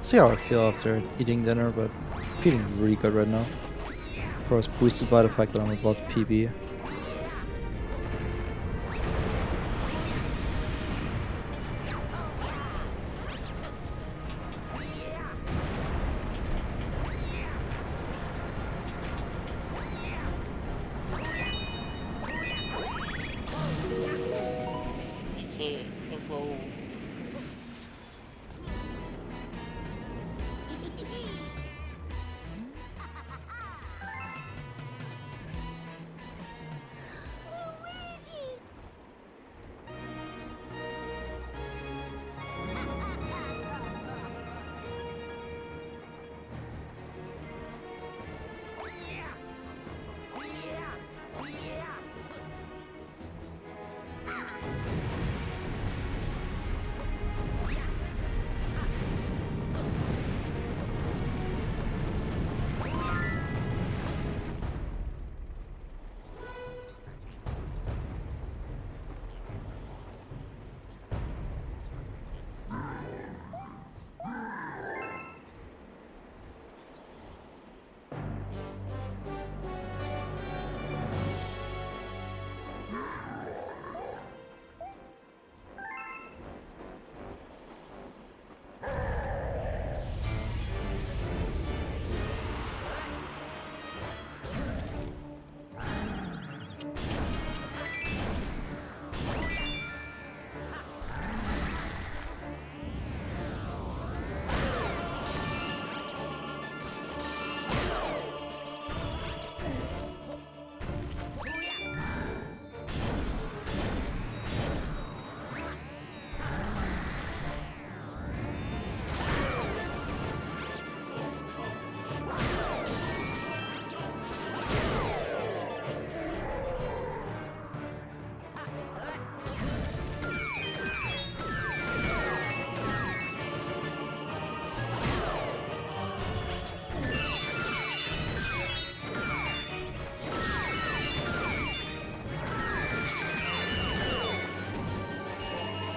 See how I feel after eating dinner, but feeling really good right now. Of course, boosted by the fact that I'm about to PB. To evolve.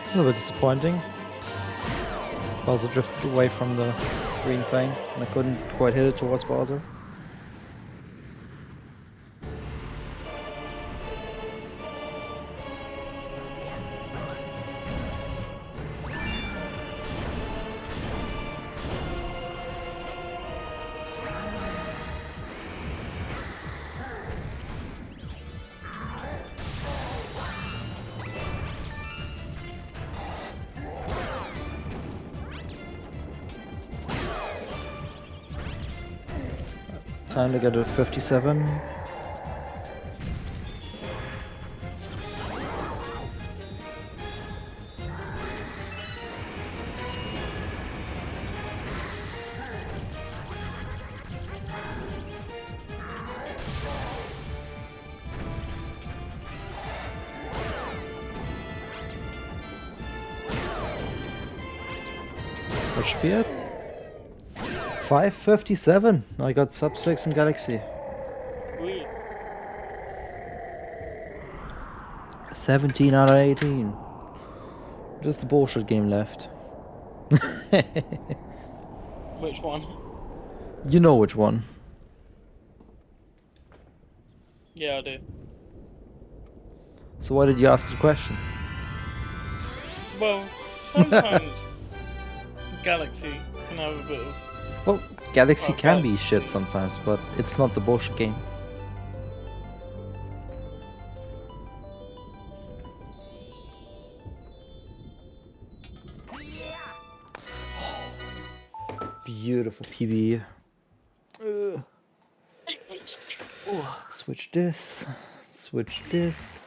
A little bit disappointing. Bowser drifted away from the green thing, and I couldn't quite hit it towards Bowser. Time to get a 57. That should be it. 557. I got sub 6 in Galaxy. Sweet. 17 out of 18. Just a bullshit game left. Which one? You know which one. Yeah, I do. So why did you ask the question? Well, sometimes Galaxy can have a bit of. Well, Galaxy Well, can be Galaxy. shit sometimes, but it's not the bullshit game. Beautiful PB. Switch this. Switch this.